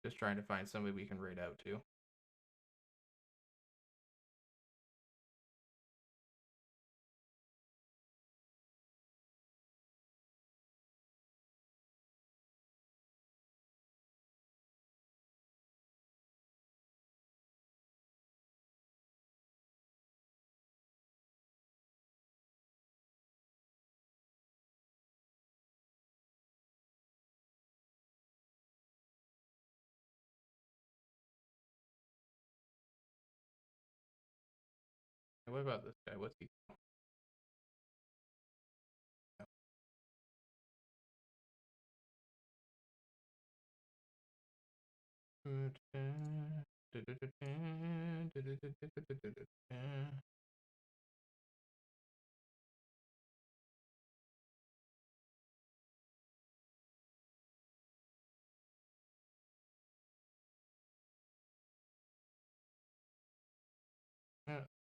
Just trying to find somebody we can raid out to. Hey, what about this guy? What's he?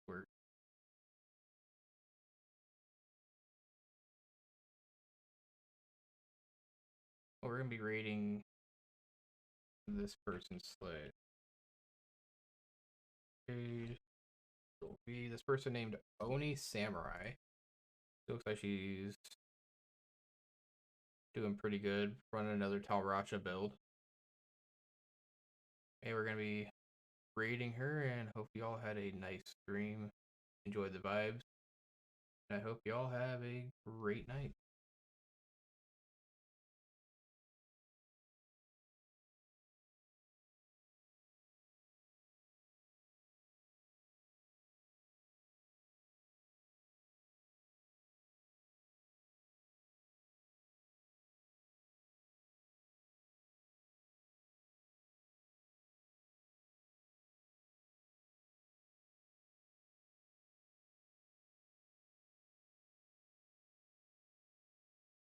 Work. Well, we're gonna be raiding this person's slave. Raid. It'll be this person named Oni Samurai. Looks like she's doing pretty good, running another Talracha build. Hey, we're gonna be raiding her, and hope you all had a nice stream. Enjoyed the vibes. And I hope you all have a great night.